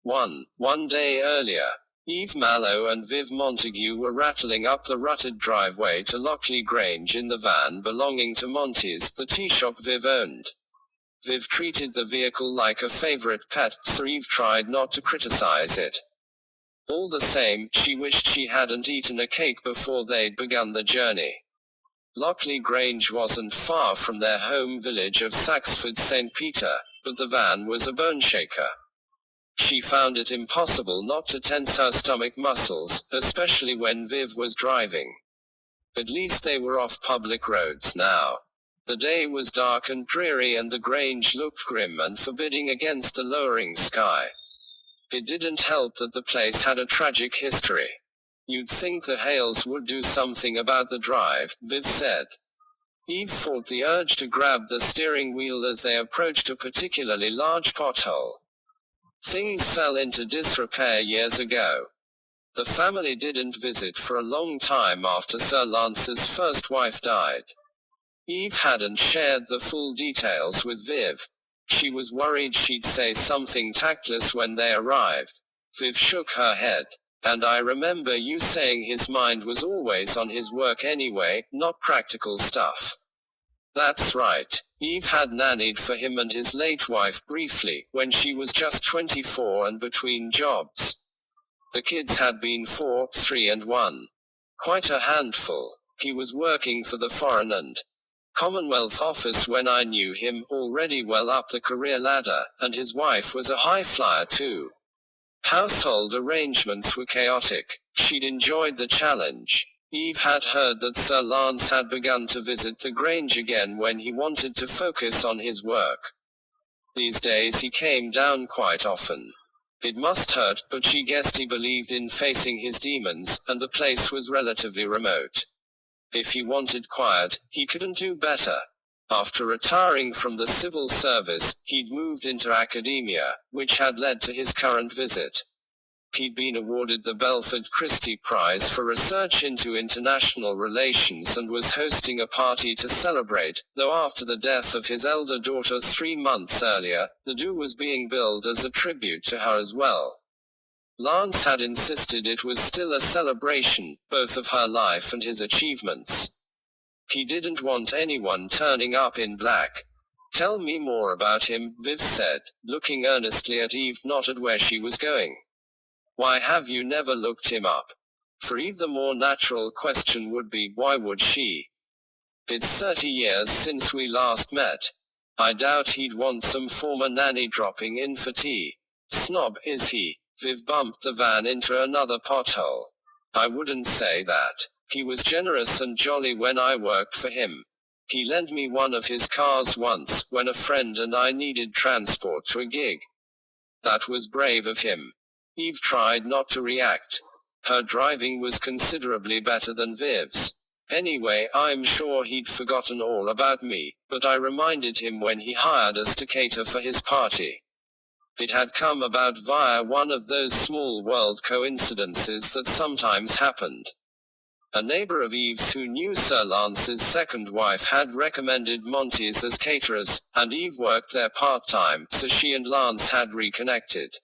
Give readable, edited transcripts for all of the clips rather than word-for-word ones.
One day earlier, Eve Mallow and Viv Montague were rattling up the rutted driveway to Lockley Grange in the van belonging to Monty's, the tea shop Viv owned. Viv treated the vehicle like a favorite pet, so Eve tried not to criticize it. All the same, she wished she hadn't eaten a cake before they'd begun the journey. Lockley Grange wasn't far from their home village of Saxford St. Peter, but the van was a boneshaker. She found it impossible not to tense her stomach muscles, especially when Viv was driving. At least they were off public roads now. The day was dark and dreary and the Grange looked grim and forbidding against the lowering sky. It didn't help that the place had a tragic history. You'd think the Hales would do something about the drive, Viv said. Eve fought the urge to grab the steering wheel as they approached a particularly large pothole. Things fell into disrepair years ago. The family didn't visit for a long time after Sir Lance's first wife died. Eve hadn't shared the full details with Viv. She was worried she'd say something tactless when they arrived. Viv shook her head. And I remember you saying his mind was always on his work anyway, not practical stuff. That's right. Eve had nannied for him and his late wife briefly, when she was just 24 and between jobs. The kids had been 4, 3 and 1. Quite a handful. He was working for the Foreign and Commonwealth Office when I knew him, already well up the career ladder, and his wife was a high flyer too. Household arrangements were chaotic. She'd enjoyed the challenge. Eve had heard that Sir Lance had begun to visit the Grange again when he wanted to focus on his work. These days he came down quite often. It must hurt, but she guessed he believed in facing his demons, and the place was relatively remote. If he wanted quiet, he couldn't do better. After retiring from the civil service, he'd moved into academia, which had led to his current visit. He'd been awarded the Belford Christie Prize for research into international relations and was hosting a party to celebrate, though after the death of his elder daughter 3 months earlier, the do was being billed as a tribute to her as well. Lance had insisted it was still a celebration, both of her life and his achievements. He didn't want anyone turning up in black. Tell me more about him, Viv said, looking earnestly at Eve, not at where she was going. Why have you never looked him up? For Eve the more natural question would be, why would she? It's 30 years since we last met. I doubt he'd want some former nanny dropping in for tea. Snob, is he? Viv bumped the van into another pothole. I wouldn't say that. He was generous and jolly when I worked for him. He lent me one of his cars once, when a friend and I needed transport to a gig. That was brave of him. Eve tried not to react. Her driving was considerably better than Viv's. Anyway, I'm sure he'd forgotten all about me, but I reminded him when he hired us to cater for his party. It had come about via one of those small world coincidences that sometimes happened. A neighbor of Eve's who knew Sir Lance's second wife had recommended Monty's as caterers, and Eve worked there part-time, so she and Lance had reconnected.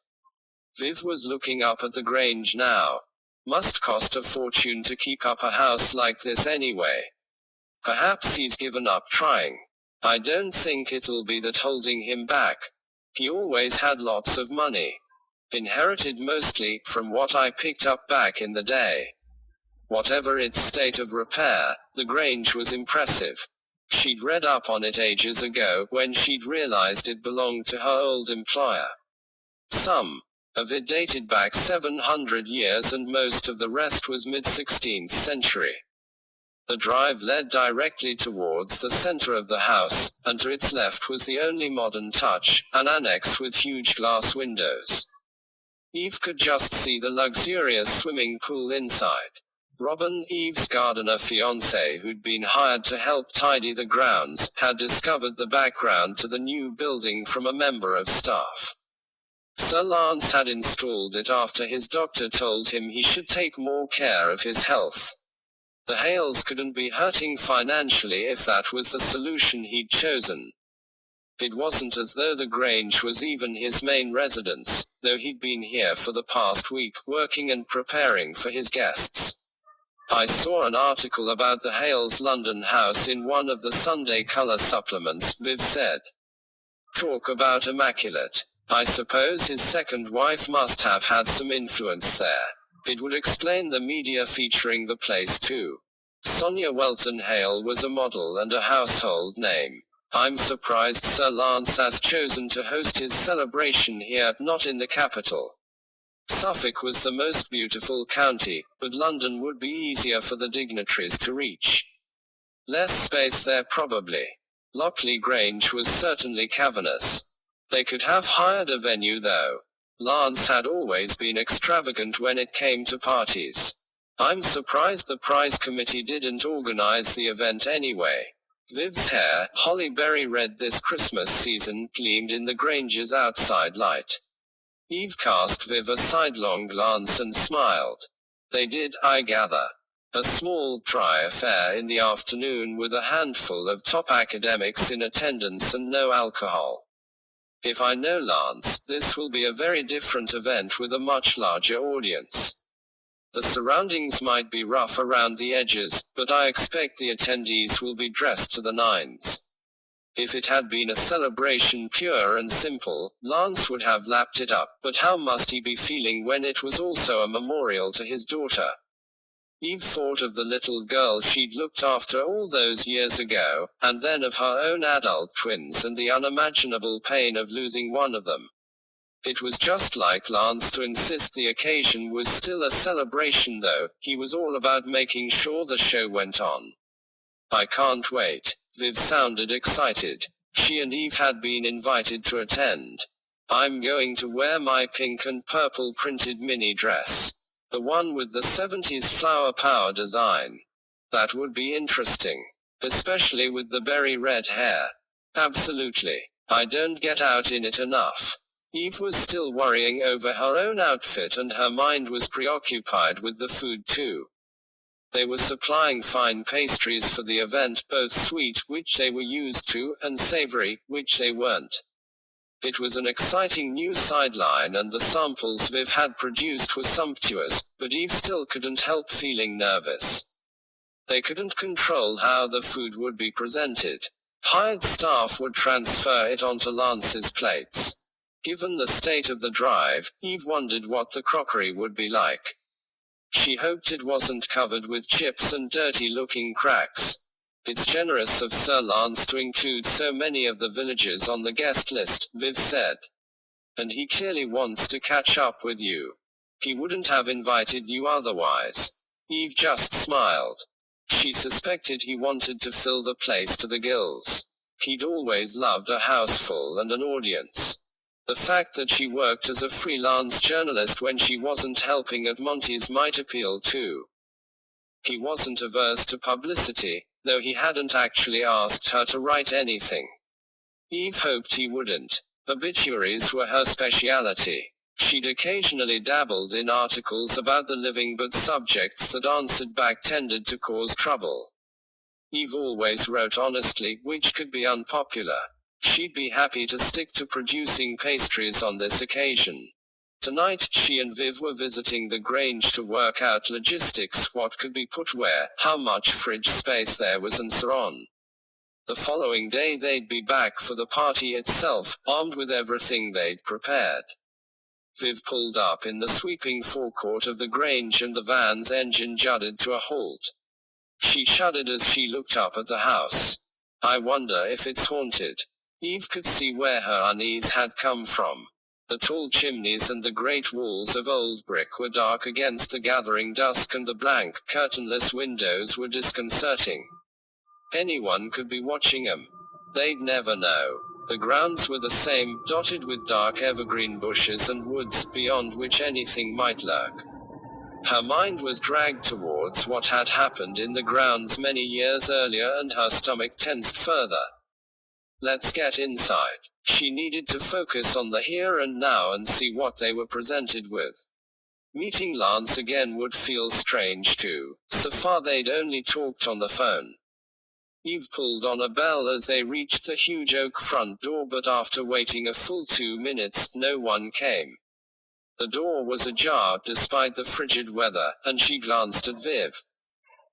Viv was looking up at the Grange now. Must cost a fortune to keep up a house like this anyway. Perhaps he's given up trying. I don't think it'll be that holding him back. He always had lots of money. Inherited mostly, from what I picked up back in the day. Whatever its state of repair, the Grange was impressive. She'd read up on it ages ago, when she'd realized it belonged to her old employer. Some of it dated back 700 years and most of the rest was mid-16th century. The drive led directly towards the center of the house, and to its left was the only modern touch, an annex with huge glass windows. Eve could just see the luxurious swimming pool inside. Robin, Eve's gardener fiancé who'd been hired to help tidy the grounds, had discovered the background to the new building from a member of staff. Sir Lance had installed it after his doctor told him he should take more care of his health. The Hales couldn't be hurting financially if that was the solution he'd chosen. It wasn't as though the Grange was even his main residence, though he'd been here for the past week, working and preparing for his guests. I saw an article about the Hales London house in one of the Sunday colour supplements, Viv said. Talk about immaculate. I suppose his second wife must have had some influence there. It would explain the media featuring the place too. Sonia Welton Hale was a model and a household name. I'm surprised Sir Lance has chosen to host his celebration here, not in the capital. Suffolk was the most beautiful county, but London would be easier for the dignitaries to reach. Less space there probably. Lockley Grange was certainly cavernous. They could have hired a venue though. Lance had always been extravagant when it came to parties. I'm surprised the prize committee didn't organize the event anyway. Viv's hair, holly berry red this Christmas season, gleamed in the Grange's outside light. Eve cast Viv a sidelong glance and smiled. They did, I gather. A small, dry affair in the afternoon with a handful of top academics in attendance and no alcohol. If I know Lance, this will be a very different event with a much larger audience. The surroundings might be rough around the edges, but I expect the attendees will be dressed to the nines. If it had been a celebration pure and simple, Lance would have lapped it up, but how must he be feeling when it was also a memorial to his daughter? Eve thought of the little girl she'd looked after all those years ago, and then of her own adult twins and the unimaginable pain of losing one of them. It was just like Lance to insist the occasion was still a celebration though, he was all about making sure the show went on. I can't wait. Viv sounded excited. She and Eve had been invited to attend. I'm going to wear my pink and purple printed mini dress. The one with the 70s flower power design. That would be interesting. Especially with the berry red hair. Absolutely. I don't get out in it enough. Eve was still worrying over her own outfit and her mind was preoccupied with the food too. They were supplying fine pastries for the event, both sweet, which they were used to, and savory, which they weren't. It was an exciting new sideline and the samples Viv had produced were sumptuous, but Eve still couldn't help feeling nervous. They couldn't control how the food would be presented. Hired staff would transfer it onto Lance's plates. Given the state of the drive, Eve wondered what the crockery would be like. She hoped it wasn't covered with chips and dirty-looking cracks. It's generous of Sir Lance to include so many of the villagers on the guest list, Viv said. And he clearly wants to catch up with you. He wouldn't have invited you otherwise. Eve just smiled. She suspected he wanted to fill the place to the gills. He'd always loved a house full and an audience. The fact that she worked as a freelance journalist when she wasn't helping at Monty's might appeal too. He wasn't averse to publicity, though he hadn't actually asked her to write anything. Eve hoped he wouldn't. Obituaries were her speciality. She'd occasionally dabbled in articles about the living, but subjects that answered back tended to cause trouble. Eve always wrote honestly, which could be unpopular. She'd be happy to stick to producing pastries on this occasion. Tonight, she and Viv were visiting the Grange to work out logistics, what could be put where, how much fridge space there was and so on. The following day they'd be back for the party itself, armed with everything they'd prepared. Viv pulled up in the sweeping forecourt of the Grange and the van's engine juddered to a halt. She shuddered as she looked up at the house. I wonder if it's haunted. Eve could see where her unease had come from. The tall chimneys and the great walls of old brick were dark against the gathering dusk and the blank, curtainless windows were disconcerting. Anyone could be watching them. They'd never know. The grounds were the same, dotted with dark evergreen bushes and woods, beyond which anything might lurk. Her mind was dragged towards what had happened in the grounds many years earlier and her stomach tensed further. Let's get inside. She needed to focus on the here and now and see what they were presented with. Meeting Lance again would feel strange too. So far they'd only talked on the phone. Eve pulled on a bell as they reached the huge oak front door, but after waiting a full 2 minutes, no one came. The door was ajar, despite the frigid weather, and she glanced at Viv.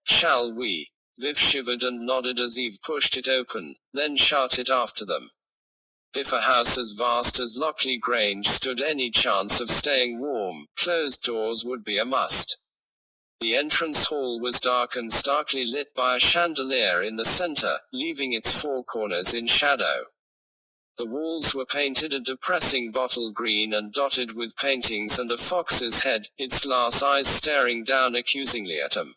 "Shall we?" Viv shivered and nodded as Eve pushed it open, then shouted after them. If a house as vast as Lockley Grange stood any chance of staying warm, closed doors would be a must. The entrance hall was dark and starkly lit by a chandelier in the center, leaving its four corners in shadow. The walls were painted a depressing bottle green and dotted with paintings and a fox's head, its glass eyes staring down accusingly at him.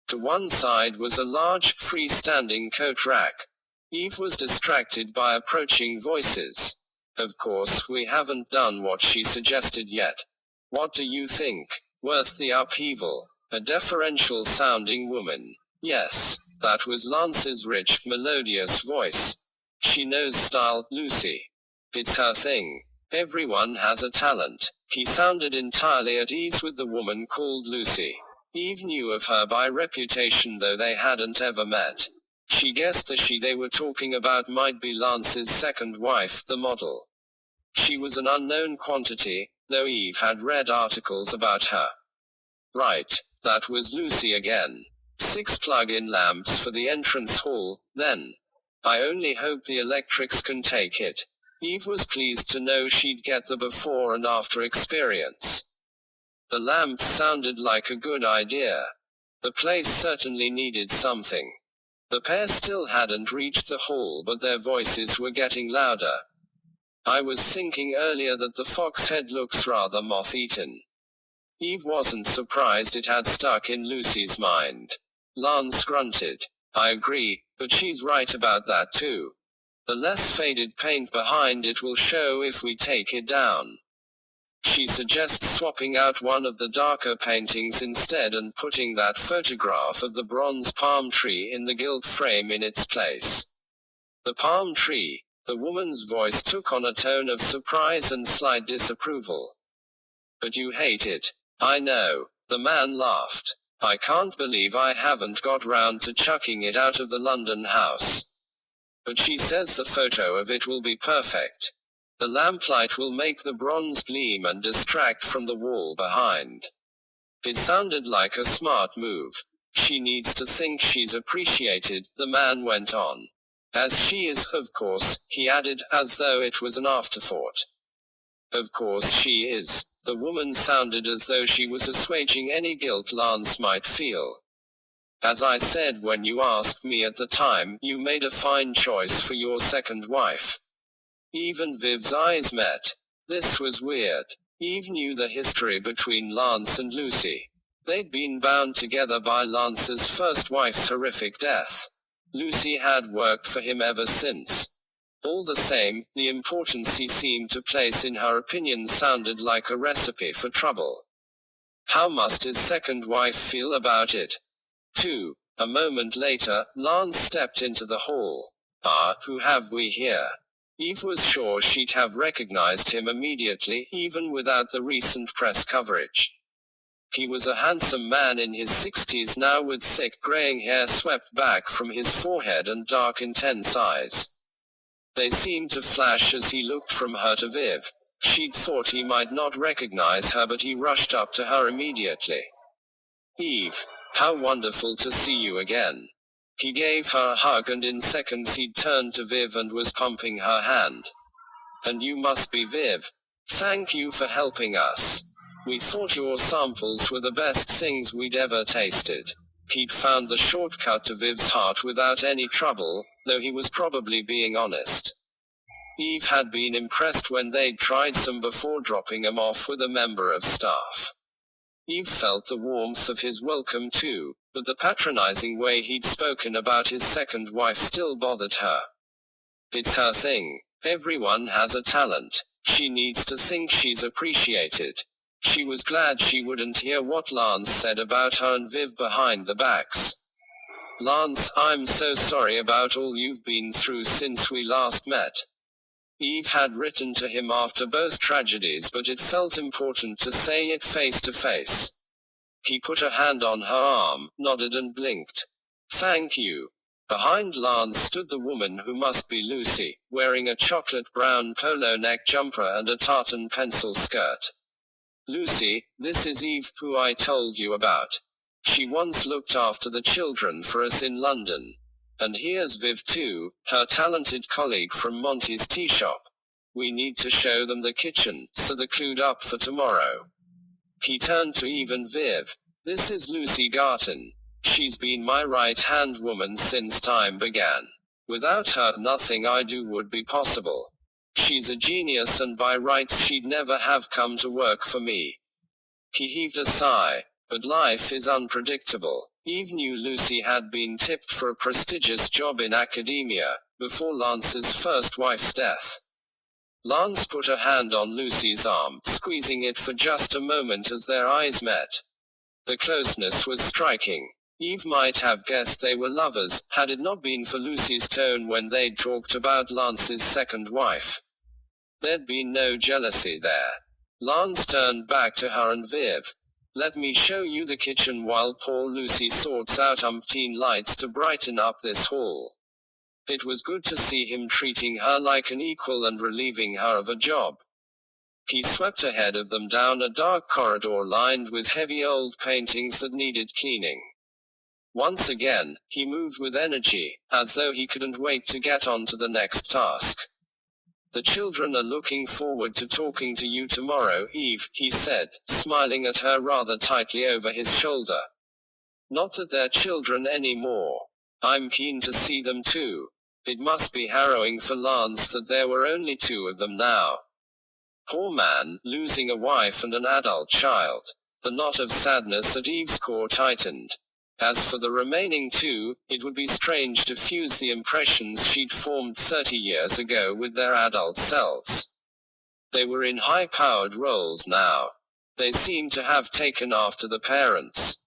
To one side was a large, free-standing coat rack. Eve was distracted by approaching voices. "Of course, we haven't done what she suggested yet. What do you think? Worth the upheaval?" A deferential-sounding woman. "Yes." That was Lance's rich, melodious voice. "She knows style, Lucy. It's her thing. Everyone has a talent." He sounded entirely at ease with the woman called Lucy. Eve knew of her by reputation, though they hadn't ever met. She guessed the she they were talking about might be Lance's second wife, the model. She was an unknown quantity, though Eve had read articles about her. Right, that was Lucy again. 6 plug-in lamps for the entrance hall, then. I only hope the electrics can take it. Eve was pleased to know she'd get the before and after experience. The lamps sounded like a good idea. The place certainly needed something. The pair still hadn't reached the hall, but their voices were getting louder. "I was thinking earlier that the fox head looks rather moth-eaten." Eve wasn't surprised it had stuck in Lucy's mind. Lance grunted. "I agree, but she's right about that too. The less faded paint behind it will show if we take it down. She suggests swapping out one of the darker paintings instead and putting that photograph of the bronze palm tree in the gilt frame in its place." "The palm tree?" The woman's voice took on a tone of surprise and slight disapproval. "But you hate it." "I know." The man laughed. "I can't believe I haven't got round to chucking it out of the London house. But she says the photo of it will be perfect. The lamplight will make the bronze gleam and distract from the wall behind." It sounded like a smart move. "She needs to think she's appreciated," the man went on. "As she is, of course," he added, as though it was an afterthought. "Of course she is." The woman sounded as though she was assuaging any guilt Lance might feel. "As I said when you asked me at the time, you made a fine choice for your second wife." Even Viv's eyes met. This was weird. Eve knew the history between Lance and Lucy. They'd been bound together by Lance's first wife's horrific death. Lucy had worked for him ever since. All the same, the importance he seemed to place in her opinion sounded like a recipe for trouble. How must his second wife feel about it? Too. A moment later, Lance stepped into the hall. "Ah, who have we here?" Eve was sure she'd have recognized him immediately, even without the recent press coverage. He was a handsome man in his 60s now, with thick graying hair swept back from his forehead and dark intense eyes. They seemed to flash as he looked from her to Viv. She'd thought he might not recognize her, but he rushed up to her immediately. "Eve, how wonderful to see you again." He gave her a hug, and in seconds he'd turned to Viv and was pumping her hand. "And you must be Viv. Thank you for helping us. We thought your samples were the best things we'd ever tasted." He'd found the shortcut to Viv's heart without any trouble, though he was probably being honest. Eve had been impressed when they'd tried some before dropping him off with a member of staff. Eve felt the warmth of his welcome too, but the patronizing way he'd spoken about his second wife still bothered her. It's her thing. Everyone has a talent. She needs to think she's appreciated. She was glad she wouldn't hear what Lance said about her and Viv behind the backs. "Lance, I'm so sorry about all you've been through since we last met." Eve had written to him after both tragedies, but it felt important to say it face to face. He put a hand on her arm, nodded and blinked. "Thank you. Behind Lance stood the woman who must be Lucy, wearing a chocolate-brown polo neck jumper and a tartan pencil skirt. Lucy, this is Eve, who I told you about. She once looked after the children for us in London. And here's Viv too, her talented colleague from Monty's tea shop. We need to show them the kitchen, so they're clued up for tomorrow. He turned to Eve and Viv. This is Lucy Garton. She's been my right-hand woman since time began. Without her, nothing I do would be possible. She's a genius, and by rights she'd never have come to work for me. He heaved a sigh. But life is unpredictable. Eve knew Lucy had been tipped for a prestigious job in academia, before Lance's first wife's death. Lance put a hand on Lucy's arm, squeezing it for just a moment as their eyes met. The closeness was striking. Eve might have guessed they were lovers, had it not been for Lucy's tone when they'd talked about Lance's second wife. There'd been no jealousy there. Lance turned back to her and Viv. Let me show you the kitchen while poor Lucy sorts out umpteen lights to brighten up this hall. It was good to see him treating her like an equal and relieving her of a job. He swept ahead of them down a dark corridor lined with heavy old paintings that needed cleaning. Once again, he moved with energy, as though he couldn't wait to get on to the next task. The children are looking forward to talking to you tomorrow, Eve, he said, smiling at her rather tightly over his shoulder. Not that they're children anymore. I'm keen to see them too. It must be harrowing for Lance that there were only two of them now. Poor man, losing a wife and an adult child. The knot of sadness at Eve's core tightened. As for the remaining two, it would be strange to fuse the impressions she'd formed 30 years ago with their adult selves. They were in high-powered roles now. They seemed to have taken after the parents.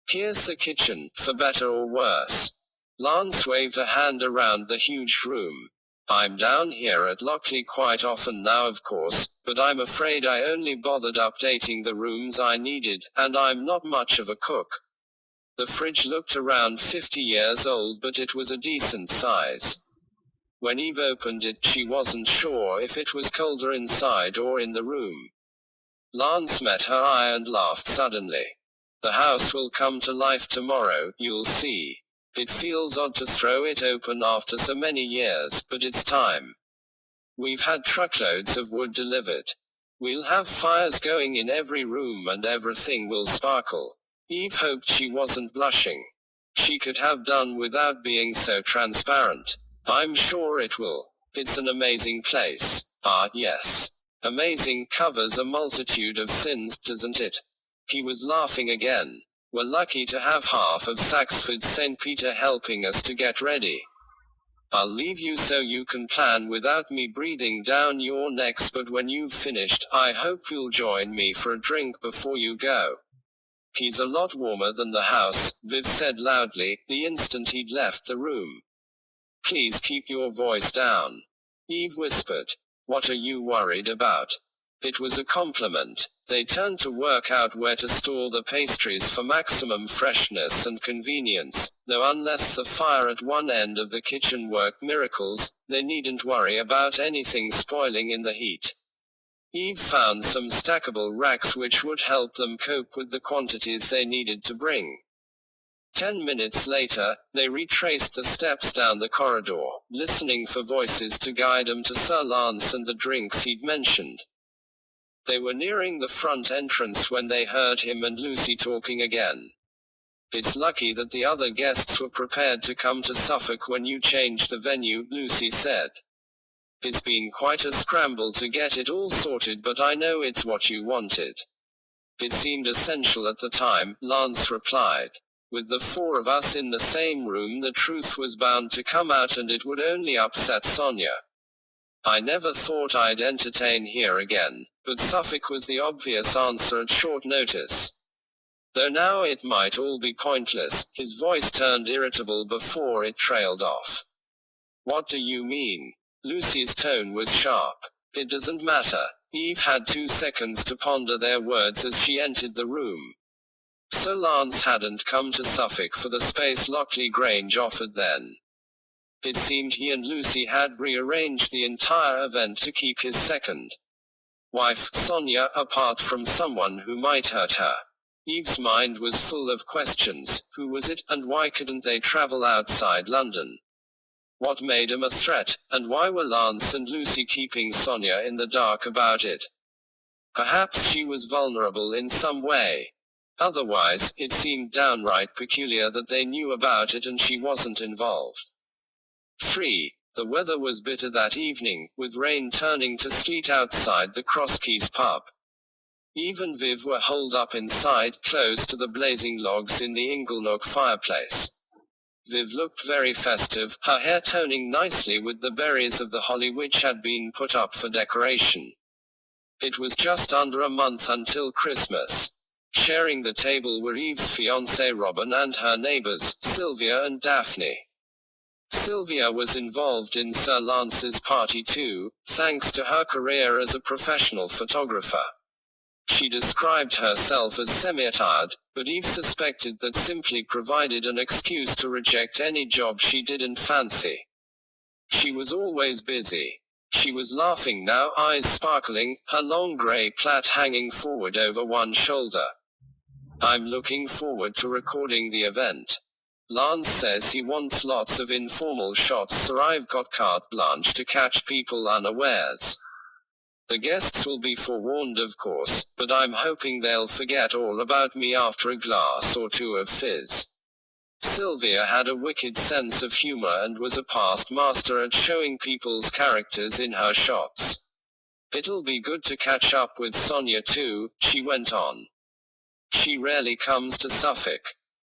Here's the kitchen, for better or worse. Lance waved a hand around the huge room. I'm down here at Lockley quite often now, of course, but I'm afraid I only bothered updating the rooms I needed, and I'm not much of a cook. The fridge looked around 50 years old, but it was a decent size. When Eve opened it, she wasn't sure if it was colder inside or in the room. Lance met her eye and laughed suddenly. The house will come to life tomorrow, you'll see. It feels odd to throw it open after so many years, but it's time. We've had truckloads of wood delivered. We'll have fires going in every room and everything will sparkle. Eve hoped she wasn't blushing. She could have done without being so transparent. I'm sure it will. It's an amazing place. Ah, yes. Amazing covers a multitude of sins, doesn't it? He was laughing again. We're lucky to have half of Saxford St. Peter helping us to get ready. I'll leave you so you can plan without me breathing down your necks, but when you've finished, I hope you'll join me for a drink before you go. He's a lot warmer than the house, Viv said loudly, the instant he'd left the room. Please keep your voice down. Eve whispered. What are you worried about? It was a compliment. They turned to work out where to store the pastries for maximum freshness and convenience, though unless the fire at one end of the kitchen worked miracles, they needn't worry about anything spoiling in the heat. Eve found some stackable racks which would help them cope with the quantities they needed to bring. 10 minutes later, they retraced the steps down the corridor, listening for voices to guide them to Sir Lance and the drinks he'd mentioned. They were nearing the front entrance when they heard him and Lucy talking again. It's lucky that the other guests were prepared to come to Suffolk when you changed the venue, Lucy said. It's been quite a scramble to get it all sorted, but I know it's what you wanted. It seemed essential at the time, Lance replied. With the four of us in the same room, the truth was bound to come out and it would only upset Sonia. I never thought I'd entertain here again, but Suffolk was the obvious answer at short notice. Though now it might all be pointless, his voice turned irritable before it trailed off. What do you mean? Lucy's tone was sharp. It doesn't matter. Eve had 2 seconds to ponder their words as she entered the room. Sir Lance hadn't come to Suffolk for the space Lockley Grange offered then. It seemed he and Lucy had rearranged the entire event to keep his second wife, Sonia, apart from someone who might hurt her. Eve's mind was full of questions. Who was it, and why couldn't they travel outside London? What made him a threat, and why were Lance and Lucy keeping Sonia in the dark about it? Perhaps she was vulnerable in some way. Otherwise, it seemed downright peculiar that they knew about it and she wasn't involved. 3. The weather was bitter that evening, with rain turning to sleet outside the Crosskeys pub. Eve and Viv were holed up inside, close to the blazing logs in the inglenook fireplace. Viv looked very festive, her hair toning nicely with the berries of the holly which had been put up for decoration. It was just under a month until Christmas. Sharing the table were Eve's fiancé Robin and her neighbors, Sylvia and Daphne. Sylvia was involved in Sir Lance's party too, thanks to her career as a professional photographer. She described herself as semi-retired, but Eve suspected that simply provided an excuse to reject any job she didn't fancy. She was always busy. She was laughing now, eyes sparkling, her long grey plait hanging forward over one shoulder. I'm looking forward to recording the event. Lance says he wants lots of informal shots, so I've got carte blanche to catch people unawares. The guests will be forewarned, of course, but I'm hoping they'll forget all about me after a glass or two of fizz. Sylvia had a wicked sense of humor and was a past master at showing people's characters in her shots. It'll be good to catch up with Sonia too, she went on. She rarely comes to Suffolk.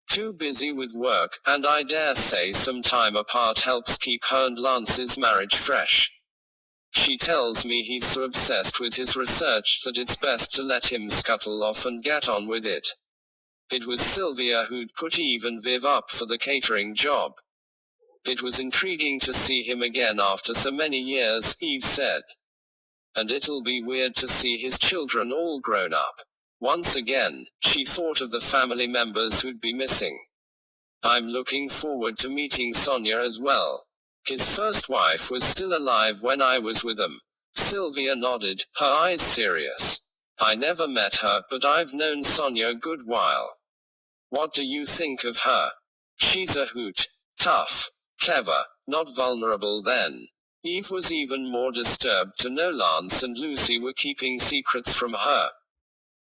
Too busy with work, and I dare say some time apart helps keep her and Lance's marriage fresh. She tells me he's so obsessed with his research that it's best to let him scuttle off and get on with it. It was Sylvia who'd put Eve and Viv up for the catering job. It was intriguing to see him again after so many years, Eve said. And it'll be weird to see his children all grown up. Once again, she thought of the family members who'd be missing. I'm looking forward to meeting Sonia as well. His first wife was still alive when I was with him. Sylvia nodded, her eyes serious. I never met her, but I've known Sonia a good while. What do you think of her? She's a hoot. Tough. Clever. Not vulnerable then. Eve was even more disturbed to know Lance and Lucy were keeping secrets from her.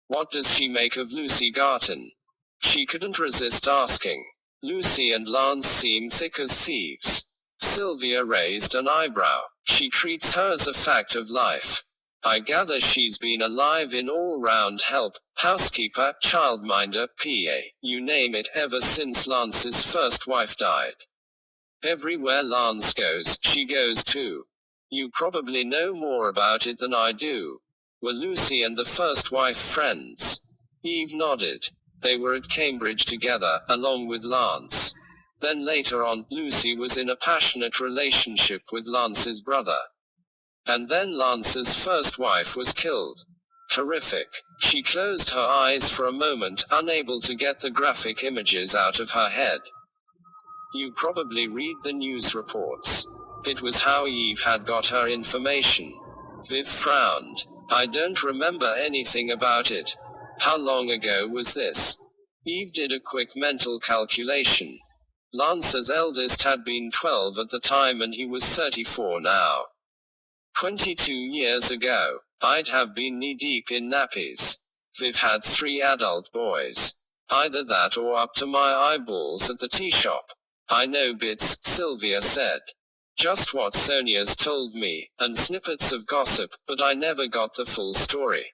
What does she make of Lucy Garton? She couldn't resist asking. Lucy and Lance seem thick as thieves. Sylvia raised an eyebrow. She treats her as a fact of life. I gather she's been alive in all-round help, housekeeper, childminder, PA, you name it, ever since Lance's first wife died. Everywhere Lance goes, she goes too. You probably know more about it than I do. Were Lucy and the first wife friends? Eve nodded. They were at Cambridge together, along with Lance. Then later on, Lucy was in a passionate relationship with Lance's brother. And then Lance's first wife was killed. Horrific. She closed her eyes for a moment, unable to get the graphic images out of her head. You probably read the news reports. It was how Eve had got her information. Viv frowned. I don't remember anything about it. How long ago was this? Eve did a quick mental calculation. Lance's eldest had been 12 at the time and he was 34 now. 22 years ago. I'd have been knee-deep in nappies. Viv had 3 adult boys. Either that or up to my eyeballs at the tea shop. I know bits, Sylvia said. Just what Sonia's told me, and snippets of gossip, but I never got the full story.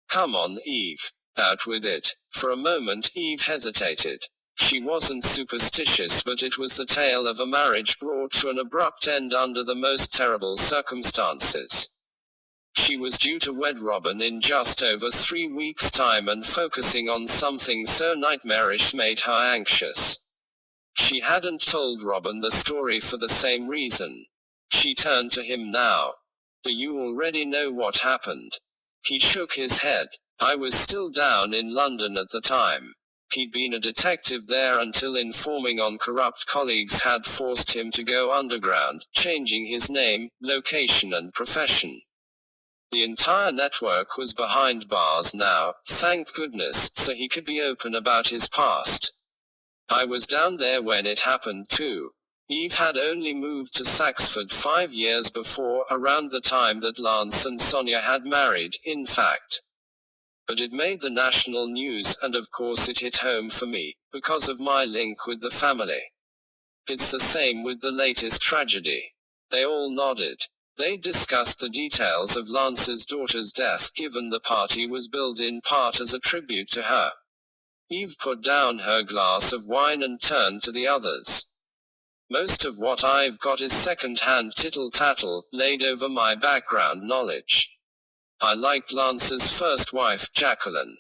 Come on, Eve. Out with it. For a moment, Eve hesitated. She wasn't superstitious, but it was the tale of a marriage brought to an abrupt end under the most terrible circumstances. She was due to wed Robin in just over 3 weeks' time, and focusing on something so nightmarish made her anxious. She hadn't told Robin the story for the same reason. She turned to him now. Do you already know what happened? He shook his head. I was still down in London at the time. He'd been a detective there until informing on corrupt colleagues had forced him to go underground, changing his name, location and profession. The entire network was behind bars now, thank goodness, so he could be open about his past. I was down there when it happened too. Eve had only moved to Saxford 5 years before, around the time that Lance and Sonia had married, in fact. But it made the national news, and of course it hit home for me, because of my link with the family. It's the same with the latest tragedy. They all nodded. They discussed the details of Lance's daughter's death, given the party was billed in part as a tribute to her. Eve put down her glass of wine and turned to the others. Most of what I've got is second-hand tittle-tattle, laid over my background knowledge. I liked Lance's first wife, Jacqueline.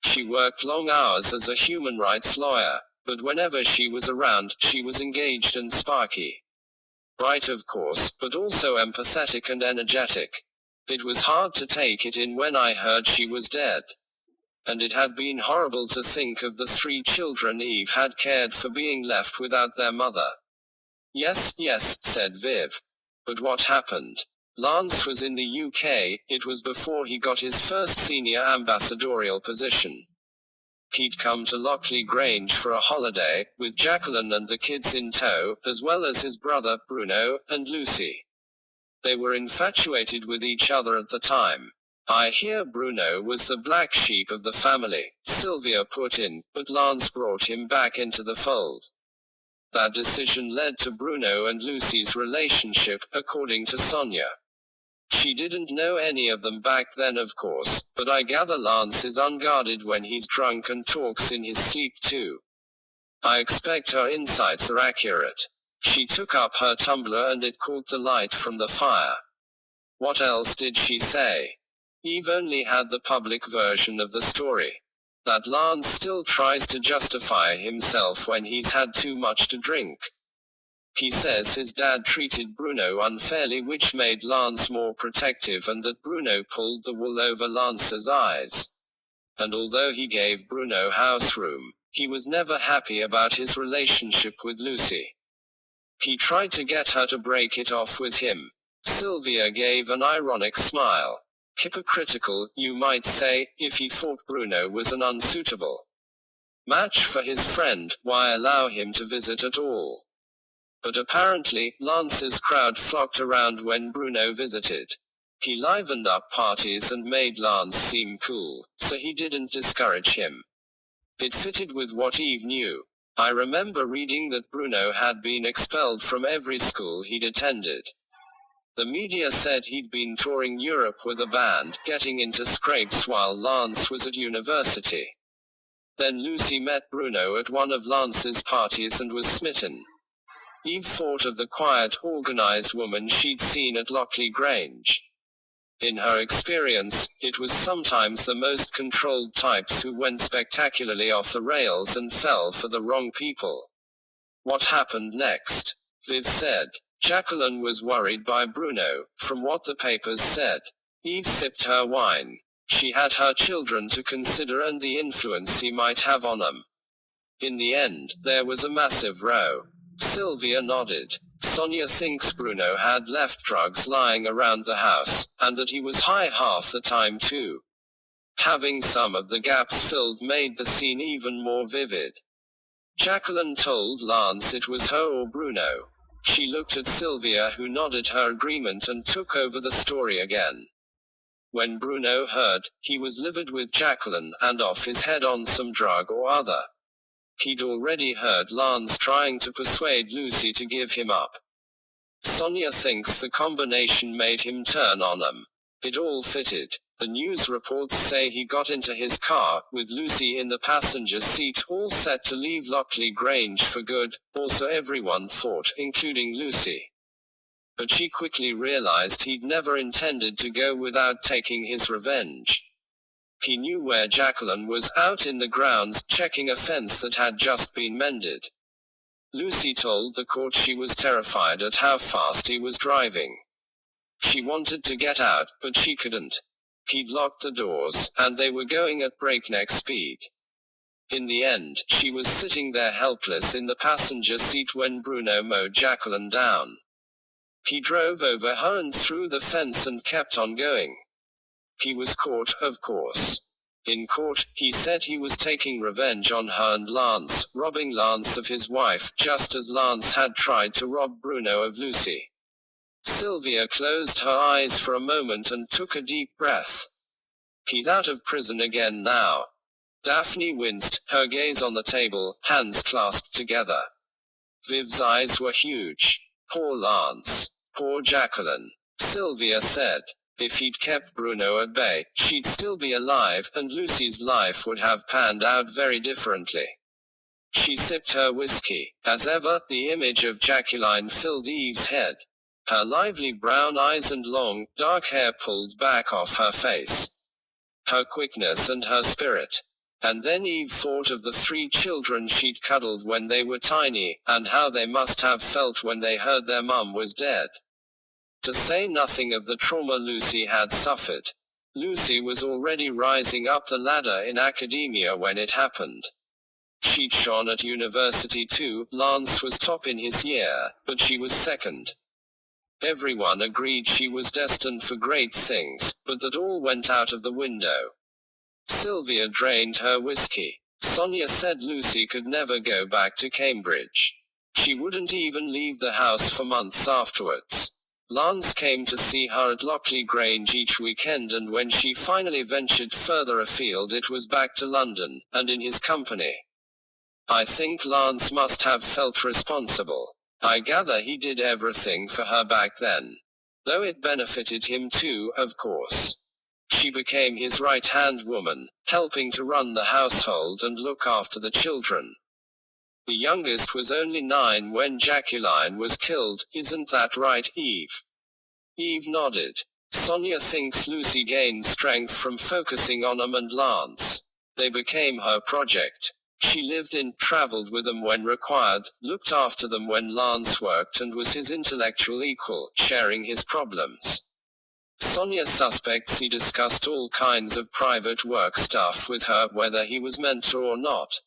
She worked long hours as a human rights lawyer, but whenever she was around, she was engaged and sparky. Bright of course, but also empathetic and energetic. It was hard to take it in when I heard she was dead. And it had been horrible to think of the 3 children Eve had cared for being left without their mother. Yes, said Viv. But what happened? Lance was in the UK, it was before he got his first senior ambassadorial position. He'd come to Lockley Grange for a holiday, with Jacqueline and the kids in tow, as well as his brother, Bruno, and Lucy. They were infatuated with each other at the time. I hear Bruno was the black sheep of the family, Sylvia put in, but Lance brought him back into the fold. That decision led to Bruno and Lucy's relationship, according to Sonia. She didn't know any of them back then of course, but I gather Lance is unguarded when he's drunk and talks in his sleep too. I expect her insights are accurate. She took up her tumbler and it caught the light from the fire. What else did she say? Eve only had the public version of the story. That Lance still tries to justify himself when he's had too much to drink. He says his dad treated Bruno unfairly, which made Lance more protective, and that Bruno pulled the wool over Lance's eyes. And although he gave Bruno house room, he was never happy about his relationship with Lucy. He tried to get her to break it off with him. Sylvia gave an ironic smile. Hypocritical, you might say, if he thought Bruno was an unsuitable match for his friend, why allow him to visit at all? But apparently, Lance's crowd flocked around when Bruno visited. He livened up parties and made Lance seem cool, so he didn't discourage him. It fitted with what Eve knew. I remember reading that Bruno had been expelled from every school he'd attended. The media said he'd been touring Europe with a band, getting into scrapes while Lance was at university. Then Lucy met Bruno at one of Lance's parties and was smitten. Eve thought of the quiet, organized woman she'd seen at Lockley Grange. In her experience, it was sometimes the most controlled types who went spectacularly off the rails and fell for the wrong people. What happened next? Viv said. Jacqueline was worried by Bruno, from what the papers said. Eve sipped her wine. She had her children to consider and the influence he might have on them. In the end, there was a massive row. Sylvia nodded. Sonia thinks Bruno had left drugs lying around the house, and that he was high half the time too. Having some of the gaps filled made the scene even more vivid. Jacqueline told Lance it was her or Bruno. She looked at Sylvia, who nodded her agreement and took over the story again. When Bruno heard, he was livid with Jacqueline and off his head on some drug or other. He'd already heard Lance trying to persuade Lucy to give him up. Sonia thinks the combination made him turn on them. It all fitted. The news reports say he got into his car, with Lucy in the passenger seat, all set to leave Lockley Grange for good, or so everyone thought, including Lucy. But she quickly realized he'd never intended to go without taking his revenge. He knew where Jacqueline was, out in the grounds, checking a fence that had just been mended. Lucy told the court she was terrified at how fast he was driving. She wanted to get out, but she couldn't. He'd locked the doors, and they were going at breakneck speed. In the end, she was sitting there helpless in the passenger seat when Bruno mowed Jacqueline down. He drove over her and through the fence and kept on going. He was caught, of course. In court, he said he was taking revenge on her and Lance, robbing Lance of his wife, just as Lance had tried to rob Bruno of Lucy. Sylvia closed her eyes for a moment and took a deep breath. He's out of prison again now. Daphne winced, her gaze on the table, hands clasped together. Viv's eyes were huge. Poor Lance. Poor Jacqueline. Sylvia said. If he'd kept Bruno at bay, she'd still be alive, and Lucy's life would have panned out very differently. She sipped her whiskey. As ever, the image of Jacqueline filled Eve's head. Her lively brown eyes and long, dark hair pulled back off her face. Her quickness and her spirit. And then Eve thought of the 3 children she'd cuddled when they were tiny, and how they must have felt when they heard their mum was dead. To say nothing of the trauma Lucy had suffered. Lucy was already rising up the ladder in academia when it happened. She'd shone at university too. Lance was top in his year, but she was second. Everyone agreed she was destined for great things, but that all went out of the window. Sylvia drained her whiskey. Sonia said Lucy could never go back to Cambridge. She wouldn't even leave the house for months afterwards. Lance came to see her at Lockley Grange each weekend, and when she finally ventured further afield it was back to London, and in his company. I think Lance must have felt responsible. I gather he did everything for her back then. Though it benefited him too, of course. She became his right-hand woman, helping to run the household and look after the children. The youngest was only 9 when Jacqueline was killed, isn't that right, Eve? Eve nodded. Sonia thinks Lucy gained strength from focusing on and Lance. They became her project. She lived in, traveled with them when required, looked after them when Lance worked, and was his intellectual equal, sharing his problems. Sonia suspects he discussed all kinds of private work stuff with her, whether he was mentor or not.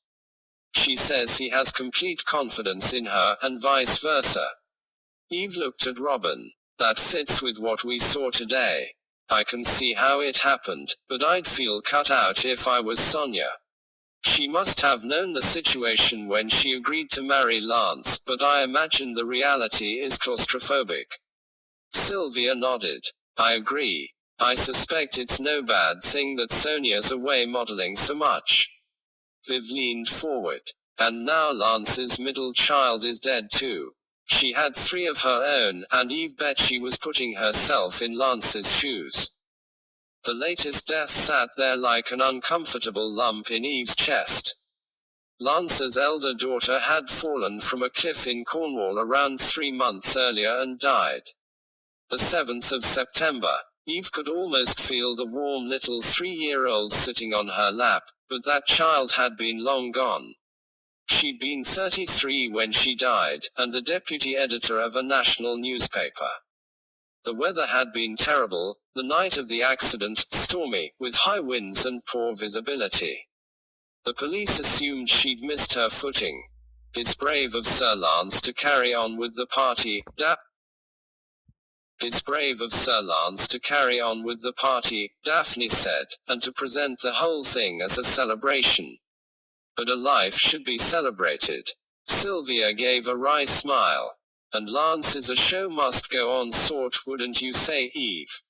She says he has complete confidence in her, and vice versa. Eve looked at Robin. That fits with what we saw today. I can see how it happened, but I'd feel cut out if I was Sonia. She must have known the situation when she agreed to marry Lance, but I imagine the reality is claustrophobic. Sylvia nodded. I agree. I suspect it's no bad thing that Sonia's away modeling so much. Viv leaned forward. And now Lance's middle child is dead too. She had 3 of her own, and Eve bet she was putting herself in Lance's shoes. The latest death sat there like an uncomfortable lump in Eve's chest. Lance's elder daughter had fallen from a cliff in Cornwall around 3 months earlier and died. The 7th of September. Eve could almost feel the warm little 3-year-old sitting on her lap, but that child had been long gone. She'd been 33 when she died, and the deputy editor of a national newspaper. The weather had been terrible, the night of the accident, stormy, with high winds and poor visibility. The police assumed she'd missed her footing. It's brave of Sir Lance to carry on with the party, It's brave of Sir Lance to carry on with the party, Daphne said, and to present the whole thing as a celebration. But a life should be celebrated. Sylvia gave a wry smile. And Lance is a show must go on sort, wouldn't you say, Eve?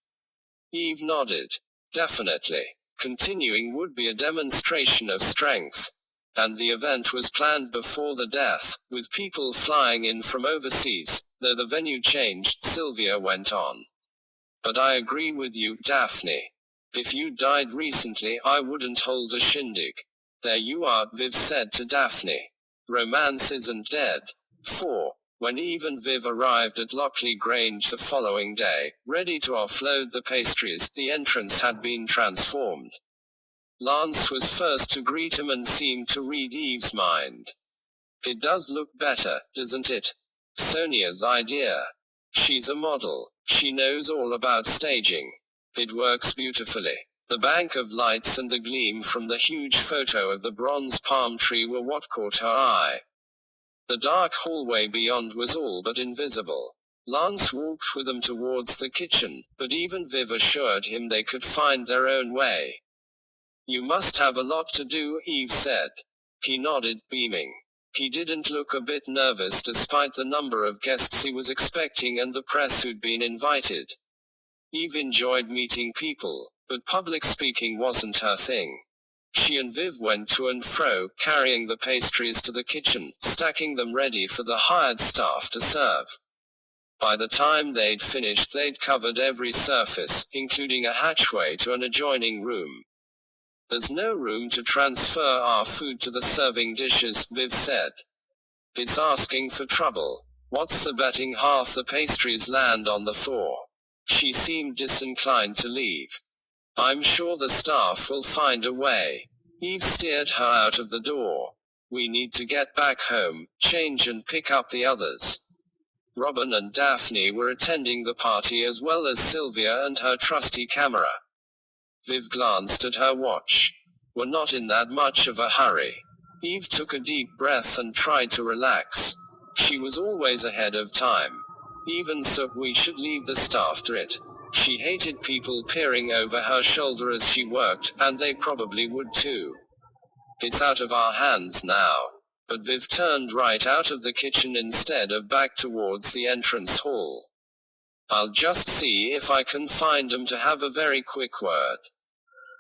Eve nodded. Definitely. Continuing would be a demonstration of strength. And the event was planned before the death, with people flying in from overseas, though the venue changed, Sylvia went on. But I agree with you, Daphne. If you died recently, I wouldn't hold a shindig. There you are, Viv said to Daphne. Romance isn't dead. 4. When Eve and Viv arrived at Lockley Grange the following day, ready to offload the pastries, the entrance had been transformed. Lance was first to greet him and seemed to read Eve's mind. It does look better, doesn't it? Sonia's idea. She's a model. She knows all about staging. It works beautifully. The bank of lights and the gleam from the huge photo of the bronze palm tree were what caught her eye. The dark hallway beyond was all but invisible. Lance walked with them towards the kitchen, but even Viv assured him they could find their own way. You must have a lot to do, Eve said. He nodded, beaming. He didn't look a bit nervous despite the number of guests he was expecting and the press who'd been invited. Eve enjoyed meeting people, but public speaking wasn't her thing. She and Viv went to and fro, carrying the pastries to the kitchen, stacking them ready for the hired staff to serve. By the time they'd finished, they'd covered every surface, including a hatchway to an adjoining room. There's no room to transfer our food to the serving dishes, Viv said. It's asking for trouble. What's the betting half the pastries land on the floor? She seemed disinclined to leave. I'm sure the staff will find a way. Eve steered her out of the door. We need to get back home, change and pick up the others. Robin and Daphne were attending the party as well as Sylvia and her trusty camera. Viv glanced at her watch. We're not in that much of a hurry. Eve took a deep breath and tried to relax. She was always ahead of time. Even so, we should leave the staff to it. She hated people peering over her shoulder as she worked, and they probably would too. It's out of our hands now. But Viv turned right out of the kitchen instead of back towards the entrance hall. I'll just see if I can find 'em to have a very quick word.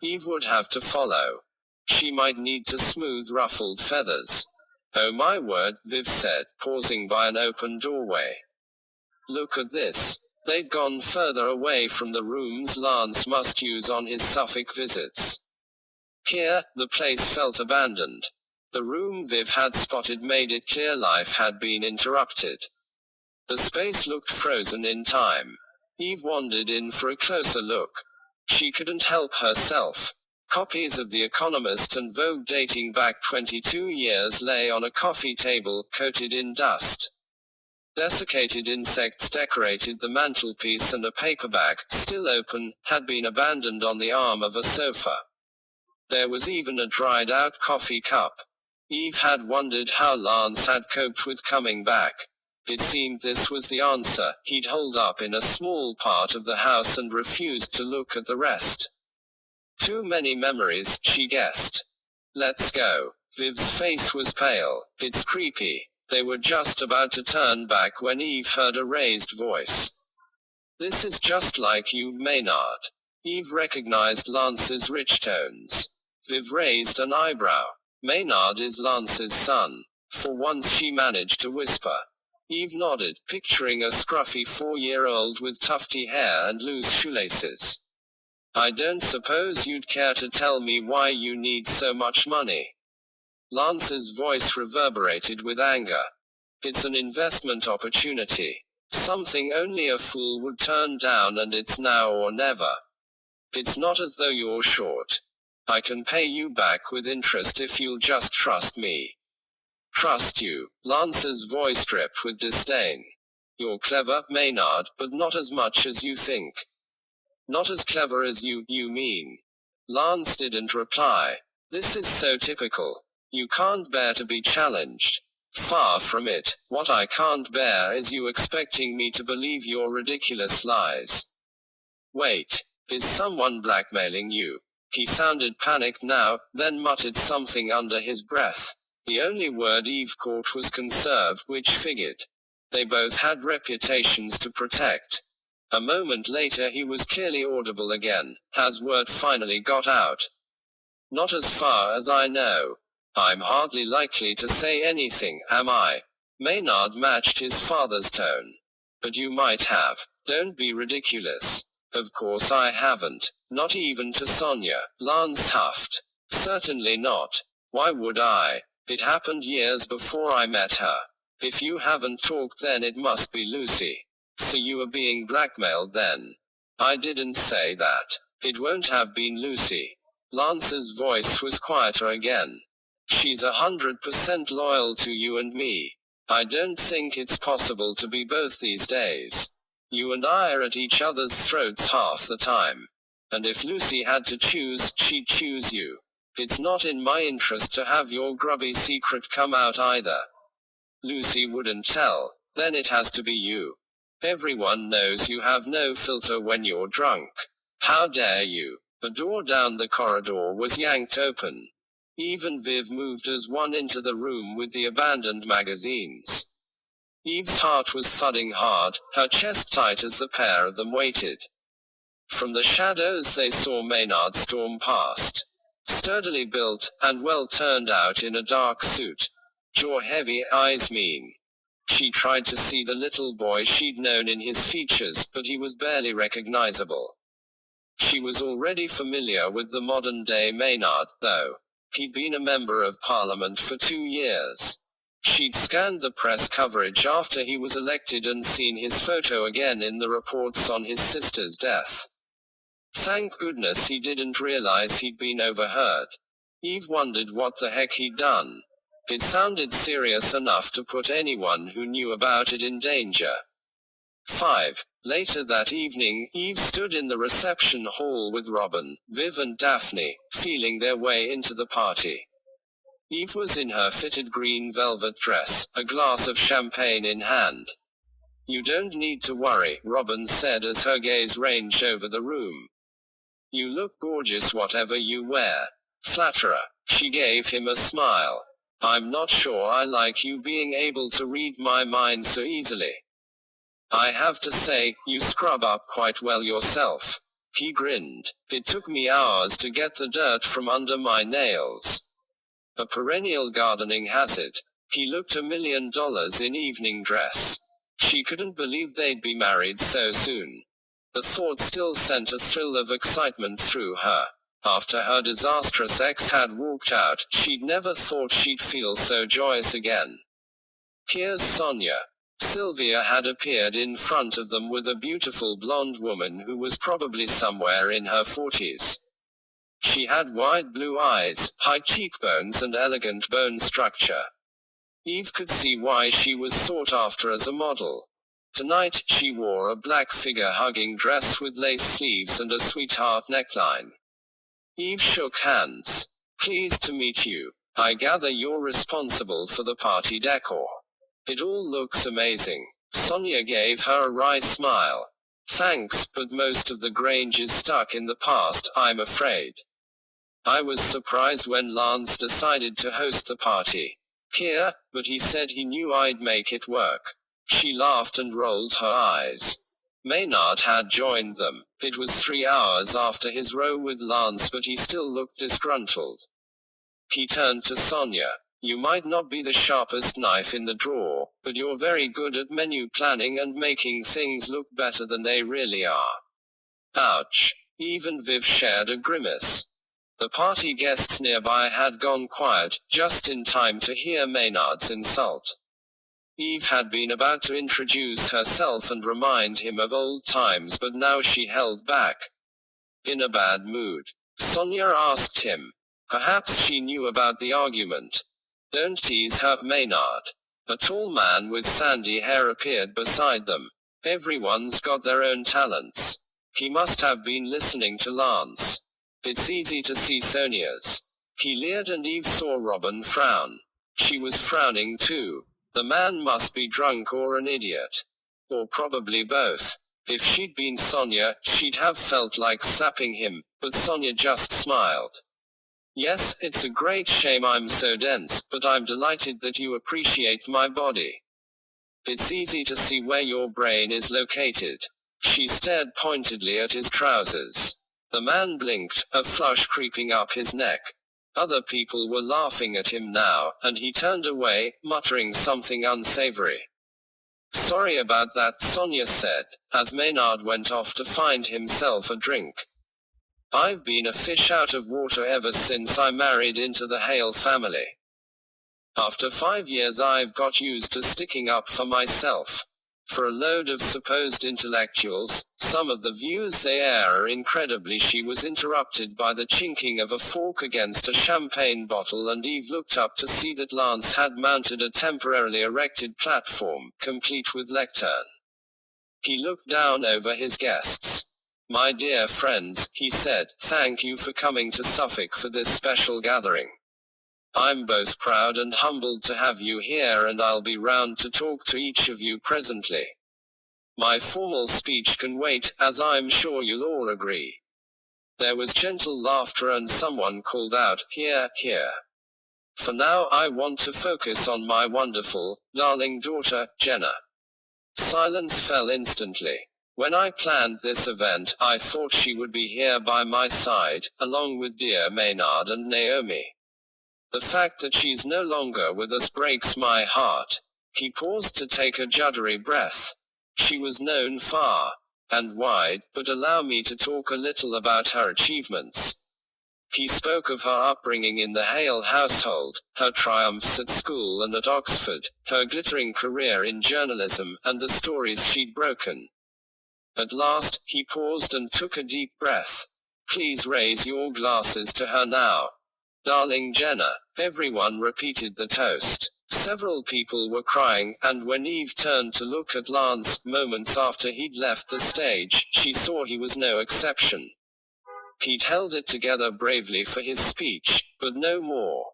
Eve would have to follow. She might need to smooth ruffled feathers. Oh my word, Viv said, pausing by an open doorway. Look at this. They'd gone further away from the rooms Lance must use on his Suffolk visits. Here, the place felt abandoned. The room Viv had spotted made it clear life had been interrupted. The space looked frozen in time. Eve wandered in for a closer look. She couldn't help herself. Copies of The Economist and Vogue dating back 22 years lay on a coffee table, coated in dust. Desiccated insects decorated the mantelpiece and a paperback, still open, had been abandoned on the arm of a sofa. There was even a dried-out coffee cup. Eve had wondered how Lance had coped with coming back. It seemed this was the answer. He'd holed up in a small part of the house and refused to look at the rest. Too many memories, she guessed. Let's go. Viv's face was pale. It's creepy. They were just about to turn back when Eve heard a raised voice. This is just like you, Maynard. Eve recognized Lance's rich tones. Viv raised an eyebrow. Maynard is Lance's son. For once she managed to whisper. Eve nodded, picturing a scruffy 4-year-old with tufty hair and loose shoelaces. I don't suppose you'd care to tell me why you need so much money. Lance's voice reverberated with anger. It's an investment opportunity. Something only a fool would turn down, and it's now or never. It's not as though you're short. I can pay you back with interest if you'll just trust me. Trust you? Lance's voice dripped with disdain. You're clever, Maynard, but not as much as you think. Not as clever as you mean. Lance didn't reply. This is so typical. You can't bear to be challenged. Far from it. What I can't bear is you expecting me to believe your ridiculous lies. Wait. Is someone blackmailing you? He sounded panicked now, then muttered something under his breath. The only word Eve caught was conserve, which figured. They both had reputations to protect. A moment later he was clearly audible again. Has word finally got out? Not as far as I know. I'm hardly likely to say anything, am I? Maynard matched his father's tone. But you might have. Don't be ridiculous. Of course I haven't. Not even to Sonia. Lance huffed. Certainly not. Why would I? It happened years before I met her. If you haven't talked, then it must be Lucy. So you were being blackmailed then? I didn't say that. It won't have been Lucy. Lance's voice was quieter again. She's 100% loyal to you and me. I don't think it's possible to be both these days. You and I are at each other's throats half the time. And if Lucy had to choose, she'd choose you. It's not in my interest to have your grubby secret come out either. Lucy wouldn't tell. Then it has to be you. Everyone knows you have no filter when you're drunk. How dare you? A door down the corridor was yanked open. Eve and Viv moved as one into the room with the abandoned magazines. Eve's heart was thudding hard, her chest tight as the pair of them waited. From the shadows they saw Maynard storm past. Sturdily built, and well turned out in a dark suit. Jaw heavy, eyes mean. She tried to see the little boy she'd known in his features, but he was barely recognizable. She was already familiar with the modern-day Maynard, though. He'd been a member of Parliament for 2 years. She'd scanned the press coverage after he was elected and seen his photo again in the reports on his sister's death. Thank goodness he didn't realize he'd been overheard. Eve wondered what the heck he'd done. It sounded serious enough to put anyone who knew about it in danger. 5. Later that evening, Eve stood in the reception hall with Robin, Viv and Daphne, feeling their way into the party. Eve was in her fitted green velvet dress, a glass of champagne in hand. You don't need to worry, Robin said as her gaze ranged over the room. You look gorgeous whatever you wear. Flatterer. She gave him a smile. I'm not sure I like you being able to read my mind so easily. I have to say, you scrub up quite well yourself. He grinned. It took me hours to get the dirt from under my nails. A perennial gardening hazard. He looked $1 million in evening dress. She couldn't believe they'd be married so soon. The thought still sent a thrill of excitement through her. After her disastrous ex had walked out, she'd never thought she'd feel so joyous again. Here's Sonia. Sylvia had appeared in front of them with a beautiful blonde woman who was probably somewhere in her 40s. She had wide blue eyes, high cheekbones and elegant bone structure. Eve could see why she was sought after as a model. Tonight, she wore a black figure-hugging dress with lace sleeves and a sweetheart neckline. Eve shook hands. Pleased to meet you. I gather you're responsible for the party decor. It all looks amazing. Sonia gave her a wry smile. Thanks, but most of the Grange is stuck in the past, I'm afraid. I was surprised when Lance decided to host the party here, but he said he knew I'd make it work. She laughed and rolled her eyes. Maynard had joined them. It was 3 hours after his row with Lance, but he still looked disgruntled. He turned to Sonia. You might not be the sharpest knife in the drawer, but you're very good at menu planning and making things look better than they really are. Ouch. Eve and Viv shared a grimace. The party guests nearby had gone quiet, just in time to hear Maynard's insult. Eve had been about to introduce herself and remind him of old times, but now she held back. In a bad mood, Sonia asked him. Perhaps she knew about the argument. Don't tease her, Maynard. A tall man with sandy hair appeared beside them. Everyone's got their own talents. He must have been listening to Lance. It's easy to see Sonia's. He leered and Eve saw Robin frown. She was frowning too. The man must be drunk or an idiot. Or probably both. If she'd been Sonia, she'd have felt like slapping him, but Sonia just smiled. Yes, it's a great shame I'm so dense, but I'm delighted that you appreciate my body. It's easy to see where your brain is located. She stared pointedly at his trousers. The man blinked, a flush creeping up his neck. Other people were laughing at him now, and he turned away, muttering something unsavory. Sorry about that, Sonia said, as Maynard went off to find himself a drink. I've been a fish out of water ever since I married into the Hale family. After 5 years I've got used to sticking up for myself. For a load of supposed intellectuals, some of the views they air are incredibly. She was interrupted by the chinking of a fork against a champagne bottle, and Eve looked up to see that Lance had mounted a temporarily erected platform, complete with lectern. He looked down over his guests. My dear friends, he said, thank you for coming to Suffolk for this special gathering. I'm both proud and humbled to have you here, and I'll be round to talk to each of you presently. My formal speech can wait, as I'm sure you'll all agree. There was gentle laughter and someone called out, "Hear, hear." For now I want to focus on my wonderful, darling daughter, Jenna. Silence fell instantly. When I planned this event, I thought she would be here by my side, along with dear Maynard and Naomi. The fact that she's no longer with us breaks my heart. He paused to take a juddery breath. She was known far and wide, but allow me to talk a little about her achievements. He spoke of her upbringing in the Hale household, her triumphs at school and at Oxford, her glittering career in journalism, and the stories she'd broken. At last, he paused and took a deep breath. Please raise your glasses to her now. Darling Jenna. Everyone repeated the toast. Several people were crying, and when Eve turned to look at Lance, moments after he'd left the stage, she saw he was no exception. He'd held it together bravely for his speech, but no more.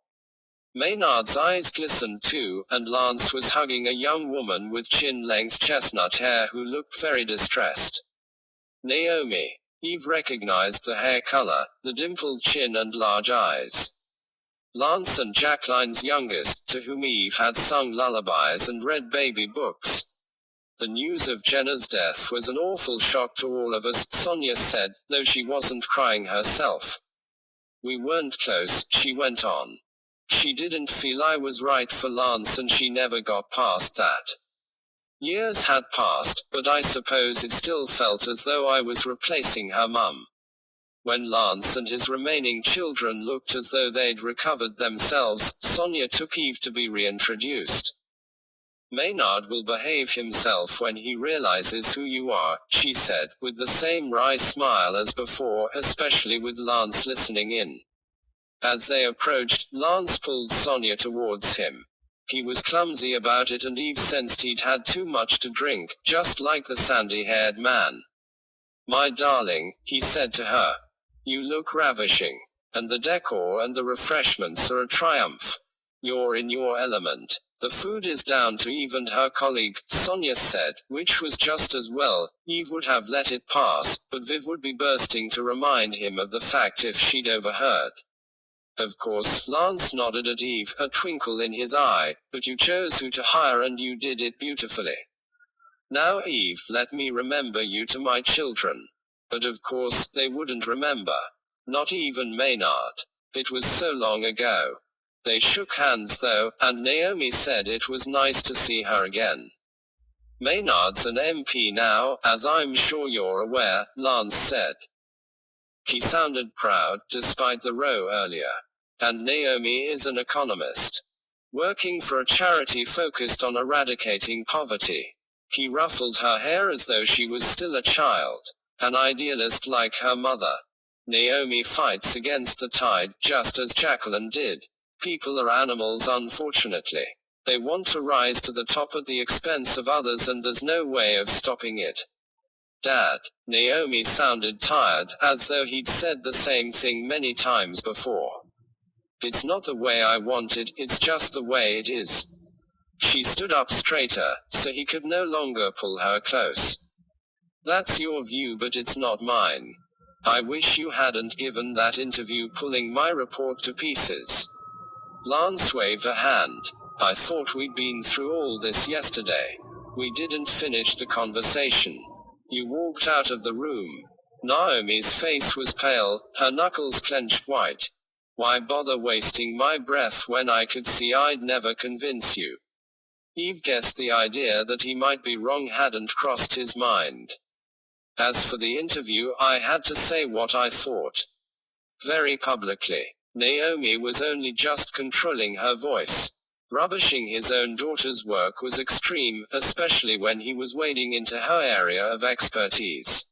Maynard's eyes glistened too, and Lance was hugging a young woman with chin-length chestnut hair who looked very distressed. Naomi. Eve recognized the hair color, the dimpled chin and large eyes. Lance and Jacqueline's youngest, to whom Eve had sung lullabies and read baby books. The news of Jenna's death was an awful shock to all of us, Sonia said, though she wasn't crying herself. We weren't close, she went on. She didn't feel I was right for Lance, and she never got past that. Years had passed, but I suppose it still felt as though I was replacing her mum. When Lance and his remaining children looked as though they'd recovered themselves, Sonia took Eve to be reintroduced. Maynard will behave himself when he realizes who you are, she said, with the same wry smile as before, especially with Lance listening in. As they approached, Lance pulled Sonia towards him. He was clumsy about it, and Eve sensed he'd had too much to drink, just like the sandy-haired man. My darling, he said to her. You look ravishing. And the decor and the refreshments are a triumph. You're in your element. The food is down to Eve and her colleague, Sonia said, which was just as well. Eve would have let it pass, but Viv would be bursting to remind him of the fact if she'd overheard. Of course, Lance nodded at Eve, a twinkle in his eye, but you chose who to hire and you did it beautifully. Now Eve, let me remember you to my children. But of course, they wouldn't remember. Not even Maynard. It was so long ago. They shook hands though, and Naomi said it was nice to see her again. Maynard's an MP now, as I'm sure you're aware, Lance said. He sounded proud, despite the row earlier. And Naomi is an economist. Working for a charity focused on eradicating poverty. He ruffled her hair as though she was still a child. An idealist like her mother. Naomi fights against the tide, just as Jacqueline did. People are animals, unfortunately. They want to rise to the top at the expense of others, and there's no way of stopping it. Dad. Naomi sounded tired, as though he'd said the same thing many times before. It's not the way I want it, it's just the way it is. She stood up straighter, so he could no longer pull her close. That's your view, but it's not mine. I wish you hadn't given that interview, pulling my report to pieces. Lance waved a hand. I thought we'd been through all this yesterday. We didn't finish the conversation. You walked out of the room. Naomi's face was pale, her knuckles clenched white. Why bother wasting my breath when I could see I'd never convince you? Eve guessed the idea that he might be wrong hadn't crossed his mind. As for the interview, I had to say what I thought. Very publicly. Naomi was only just controlling her voice. Rubbishing his own daughter's work was extreme, especially when he was wading into her area of expertise.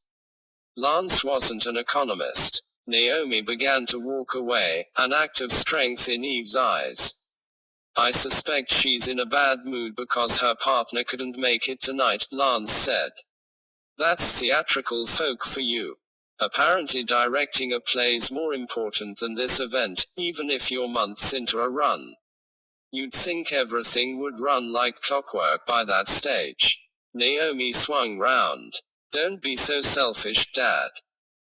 Lance wasn't an economist. Naomi began to walk away, an act of strength in Eve's eyes. I suspect she's in a bad mood because her partner couldn't make it tonight, Lance said. That's theatrical folk for you. Apparently directing a play's more important than this event, even if you're months into a run. You'd think everything would run like clockwork by that stage. Naomi swung round. Don't be so selfish, Dad.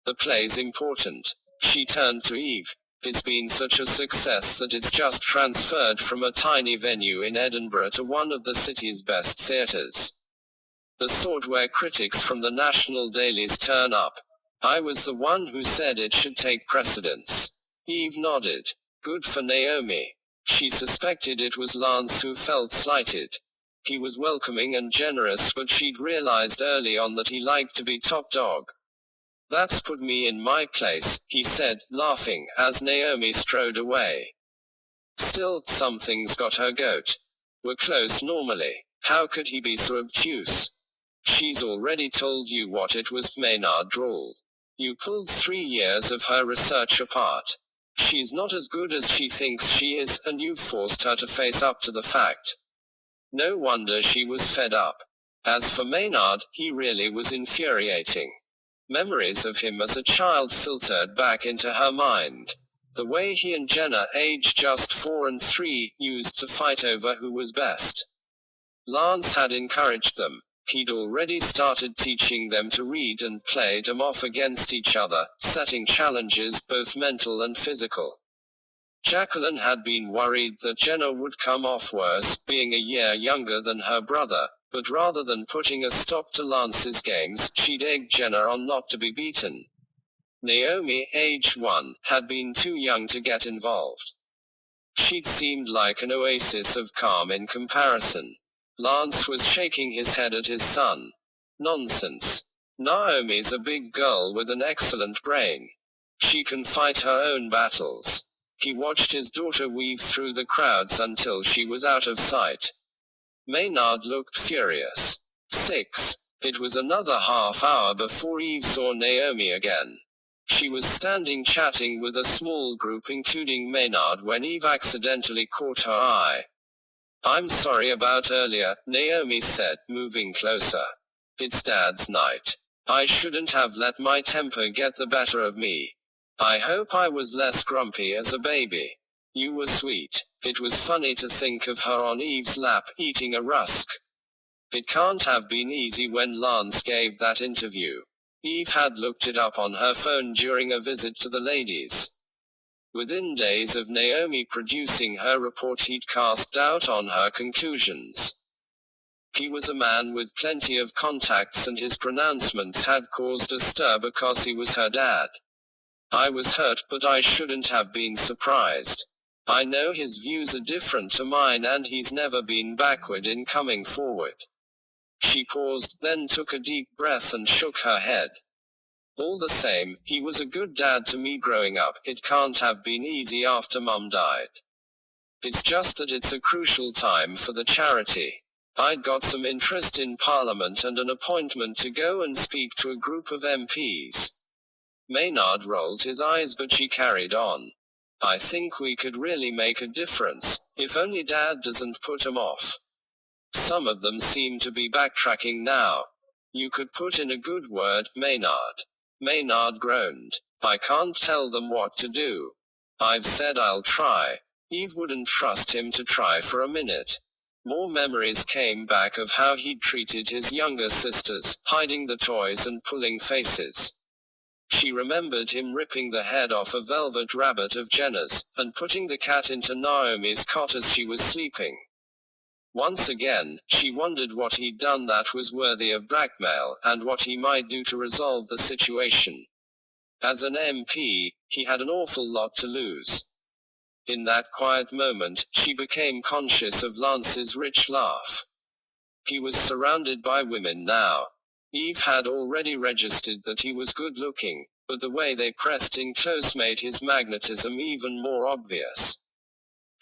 The play's important. She turned to Eve. It's been such a success that it's just transferred from a tiny venue in Edinburgh to one of the city's best theatres. The sort where critics from the national dailies turn up. I was the one who said it should take precedence. Eve nodded. Good for Naomi. She suspected it was Lance who felt slighted. He was welcoming and generous, but she'd realized early on that he liked to be top dog. That's put me in my place, he said, laughing, as Naomi strode away. Still, something's got her goat. We're close normally. How could he be so obtuse? She's already told you what it was, Maynard drawled. You pulled 3 years of her research apart. She's not as good as she thinks she is, and you've forced her to face up to the fact. No wonder she was fed up. As for Maynard, he really was infuriating. Memories of him as a child filtered back into her mind. The way he and Jenna, aged just 4 and 3, used to fight over who was best. Lance had encouraged them. He'd already started teaching them to read and played them off against each other, setting challenges, both mental and physical. Jacqueline had been worried that Jenna would come off worse, being a year younger than her brother, but rather than putting a stop to Lance's games, she'd egged Jenna on not to be beaten. Naomi, aged 1, had been too young to get involved. She'd seemed like an oasis of calm in comparison. Lance was shaking his head at his son. Nonsense. Naomi's a big girl with an excellent brain. She can fight her own battles. He watched his daughter weave through the crowds until she was out of sight. Maynard looked furious. 6. It was another half hour before Eve saw Naomi again. She was standing chatting with a small group including Maynard when Eve accidentally caught her eye. I'm sorry about earlier, Naomi said, moving closer. It's Dad's night. I shouldn't have let my temper get the better of me. I hope I was less grumpy as a baby. You were sweet. It was funny to think of her on Eve's lap, eating a rusk. It can't have been easy when Lance gave that interview. Eve had looked it up on her phone during a visit to the ladies. Within days of Naomi producing her report, he'd cast doubt on her conclusions. He was a man with plenty of contacts, and his pronouncements had caused a stir because he was her dad. I was hurt, but I shouldn't have been surprised. I know his views are different to mine, and he's never been backward in coming forward. She paused, then took a deep breath and shook her head. All the same, he was a good dad to me growing up. It can't have been easy after Mum died. It's just that it's a crucial time for the charity. I'd got some interest in Parliament and an appointment to go and speak to a group of MPs. Maynard rolled his eyes, but she carried on. I think we could really make a difference, if only Dad doesn't put 'em off. Some of them seem to be backtracking now. You could put in a good word, Maynard. Maynard groaned. I can't tell them what to do. I've said I'll try. Eve wouldn't trust him to try for a minute. More memories came back of how he'd treated his younger sisters, hiding the toys and pulling faces. She remembered him ripping the head off a velvet rabbit of Jenna's, and putting the cat into Naomi's cot as she was sleeping. Once again, she wondered what he'd done that was worthy of blackmail, and what he might do to resolve the situation. As an MP, he had an awful lot to lose. In that quiet moment, she became conscious of Lance's rich laugh. He was surrounded by women now. Eve had already registered that he was good-looking, but the way they pressed in close made his magnetism even more obvious.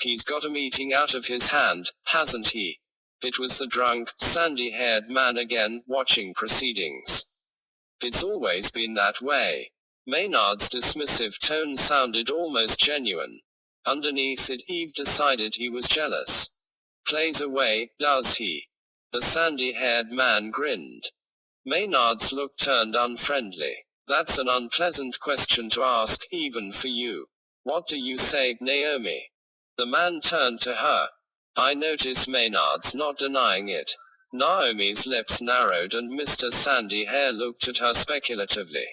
He's got a meeting out of his hand, hasn't he? It was the drunk, sandy-haired man again, watching proceedings. It's always been that way. Maynard's dismissive tone sounded almost genuine. Underneath it, Eve decided he was jealous. Plays away, does he? The sandy-haired man grinned. Maynard's look turned unfriendly. That's an unpleasant question to ask, even for you. What do you say, Naomi? The man turned to her. I notice Maynard's not denying it. Naomi's lips narrowed and Mr. Sandy Hare looked at her speculatively.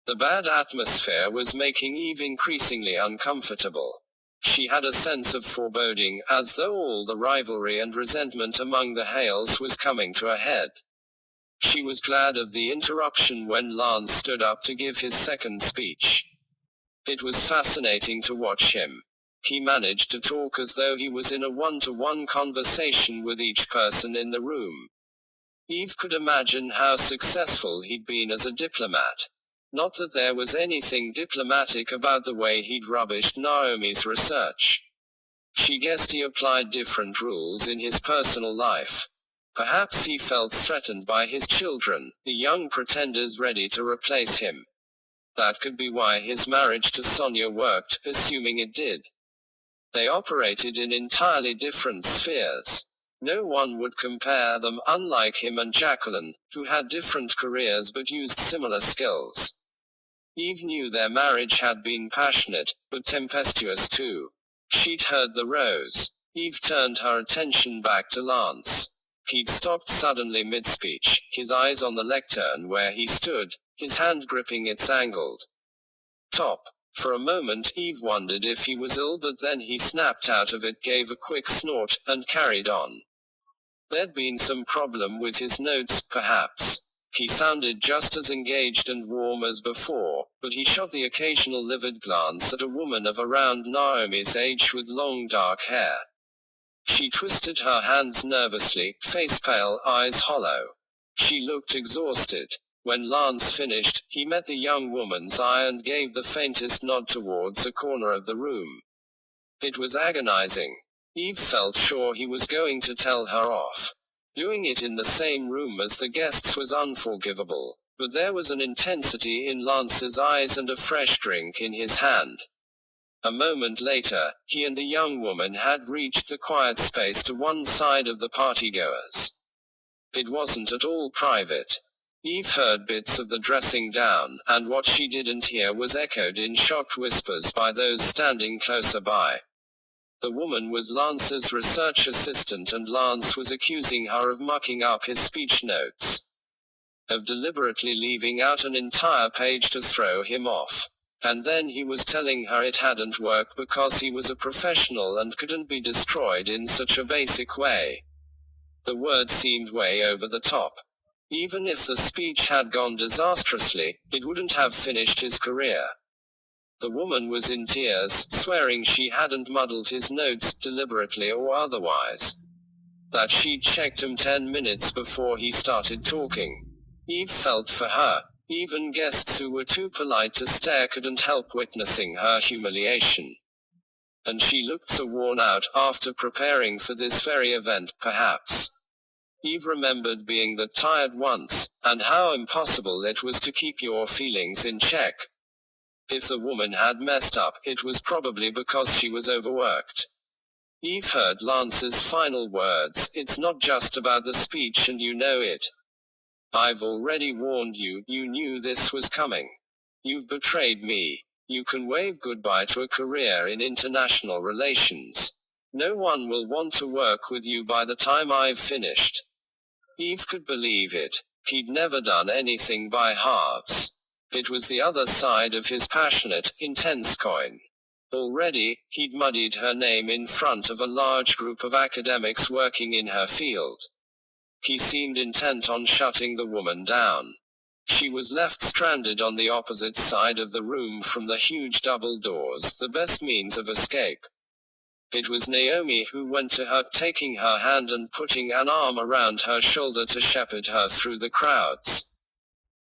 The bad atmosphere was making Eve increasingly uncomfortable. She had a sense of foreboding, as though all the rivalry and resentment among the Hales was coming to a head. She was glad of the interruption when Lance stood up to give his second speech. It was fascinating to watch him. He managed to talk as though he was in a one-to-one conversation with each person in the room. Eve could imagine how successful he'd been as a diplomat. Not that there was anything diplomatic about the way he'd rubbished Naomi's research. She guessed he applied different rules in his personal life. Perhaps he felt threatened by his children, the young pretenders ready to replace him. That could be why his marriage to Sonia worked, assuming it did. They operated in entirely different spheres. No one would compare them, unlike him and Jacqueline, who had different careers but used similar skills. Eve knew their marriage had been passionate, but tempestuous too. She'd heard the rose. Eve turned her attention back to Lance. He'd stopped suddenly mid-speech, his eyes on the lectern where he stood, his hand gripping its angled top. For a moment Eve wondered if he was ill, but then he snapped out of it, gave a quick snort, and carried on. There'd been some problem with his notes, perhaps. He sounded just as engaged and warm as before, but he shot the occasional livid glance at a woman of around Naomi's age with long dark hair. She twisted her hands nervously, face pale, eyes hollow. She looked exhausted. When Lance finished, he met the young woman's eye and gave the faintest nod towards a corner of the room. It was agonizing. Eve felt sure he was going to tell her off. Doing it in the same room as the guests was unforgivable, but there was an intensity in Lance's eyes and a fresh drink in his hand. A moment later, he and the young woman had reached the quiet space to one side of the partygoers. It wasn't at all private. Eve heard bits of the dressing down, and what she didn't hear was echoed in shocked whispers by those standing closer by. The woman was Lance's research assistant, and Lance was accusing her of mucking up his speech notes. Of deliberately leaving out an entire page to throw him off. And then he was telling her it hadn't worked because he was a professional and couldn't be destroyed in such a basic way. The words seemed way over the top. Even if the speech had gone disastrously, it wouldn't have finished his career. The woman was in tears, swearing she hadn't muddled his notes, deliberately or otherwise. That she'd checked him 10 minutes before he started talking. Eve felt for her. Even guests who were too polite to stare couldn't help witnessing her humiliation. And she looked so worn out after preparing for this very event, perhaps. Eve remembered being that tired once, and how impossible it was to keep your feelings in check. If the woman had messed up, it was probably because she was overworked. Eve heard Lance's final words, "It's not just about the speech and you know it. I've already warned you, you knew this was coming. You've betrayed me. You can wave goodbye to a career in international relations. No one will want to work with you by the time I've finished." Eve could believe it. He'd never done anything by halves. It was the other side of his passionate, intense coin. Already, he'd muddied her name in front of a large group of academics working in her field. He seemed intent on shutting the woman down. She was left stranded on the opposite side of the room from the huge double doors, the best means of escape. It was Naomi who went to her, taking her hand and putting an arm around her shoulder to shepherd her through the crowds.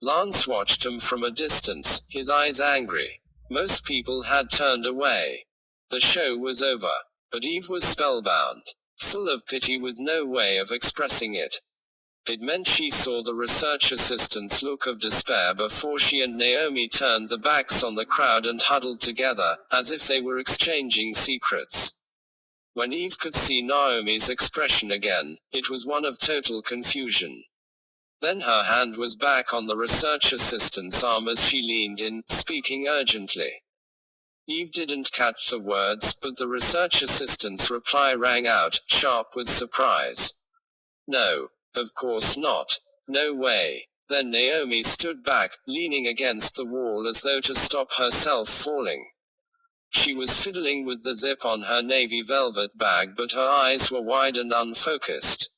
Lance watched them from a distance, his eyes angry. Most people had turned away. The show was over, but Eve was spellbound, full of pity with no way of expressing it. It meant she saw the research assistant's look of despair before she and Naomi turned their backs on the crowd and huddled together, as if they were exchanging secrets. When Eve could see Naomi's expression again, it was one of total confusion. Then her hand was back on the research assistant's arm as she leaned in, speaking urgently. Eve didn't catch the words, but the research assistant's reply rang out, sharp with surprise. No, of course not. No way. Then Naomi stood back, leaning against the wall as though to stop herself falling. She was fiddling with the zip on her navy velvet bag, but her eyes were wide and unfocused.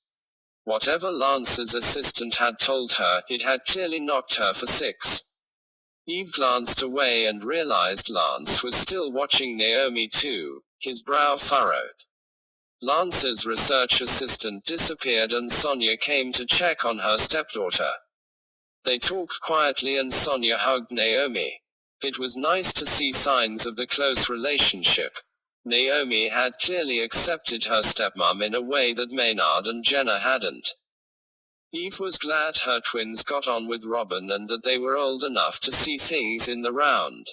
Whatever Lance's assistant had told her, it had clearly knocked her for six. Eve glanced away and realized Lance was still watching Naomi too, his brow furrowed. Lance's research assistant disappeared and Sonia came to check on her stepdaughter. They talked quietly and Sonia hugged Naomi. It was nice to see signs of the close relationship. Naomi had clearly accepted her stepmom in a way that Maynard and Jenna hadn't. Eve was glad her twins got on with Robin and that they were old enough to see things in the round.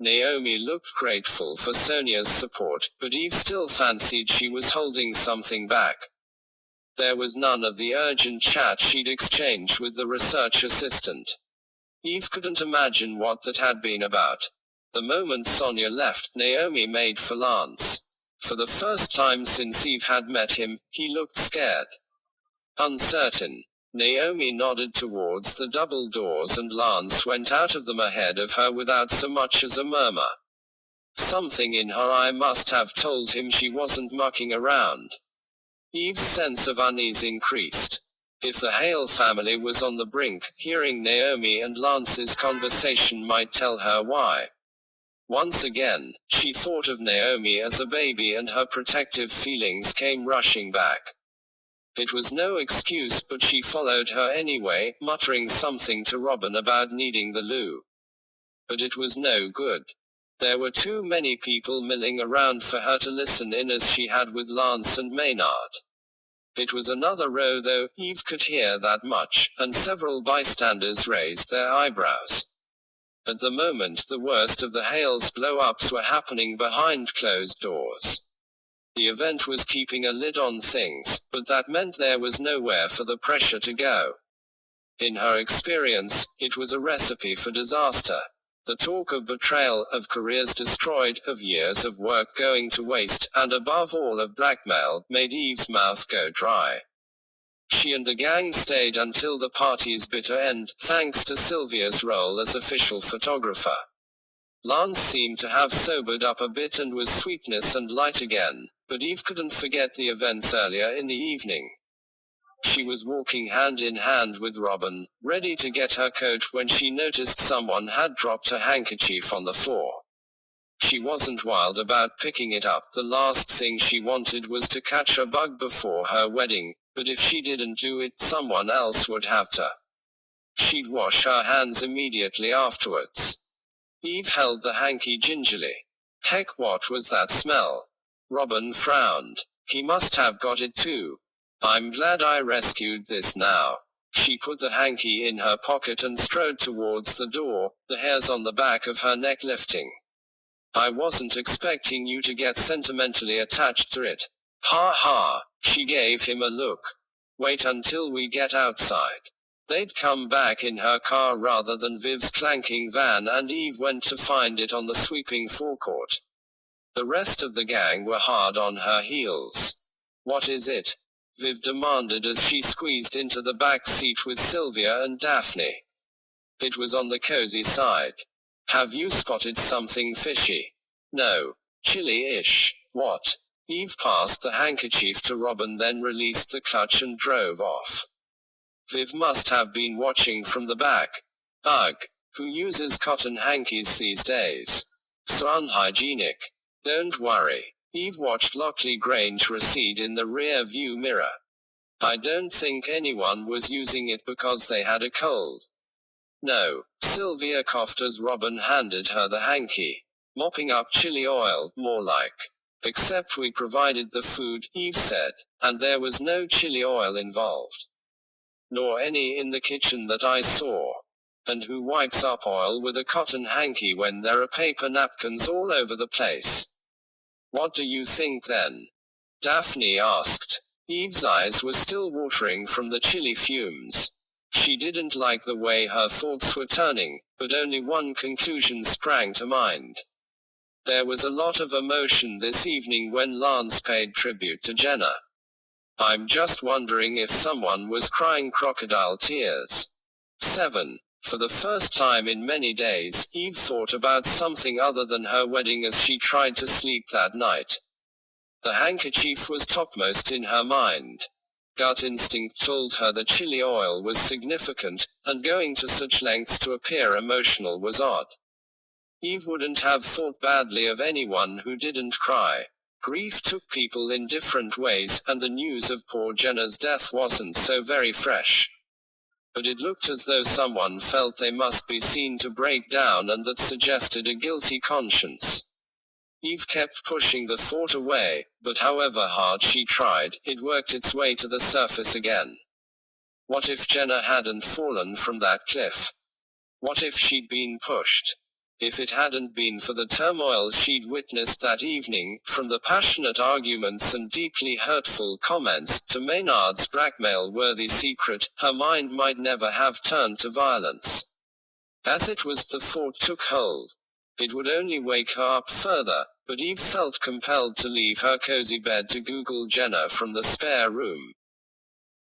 Naomi looked grateful for Sonia's support, but Eve still fancied she was holding something back. There was none of the urgent chat she'd exchanged with the research assistant. Eve couldn't imagine what that had been about. The moment Sonia left, Naomi made for Lance. For the first time since Eve had met him, he looked scared. Uncertain. Naomi nodded towards the double doors and Lance went out of them ahead of her without so much as a murmur. Something in her eye must have told him she wasn't mucking around. Eve's sense of unease increased. If the Hale family was on the brink, hearing Naomi and Lance's conversation might tell her why. Once again, she thought of Naomi as a baby and her protective feelings came rushing back. It was no excuse, but she followed her anyway, muttering something to Robin about needing the loo. But it was no good. There were too many people milling around for her to listen in as she had with Lance and Maynard. It was another row though, Eve could hear that much, and several bystanders raised their eyebrows. At the moment the worst of the Hales blow-ups were happening behind closed doors. The event was keeping a lid on things, but that meant there was nowhere for the pressure to go. In her experience, it was a recipe for disaster. The talk of betrayal, of careers destroyed, of years of work going to waste, and above all of blackmail, made Eve's mouth go dry. She and the gang stayed until the party's bitter end, thanks to Sylvia's role as official photographer. Lance seemed to have sobered up a bit and was sweetness and light again, but Eve couldn't forget the events earlier in the evening. She was walking hand in hand with Robin, ready to get her coat when she noticed someone had dropped her handkerchief on the floor. She wasn't wild about picking it up, the last thing she wanted was to catch a bug before her wedding, but if she didn't do it, someone else would have to. She'd wash her hands immediately afterwards. Eve held the hanky gingerly. Heck, what was that smell? Robin frowned. He must have got it too. I'm glad I rescued this now. She put the hanky in her pocket and strode towards the door, the hairs on the back of her neck lifting. I wasn't expecting you to get sentimentally attached to it. Ha ha. She gave him a look. Wait until we get outside. They'd come back in her car rather than Viv's clanking van, and Eve went to find it on the sweeping forecourt. The rest of the gang were hard on her heels. What is it? Viv demanded as she squeezed into the back seat with Sylvia and Daphne. It was on the cozy side. Have you spotted something fishy? No. Chilly-ish. What? Eve passed the handkerchief to Robin, then released the clutch and drove off. Viv must have been watching from the back. Ugh. Who uses cotton hankies these days? So unhygienic. Don't worry. Eve watched Lockley Grange recede in the rear view mirror. I don't think anyone was using it because they had a cold. No. Sylvia coughed as Robin handed her the hanky. Mopping up chili oil, more like. Except we provided the food, Eve said, and there was no chili oil involved. Nor any in the kitchen that I saw. And who wipes up oil with a cotton hanky when there are paper napkins all over the place? What do you think then? Daphne asked. Eve's eyes were still watering from the chili fumes. She didn't like the way her thoughts were turning, but only one conclusion sprang to mind. There was a lot of emotion this evening when Lance paid tribute to Jenna. I'm just wondering if someone was crying crocodile tears. 7. For the first time in many days, Eve thought about something other than her wedding as she tried to sleep that night. The handkerchief was topmost in her mind. Gut instinct told her that chili oil was significant, and going to such lengths to appear emotional was odd. Eve wouldn't have thought badly of anyone who didn't cry. Grief took people in different ways, and the news of poor Jenna's death wasn't so very fresh. But it looked as though someone felt they must be seen to break down, and that suggested a guilty conscience. Eve kept pushing the thought away, but however hard she tried, it worked its way to the surface again. What if Jenna hadn't fallen from that cliff? What if she'd been pushed? If it hadn't been for the turmoil she'd witnessed that evening, from the passionate arguments and deeply hurtful comments, to Maynard's blackmail-worthy secret, her mind might never have turned to violence. As it was, the thought took hold. It would only wake her up further, but Eve felt compelled to leave her cozy bed to Google Jenna from the spare room.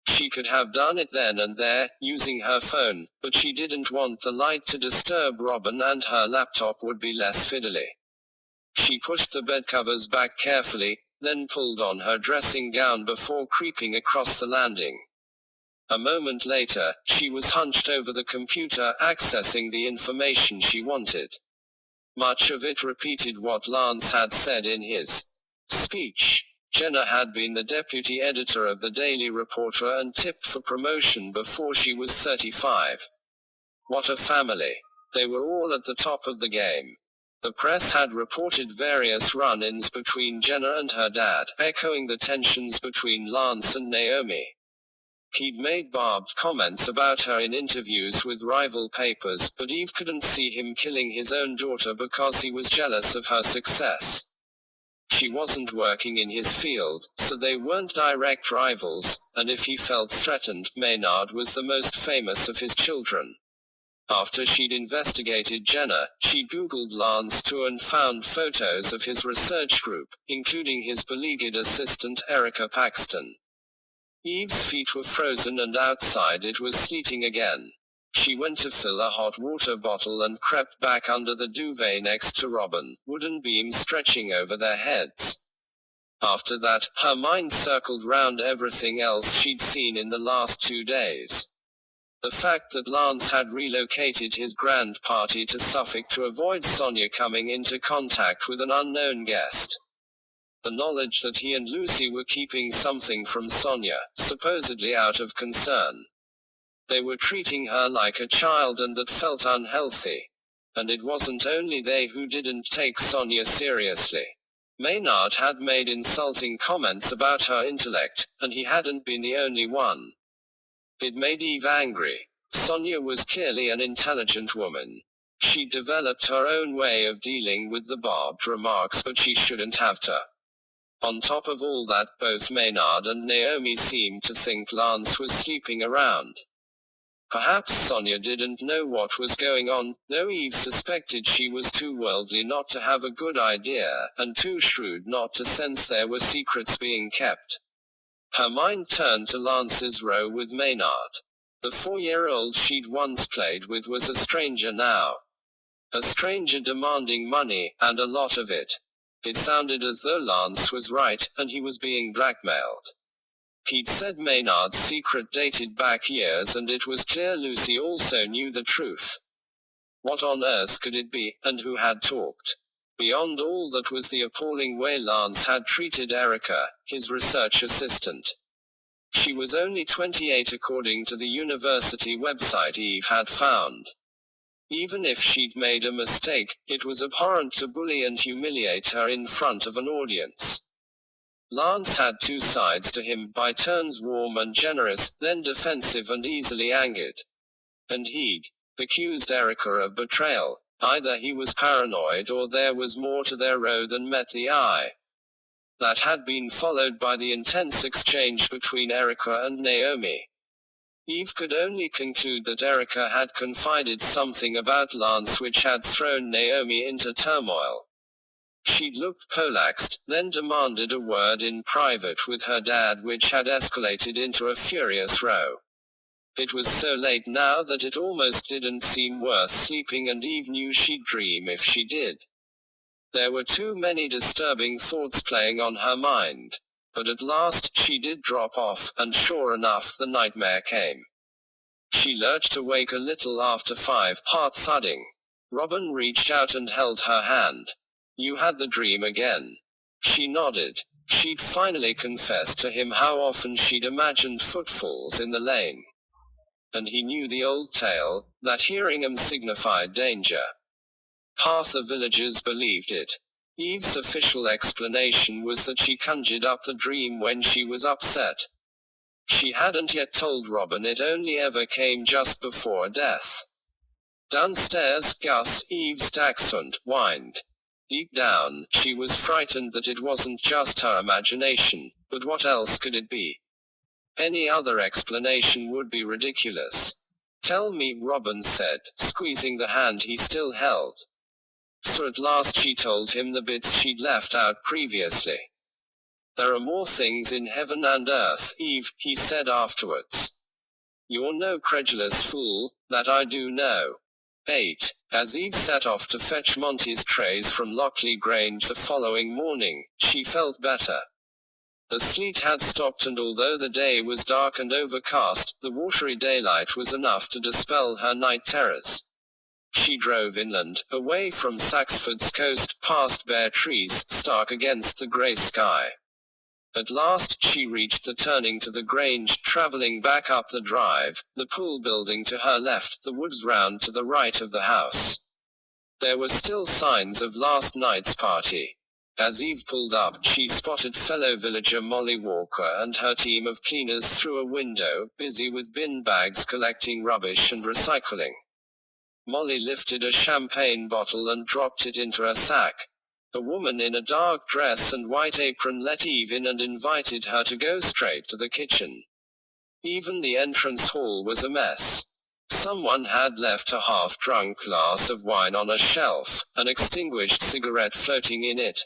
She could have done it then and there, using her phone, but she didn't want the light to disturb Robin, and her laptop would be less fiddly. She pushed the bedcovers back carefully, then pulled on her dressing gown before creeping across the landing. A moment later, she was hunched over the computer, accessing the information she wanted. Much of it repeated what Lance had said in his speech. Jenna had been the deputy editor of the Daily Reporter and tipped for promotion before she was 35. What a family. They were all at the top of the game. The press had reported various run-ins between Jenna and her dad, echoing the tensions between Lance and Naomi. He'd made barbed comments about her in interviews with rival papers, but Eve couldn't see him killing his own daughter because he was jealous of her success. She wasn't working in his field, so they weren't direct rivals, and if he felt threatened, Maynard was the most famous of his children. After she'd investigated Jenna, she Googled Lance too and found photos of his research group, including his beleaguered assistant Erica Paxton. Eve's feet were frozen, and outside it was sleeting again. She went to fill a hot water bottle and crept back under the duvet next to Robin, wooden beams stretching over their heads. After that, her mind circled round everything else she'd seen in the last 2 days. The fact that Lance had relocated his grand party to Suffolk to avoid Sonia coming into contact with an unknown guest. The knowledge that he and Lucy were keeping something from Sonia, supposedly out of concern. They were treating her like a child, and that felt unhealthy. And it wasn't only they who didn't take Sonia seriously. Maynard had made insulting comments about her intellect, and he hadn't been the only one. It made Eve angry. Sonia was clearly an intelligent woman. She developed her own way of dealing with the barbed remarks, but she shouldn't have to. On top of all that, both Maynard and Naomi seemed to think Lance was sleeping around. Perhaps Sonia didn't know what was going on, though Eve suspected she was too worldly not to have a good idea, and too shrewd not to sense there were secrets being kept. Her mind turned to Lance's row with Maynard. The 4-year-old she'd once played with was a stranger now. A stranger demanding money, and a lot of it. It sounded as though Lance was right, and he was being blackmailed. He'd said Maynard's secret dated back years, and it was clear Lucy also knew the truth. What on earth could it be, and who had talked? Beyond all that was the appalling way Lance had treated Erica, his research assistant. She was only 28 according to the university website Eve had found. Even if she'd made a mistake, it was abhorrent to bully and humiliate her in front of an audience. Lance had two sides to him, by turns warm and generous, then defensive and easily angered. And he'd accused Erica of betrayal. Either he was paranoid or there was more to their row than met the eye. That had been followed by the intense exchange between Erica and Naomi. Eve could only conclude that Erica had confided something about Lance which had thrown Naomi into turmoil. She'd looked polaxed, then demanded a word in private with her dad which had escalated into a furious row. It was so late now that it almost didn't seem worth sleeping, and Eve knew she'd dream if she did. There were too many disturbing thoughts playing on her mind. But at last, she did drop off, and sure enough the nightmare came. She lurched awake a little after 5, heart thudding. Robin reached out and held her hand. "You had the dream again." She nodded. She'd finally confessed to him how often she'd imagined footfalls in the lane. And he knew the old tale, that hearing 'em signified danger. Half the villagers believed it. Eve's official explanation was that she conjured up the dream when she was upset. She hadn't yet told Robin it only ever came just before death. Downstairs, Gus, Eve's dachshund, whined. Deep down, she was frightened that it wasn't just her imagination, but what else could it be? Any other explanation would be ridiculous. "Tell me," Robin said, squeezing the hand he still held. So at last she told him the bits she'd left out previously. "There are more things in heaven and earth, Eve," he said afterwards. "You're no credulous fool, that I do know." 8. As Eve set off to fetch Monty's trays from Lockley Grange the following morning, she felt better. The sleet had stopped, and although the day was dark and overcast, the watery daylight was enough to dispel her night terrors. She drove inland, away from Saxford's coast, past bare trees, stark against the grey sky. At last, she reached the turning to the Grange, travelling back up the drive, the pool building to her left, the woods round to the right of the house. There were still signs of last night's party. As Eve pulled up, she spotted fellow villager Molly Walker and her team of cleaners through a window, busy with bin bags collecting rubbish and recycling. Molly lifted a champagne bottle and dropped it into a sack. A woman in a dark dress and white apron let Eve in and invited her to go straight to the kitchen. Even the entrance hall was a mess. Someone had left a half-drunk glass of wine on a shelf, an extinguished cigarette floating in it.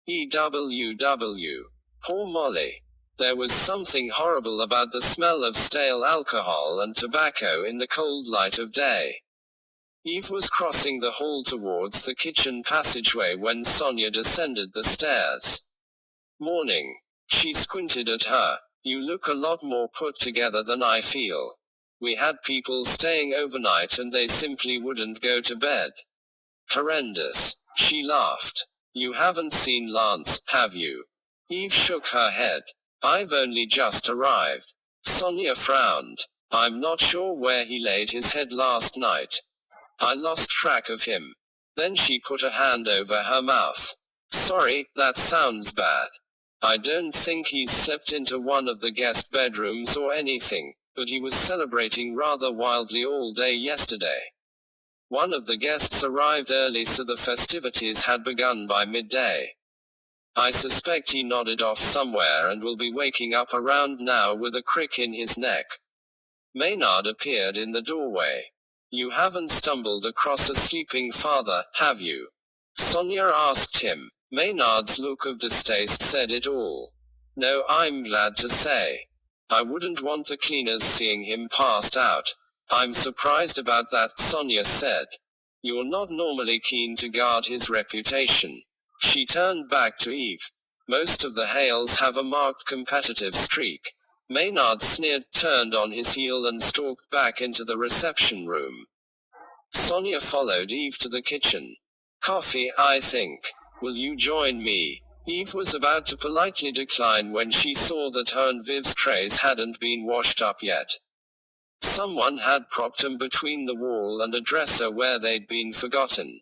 EWW. Poor Molly. There was something horrible about the smell of stale alcohol and tobacco in the cold light of day. Eve was crossing the hall towards the kitchen passageway when Sonia descended the stairs. "Morning." She squinted at her. "You look a lot more put together than I feel. We had people staying overnight and they simply wouldn't go to bed." "Horrendous." She laughed. "You haven't seen Lance, have you?" Eve shook her head. "I've only just arrived." Sonia frowned. "I'm not sure where he laid his head last night. I lost track of him." Then she put a hand over her mouth. "Sorry, that sounds bad. I don't think he's slept into one of the guest bedrooms or anything, but he was celebrating rather wildly all day yesterday. One of the guests arrived early, so the festivities had begun by midday. I suspect he nodded off somewhere and will be waking up around now with a crick in his neck." Maynard appeared in the doorway. "You haven't stumbled across a sleeping father, have you?" Sonia asked him. Maynard's look of distaste said it all. "No, I'm glad to say. I wouldn't want the cleaners seeing him passed out." "I'm surprised about that," Sonia said. "You're not normally keen to guard his reputation." She turned back to Eve. "Most of the Hales have a marked competitive streak." Maynard sneered, turned on his heel and stalked back into the reception room. Sonia followed Eve to the kitchen. "Coffee, I think. Will you join me?" Eve was about to politely decline when she saw that her and Viv's trays hadn't been washed up yet. Someone had propped them between the wall and a dresser where they'd been forgotten.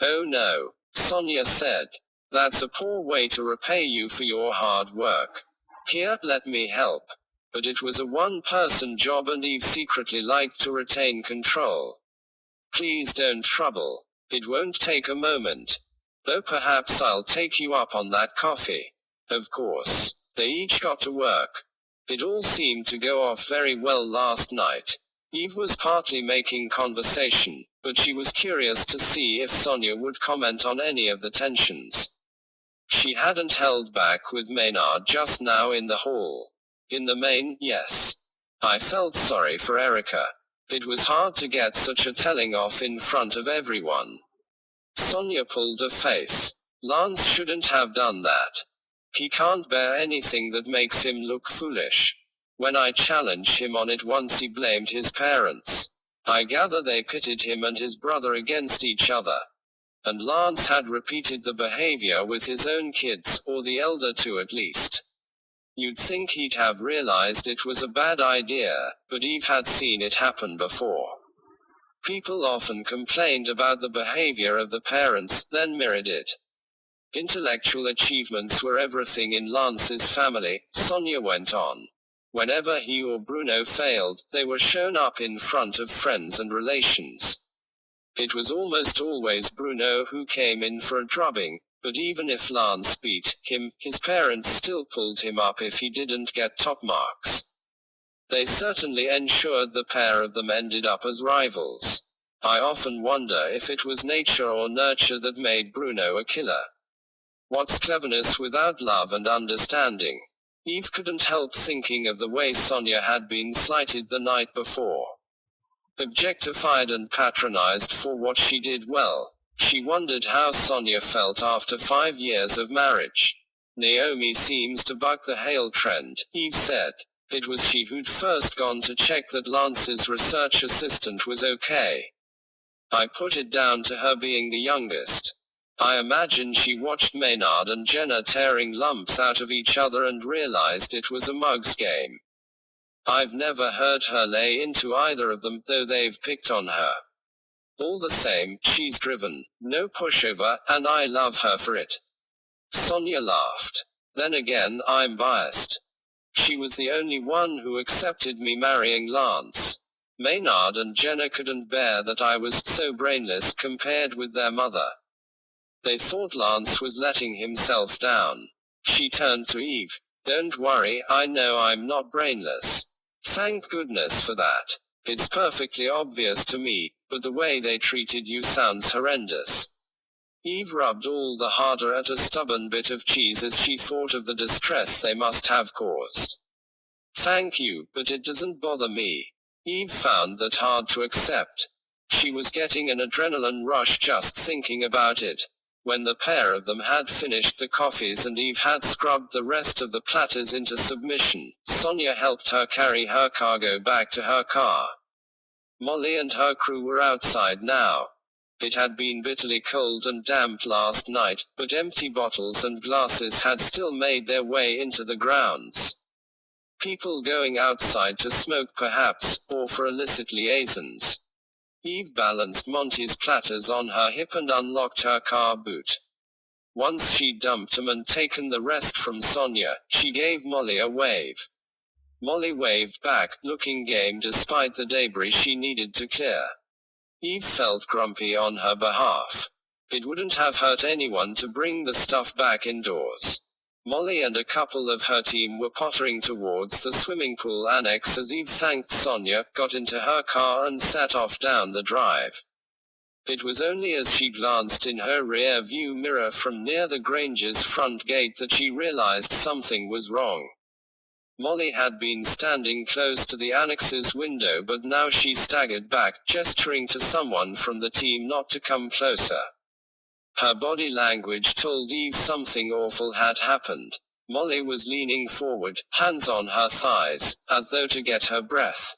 "Oh no," Sonia said. "That's a poor way to repay you for your hard work. Here, let me help." But it was a one-person job and Eve secretly liked to retain control. "Please don't trouble. It won't take a moment. Though perhaps I'll take you up on that coffee." Of course. They each got to work. It all seemed to go off very well last night. Eve was partly making conversation, but she was curious to see if Sonia would comment on any of the tensions. She hadn't held back with Maynard just now in the hall. In the main, yes. I felt sorry for Erica. It was hard to get such a telling off in front of everyone. Sonia pulled a face. Lance shouldn't have done that. He can't bear anything that makes him look foolish. When I challenged him on it once, he blamed his parents. I gather they pitted him and his brother against each other. And Lance had repeated the behavior with his own kids, or the elder two at least. You'd think he'd have realized it was a bad idea, but Eve had seen it happen before. People often complained about the behavior of the parents, then mirrored it. Intellectual achievements were everything in Lance's family, Sonia went on. Whenever he or Bruno failed, they were shown up in front of friends and relations. It was almost always Bruno who came in for a drubbing, but even if Lance beat him, his parents still pulled him up if he didn't get top marks. They certainly ensured the pair of them ended up as rivals. I often wonder if it was nature or nurture that made Bruno a killer. What's cleverness without love and understanding? Eve couldn't help thinking of the way Sonia had been slighted the night before. Objectified and patronized for what she did well. She wondered how Sonia felt after 5 years of marriage. Naomi seems to buck the Hale trend, Eve said. It was she who'd first gone to check that Lance's research assistant was okay. I put it down to her being the youngest. I imagine she watched Maynard and Jenna tearing lumps out of each other and realized it was a mug's game. I've never heard her lay into either of them, though they've picked on her. All the same, she's driven, no pushover, and I love her for it. Sonia laughed. Then again, I'm biased. She was the only one who accepted me marrying Lance. Maynard and Jenna couldn't bear that I was so brainless compared with their mother. They thought Lance was letting himself down. She turned to Eve. Don't worry, I know I'm not brainless. Thank goodness for that. It's perfectly obvious to me, but the way they treated you sounds horrendous. Eve rubbed all the harder at a stubborn bit of cheese as she thought of the distress they must have caused. Thank you, but it doesn't bother me. Eve found that hard to accept. She was getting an adrenaline rush just thinking about it. When the pair of them had finished the coffees and Eve had scrubbed the rest of the platters into submission, Sonia helped her carry her cargo back to her car. Molly and her crew were outside now. It had been bitterly cold and damp last night, but empty bottles and glasses had still made their way into the grounds. People going outside to smoke perhaps, or for illicit liaisons. Eve balanced Monty's platters on her hip and unlocked her car boot. Once she'd dumped them and taken the rest from Sonia, she gave Molly a wave. Molly waved back, looking game despite the debris she needed to clear. Eve felt grumpy on her behalf. It wouldn't have hurt anyone to bring the stuff back indoors. Molly and a couple of her team were pottering towards the swimming pool annex as Eve thanked Sonia, got into her car and sat off down the drive. It was only as she glanced in her rear view mirror from near the Grange's front gate that she realized something was wrong. Molly had been standing close to the annex's window, but now she staggered back, gesturing to someone from the team not to come closer. Her body language told Eve something awful had happened. Molly was leaning forward, hands on her thighs, as though to get her breath.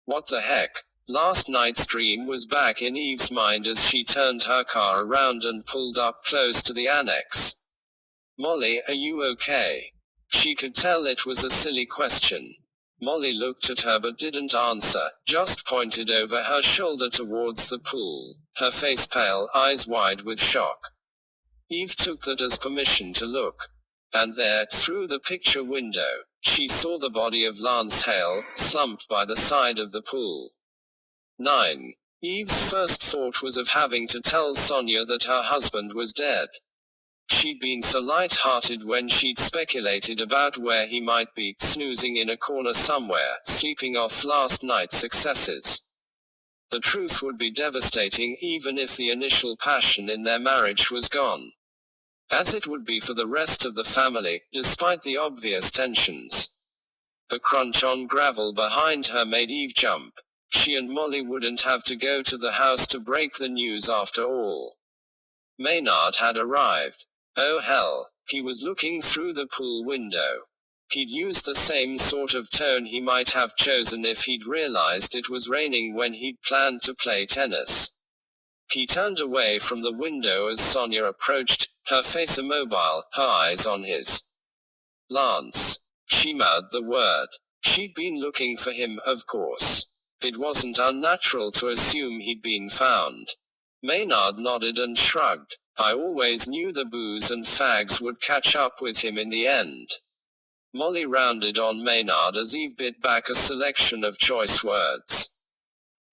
What the heck? Last night's dream was back in Eve's mind as she turned her car around and pulled up close to the annex. Molly, are you okay? She could tell it was a silly question. Molly looked at her but didn't answer, just pointed over her shoulder towards the pool, her face pale, eyes wide with shock. Eve took that as permission to look. And there, through the picture window, she saw the body of Lance Hale, slumped by the side of the pool. 9. Eve's first thought was of having to tell Sonia that her husband was dead. She'd been so light-hearted when she'd speculated about where he might be, snoozing in a corner somewhere, sleeping off last night's successes. The truth would be devastating even if the initial passion in their marriage was gone. As it would be for the rest of the family, despite the obvious tensions. The crunch on gravel behind her made Eve jump. She and Molly wouldn't have to go to the house to break the news after all. Maynard had arrived. Oh hell, he was looking through the pool window. He'd used the same sort of tone he might have chosen if he'd realized it was raining when he'd planned to play tennis. He turned away from the window as Sonia approached, her face immobile, her eyes on his. Lance. She mouthed the word. She'd been looking for him, of course. It wasn't unnatural to assume he'd been found. Maynard nodded and shrugged. I always knew the booze and fags would catch up with him in the end. Molly rounded on Maynard as Eve bit back a selection of choice words.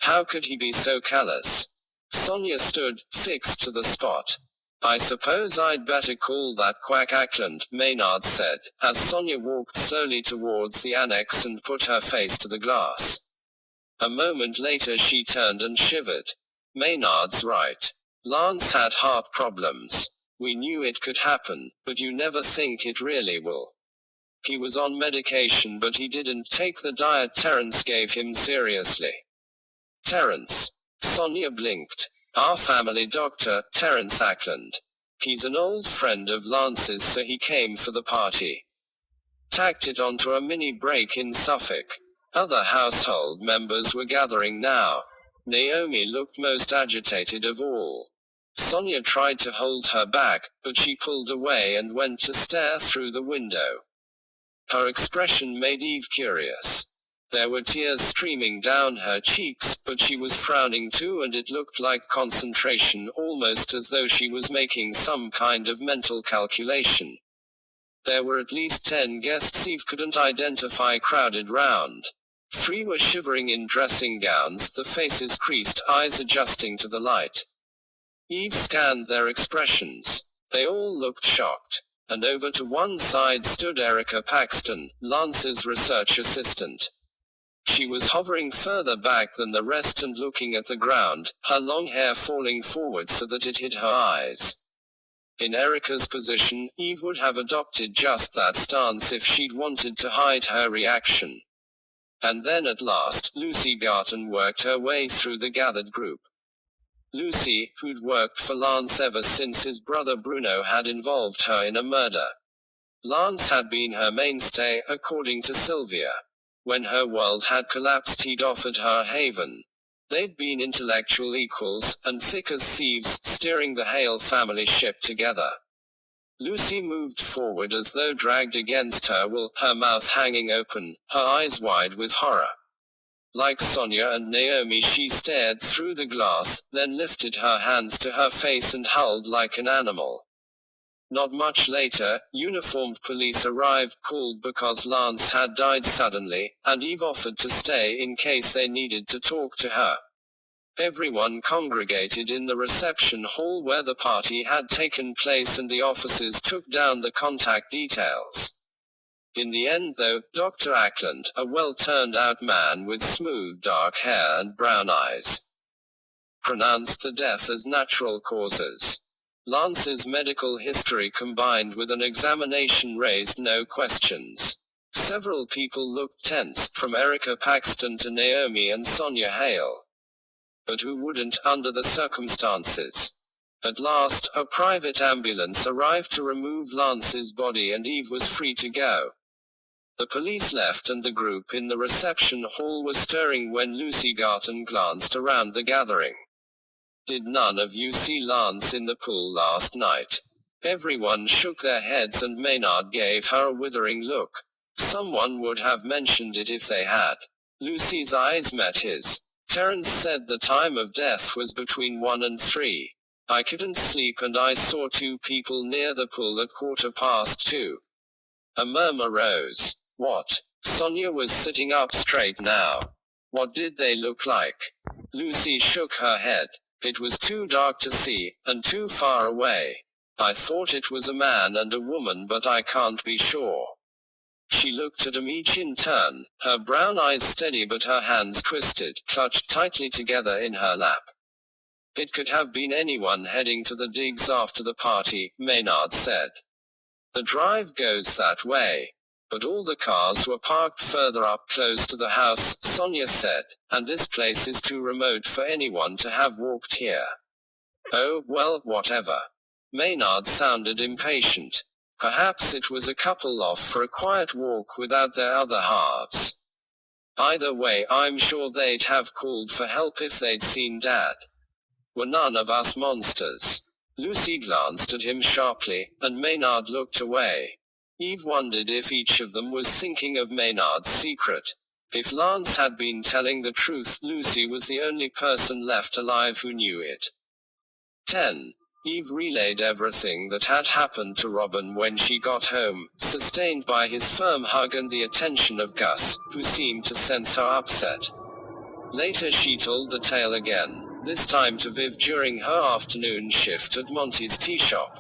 How could he be so callous? Sonia stood, fixed to the spot. I suppose I'd better call that quack Ackland, Maynard said, as Sonia walked slowly towards the annex and put her face to the glass. A moment later she turned and shivered. Maynard's right. Lance had heart problems. We knew it could happen, but you never think it really will. He was on medication but he didn't take the diet Terence gave him seriously. Terence. Sonia blinked. Our family doctor, Terence Ackland. He's an old friend of Lance's so he came for the party. Tacked it onto a mini break in Suffolk. Other household members were gathering now. Naomi looked most agitated of all. Sonia tried to hold her back, but she pulled away and went to stare through the window. Her expression made Eve curious. There were tears streaming down her cheeks, but she was frowning too and it looked like concentration, almost as though she was making some kind of mental calculation. There were at least 10 guests Eve couldn't identify crowded round. 3 were shivering in dressing gowns, the faces creased, eyes adjusting to the light. Eve scanned their expressions. They all looked shocked. And over to one side stood Erica Paxton, Lance's research assistant. She was hovering further back than the rest and looking at the ground, her long hair falling forward so that it hid her eyes. In Erica's position, Eve would have adopted just that stance if she'd wanted to hide her reaction. And then at last, Lucy Garton worked her way through the gathered group. Lucy, who'd worked for Lance ever since his brother Bruno had involved her in a murder. Lance had been her mainstay, according to Sylvia. When her world had collapsed he'd offered her a haven. They'd been intellectual equals, and thick as thieves, steering the Hale family ship together. Lucy moved forward as though dragged against her will, her mouth hanging open, her eyes wide with horror. Like Sonia and Naomi she stared through the glass, then lifted her hands to her face and howled like an animal. Not much later, uniformed police arrived, called because Lance had died suddenly, and Eve offered to stay in case they needed to talk to her. Everyone congregated in the reception hall where the party had taken place and the officers took down the contact details. In the end though, Dr. Ackland, a well-turned-out man with smooth dark hair and brown eyes, pronounced the death as natural causes. Lance's medical history combined with an examination raised no questions. Several people looked tense, from Erica Paxton to Naomi and Sonia Hale. But who wouldn't, under the circumstances? At last, a private ambulance arrived to remove Lance's body and Eve was free to go. The police left and the group in the reception hall was stirring when Lucy Garton glanced around the gathering. Did none of you see Lance in the pool last night? Everyone shook their heads and Maynard gave her a withering look. Someone would have mentioned it if they had. Lucy's eyes met his. Terence said the time of death was between 1 and 3. I couldn't sleep and I saw 2 people near the pool at 2:15. A murmur rose. What? Sonia was sitting up straight now. What did they look like? Lucy shook her head. It was too dark to see, and too far away. I thought it was a man and a woman, but I can't be sure. She looked at them each in turn, her brown eyes steady but her hands twisted, clutched tightly together in her lap. It could have been anyone heading to the digs after the party, Maynard said. The drive goes that way. But all the cars were parked further up close to the house, Sonia said, and this place is too remote for anyone to have walked here. Oh, well, whatever. Maynard sounded impatient. Perhaps it was a couple off for a quiet walk without their other halves. Either way, I'm sure they'd have called for help if they'd seen Dad. We're none of us monsters. Lucy glanced at him sharply, and Maynard looked away. Eve wondered if each of them was thinking of Maynard's secret. If Lance had been telling the truth, Lucy was the only person left alive who knew it. 10. Eve relayed everything that had happened to Robin when she got home, sustained by his firm hug and the attention of Gus, who seemed to sense her upset. Later she told the tale again, this time to Viv during her afternoon shift at Monty's tea shop.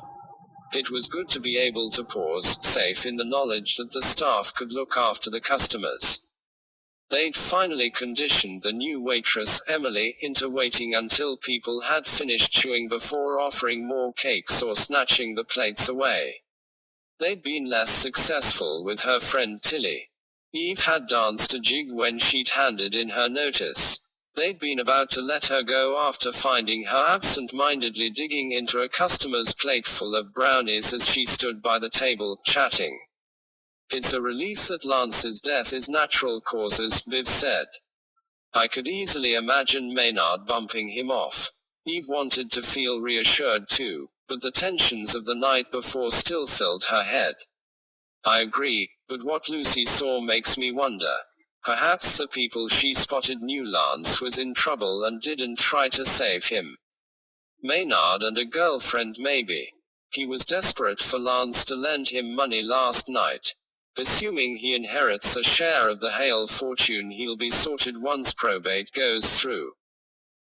It was good to be able to pause, safe in the knowledge that the staff could look after the customers. They'd finally conditioned the new waitress, Emily, into waiting until people had finished chewing before offering more cakes or snatching the plates away. They'd been less successful with her friend Tilly. Eve had danced a jig when she'd handed in her notice. They'd been about to let her go after finding her absent-mindedly digging into a customer's plate full of brownies as she stood by the table, chatting. It's a relief that Lance's death is natural causes, Viv said. I could easily imagine Maynard bumping him off. Eve wanted to feel reassured too, but the tensions of the night before still filled her head. I agree, but what Lucy saw makes me wonder. Perhaps the people she spotted knew Lance was in trouble and didn't try to save him. Maynard and a girlfriend maybe. He was desperate for Lance to lend him money last night. Assuming he inherits a share of the Hale fortune, he'll be sorted once probate goes through.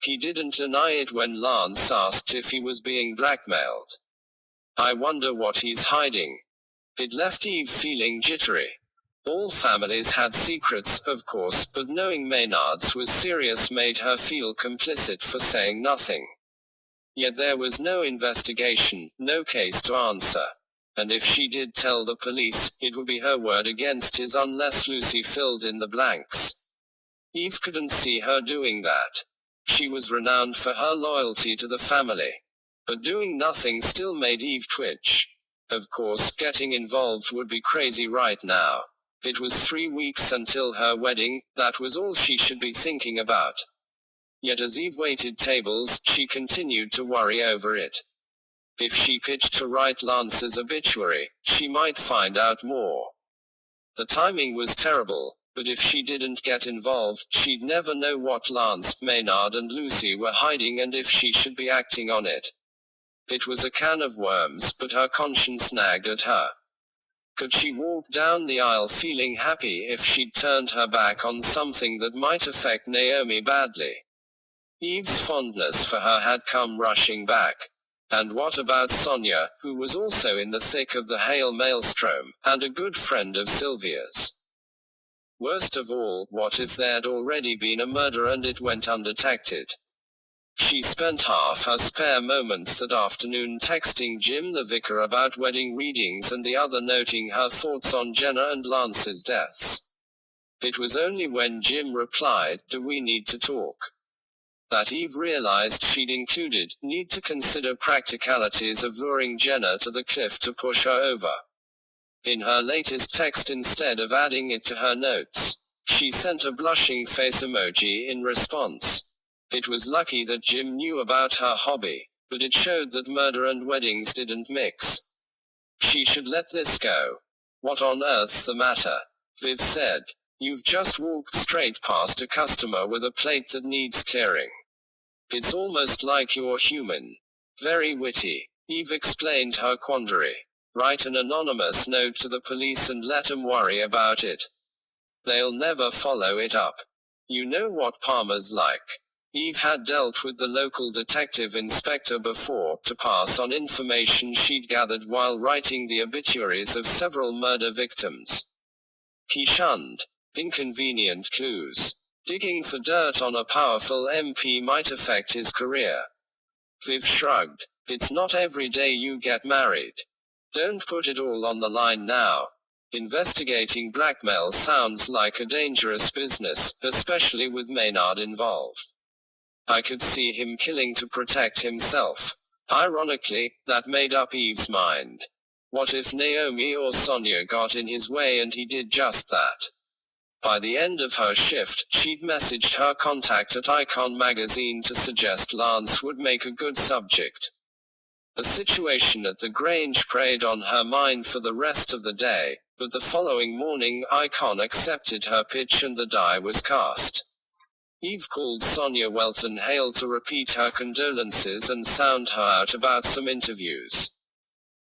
He didn't deny it when Lance asked if he was being blackmailed. I wonder what he's hiding. It left Eve feeling jittery. All families had secrets, of course, but knowing Maynard's was serious made her feel complicit for saying nothing. Yet there was no investigation, no case to answer. And if she did tell the police, it would be her word against his unless Lucy filled in the blanks. Eve couldn't see her doing that. She was renowned for her loyalty to the family. But doing nothing still made Eve twitch. Of course, getting involved would be crazy right now. It was 3 weeks until her wedding, that was all she should be thinking about. Yet as Eve waited tables, she continued to worry over it. If she pitched to write Lance's obituary, she might find out more. The timing was terrible, but if she didn't get involved, she'd never know what Lance, Maynard and Lucy were hiding and if she should be acting on it. It was a can of worms, but her conscience nagged at her. Could she walk down the aisle feeling happy if she'd turned her back on something that might affect Naomi badly? Eve's fondness for her had come rushing back. And what about Sonia, who was also in the thick of the Hale maelstrom, and a good friend of Sylvia's? Worst of all, what if there'd already been a murder and it went undetected? She spent half her spare moments that afternoon texting Jim the vicar about wedding readings and the other noting her thoughts on Jenna and Lance's deaths. It was only when Jim replied, "Do we need to talk?" that Eve realized she'd included, need to consider practicalities of luring Jenna to the cliff to push her over. In her latest text, instead of adding it to her notes, she sent a blushing face emoji in response. It was lucky that Jim knew about her hobby, but it showed that murder and weddings didn't mix. She should let this go. What on earth's the matter? Viv said. You've just walked straight past a customer with a plate that needs clearing. It's almost like you're human. Very witty. Eve explained her quandary. Write an anonymous note to the police and let 'em worry about it. They'll never follow it up. You know what Palmer's like. Eve had dealt with the local detective inspector before to pass on information she'd gathered while writing the obituaries of several murder victims. He shunned inconvenient clues. Digging for dirt on a powerful MP might affect his career. Viv shrugged. It's not every day you get married. Don't put it all on the line now. Investigating blackmail sounds like a dangerous business, especially with Maynard involved. I could see him killing to protect himself. Ironically, that made up Eve's mind. What if Naomi or Sonia got in his way and he did just that? By the end of her shift, she'd messaged her contact at Icon magazine to suggest Lance would make a good subject. The situation at the Grange preyed on her mind for the rest of the day, but the following morning Icon accepted her pitch and the die was cast. Eve called Sonia Welton Hale to repeat her condolences and sound her out about some interviews.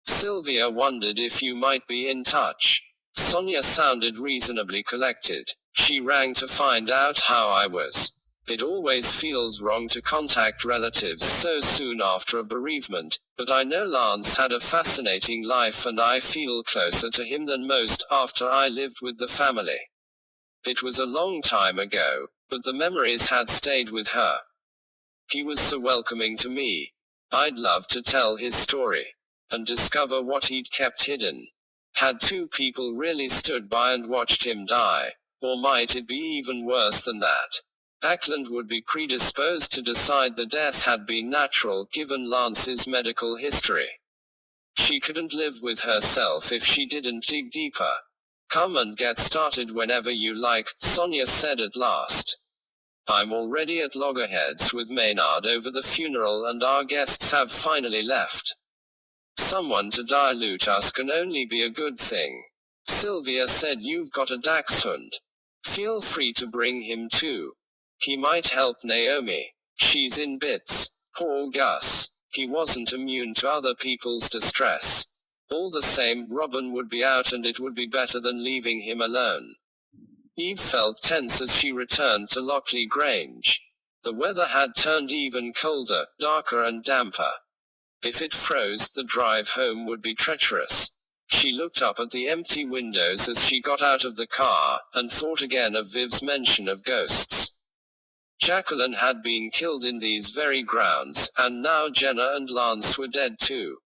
Sylvia wondered if you might be in touch. Sonia sounded reasonably collected. She rang to find out how I was. It always feels wrong to contact relatives so soon after a bereavement, but I know Lance had a fascinating life and I feel closer to him than most after I lived with the family. It was a long time ago, but the memories had stayed with her. He was so welcoming to me. I'd love to tell his story and discover what he'd kept hidden. Had two people really stood by and watched him die? Or might it be even worse than that? Ackland would be predisposed to decide the death had been natural given Lance's medical history. She couldn't live with herself if she didn't dig deeper. Come and get started whenever you like, Sonia said at last. I'm already at loggerheads with Maynard over the funeral and our guests have finally left. Someone to dilute us can only be a good thing. Sylvia said you've got a dachshund. Feel free to bring him too. He might help Naomi. She's in bits. Poor Gus. He wasn't immune to other people's distress. All the same, Robin would be out and it would be better than leaving him alone. Eve felt tense as she returned to Lockley Grange. The weather had turned even colder, darker and damper. If it froze, the drive home would be treacherous. She looked up at the empty windows as she got out of the car, and thought again of Viv's mention of ghosts. Jacqueline had been killed in these very grounds, and now Jenna and Lance were dead too.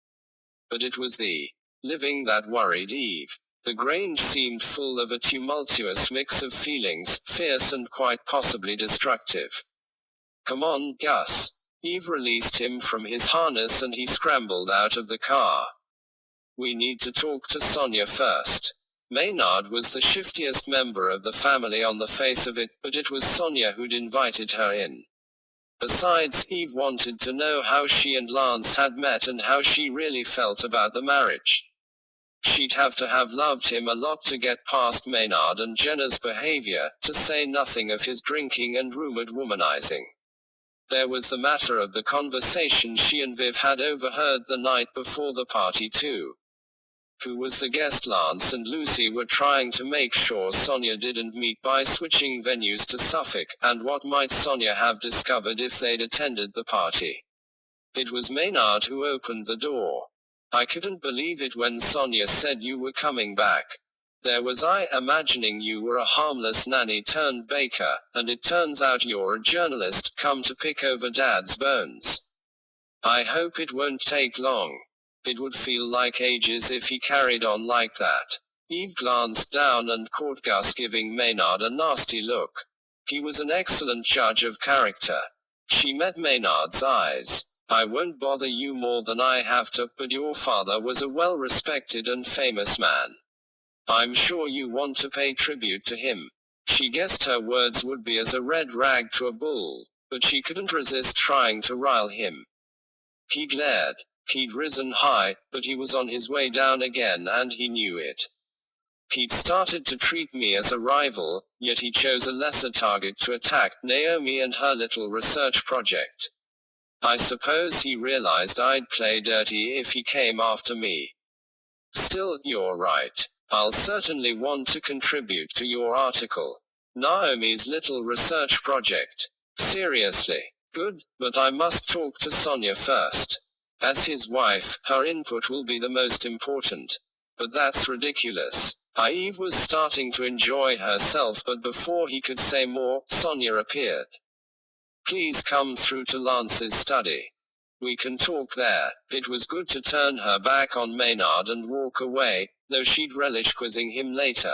But it was the living that worried Eve. The Grange seemed full of a tumultuous mix of feelings, fierce and quite possibly destructive. Come on, Gus. Eve released him from his harness and he scrambled out of the car. We need to talk to Sonia first. Maynard was the shiftiest member of the family on the face of it, but it was Sonia who'd invited her in. Besides, Eve wanted to know how she and Lance had met and how she really felt about the marriage. She'd have to have loved him a lot to get past Maynard and Jenna's behavior, to say nothing of his drinking and rumored womanizing. There was the matter of the conversation she and Viv had overheard the night before the party too. Who was the guest? Lance and Lucy were trying to make sure Sonia didn't meet by switching venues to Suffolk, and what might Sonia have discovered if they'd attended the party? It was Maynard who opened the door. I couldn't believe it when Sonia said you were coming back. There was I, imagining you were a harmless nanny turned baker, and it turns out you're a journalist come to pick over Dad's bones. I hope it won't take long. It would feel like ages if he carried on like that. Eve glanced down and caught Gus giving Maynard a nasty look. He was an excellent judge of character. She met Maynard's eyes. I won't bother you more than I have to, but your father was a well-respected and famous man. I'm sure you want to pay tribute to him. She guessed her words would be as a red rag to a bull, but she couldn't resist trying to rile him. He glared. He'd risen high, but he was on his way down again and he knew it. He'd started to treat me as a rival, yet he chose a lesser target to attack, Naomi and her little research project. I suppose he realized I'd play dirty if he came after me. Still, you're right. I'll certainly want to contribute to your article. Naomi's little research project. Seriously. Good, but I must talk to Sonia first. As his wife, her input will be the most important. But that's ridiculous. Eve was starting to enjoy herself, but before he could say more, Sonia appeared. Please come through to Lance's study. We can talk there. It was good to turn her back on Maynard and walk away, though she'd relish quizzing him later.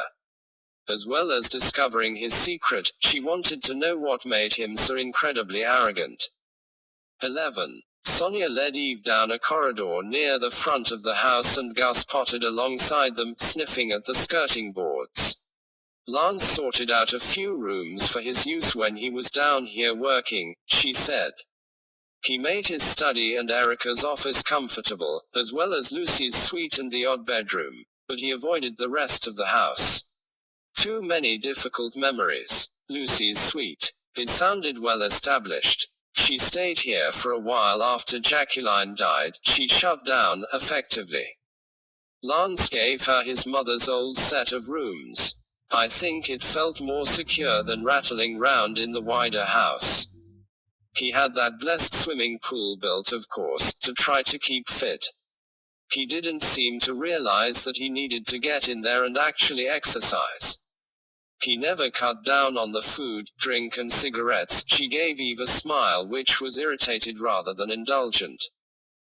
As well as discovering his secret, she wanted to know what made him so incredibly arrogant. 11. Sonia led Eve down a corridor near the front of the house and Gus pottered alongside them, sniffing at the skirting boards. Lance sorted out a few rooms for his use when he was down here working, she said. He made his study and Erica's office comfortable, as well as Lucy's suite and the odd bedroom, but he avoided the rest of the house. Too many difficult memories. Lucy's suite. It sounded well established. She stayed here for a while after Jacqueline died. She shut down, effectively. Lance gave her his mother's old set of rooms. I think it felt more secure than rattling round in the wider house. He had that blessed swimming pool built, of course, to try to keep fit. He didn't seem to realize that he needed to get in there and actually exercise. He never cut down on the food, drink and cigarettes. She gave Eve a smile which was irritated rather than indulgent.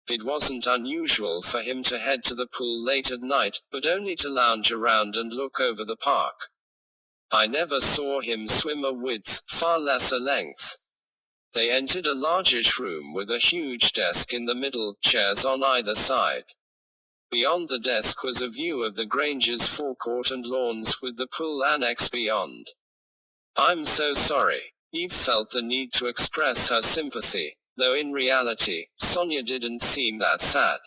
It wasn't unusual for him to head to the pool late at night, but only to lounge around and look over the park. I never saw him swim a width, far less a length. They entered a largish room with a huge desk in the middle, chairs on either side. Beyond the desk was a view of the Grange's forecourt and lawns, with the pool annex beyond. I'm so sorry. Eve felt the need to express her sympathy, though in reality, Sonia didn't seem that sad.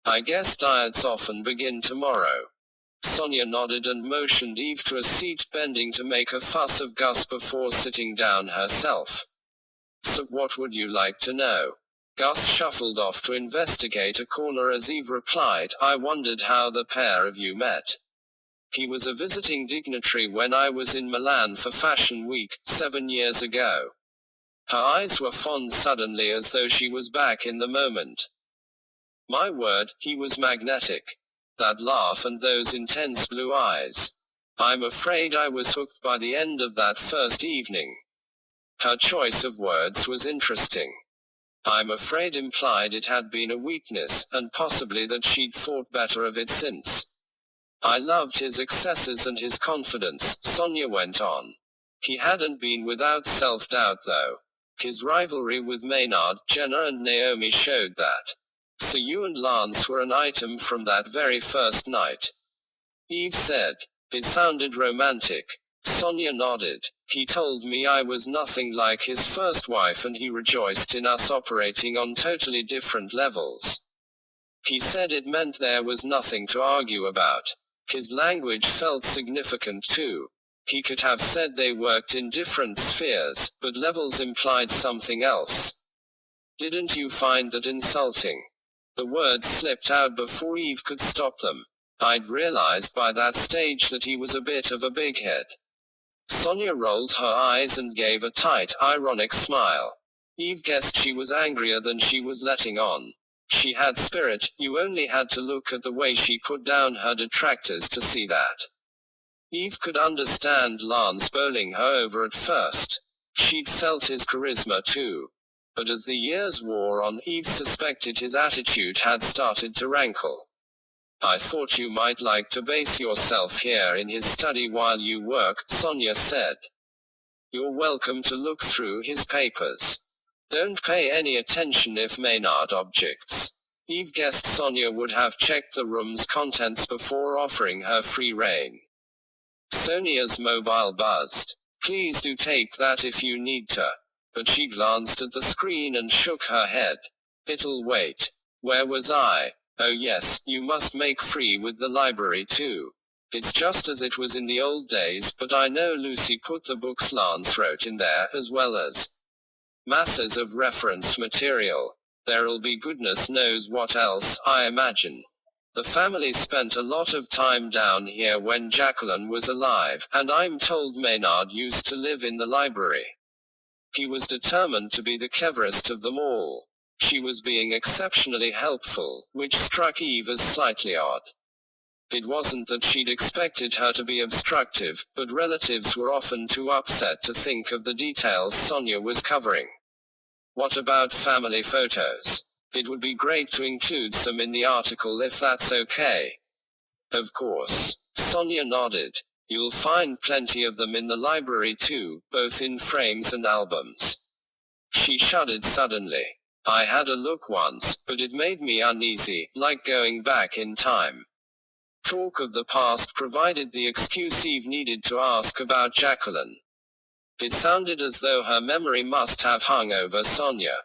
I guess diets often begin tomorrow. Sonia nodded and motioned Eve to a seat, bending to make a fuss of Gus before sitting down herself. So what would you like to know? Gus shuffled off to investigate a corner as Eve replied, I wondered how the pair of you met. He was a visiting dignitary when I was in Milan for Fashion Week, 7 years ago. Her eyes were fond suddenly, as though she was back in the moment. My word, he was magnetic. That laugh and those intense blue eyes. I'm afraid I was hooked by the end of that first evening. Her choice of words was interesting. I'm afraid implied it had been a weakness, and possibly that she'd thought better of it since. I loved his excesses and his confidence, Sonia went on. He hadn't been without self-doubt though. His rivalry with Maynard, Jenna and Naomi showed that. So you and Lance were an item from that very first night. Eve said. It sounded romantic. Sonia nodded. He told me I was nothing like his first wife and he rejoiced in us operating on totally different levels. He said it meant there was nothing to argue about. His language felt significant too. He could have said they worked in different spheres, but levels implied something else. Didn't you find that insulting? The words slipped out before Eve could stop them. I'd realized by that stage that he was a bit of a big head. Sonia rolled her eyes and gave a tight, ironic smile. Eve guessed she was angrier than she was letting on. She had spirit, you only had to look at the way she put down her detractors to see that. Eve could understand Lance bowling her over at first. She'd felt his charisma too. But as the years wore on, Eve suspected his attitude had started to rankle. I thought you might like to base yourself here in his study while you work, Sonia said. You're welcome to look through his papers. Don't pay any attention if Maynard objects. Eve guessed Sonia would have checked the room's contents before offering her free rein. Sonia's mobile buzzed. Please do take that if you need to. But she glanced at the screen and shook her head. It'll wait. Where was I? Oh yes, you must make free with the library too. It's just as it was in the old days, but I know Lucy put the books Lance wrote in there, as well as masses of reference material. There'll be goodness knows what else, I imagine. The family spent a lot of time down here when Jacqueline was alive, and I'm told Maynard used to live in the library. He was determined to be the cleverest of them all. She was being exceptionally helpful, which struck Eve as slightly odd. It wasn't that she'd expected her to be obstructive, but relatives were often too upset to think of the details Sonia was covering. What about family photos? It would be great to include some in the article if that's okay. Of course. Sonia nodded. You'll find plenty of them in the library too, both in frames and albums. She shuddered suddenly. I had a look once, but it made me uneasy, like going back in time. Talk of the past provided the excuse Eve needed to ask about Jacqueline. It sounded as though her memory must have hung over Sonia.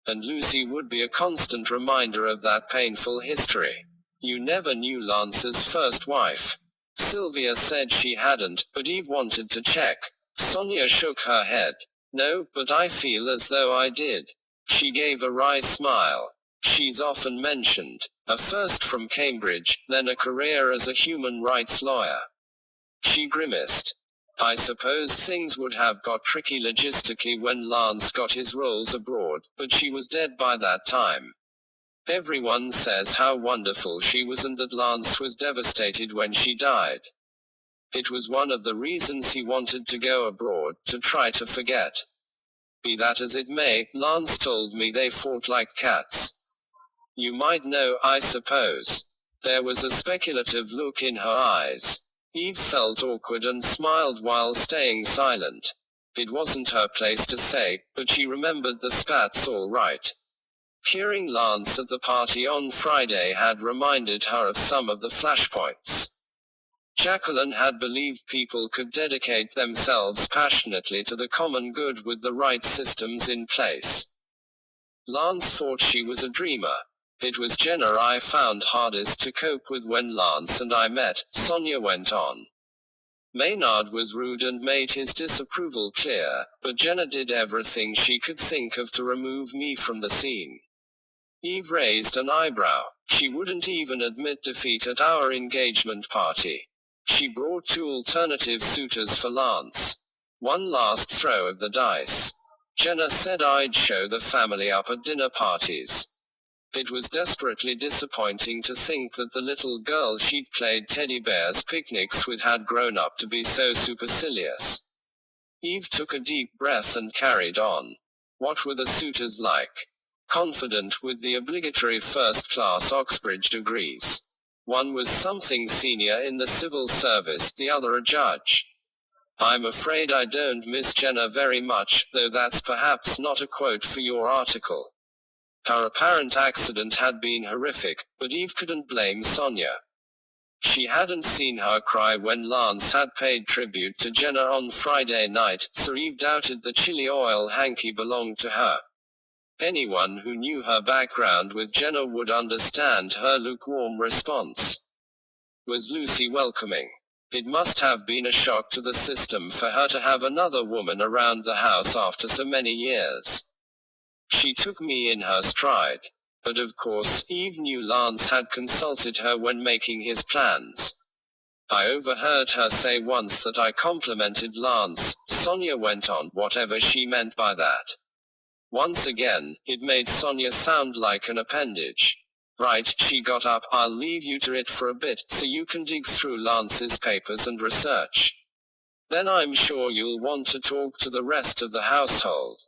And Lucy would be a constant reminder of that painful history. You never knew Lance's first wife. Sylvia said she hadn't, but Eve wanted to check. Sonia shook her head. No, but I feel as though I did. She gave a wry smile. She's often mentioned. A first from Cambridge, then a career as a human rights lawyer. She grimaced. I suppose things would have got tricky logistically when Lance got his roles abroad, but she was dead by that time. Everyone says how wonderful she was and that Lance was devastated when she died. It was one of the reasons he wanted to go abroad, to try to forget. Be that as it may, Lance told me they fought like cats. You might know, I suppose. There was a speculative look in her eyes. Eve felt awkward and smiled while staying silent. It wasn't her place to say, but she remembered the spats all right. Hearing Lance at the party on Friday had reminded her of some of the flashpoints. Jacqueline had believed people could dedicate themselves passionately to the common good with the right systems in place. Lance thought she was a dreamer. It was Jenna I found hardest to cope with when Lance and I met, Sonia went on. Maynard was rude and made his disapproval clear, but Jenna did everything she could think of to remove me from the scene. Eve raised an eyebrow. She wouldn't even admit defeat at our engagement party. She brought 2 alternative suitors for Lance. One last throw of the dice. Jenna said I'd show the family up at dinner parties. It was desperately disappointing to think that the little girl she'd played teddy bears picnics with had grown up to be so supercilious. Eve took a deep breath and carried on. What were the suitors like? Confident with the obligatory first-class Oxbridge degrees. One was something senior in the civil service, the other a judge. I'm afraid I don't miss Jenna very much, though that's perhaps not a quote for your article. Her apparent accident had been horrific, but Eve couldn't blame Sonia. She hadn't seen her cry when Lance had paid tribute to Jenna on Friday night, so Eve doubted the chili oil hanky belonged to her. Anyone who knew her background with Jenna would understand her lukewarm response. Was Lucy welcoming? It must have been a shock to the system for her to have another woman around the house after so many years. She took me in her stride. But of course, Eve knew Lance had consulted her when making his plans. I overheard her say once that I complimented Lance, Sonia went on, whatever she meant by that. Once again, it made Sonia sound like an appendage. Right, she got up, I'll leave you to it for a bit, so you can dig through Lance's papers and research. Then I'm sure you'll want to talk to the rest of the household.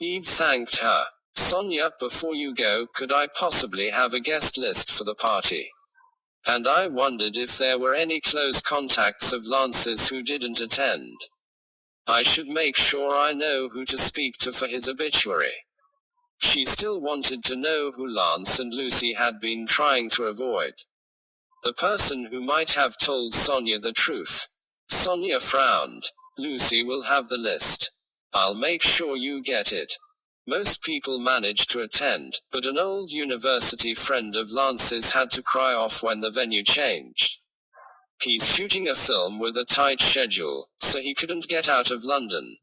Eve thanked her. Sonia, before you go, could I possibly have a guest list for the party? And I wondered if there were any close contacts of Lance's who didn't attend. I should make sure I know who to speak to for his obituary. She still wanted to know who Lance and Lucy had been trying to avoid. The person who might have told Sonia the truth. Sonia frowned. Lucy will have the list. I'll make sure you get it. Most people managed to attend, but an old university friend of Lance's had to cry off when the venue changed. He's shooting a film with a tight schedule, so he couldn't get out of London.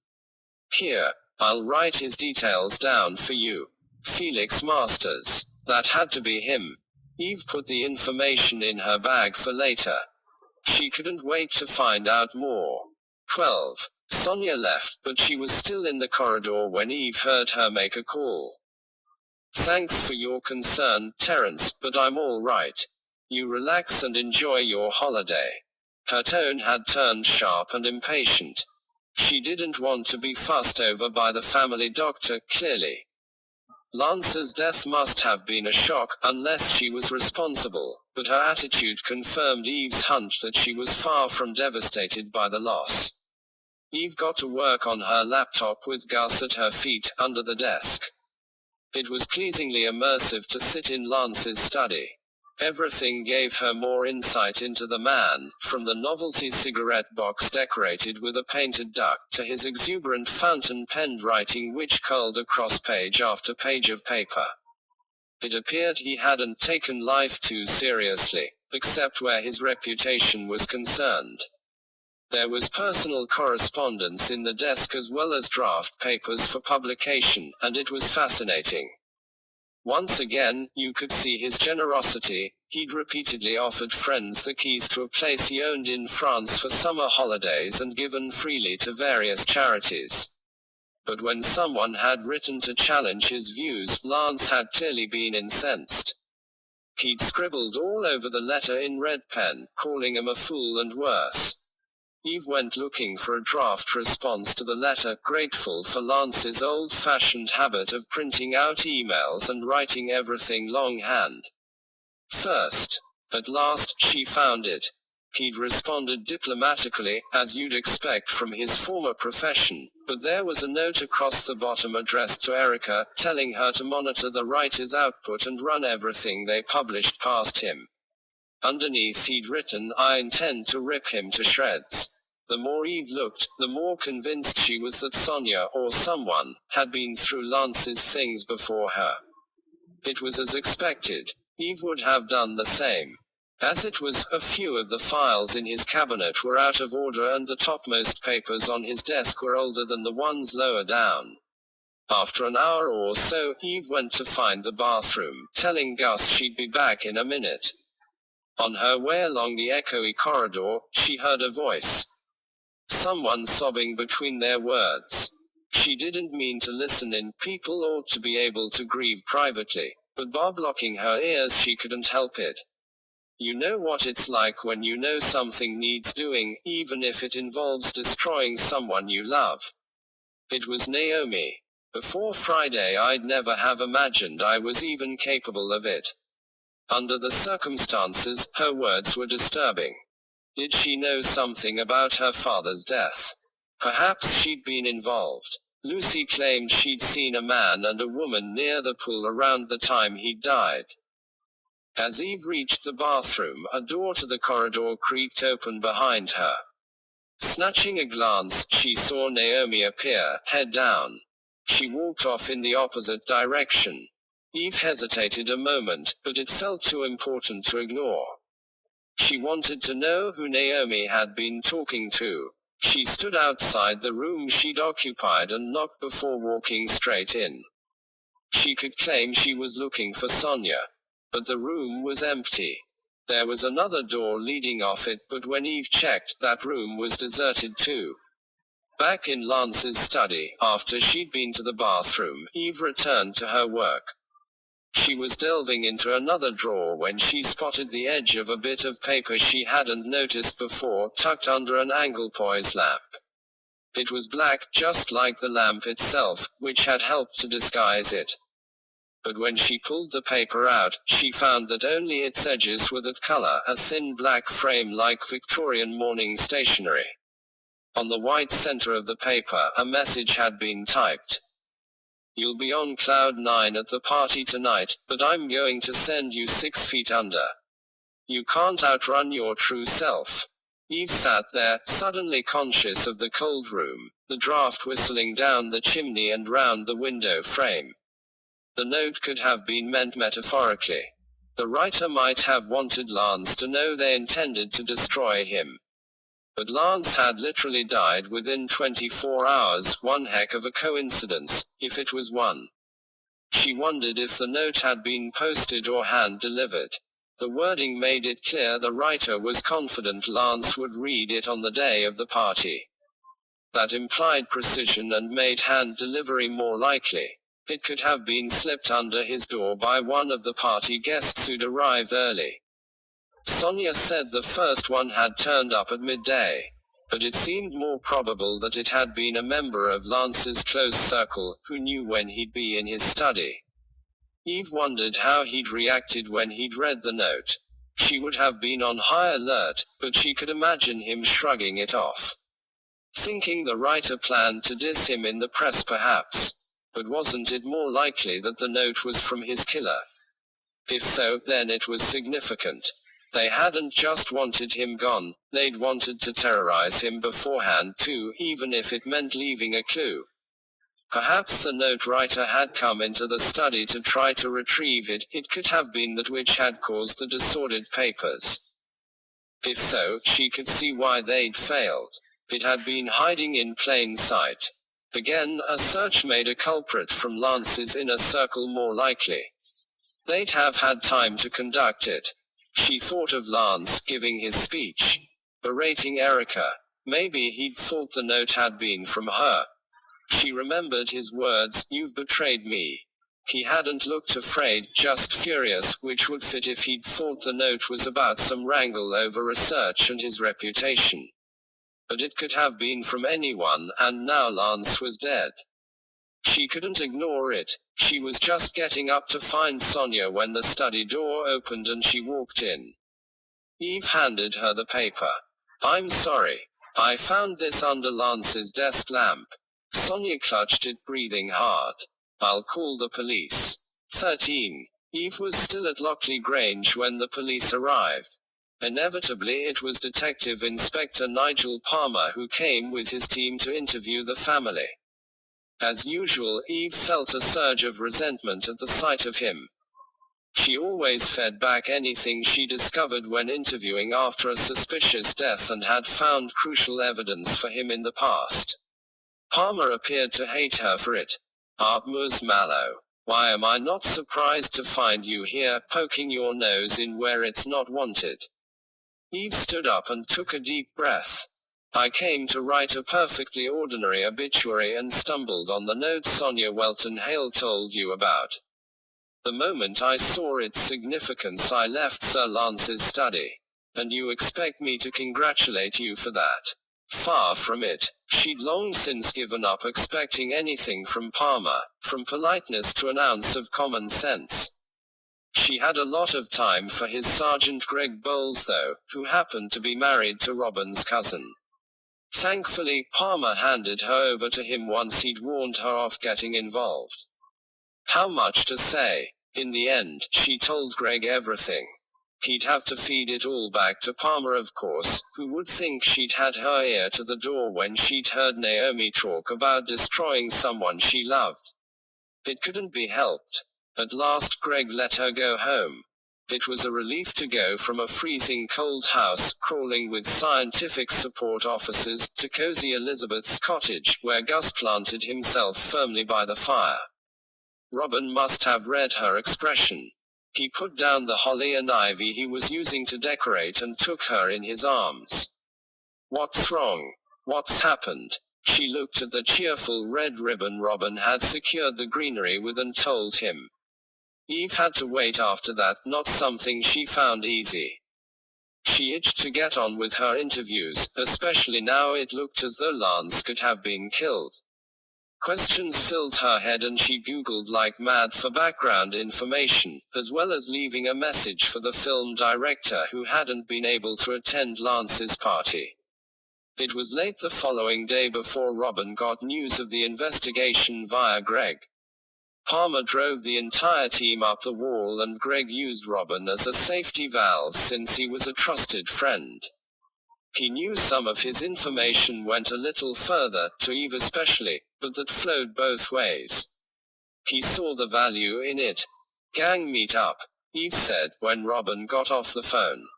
Here, I'll write his details down for you. Felix Masters. That had to be him. Eve put the information in her bag for later. She couldn't wait to find out more. 12. Sonia left, but she was still in the corridor when Eve heard her make a call. "Thanks for your concern, Terence, but I'm all right. You relax and enjoy your holiday." Her tone had turned sharp and impatient. She didn't want to be fussed over by the family doctor, clearly. Lance's death must have been a shock, unless she was responsible, but her attitude confirmed Eve's hunch that she was far from devastated by the loss. Eve got to work on her laptop with Gus at her feet, under the desk. It was pleasingly immersive to sit in Lance's study. Everything gave her more insight into the man, from the novelty cigarette box decorated with a painted duck, to his exuberant fountain-penned writing which curled across page after page of paper. It appeared he hadn't taken life too seriously, except where his reputation was concerned. There was personal correspondence in the desk as well as draft papers for publication, and it was fascinating. Once again, you could see his generosity. He'd repeatedly offered friends the keys to a place he owned in France for summer holidays and given freely to various charities. But when someone had written to challenge his views, Lance had clearly been incensed. He'd scribbled all over the letter in red pen, calling him a fool and worse. Eve went looking for a draft response to the letter, grateful for Lance's old-fashioned habit of printing out emails and writing everything longhand. First, at last, she found it. He'd responded diplomatically, as you'd expect from his former profession, but there was a note across the bottom addressed to Erica, telling her to monitor the writer's output and run everything they published past him. Underneath he'd written, "I intend to rip him to shreds." The more Eve looked, the more convinced she was that Sonia, or someone, had been through Lance's things before her. It was as expected. Eve would have done the same. As it was, a few of the files in his cabinet were out of order and the topmost papers on his desk were older than the ones lower down. After an hour or so, Eve went to find the bathroom, telling Gus she'd be back in a minute. On her way along the echoey corridor, she heard a voice. Someone sobbing between their words. She didn't mean to listen in. People ought to be able to grieve privately, but by blocking her ears she couldn't help it. You know what it's like when you know something needs doing, even if it involves destroying someone you love. It was Naomi. Before Friday I'd never have imagined I was even capable of it. Under the circumstances, her words were disturbing. Did she know something about her father's death? Perhaps she'd been involved. Lucy claimed she'd seen a man and a woman near the pool around the time he'd died. As Eve reached the bathroom, a door to the corridor creaked open behind her. Snatching a glance, she saw Naomi appear, head down. She walked off in the opposite direction. Eve hesitated a moment, but it felt too important to ignore. She wanted to know who Naomi had been talking to. She stood outside the room she'd occupied and knocked before walking straight in. She could claim she was looking for Sonia. But the room was empty. There was another door leading off it, but when Eve checked, that room was deserted too. Back in Lance's study, after she'd been to the bathroom, Eve returned to her work. She was delving into another drawer when she spotted the edge of a bit of paper she hadn't noticed before, tucked under an Anglepoise lamp. It was black, just like the lamp itself, which had helped to disguise it. But when she pulled the paper out, she found that only its edges were that color, a thin black frame like Victorian morning stationery. On the white center of the paper, a message had been typed. "You'll be on cloud 9 at the party tonight, but I'm going to send you 6 feet under. You can't outrun your true self." Eve sat there, suddenly conscious of the cold room, the draft whistling down the chimney and round the window frame. The note could have been meant metaphorically. The writer might have wanted Lance to know they intended to destroy him. But Lance had literally died within 24 hours, one heck of a coincidence, if it was one. She wondered if the note had been posted or hand-delivered. The wording made it clear the writer was confident Lance would read it on the day of the party. That implied precision and made hand delivery more likely. It could have been slipped under his door by one of the party guests who'd arrived early. Sonia said the first one had turned up at midday, but it seemed more probable that it had been a member of Lance's close circle, who knew when he'd be in his study. Eve wondered how he'd reacted when he'd read the note. She would have been on high alert, but she could imagine him shrugging it off. Thinking the writer planned to diss him in the press perhaps. But wasn't it more likely that the note was from his killer? If so, then it was significant. They hadn't just wanted him gone, they'd wanted to terrorize him beforehand too, even if it meant leaving a clue. Perhaps the note writer had come into the study to try to retrieve it. It could have been that which had caused the disordered papers. If so, she could see why they'd failed. It had been hiding in plain sight. Again, a search made a culprit from Lance's inner circle more likely. They'd have had time to conduct it. She thought of Lance giving his speech, berating Erica. Maybe he'd thought the note had been from her. She remembered his words, "You've betrayed me." He hadn't looked afraid, just furious, which would fit if he'd thought the note was about some wrangle over research and his reputation. But it could have been from anyone, and now Lance was dead. She couldn't ignore it. She was just getting up to find Sonia when the study door opened and she walked in. Eve handed her the paper. "I'm sorry. I found this under Lance's desk lamp." Sonia clutched it, breathing hard. "I'll call the police." 13. Eve was still at Lockley Grange when the police arrived. Inevitably it was Detective Inspector Nigel Palmer who came with his team to interview the family. As usual, Eve felt a surge of resentment at the sight of him. She always fed back anything she discovered when interviewing after a suspicious death and had found crucial evidence for him in the past. Palmer appeared to hate her for it. "Ms. Mallow, why am I not surprised to find you here, poking your nose in where it's not wanted?" Eve stood up and took a deep breath. "I came to write a perfectly ordinary obituary and stumbled on the note Sonia Welton Hale told you about. The moment I saw its significance I left Sir Lance's study. And you expect me to congratulate you for that? Far from it." She'd long since given up expecting anything from Palmer, from politeness to an ounce of common sense. She had a lot of time for his Sergeant Greg Bowles though, who happened to be married to Robin's cousin. Thankfully, Palmer handed her over to him once he'd warned her off getting involved. How much to say? In the end, she told Greg everything. He'd have to feed it all back to Palmer of course, who would think she'd had her ear to the door when she'd heard Naomi talk about destroying someone she loved. It couldn't be helped. At last Greg let her go home. It was a relief to go from a freezing cold house, crawling with scientific support officers, to cozy Elizabeth's cottage, where Gus planted himself firmly by the fire. Robin must have read her expression. He put down the holly and ivy he was using to decorate and took her in his arms. "What's wrong? What's happened?" She looked at the cheerful red ribbon Robin had secured the greenery with and told him. Eve had to wait after that, not something she found easy. She itched to get on with her interviews, especially now it looked as though Lance could have been killed. Questions filled her head and she Googled like mad for background information, as well as leaving a message for the film director who hadn't been able to attend Lance's party. It was late the following day before Robin got news of the investigation via Greg. Palmer drove the entire team up the wall and Greg used Robin as a safety valve since he was a trusted friend. He knew some of his information went a little further, to Eve especially, but that flowed both ways. He saw the value in it. "Gang meet up," Eve said, when Robin got off the phone.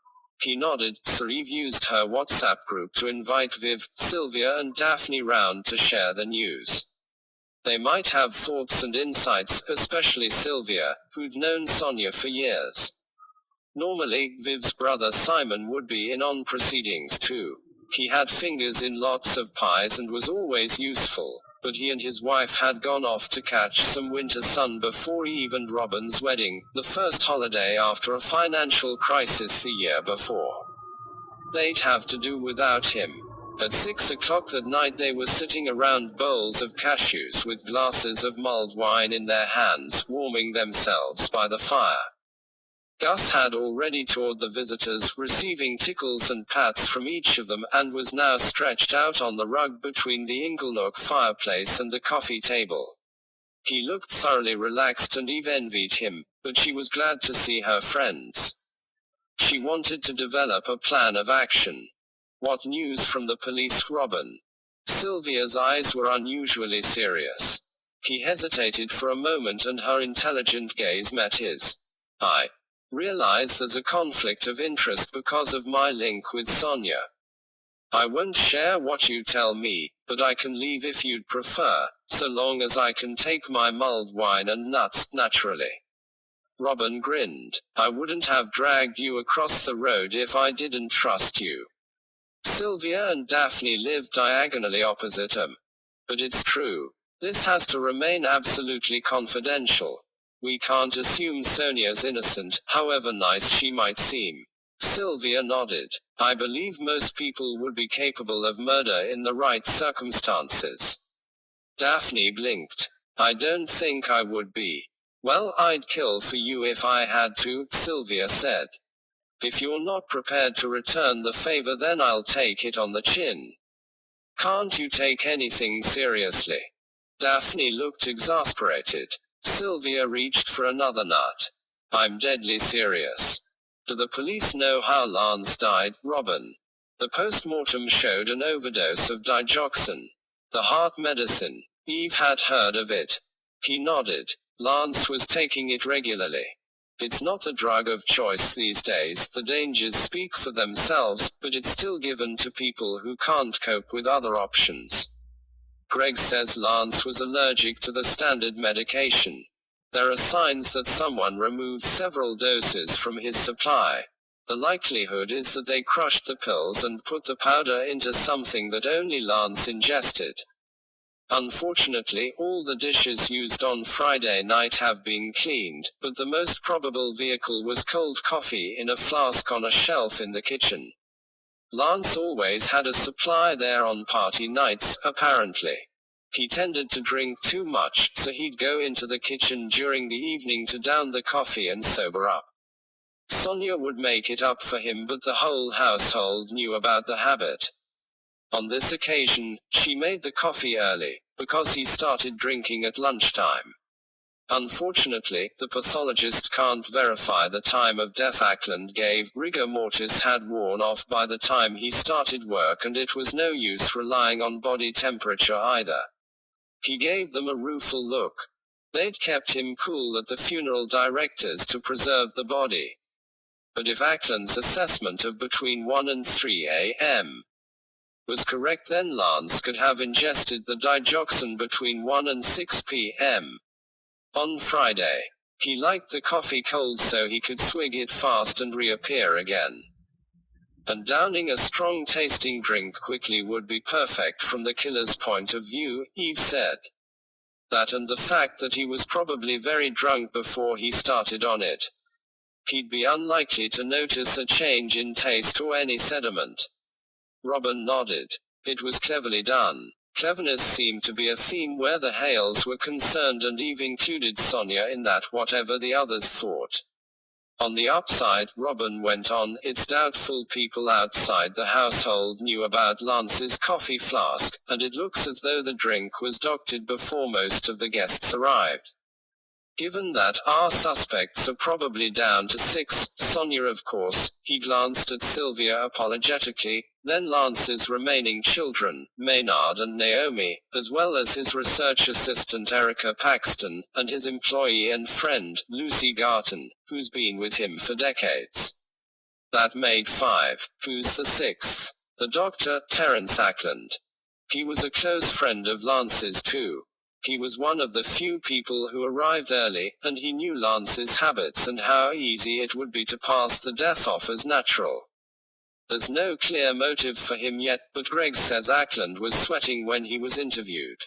He nodded, so Eve used her WhatsApp group to invite Viv, Sylvia and Daphne round to share the news. They might have thoughts and insights, especially Sylvia, who'd known Sonia for years. Normally, Viv's brother Simon would be in on proceedings too. He had fingers in lots of pies and was always useful, but he and his wife had gone off to catch some winter sun before Eve and Robin's wedding, the first holiday after a financial crisis the year before. They'd have to do without him. At 6 o'clock that night they were sitting around bowls of cashews with glasses of mulled wine in their hands, warming themselves by the fire. Gus had already toured the visitors, receiving tickles and pats from each of them, and was now stretched out on the rug between the inglenook fireplace and the coffee table. He looked thoroughly relaxed and Eve envied him, but she was glad to see her friends. She wanted to develop a plan of action. What news from the police, Robin? Sylvia's eyes were unusually serious. He hesitated for a moment and her intelligent gaze met his. I realize there's a conflict of interest because of my link with Sonia. I won't share what you tell me, but I can leave if you'd prefer, so long as I can take my mulled wine and nuts, naturally. Robin grinned. I wouldn't have dragged you across the road if I didn't trust you. Sylvia and Daphne lived diagonally opposite him. But it's true. This has to remain absolutely confidential. We can't assume Sonia's innocent, however nice she might seem. Sylvia nodded. I believe most people would be capable of murder in the right circumstances. Daphne blinked. I don't think I would be. Well, I'd kill for you if I had to, Sylvia said. If you're not prepared to return the favor, then I'll take it on the chin. Can't you take anything seriously? Daphne looked exasperated. Sylvia reached for another nut. I'm deadly serious. Do the police know how Lance died, Robin? The post-mortem showed an overdose of digoxin. The heart medicine. Eve had heard of it. He nodded. Lance was taking it regularly. It's not a drug of choice these days, the dangers speak for themselves, but it's still given to people who can't cope with other options. Greg says Lance was allergic to the standard medication. There are signs that someone removed several doses from his supply. The likelihood is that they crushed the pills and put the powder into something that only Lance ingested. Unfortunately, all the dishes used on Friday night have been cleaned, but the most probable vehicle was cold coffee in a flask on a shelf in the kitchen. Lance always had a supply there on party nights, apparently. He tended to drink too much, so he'd go into the kitchen during the evening to down the coffee and sober up. Sonia would make it up for him, but the whole household knew about the habit. On this occasion, she made the coffee early, because he started drinking at lunchtime. Unfortunately, the pathologist can't verify the time of death. Ackland gave. Rigor mortis had worn off by the time he started work, and it was no use relying on body temperature either. He gave them a rueful look. They'd kept him cool at the funeral directors to preserve the body. But if Ackland's assessment of between 1 and 3 a.m. was correct, then Lance could have ingested the digoxin between 1 and 6 p.m. on Friday. He liked the coffee cold so he could swig it fast and reappear again. And downing a strong-tasting drink quickly would be perfect from the killer's point of view, Eve said. That and the fact that he was probably very drunk before he started on it. He'd be unlikely to notice a change in taste or any sediment. Robin nodded. It was cleverly done. Cleverness seemed to be a theme where the Hales were concerned, and Eve included Sonia in that, whatever the others thought. On the upside, Robin went on, it's doubtful people outside the household knew about Lance's coffee flask, and it looks as though the drink was doctored before most of the guests arrived. Given that our suspects are probably down to 6, Sonia of course, he glanced at Sylvia apologetically, then Lance's remaining children, Maynard and Naomi, as well as his research assistant Erica Paxton, and his employee and friend, Lucy Garton, who's been with him for decades. That made 5. Who's the 6th? The doctor, Terence Ackland. He was a close friend of Lance's too. He was one of the few people who arrived early, and he knew Lance's habits and how easy it would be to pass the death off as natural. There's no clear motive for him yet, but Greg says Ackland was sweating when he was interviewed.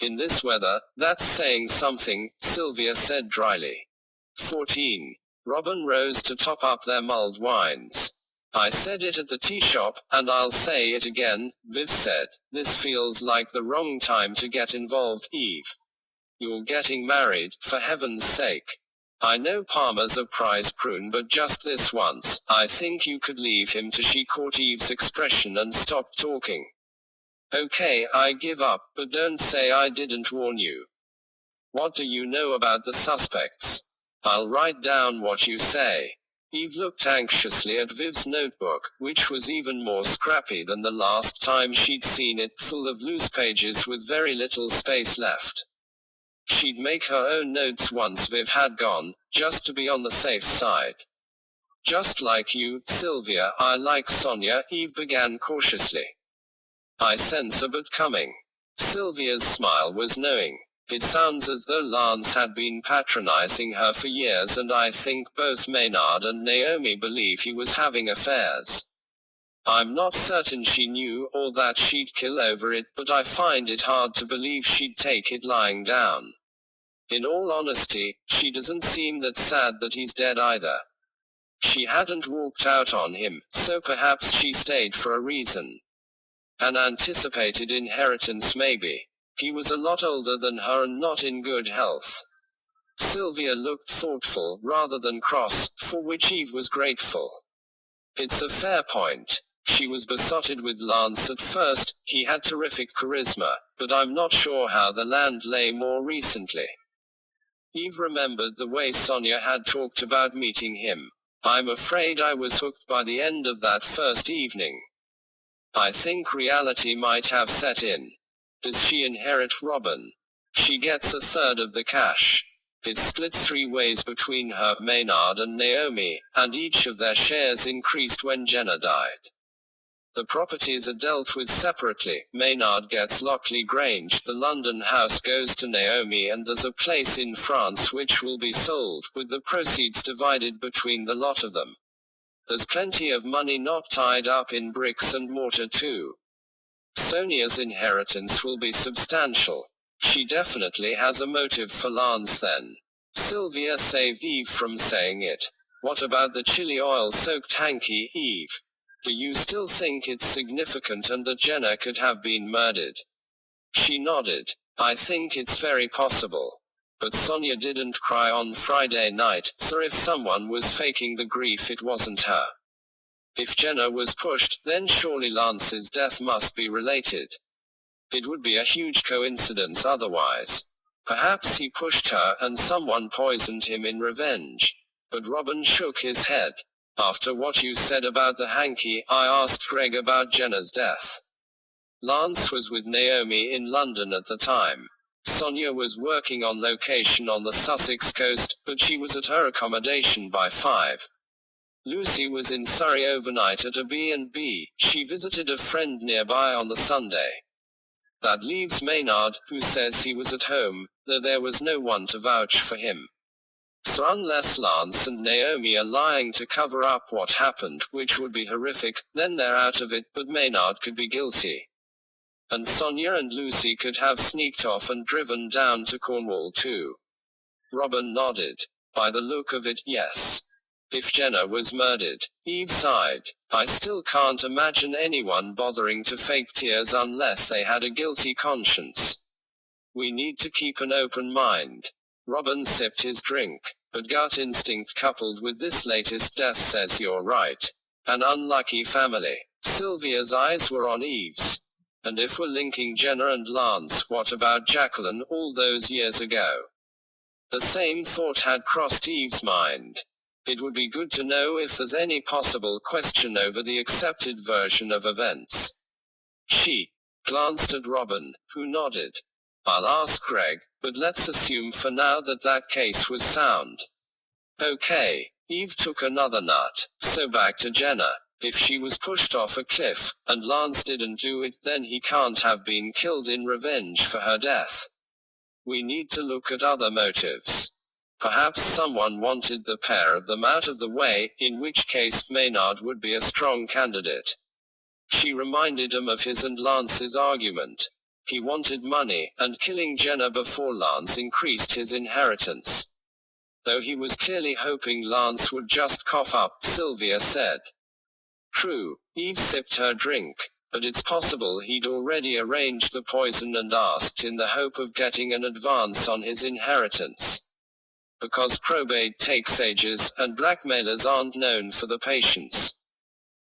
In this weather, that's saying something, Sylvia said dryly. 14. Robin rose to top up their mulled wines. I said it at the tea shop, and I'll say it again, Viv said. This feels like the wrong time to get involved, Eve. You're getting married, for heaven's sake. I know Palmer's a prize prune, but just this once, I think you could leave him to. She caught Eve's expression and stopped talking. Okay, I give up, but don't say I didn't warn you. What do you know about the suspects? I'll write down what you say. Eve looked anxiously at Viv's notebook, which was even more scrappy than the last time she'd seen it, full of loose pages with very little space left. She'd make her own notes once Viv had gone, just to be on the safe side. Just like you, Sylvia, I like Sonia, Eve began cautiously. I sense a bit coming. Sylvia's smile was knowing. It sounds as though Lance had been patronizing her for years, and I think both Maynard and Naomi believe he was having affairs. I'm not certain she knew, or that she'd kill over it, but I find it hard to believe she'd take it lying down. In all honesty, she doesn't seem that sad that he's dead either. She hadn't walked out on him, so perhaps she stayed for a reason. An anticipated inheritance maybe. He was a lot older than her and not in good health. Sylvia looked thoughtful, rather than cross, for which Eve was grateful. It's a fair point. She was besotted with Lance at first, he had terrific charisma, but I'm not sure how the land lay more recently. Eve remembered the way Sonia had talked about meeting him. I'm afraid I was hooked by the end of that first evening. I think reality might have set in. Does she inherit Robin? She gets a third of the cash. It's split 3 ways between her, Maynard and Naomi, and each of their shares increased when Jenna died. The properties are dealt with separately. Maynard gets Lockley Grange, the London house goes to Naomi, and there's a place in France which will be sold, with the proceeds divided between the lot of them. There's plenty of money not tied up in bricks and mortar too. Sonia's inheritance will be substantial. She definitely has a motive for Lance then. Sylvia saved Eve from saying it. What about the chili oil-soaked hanky, Eve? Do you still think it's significant and that Jenna could have been murdered? She nodded. I think it's very possible. But Sonia didn't cry on Friday night, so if someone was faking the grief it wasn't her. If Jenna was pushed, then surely Lance's death must be related. It would be a huge coincidence otherwise. Perhaps he pushed her, and someone poisoned him in revenge. But Robin shook his head. After what you said about the hanky, I asked Greg about Jenna's death. Lance was with Naomi in London at the time. Sonia was working on location on the Sussex coast, but she was at her accommodation by 5. Lucy was in Surrey overnight at a B&B. She visited a friend nearby on the Sunday. That leaves Maynard, who says he was at home, though there was no one to vouch for him. So unless Lance and Naomi are lying to cover up what happened, which would be horrific, then they're out of it, but Maynard could be guilty. And Sonia and Lucy could have sneaked off and driven down to Cornwall too. Robin nodded. By the look of it, yes. If Jenna was murdered, Eve sighed. I still can't imagine anyone bothering to fake tears unless they had a guilty conscience. We need to keep an open mind. Robin sipped his drink, but gut instinct coupled with this latest death says you're right. An unlucky family. Sylvia's eyes were on Eve's. And if we're linking Jenna and Lance, what about Jacqueline all those years ago? The same thought had crossed Eve's mind. It would be good to know if there's any possible question over the accepted version of events. She glanced at Robin, who nodded. I'll ask Greg, but let's assume for now that that case was sound. Okay. Eve took another nut. So back to Jenna. If she was pushed off a cliff, and Lance didn't do it, then he can't have been killed in revenge for her death. We need to look at other motives. Perhaps someone wanted the pair of them out of the way, in which case Maynard would be a strong candidate. She reminded him of his and Lance's argument. He wanted money, and killing Jenna before Lance increased his inheritance. Though he was clearly hoping Lance would just cough up, Sylvia said. True, Eve sipped her drink, but it's possible he'd already arranged the poison and asked in the hope of getting an advance on his inheritance. Because probate takes ages, and blackmailers aren't known for the patience.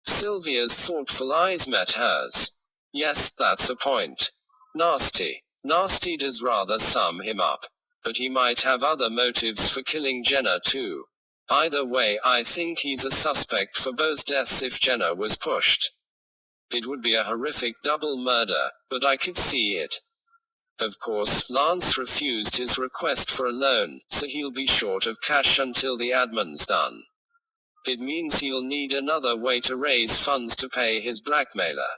Sylvia's thoughtful eyes met hers. Yes, that's a point. Nasty. Nasty does rather sum him up. But he might have other motives for killing Jenna too. Either way, I think he's a suspect for both deaths if Jenna was pushed. It would be a horrific double murder, but I could see it. Of course, Lance refused his request for a loan, so he'll be short of cash until the admin's done. It means he'll need another way to raise funds to pay his blackmailer.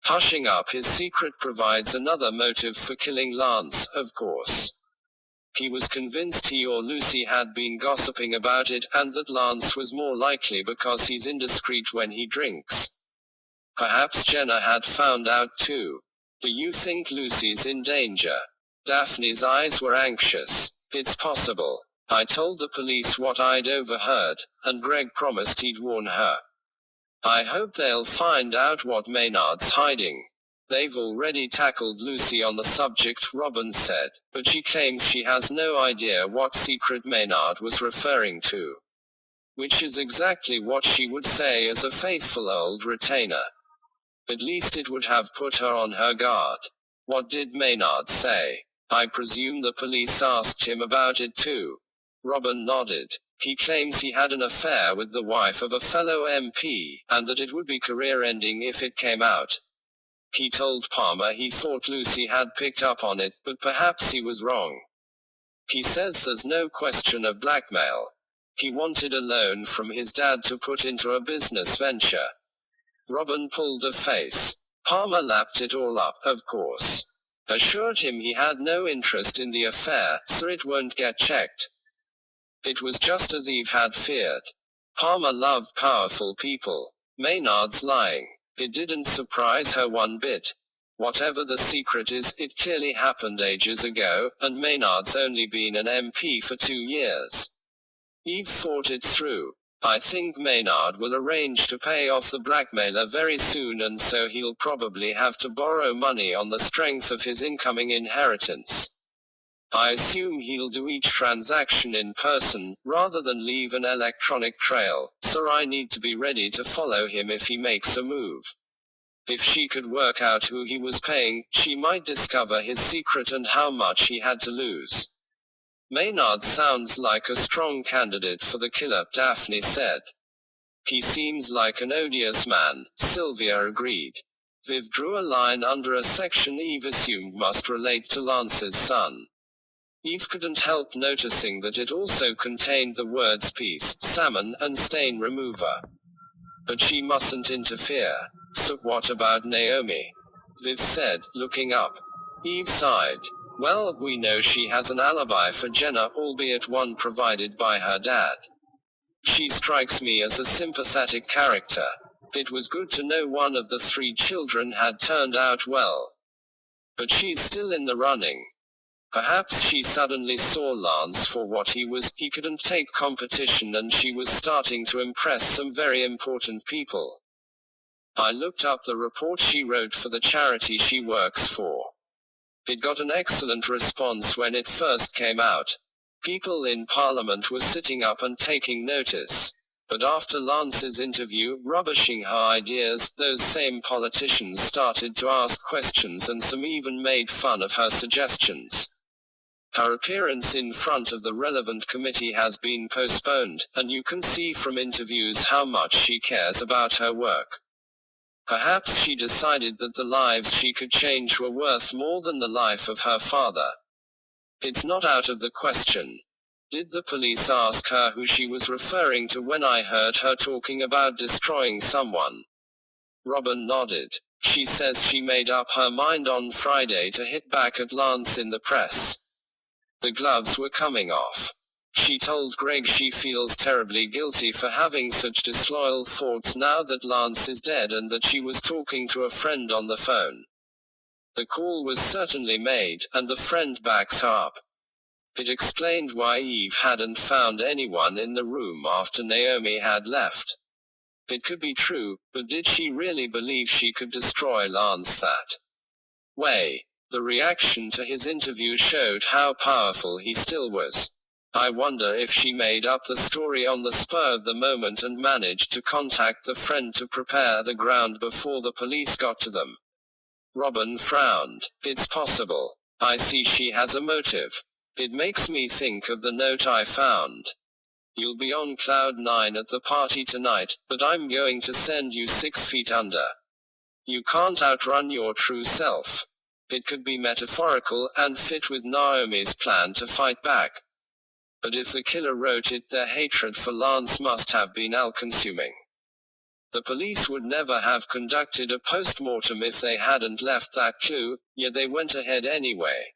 Hushing up his secret provides another motive for killing Lance, of course. He was convinced he or Lucy had been gossiping about it, and that Lance was more likely because he's indiscreet when he drinks. Perhaps Jenna had found out too. Do you think Lucy's in danger? Daphne's eyes were anxious. It's possible. I told the police what I'd overheard, and Greg promised he'd warn her. I hope they'll find out what Maynard's hiding. They've already tackled Lucy on the subject, Robin said, but she claims she has no idea what secret Maynard was referring to. Which is exactly what she would say as a faithful old retainer. At least it would have put her on her guard. What did Maynard say? I presume the police asked him about it too. Robin nodded. He claims he had an affair with the wife of a fellow MP, and that it would be career-ending if it came out. He told Palmer he thought Lucy had picked up on it, but perhaps he was wrong. He says there's no question of blackmail. He wanted a loan from his dad to put into a business venture. Robin pulled a face. Palmer lapped it all up, of course. Assured him he had no interest in the affair, so it won't get checked. It was just as Eve had feared. Palmer loved powerful people. Maynard's lying. It didn't surprise her one bit. Whatever the secret is, it clearly happened ages ago, and Maynard's only been an MP for 2 years. Eve thought it through. I think Maynard will arrange to pay off the blackmailer very soon, and so he'll probably have to borrow money on the strength of his incoming inheritance. I assume he'll do each transaction in person, rather than leave an electronic trail, so I need to be ready to follow him if he makes a move. If she could work out who he was paying, she might discover his secret and how much he had to lose. Maynard sounds like a strong candidate for the killer, Daphne said. He seems like an odious man, Sylvia agreed. Viv drew a line under a section Eve assumed must relate to Lance's son. Eve couldn't help noticing that it also contained the words peace, salmon, and stain remover. But she mustn't interfere. So what about Naomi? Viv said, looking up. Eve sighed. Well, we know she has an alibi for Jenna, albeit one provided by her dad. She strikes me as a sympathetic character. It was good to know one of the 3 children had turned out well. But she's still in the running. Perhaps she suddenly saw Lance for what he was. He couldn't take competition, and she was starting to impress some very important people. I looked up the report she wrote for the charity she works for. It got an excellent response when it first came out. People in Parliament were sitting up and taking notice. But after Lance's interview, rubbishing her ideas, those same politicians started to ask questions, and some even made fun of her suggestions. Her appearance in front of the relevant committee has been postponed, and you can see from interviews how much she cares about her work. Perhaps she decided that the lives she could change were worth more than the life of her father. It's not out of the question. Did the police ask her who she was referring to when I heard her talking about destroying someone? Robin nodded. She says she made up her mind on Friday to hit back at Lance in the press. The gloves were coming off. She told Greg she feels terribly guilty for having such disloyal thoughts now that Lance is dead and that she was talking to a friend on the phone. The call was certainly made, and the friend backs up. It explained why Eve hadn't found anyone in the room after Naomi had left. It could be true, but did she really believe she could destroy Lance that way? The reaction to his interview showed how powerful he still was. I wonder if she made up the story on the spur of the moment and managed to contact the friend to prepare the ground before the police got to them. Robin frowned. It's possible. I see she has a motive. It makes me think of the note I found. You'll be on cloud 9 at the party tonight, but I'm going to send you 6 feet under. You can't outrun your true self. It could be metaphorical and fit with Naomi's plan to fight back. But if the killer wrote it, their hatred for Lance must have been all-consuming. The police would never have conducted a post-mortem if they hadn't left that clue, yet they went ahead anyway.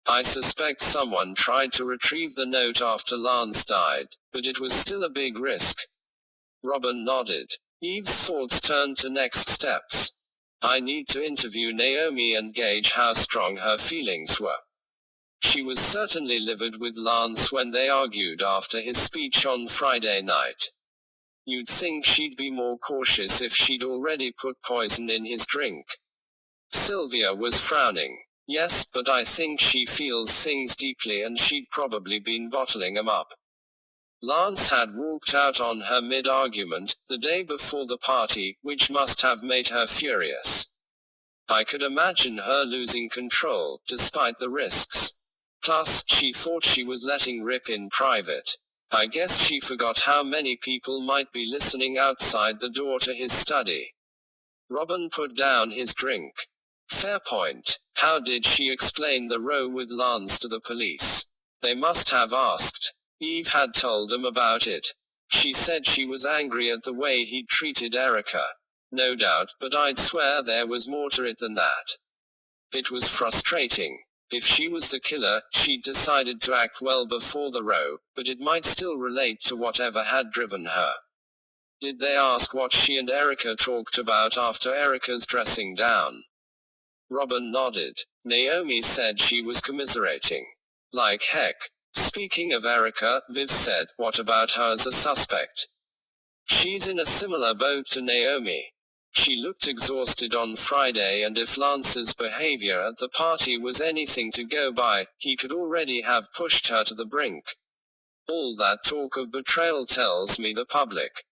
I suspect someone tried to retrieve the note after Lance died, but it was still a big risk. Robin nodded. Eve's thoughts turned to next steps. I need to interview Naomi and gauge how strong her feelings were. She was certainly livid with Lance when they argued after his speech on Friday night. You'd think she'd be more cautious if she'd already put poison in his drink. Sylvia was frowning. Yes, but I think she feels things deeply and she'd probably been bottling 'em up. Lance had walked out on her mid-argument, the day before the party, which must have made her furious. I could imagine her losing control, despite the risks. Plus, she thought she was letting rip in private. I guess she forgot how many people might be listening outside the door to his study. Robin put down his drink. Fair point. How did she explain the row with Lance to the police? They must have asked. Eve had told them about it. She said she was angry at the way he'd treated Erica. No doubt, but I'd swear there was more to it than that. It was frustrating. If she was the killer, she'd decided to act well before the row, but it might still relate to whatever had driven her. Did they ask what she and Erica talked about after Erica's dressing down? Robin nodded. Naomi said she was commiserating. Like heck. Speaking of Erica, Viv said, what about her as a suspect? She's in a similar boat to Naomi. She looked exhausted on Friday, and if Lance's behavior at the party was anything to go by, he could already have pushed her to the brink. All that talk of betrayal tells me the public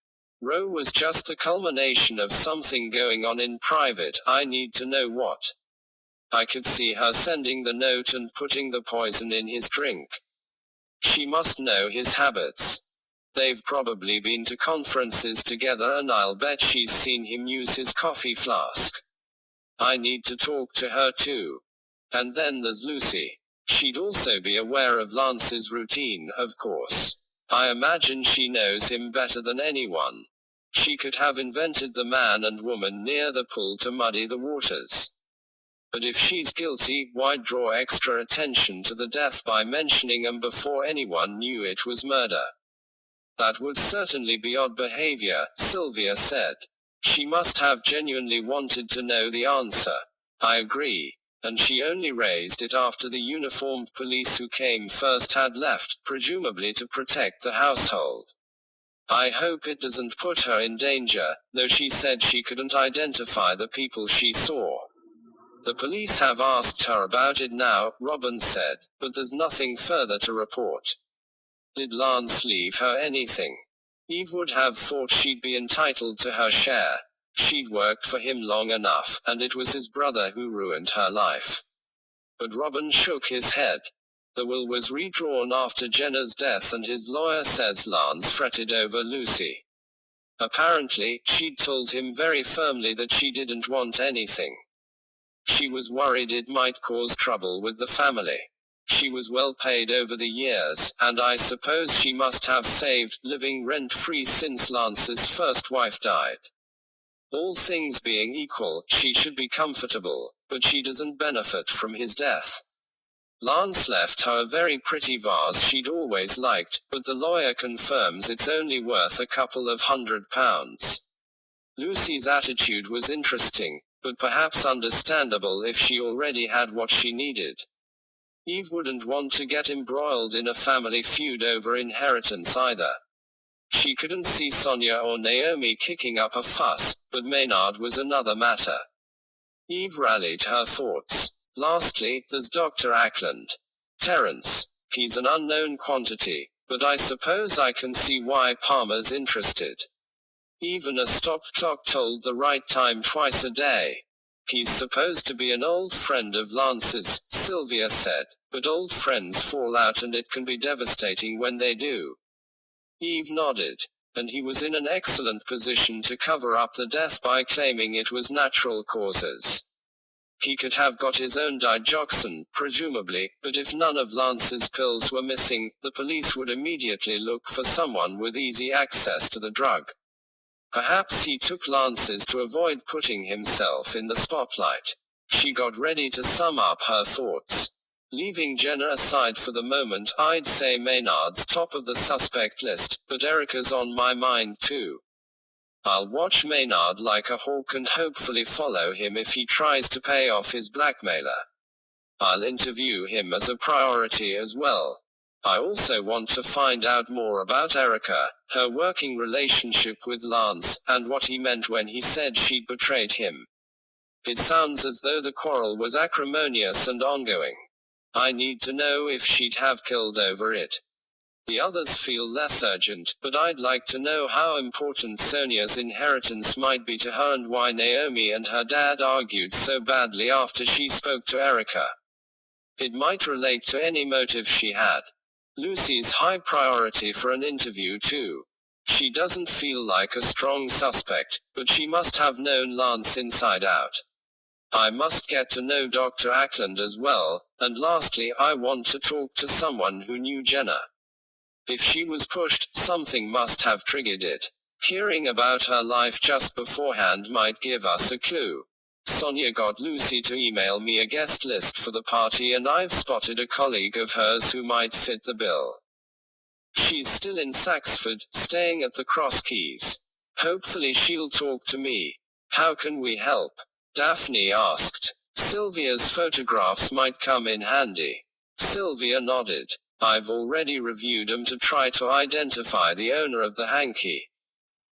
row was just the culmination of something going on in private. I need to know what. I could see her sending the note and putting the poison in his drink. She must know his habits. They've probably been to conferences together, and I'll bet she's seen him use his coffee flask. I need to talk to her too. And then there's Lucy. She'd also be aware of Lance's routine, of course. I imagine she knows him better than anyone. She could have invented the man and woman near the pool to muddy the waters. But if she's guilty, why draw extra attention to the death by mentioning them before anyone knew it was murder? That would certainly be odd behavior, Sylvia said. She must have genuinely wanted to know the answer. I agree. And she only raised it after the uniformed police who came first had left, presumably to protect the household. I hope it doesn't put her in danger, though she said she couldn't identify the people she saw. The police have asked her about it now, Robin said, but there's nothing further to report. Did Lance leave her anything? Eve would have thought she'd be entitled to her share. She'd worked for him long enough, and it was his brother who ruined her life. But Robin shook his head. The will was redrawn after Jenna's death, and his lawyer says Lance fretted over Lucy. Apparently, she'd told him very firmly that she didn't want anything. She was worried it might cause trouble with the family. She was well paid over the years, and I suppose she must have saved, living rent-free since Lance's first wife died. All things being equal, she should be comfortable, but she doesn't benefit from his death. Lance left her a very pretty vase she'd always liked, but the lawyer confirms it's only worth a couple of £100. Lucy's attitude was interesting, but perhaps understandable if she already had what she needed. Eve wouldn't want to get embroiled in a family feud over inheritance either. She couldn't see Sonia or Naomi kicking up a fuss, but Maynard was another matter. Eve rallied her thoughts. Lastly, there's Dr. Ackland. Terence. He's an unknown quantity, but I suppose I can see why Palmer's interested. Even a stop clock told the right time twice a day. He's supposed to be an old friend of Lance's, Sylvia said, but old friends fall out and it can be devastating when they do. Eve nodded. And he was in an excellent position to cover up the death by claiming it was natural causes. He could have got his own digoxin, presumably, but if none of Lance's pills were missing, the police would immediately look for someone with easy access to the drug. Perhaps he took Lance's to avoid putting himself in the spotlight. She got ready to sum up her thoughts. Leaving Jenna aside for the moment, I'd say Maynard's top of the suspect list, but Erica's on my mind too. I'll watch Maynard like a hawk and hopefully follow him if he tries to pay off his blackmailer. I'll interview him as a priority as well. I also want to find out more about Erica, her working relationship with Lance, and what he meant when he said she'd betrayed him. It sounds as though the quarrel was acrimonious and ongoing. I need to know if she'd have killed over it. The others feel less urgent, but I'd like to know how important Sonia's inheritance might be to her and why Naomi and her dad argued so badly after she spoke to Erica. It might relate to any motive she had. Lucy's high priority for an interview too. She doesn't feel like a strong suspect, but she must have known Lance inside out. I must get to know Dr. Ackland as well, and lastly I want to talk to someone who knew Jenna. If she was pushed, something must have triggered it. Hearing about her life just beforehand might give us a clue. Sonia got Lucy to email me a guest list for the party and I've spotted a colleague of hers who might fit the bill. She's still in Saxford, staying at the Cross Keys. Hopefully she'll talk to me. How can we help? Daphne asked. Sylvia's photographs might come in handy. Sylvia nodded. I've already reviewed them to try to identify the owner of the hanky.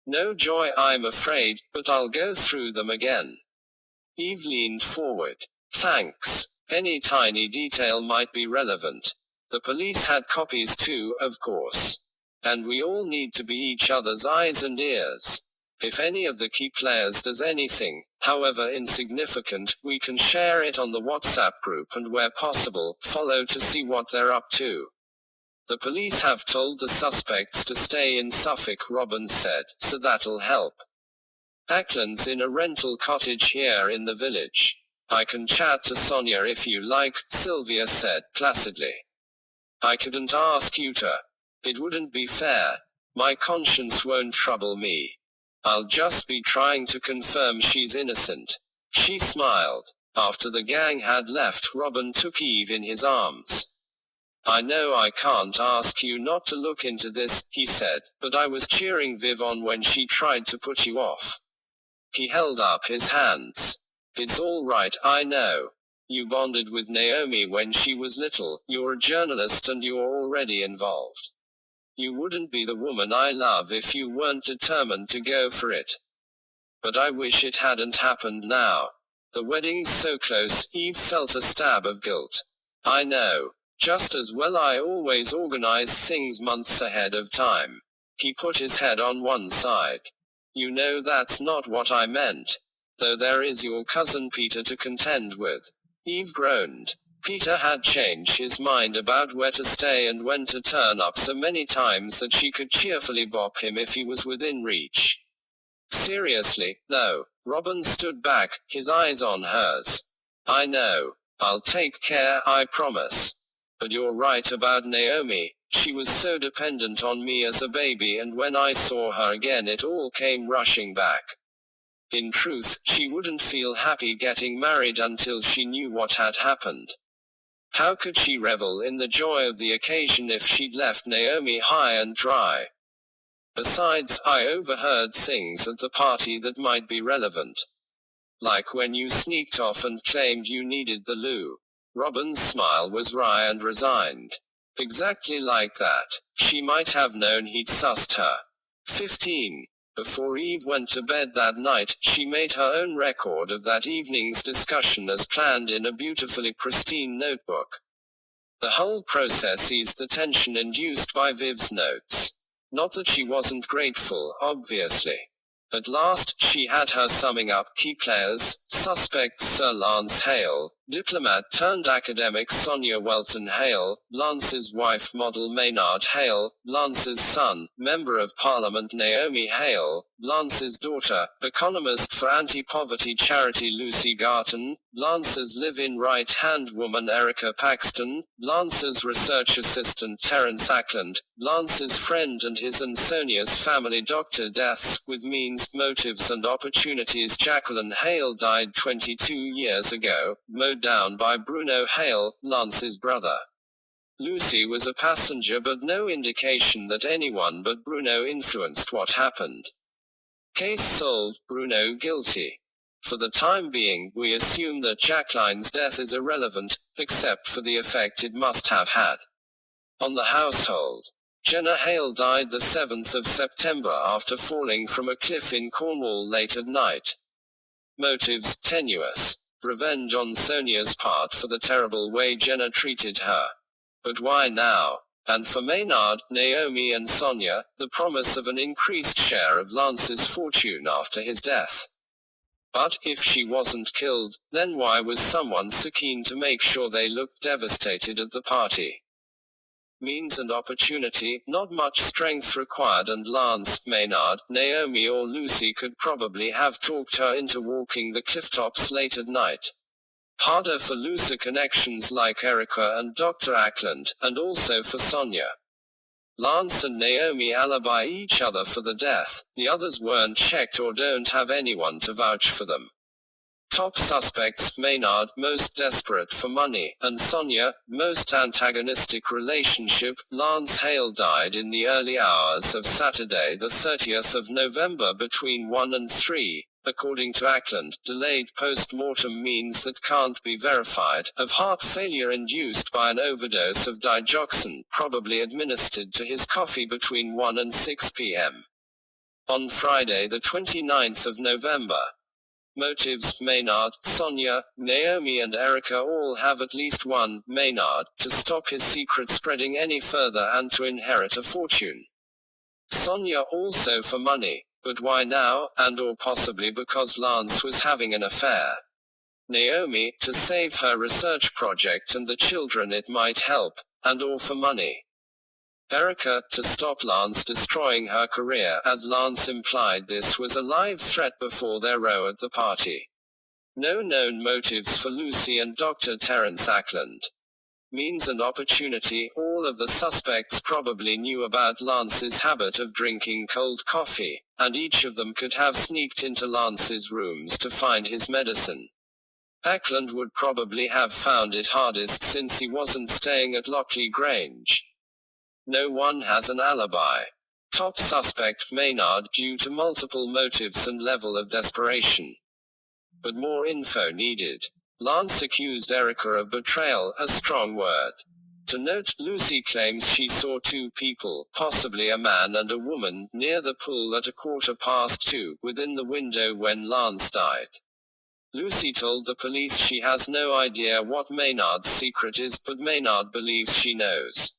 No joy, I'm afraid, but I'll go through them again. Eve leaned forward. Thanks. Any tiny detail might be relevant. The police had copies too, of course. And we all need to be each other's eyes and ears. If any of the key players does anything, however insignificant, we can share it on the WhatsApp group and where possible, follow to see what they're up to. The police have told the suspects to stay in Suffolk, Robbins said, so that'll help. Ackland's in a rental cottage here in the village. I can chat to Sonia if you like, Sylvia said, placidly. I couldn't ask you to. It wouldn't be fair. My conscience won't trouble me. I'll just be trying to confirm she's innocent. She smiled. After the gang had left, Robin took Eve in his arms. I know I can't ask you not to look into this, he said, but I was cheering Viv on when she tried to put you off. He held up his hands. It's all right, I know. You bonded with Naomi when she was little, you're a journalist and you're already involved. You wouldn't be the woman I love if you weren't determined to go for it. But I wish it hadn't happened now. The wedding's so close, Eve felt a stab of guilt. I know. Just as well I always organize things months ahead of time. He put his head on one side. You know that's not what I meant. Though there is your cousin Peter to contend with. Eve groaned. Peter had changed his mind about where to stay and when to turn up so many times that she could cheerfully bop him if he was within reach. Seriously, though, Robin stood back, his eyes on hers. I know. I'll take care, I promise. But you're right about Naomi. She was so dependent on me as a baby and when I saw her again it all came rushing back. In truth, she wouldn't feel happy getting married until she knew what had happened. How could she revel in the joy of the occasion if she'd left Naomi high and dry? Besides, I overheard things at the party that might be relevant. Like when you sneaked off and claimed you needed the loo. Robin's smile was wry and resigned. Exactly like that. She might have known he'd sussed her. 15. Before Eve went to bed that night, she made her own record of that evening's discussion as planned in a beautifully pristine notebook. The whole process eased the tension induced by Viv's notes. Not that she wasn't grateful, obviously. At last, she had her summing up: key players, suspects Sir Lance Hale, diplomat turned academic Sonia Welton Hale, Lance's wife model Maynard Hale, Lance's son, Member of Parliament Naomi Hale, Lance's daughter, economist for anti-poverty charity Lucy Garton, Lance's live-in right-hand woman Erica Paxton, Lance's research assistant Terence Ackland, Lance's friend and his and Sonia's family Dr. Deaths, with means, motives and opportunities. Jacqueline Hale died 22 years ago, mowed down by Bruno Hale, Lance's brother. Lucy was a passenger, but no indication that anyone but Bruno influenced what happened. Case solved, Bruno guilty. For the time being, we assume that Jacqueline's death is irrelevant, except for the effect it must have had on the household. Jenna Hale died the 7th of September after falling from a cliff in Cornwall late at night. Motives, tenuous. Revenge on Sonia's part for the terrible way Jenna treated her. But why now? And for Maynard, Naomi and Sonia, the promise of an increased share of Lance's fortune after his death. But, if she wasn't killed, then why was someone so keen to make sure they looked devastated at the party? Means and opportunity, not much strength required, and Lance, Maynard, Naomi or Lucy could probably have talked her into walking the clifftops late at night. Harder for looser connections like Erica and Dr. Ackland, and also for Sonia. Lance and Naomi alibi each other for the death, the others weren't checked or don't have anyone to vouch for them. Top suspects: Maynard, most desperate for money, and Sonia, most antagonistic relationship. Lance Hale died in the early hours of Saturday the 30th of November between 1 and 3, according to Ackland. Delayed post-mortem means that can't be verified, of heart failure induced by an overdose of digoxin, probably administered to his coffee between 1 and 6 p.m. on Friday the 29th of November. Motives: Maynard, Sonia, Naomi and Erica all have at least one: Maynard, to stop his secret spreading any further and to inherit a fortune. Sonia also for money, but why now, and or possibly because Lance was having an affair. Naomi, to save her research project and the children it might help, and or for money. Erica, to stop Lance destroying her career, as Lance implied this was a live threat before their row at the party. No known motives for Lucy and Dr. Terence Ackland. Means and opportunity: all of the suspects probably knew about Lance's habit of drinking cold coffee, and each of them could have sneaked into Lance's rooms to find his medicine. Ackland would probably have found it hardest since he wasn't staying at Lockley Grange. No one has an alibi. Top suspect: Maynard, due to multiple motives and level of desperation. But more info needed. Lance accused Erica of betrayal, a strong word. To note, Lucy claims she saw two people, possibly a man and a woman, near the pool at 2:15, within the window when Lance died. Lucy told the police she has no idea what Maynard's secret is, but Maynard believes she knows.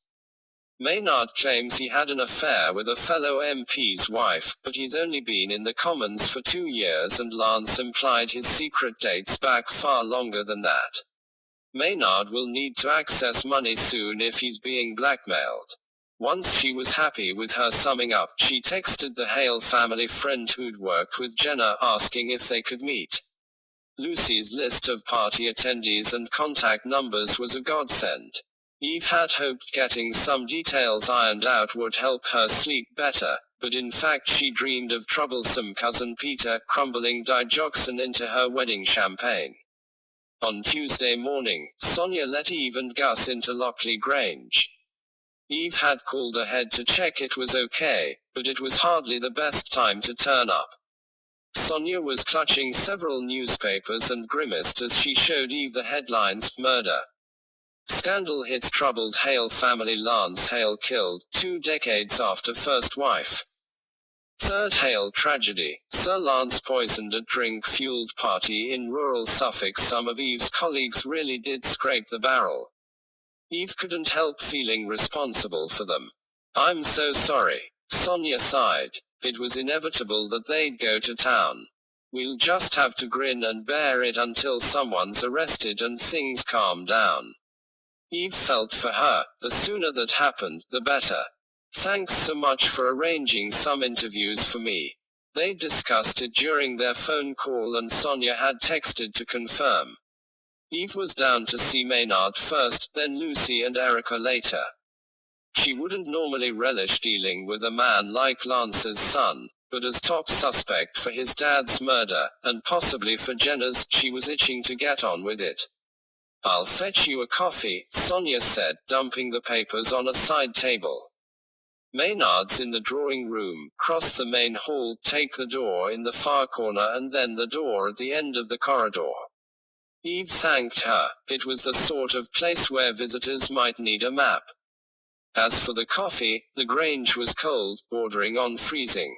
Maynard claims he had an affair with a fellow MP's wife, but he's only been in the Commons for 2 years, and Lance implied his secret dates back far longer than that. Maynard will need to access money soon if he's being blackmailed. Once she was happy with her summing up, she texted the Hale family friend who'd worked with Jenna asking if they could meet. Lucy's list of party attendees and contact numbers was a godsend. Eve had hoped getting some details ironed out would help her sleep better, but in fact she dreamed of troublesome cousin Peter crumbling digoxin into her wedding champagne. On Tuesday morning, Sonia let Eve and Gus into Lockley Grange. Eve had called ahead to check it was okay, but it was hardly the best time to turn up. Sonia was clutching several newspapers and grimaced as she showed Eve the headlines: Murder. Scandal hits troubled Hale family. Lance Hale killed, 2 decades after first wife. Third Hale tragedy. Sir Lance poisoned at drink-fueled party in rural Suffolk. Some of Eve's colleagues really did scrape the barrel. Eve couldn't help feeling responsible for them. I'm so sorry. Sonia sighed. It was inevitable that they'd go to town. We'll just have to grin and bear it until someone's arrested and things calm down. Eve felt for her. The sooner that happened, the better. Thanks so much for arranging some interviews for me. They discussed it during their phone call and Sonia had texted to confirm. Eve was down to see Maynard first, then Lucy and Erica later. She wouldn't normally relish dealing with a man like Lance's son, but as top suspect for his dad's murder, and possibly for Jenna's, she was itching to get on with it. I'll fetch you a coffee, Sonia said, dumping the papers on a side table. Maynard's in the drawing room. Cross the main hall, take the door in the far corner and then the door at the end of the corridor. Eve thanked her. It was the sort of place where visitors might need a map. As for the coffee, the Grange was cold, bordering on freezing.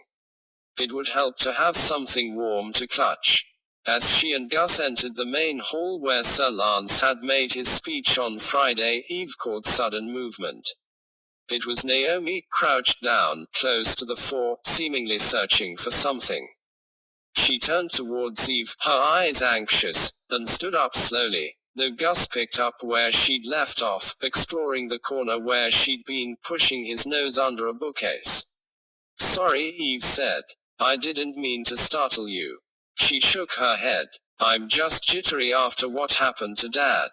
It would help to have something warm to clutch. As she and Gus entered the main hall where Sir Lance had made his speech on Friday, Eve caught sudden movement. It was Naomi, crouched down, close to the floor, seemingly searching for something. She turned towards Eve, her eyes anxious, then stood up slowly, though Gus picked up where she'd left off, exploring the corner where she'd been, pushing his nose under a bookcase. Sorry, Eve said. I didn't mean to startle you. She shook her head. I'm just jittery after what happened to Dad.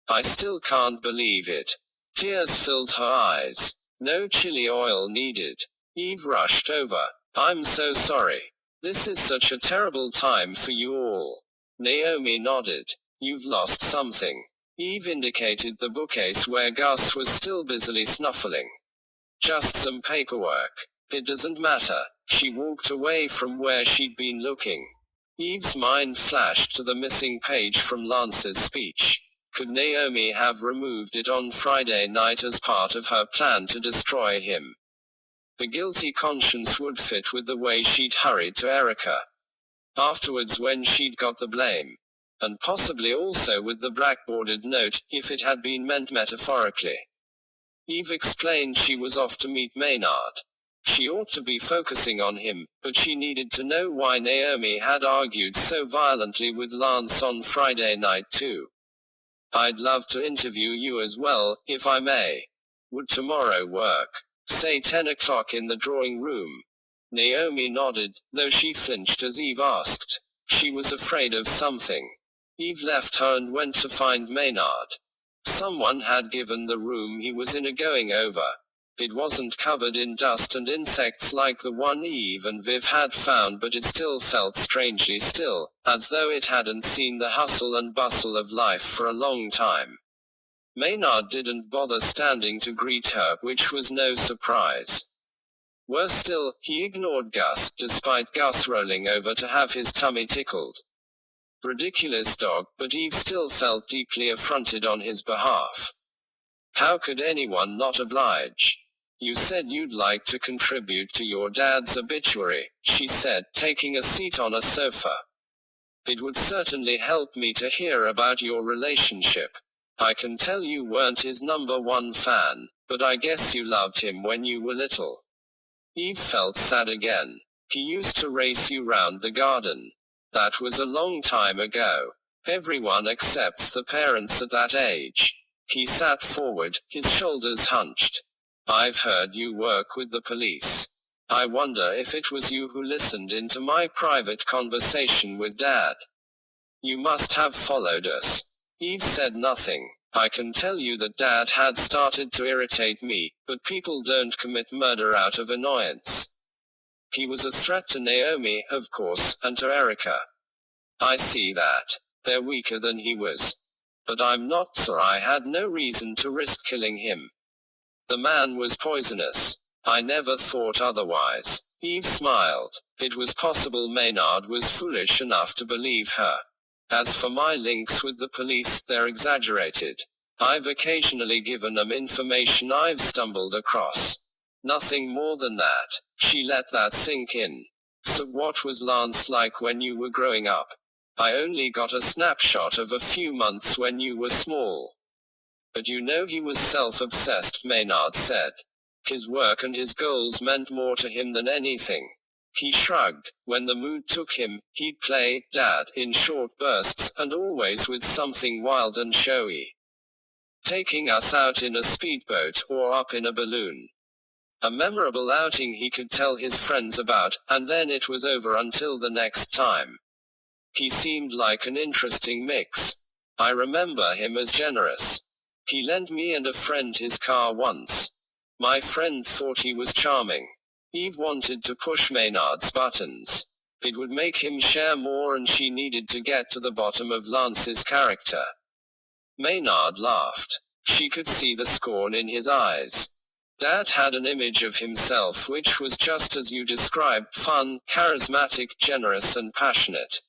I still can't believe it. Tears filled her eyes. No chili oil needed. Eve rushed over. I'm so sorry. This is such a terrible time for you all. Naomi nodded. You've lost something. Eve indicated the bookcase where Gus was still busily snuffling. Just some paperwork. It doesn't matter. She walked away from where she'd been looking. Eve's mind flashed to the missing page from Lance's speech. Could Naomi have removed it on Friday night as part of her plan to destroy him? The guilty conscience would fit with the way she'd hurried to Erica. Afterwards when she'd got the blame. And possibly also with the blackboarded note, if it had been meant metaphorically. Eve explained she was off to meet Maynard. She ought to be focusing on him, but she needed to know why Naomi had argued so violently with Lance on Friday night too. I'd love to interview you as well, if I may. Would tomorrow work? Say 10 o'clock in the drawing room. Naomi nodded, though she flinched as Eve asked. She was afraid of something. Eve left her and went to find Maynard. Someone had given the room he was in a going over. It wasn't covered in dust and insects like the one Eve and Viv had found, but it still felt strangely still, as though it hadn't seen the hustle and bustle of life for a long time. Maynard didn't bother standing to greet her, which was no surprise. Worse still, he ignored Gus, despite Gus rolling over to have his tummy tickled. Ridiculous dog, but Eve still felt deeply affronted on his behalf. How could anyone not oblige? You said you'd like to contribute to your dad's obituary, she said, taking a seat on a sofa. It would certainly help me to hear about your relationship. I can tell you weren't his #1 fan, but I guess you loved him when you were little. Eve felt sad again. He used to race you round the garden. That was a long time ago. Everyone accepts the parents at that age. He sat forward, his shoulders hunched. I've heard you work with the police. I wonder if it was you who listened into my private conversation with Dad. You must have followed us. Eve said nothing. I can tell you that Dad had started to irritate me, but people don't commit murder out of annoyance. He was a threat to Naomi, of course, and to Erica. I see that. They're weaker than he was. But I'm not, sir. I had no reason to risk killing him. The man was poisonous. I never thought otherwise. Eve smiled. It was possible Maynard was foolish enough to believe her. As for my links with the police, they're exaggerated. I've occasionally given them information I've stumbled across. Nothing more than that. She let that sink in. So what was Lance like when you were growing up? I only got a snapshot of a few months when you were small. But you know he was self-obsessed, Maynard said. His work and his goals meant more to him than anything. He shrugged. When the mood took him, he'd play Dad in short bursts, and always with something wild and showy. Taking us out in a speedboat, or up in a balloon. A memorable outing he could tell his friends about, and then it was over until the next time. He seemed like an interesting mix. I remember him as generous. He lent me and a friend his car once. My friend thought he was charming. Eve wanted to push Maynard's buttons. It would make him share more, and she needed to get to the bottom of Lance's character. Maynard laughed. She could see the scorn in his eyes. Dad had an image of himself which was just as you described, fun, charismatic, generous and passionate.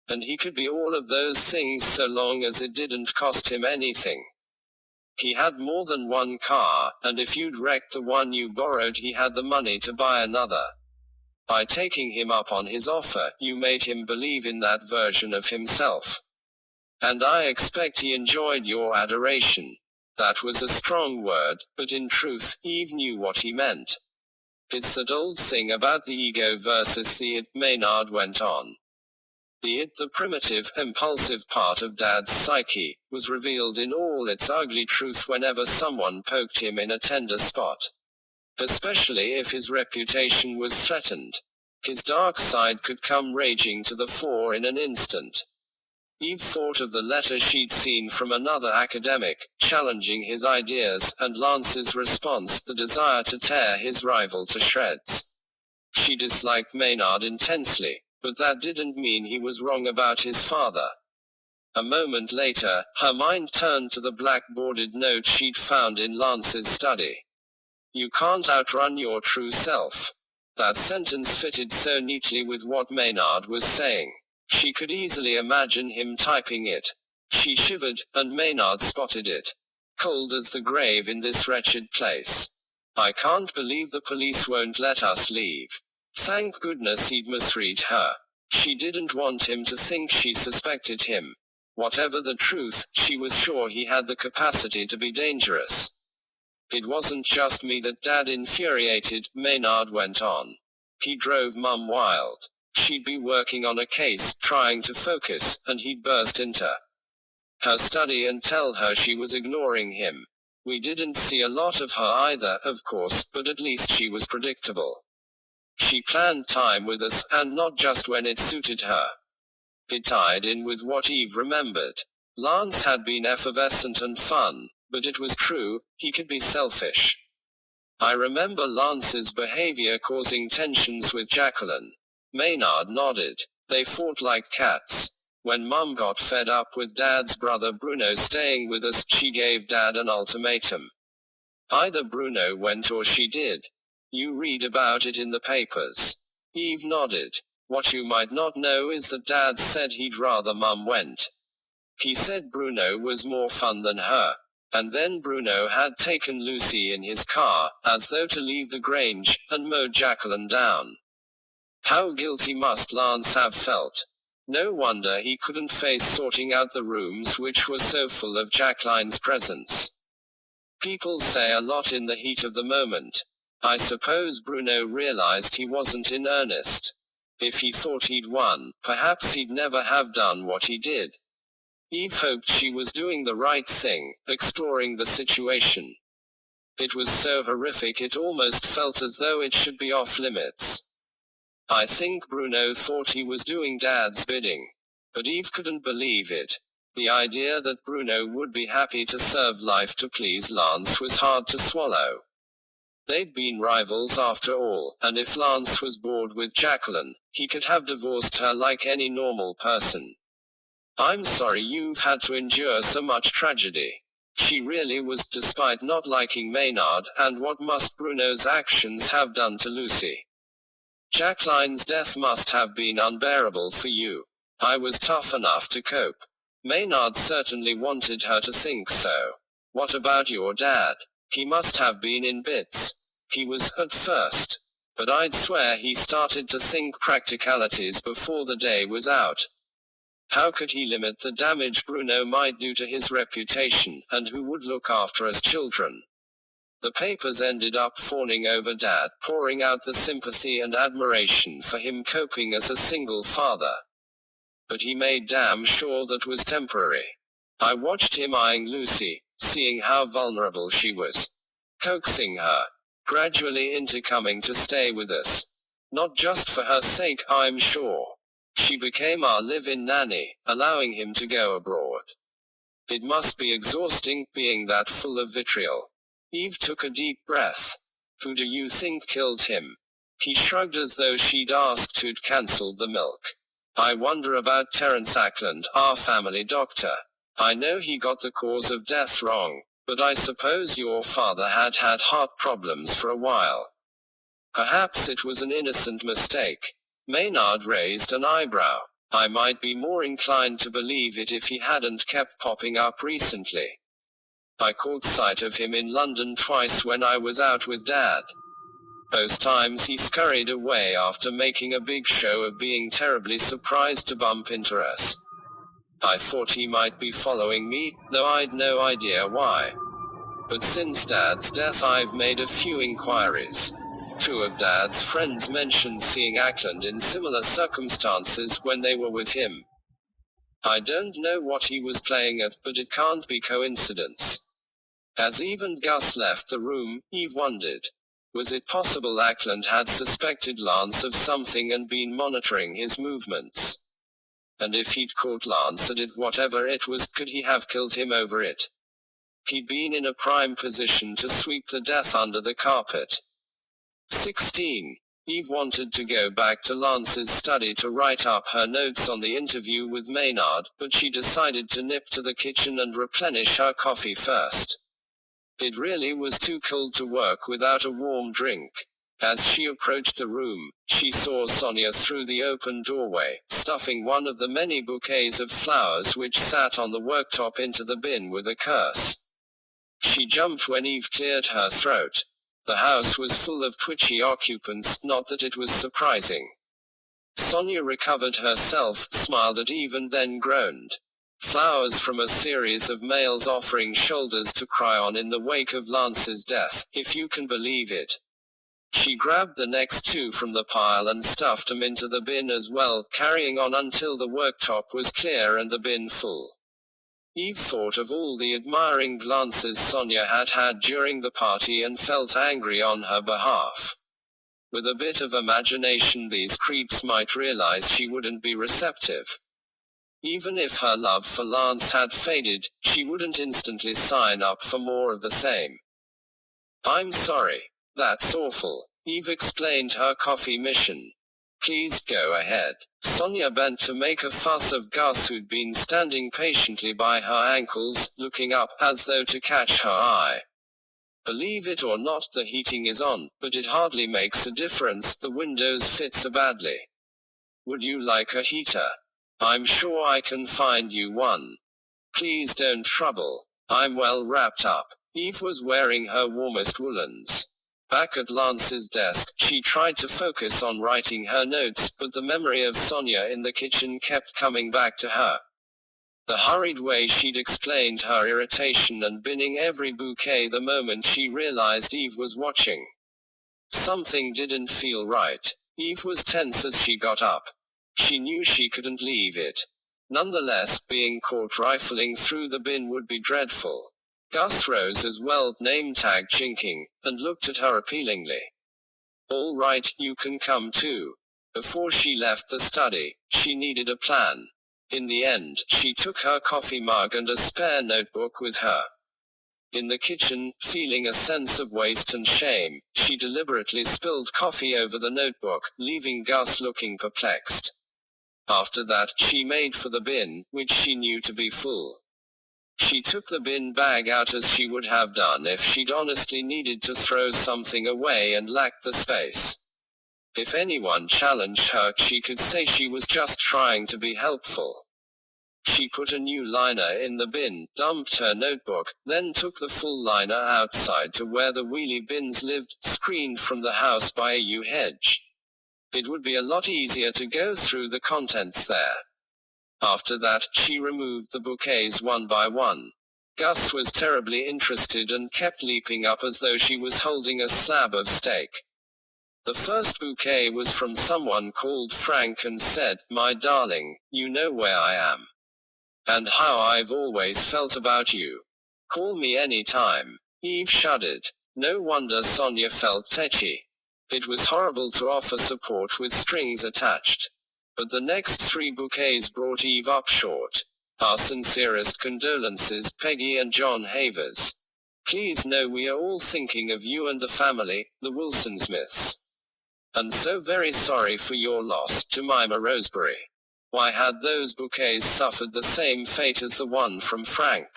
And he could be all of those things so long as it didn't cost him anything. He had more than one car, and if you'd wrecked the one you borrowed, he had the money to buy another. By taking him up on his offer, you made him believe in that version of himself. And I expect he enjoyed your adoration. That was a strong word, but in truth, Eve knew what he meant. It's that old thing about the ego versus the id, Maynard went on. The id, the primitive, impulsive part of Dad's psyche, was revealed in all its ugly truth whenever someone poked him in a tender spot. Especially if his reputation was threatened. His dark side could come raging to the fore in an instant. Eve thought of the letter she'd seen from another academic, challenging his ideas, and Lance's response, the desire to tear his rival to shreds. She disliked Maynard intensely, but that didn't mean he was wrong about his father. A moment later, her mind turned to the black-bordered note she'd found in Lance's study. You can't outrun your true self. That sentence fitted so neatly with what Maynard was saying. She could easily imagine him typing it. She shivered, and Maynard spotted it. Cold as the grave in this wretched place. I can't believe the police won't let us leave. Thank goodness he'd misread her. She didn't want him to think she suspected him. Whatever the truth, she was sure he had the capacity to be dangerous. It wasn't just me that Dad infuriated, Maynard went on. He drove Mum wild. She'd be working on a case, trying to focus, and he'd burst into her study and tell her she was ignoring him. We didn't see a lot of her either, of course, but at least she was predictable. She planned time with us, and not just when it suited her. It tied in with what Eve remembered. Lance had been effervescent and fun, but it was true, he could be selfish. I remember Lance's behavior causing tensions with Jacqueline. Maynard nodded. They fought like cats. When Mum got fed up with Dad's brother Bruno staying with us, she gave Dad an ultimatum. Either Bruno went or she did. You read about it in the papers. Eve nodded. What you might not know is that Dad said he'd rather Mum went. He said Bruno was more fun than her. And then Bruno had taken Lucy in his car, as though to leave the Grange, and mowed Jacqueline down. How guilty must Lance have felt? No wonder he couldn't face sorting out the rooms which were so full of Jacqueline's presence. People say a lot in the heat of the moment. I suppose Bruno realized he wasn't in earnest. If he thought he'd won, perhaps he'd never have done what he did. Eve hoped she was doing the right thing, exploring the situation. It was so horrific it almost felt as though it should be off limits. I think Bruno thought he was doing Dad's bidding. But Eve couldn't believe it. The idea that Bruno would be happy to serve life to please Lance was hard to swallow. They'd been rivals after all, and if Lance was bored with Jacqueline, he could have divorced her like any normal person. I'm sorry you've had to endure so much tragedy. She really was, despite not liking Maynard, and what must Bruno's actions have done to Lucy? Jacqueline's death must have been unbearable for you. I was tough enough to cope. Maynard certainly wanted her to think so. What about your dad? He must have been in bits. He was, at first. But I'd swear he started to think practicalities before the day was out. How could he limit the damage Bruno might do to his reputation, and who would look after us children? The papers ended up fawning over Dad, pouring out the sympathy and admiration for him coping as a single father. But he made damn sure that was temporary. I watched him eyeing Lucy, seeing how vulnerable she was. Coaxing her, gradually into coming to stay with us. Not just for her sake, I'm sure. She became our live-in nanny, allowing him to go abroad. It must be exhausting, being that full of vitriol. Eve took a deep breath. Who do you think killed him? He shrugged as though she'd asked who'd cancelled the milk. I wonder about Terence Ackland, our family doctor. I know he got the cause of death wrong, but I suppose your father had heart problems for a while. Perhaps it was an innocent mistake. Maynard raised an eyebrow. I might be more inclined to believe it if he hadn't kept popping up recently. I caught sight of him in London twice when I was out with Dad. Both times he scurried away after making a big show of being terribly surprised to bump into us. I thought he might be following me, though I'd no idea why. But since Dad's death I've made a few inquiries. 2 of Dad's friends mentioned seeing Ackland in similar circumstances when they were with him. I don't know what he was playing at, but it can't be coincidence. As Eve and Gus left the room, Eve wondered. Was it possible Ackland had suspected Lance of something and been monitoring his movements? And if he'd caught Lance at it, whatever it was, could he have killed him over it? He'd been in a prime position to sweep the death under the carpet. 16. Eve wanted to go back to Lance's study to write up her notes on the interview with Maynard, but she decided to nip to the kitchen and replenish her coffee first. It really was too cold to work without a warm drink. As she approached the room, she saw Sonia through the open doorway, stuffing one of the many bouquets of flowers which sat on the worktop into the bin with a curse. She jumped when Eve cleared her throat. The house was full of twitchy occupants, not that it was surprising. Sonia recovered herself, smiled at Eve and then groaned. Flowers from a series of males offering shoulders to cry on in the wake of Lance's death, if you can believe it. She grabbed the next 2 from the pile and stuffed them into the bin as well, carrying on until the worktop was clear and the bin full. Eve thought of all the admiring glances Sonia had had during the party and felt angry on her behalf. With a bit of imagination these creeps might realize she wouldn't be receptive. Even if her love for Lance had faded, she wouldn't instantly sign up for more of the same. I'm sorry. That's awful. Eve explained her coffee mission. Please go ahead. Sonia bent to make a fuss of Gus, who'd been standing patiently by her ankles, looking up, as though to catch her eye. Believe it or not, the heating is on, but it hardly makes a difference, the windows fit so badly. Would you like a heater? I'm sure I can find you one. Please don't trouble. I'm well wrapped up. Eve was wearing her warmest woolens. Back at Lance's desk, she tried to focus on writing her notes, but the memory of Sonia in the kitchen kept coming back to her. The hurried way she'd explained her irritation and binning every bouquet the moment she realized Eve was watching. Something didn't feel right. Eve was tense as she got up. She knew she couldn't leave it. Nonetheless, being caught rifling through the bin would be dreadful. Gus rose as well, name tag chinking, and looked at her appealingly. All right, you can come too. Before she left the study, she needed a plan. In the end, she took her coffee mug and a spare notebook with her. In the kitchen, feeling a sense of waste and shame, she deliberately spilled coffee over the notebook, leaving Gus looking perplexed. After that, she made for the bin, which she knew to be full. She took the bin bag out as she would have done if she'd honestly needed to throw something away and lacked the space. If anyone challenged her, she could say she was just trying to be helpful. She put a new liner in the bin, dumped her notebook, then took the full liner outside to where the wheelie bins lived, screened from the house by a yew hedge. It would be a lot easier to go through the contents there. After that, she removed the bouquets one by one. Gus was terribly interested and kept leaping up as though she was holding a slab of steak. The first bouquet was from someone called Frank and said, "My darling, you know where I am. And how I've always felt about you. Call me any time." Eve shuddered. No wonder Sonia felt tetchy. It was horrible to offer support with strings attached. But the next 3 bouquets brought Eve up short. Our sincerest condolences, Peggy and John Havers. Please know we are all thinking of you and the family, the Wilson Smiths. And so very sorry for your loss, Jemima Roseberry. Why had those bouquets suffered the same fate as the one from Frank?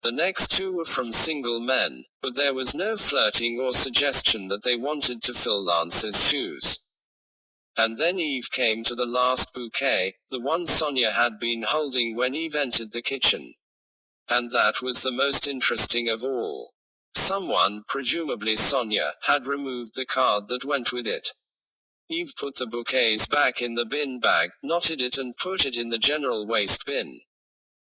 The next 2 were from single men, but there was no flirting or suggestion that they wanted to fill Lance's shoes. And then Eve came to the last bouquet, the one Sonia had been holding when Eve entered the kitchen. And that was the most interesting of all. Someone, presumably Sonia, had removed the card that went with it. Eve put the bouquets back in the bin bag, knotted it and put it in the general waste bin.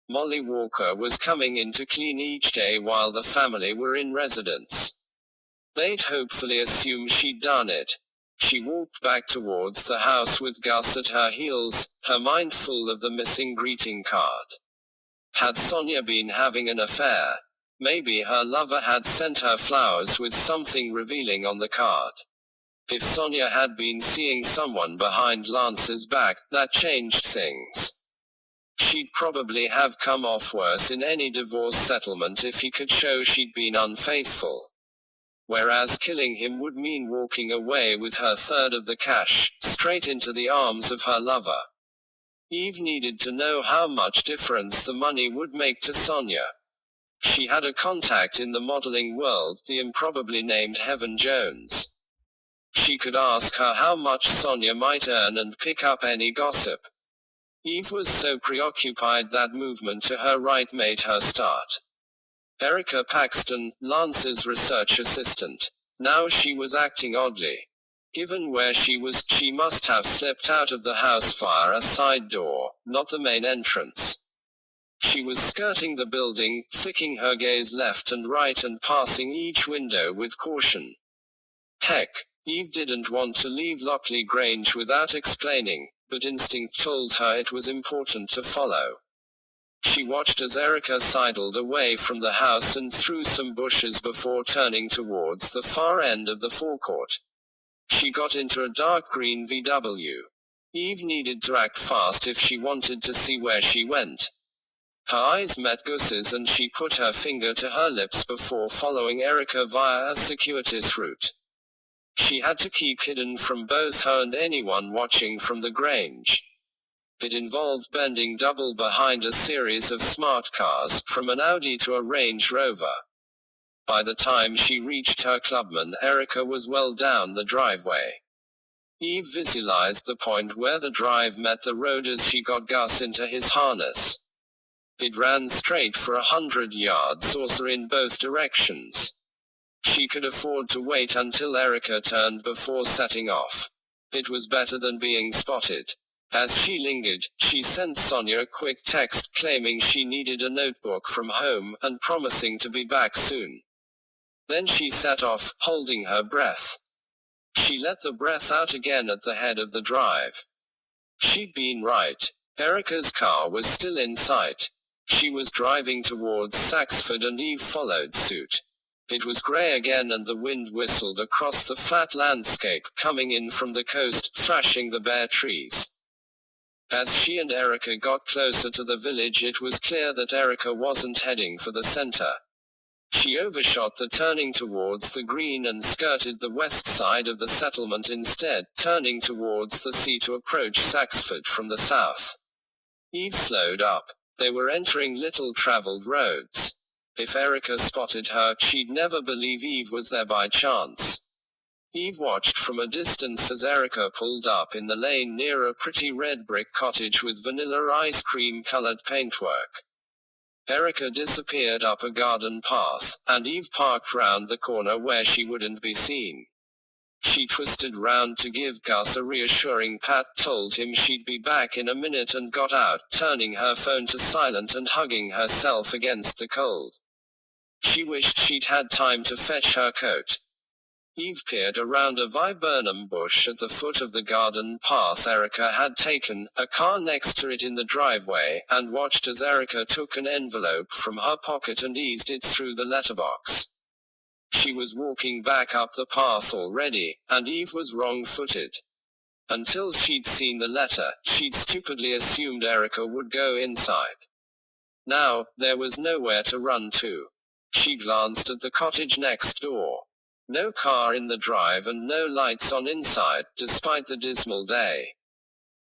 Molly Walker was coming in to clean each day while the family were in residence. They'd hopefully assume she'd done it. She walked back towards the house with Gus at her heels, her mind full of the missing greeting card. Had Sonia been having an affair? Maybe her lover had sent her flowers with something revealing on the card. If Sonia had been seeing someone behind Lance's back, that changed things. She'd probably have come off worse in any divorce settlement if he could show she'd been unfaithful. Whereas killing him would mean walking away with her third of the cash, straight into the arms of her lover. Eve needed to know how much difference the money would make to Sonia. She had a contact in the modeling world, the improbably named Heaven Jones. She could ask her how much Sonia might earn and pick up any gossip. Eve was so preoccupied that movement to her right made her start. Erica Paxton, Lance's research assistant. Now she was acting oddly. Given where she was, she must have slipped out of the house via a side door, not the main entrance. She was skirting the building, flicking her gaze left and right and passing each window with caution. Heck, Eve didn't want to leave Lockley Grange without explaining, but instinct told her it was important to follow. She watched as Erica sidled away from the house and through some bushes before turning towards the far end of the forecourt. She got into a dark green VW. Eve needed to act fast if she wanted to see where she went. Her eyes met Gus's and she put her finger to her lips before following Erica via a circuitous route. She had to keep hidden from both her and anyone watching from the Grange. It involved bending double behind a series of smart cars, from an Audi to a Range Rover. By the time she reached her clubman, Erica was well down the driveway. Eve visualized the point where the drive met the road as she got Gus into his harness. It ran straight for 100 yards or so in both directions. She could afford to wait until Erica turned before setting off. It was better than being spotted. As she lingered, she sent Sonia a quick text claiming she needed a notebook from home, and promising to be back soon. Then she set off, holding her breath. She let the breath out again at the head of the drive. She'd been right. Erica's car was still in sight. She was driving towards Saxford and Eve followed suit. It was grey again and the wind whistled across the flat landscape, coming in from the coast, thrashing the bare trees. As she and Erica got closer to the village, it was clear that Erica wasn't heading for the center. She overshot the turning towards the green and skirted the west side of the settlement instead, turning towards the sea to approach Saxford from the south. Eve slowed up. They were entering little traveled roads. If Erica spotted her, she'd never believe Eve was there by chance. Eve watched from a distance as Erica pulled up in the lane near a pretty red brick cottage with vanilla ice cream colored paintwork. Erica disappeared up a garden path, and Eve parked round the corner where she wouldn't be seen. She twisted round to give Gus a reassuring pat, told him she'd be back in a minute and got out, turning her phone to silent and hugging herself against the cold. She wished she'd had time to fetch her coat. Eve peered around a viburnum bush at the foot of the garden path Erica had taken, a car next to it in the driveway, and watched as Erica took an envelope from her pocket and eased it through the letterbox. She was walking back up the path already, and Eve was wrong-footed. Until she'd seen the letter, she'd stupidly assumed Erica would go inside. Now, there was nowhere to run to. She glanced at the cottage next door. No car in the drive and no lights on inside, despite the dismal day.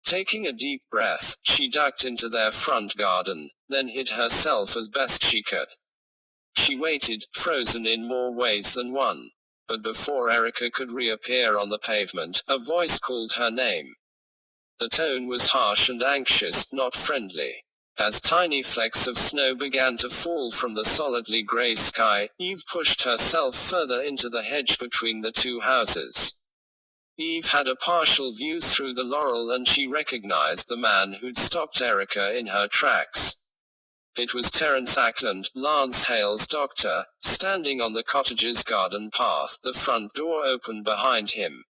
Taking a deep breath, she ducked into their front garden, then hid herself as best she could. She waited, frozen in more ways than one. But before Erica could reappear on the pavement, a voice called her name. The tone was harsh and anxious, not friendly. As tiny flecks of snow began to fall from the solidly grey sky, Eve pushed herself further into the hedge between the two houses. Eve had a partial view through the laurel and she recognized the man who'd stopped Erica in her tracks. It was Terence Ackland, Lance Hale's doctor, standing on the cottage's garden path, the front door open behind him.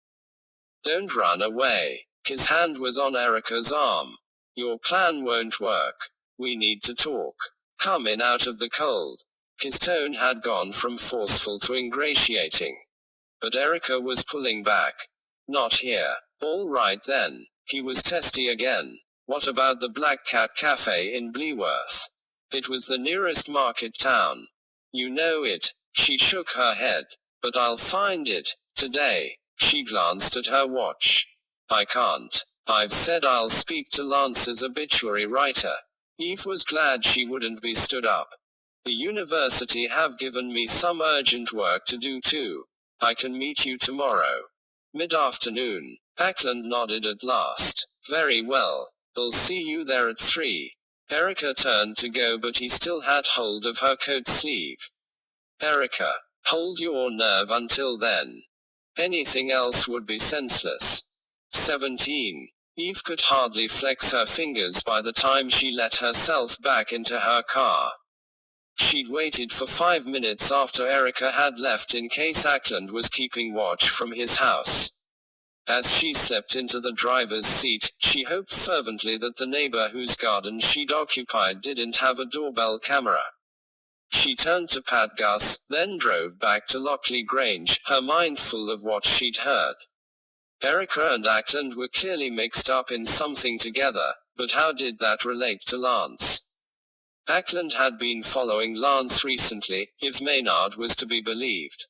"Don't run away." His hand was on Erica's arm. "Your plan won't work. We need to talk. Come in out of the cold." His tone had gone from forceful to ingratiating. But Erica was pulling back. "Not here." "All right then." He was testy again. "What about the Black Cat Cafe in Bleworth?" It was the nearest market town. "You know it." She shook her head. "But I'll find it. Today." She glanced at her watch. "I can't. I've said I'll speak to Lance's obituary writer." Eve was glad she wouldn't be stood up. "The university have given me some urgent work to do too. I can meet you tomorrow. Mid-afternoon." Ackland nodded at last. "Very well. I'll see you there at 3. Erica turned to go but he still had hold of her coat sleeve. "Erica, hold your nerve until then. Anything else would be senseless." 17. Eve could hardly flex her fingers by the time she let herself back into her car. She'd waited for 5 minutes after Erica had left in case Ackland was keeping watch from his house. As she stepped into the driver's seat, she hoped fervently that the neighbor whose garden she'd occupied didn't have a doorbell camera. She turned to pat Gus, then drove back to Lockley Grange, her mind full of what she'd heard. Erica and Ackland were clearly mixed up in something together, but how did that relate to Lance? Ackland had been following Lance recently, if Maynard was to be believed.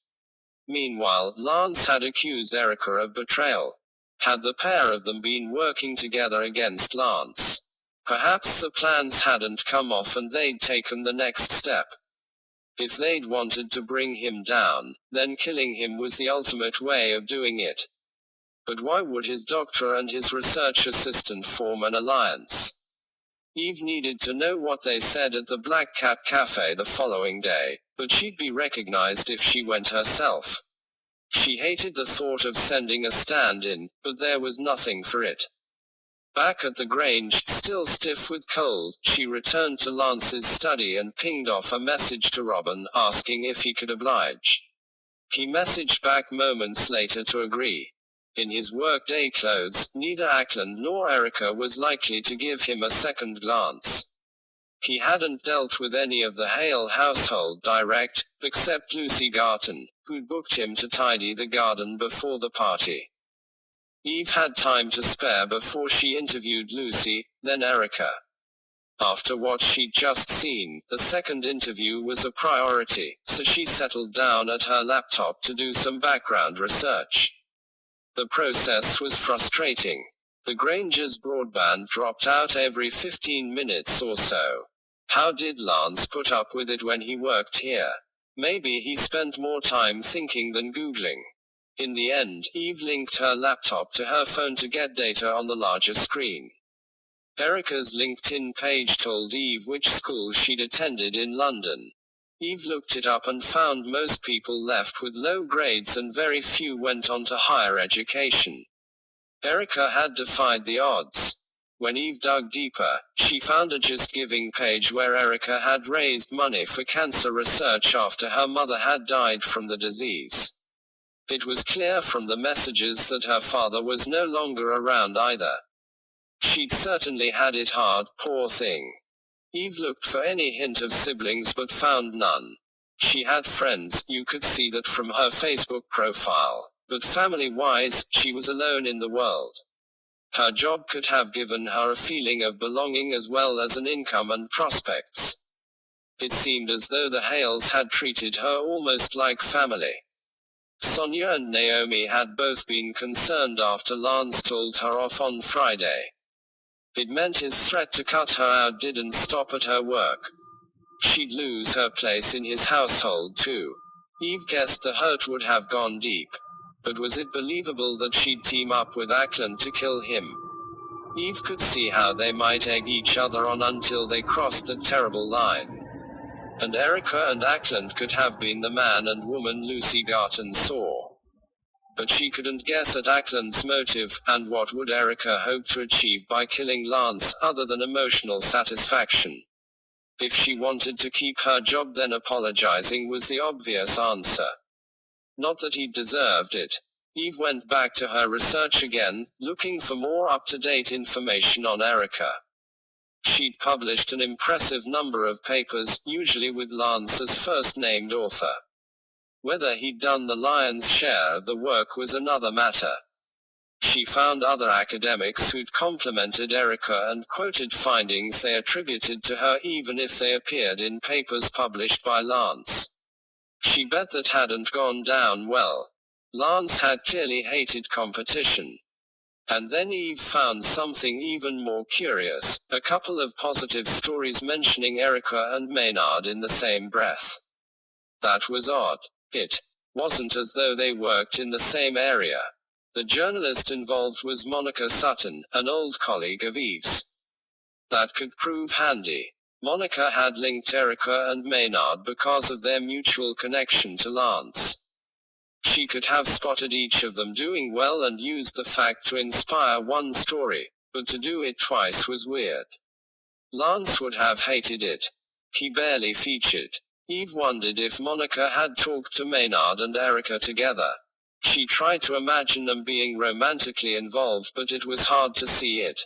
Meanwhile, Lance had accused Erica of betrayal. Had the pair of them been working together against Lance? Perhaps the plans hadn't come off and they'd taken the next step. If they'd wanted to bring him down, then killing him was the ultimate way of doing it. But why would his doctor and his research assistant form an alliance? Eve needed to know what they said at the Black Cat Cafe the following day, but she'd be recognized if she went herself. She hated the thought of sending a stand-in, but there was nothing for it. Back at the Grange, still stiff with cold, she returned to Lance's study and pinged off a message to Robin, asking if he could oblige. He messaged back moments later to agree. In his workday clothes, neither Ackland nor Erica was likely to give him a second glance. He hadn't dealt with any of the Hale household direct, except Lucy Garton, who'd booked him to tidy the garden before the party. Eve had time to spare before she interviewed Lucy, then Erica. After what she'd just seen, the second interview was a priority, so she settled down at her laptop to do some background research. The process was frustrating. The Grange's broadband dropped out every 15 minutes or so. How did Lance put up with it when he worked here? Maybe he spent more time thinking than Googling. In the end, Eve linked her laptop to her phone to get data on the larger screen. Erica's LinkedIn page told Eve which school she'd attended in London. Eve looked it up and found most people left with low grades and very few went on to higher education. Erica had defied the odds. When Eve dug deeper, she found a Just Giving page where Erica had raised money for cancer research after her mother had died from the disease. It was clear from the messages that her father was no longer around either. She'd certainly had it hard, poor thing. Eve looked for any hint of siblings but found none. She had friends, you could see that from her Facebook profile, but family-wise, she was alone in the world. Her job could have given her a feeling of belonging as well as an income and prospects. It seemed as though the Hales had treated her almost like family. Sonia and Naomi had both been concerned after Lance told her off on Friday. It meant his threat to cut her out didn't stop at her work. She'd lose her place in his household too. Eve guessed the hurt would have gone deep. But was it believable that she'd team up with Ackland to kill him? Eve could see how they might egg each other on until they crossed the terrible line. And Erica and Ackland could have been the man and woman Lucy Garton saw. But she couldn't guess at Ackland's motive, and what would Erica hope to achieve by killing Lance other than emotional satisfaction? If she wanted to keep her job, then apologizing was the obvious answer. Not that he deserved it. Eve went back to her research again, looking for more up-to-date information on Erica. She'd published an impressive number of papers, usually with Lance as first-named author. Whether he'd done the lion's share of the work was another matter. She found other academics who'd complimented Erica and quoted findings they attributed to her even if they appeared in papers published by Lance. She bet that hadn't gone down well. Lance had clearly hated competition. And then Eve found something even more curious, a couple of positive stories mentioning Erica and Maynard in the same breath. That was odd. It wasn't as though they worked in the same area. The journalist involved was Monica Sutton, an old colleague of Eve's. That could prove handy. Monica had linked Erica and Maynard because of their mutual connection to Lance. She could have spotted each of them doing well and used the fact to inspire one story, but to do it twice was weird. Lance would have hated it. He barely featured. Eve wondered if Monica had talked to Maynard and Erica together. She tried to imagine them being romantically involved, but it was hard to see it.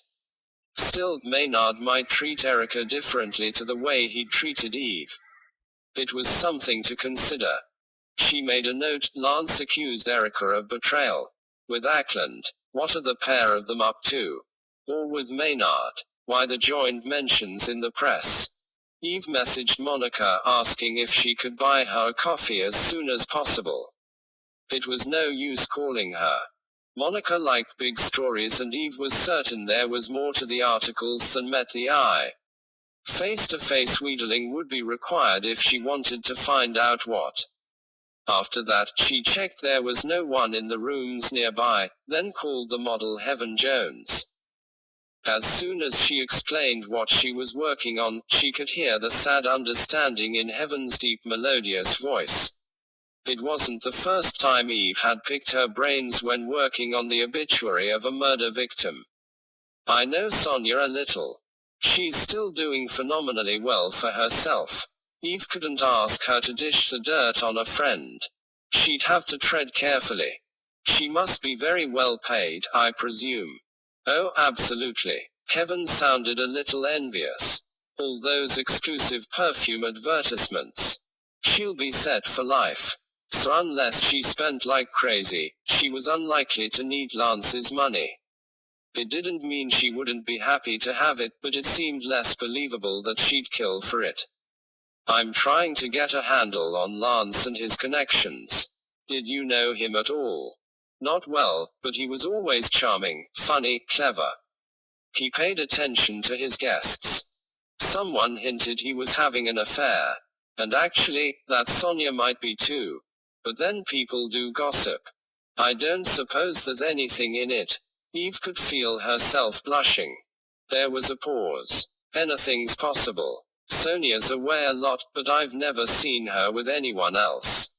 Still, Maynard might treat Erica differently to the way he'd treated Eve. It was something to consider. She made a note. Lance accused Erica of betrayal. With Ackland, what are the pair of them up to? Or with Maynard? Why the joint mentions in the press? Eve messaged Monica asking if she could buy her a coffee as soon as possible. It was no use calling her. Monica liked big stories and Eve was certain there was more to the articles than met the eye. Face-to-face wheedling would be required if she wanted to find out what. After that, she checked there was no one in the rooms nearby, then called the model Heaven Jones. As soon as she explained what she was working on, she could hear the sad understanding in Heaven's deep melodious voice. It wasn't the first time Eve had picked her brains when working on the obituary of a murder victim. I know Sonia a little. She's still doing phenomenally well for herself. Eve couldn't ask her to dish the dirt on a friend. She'd have to tread carefully. She must be very well paid, I presume. Oh, absolutely. Kevin sounded a little envious. All those exclusive perfume advertisements. She'll be set for life. So unless she spent like crazy, she was unlikely to need Lance's money. It didn't mean she wouldn't be happy to have it, but it seemed less believable that she'd kill for it. I'm trying to get a handle on Lance and his connections. Did you know him at all? Not well, but he was always charming, funny, clever. He paid attention to his guests. Someone hinted he was having an affair. And actually, that Sonia might be too. But then people do gossip. I don't suppose there's anything in it. Eve could feel herself blushing. There was a pause. Anything's possible. Sonia's away a lot, but I've never seen her with anyone else.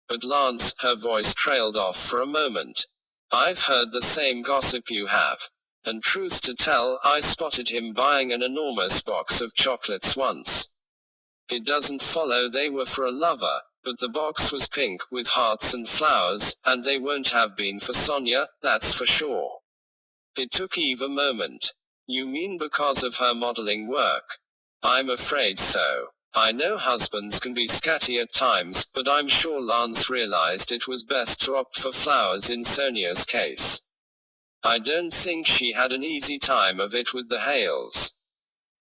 But Lance, her voice trailed off for a moment. I've heard the same gossip you have. And truth to tell, I spotted him buying an enormous box of chocolates once. It doesn't follow they were for a lover, but the box was pink with hearts and flowers, and they won't have been for Sonia, that's for sure. It took Eve a moment. You mean because of her modeling work? I'm afraid so. I know husbands can be scatty at times, but I'm sure Lance realized it was best to opt for flowers in Sonia's case. I don't think she had an easy time of it with the Hales.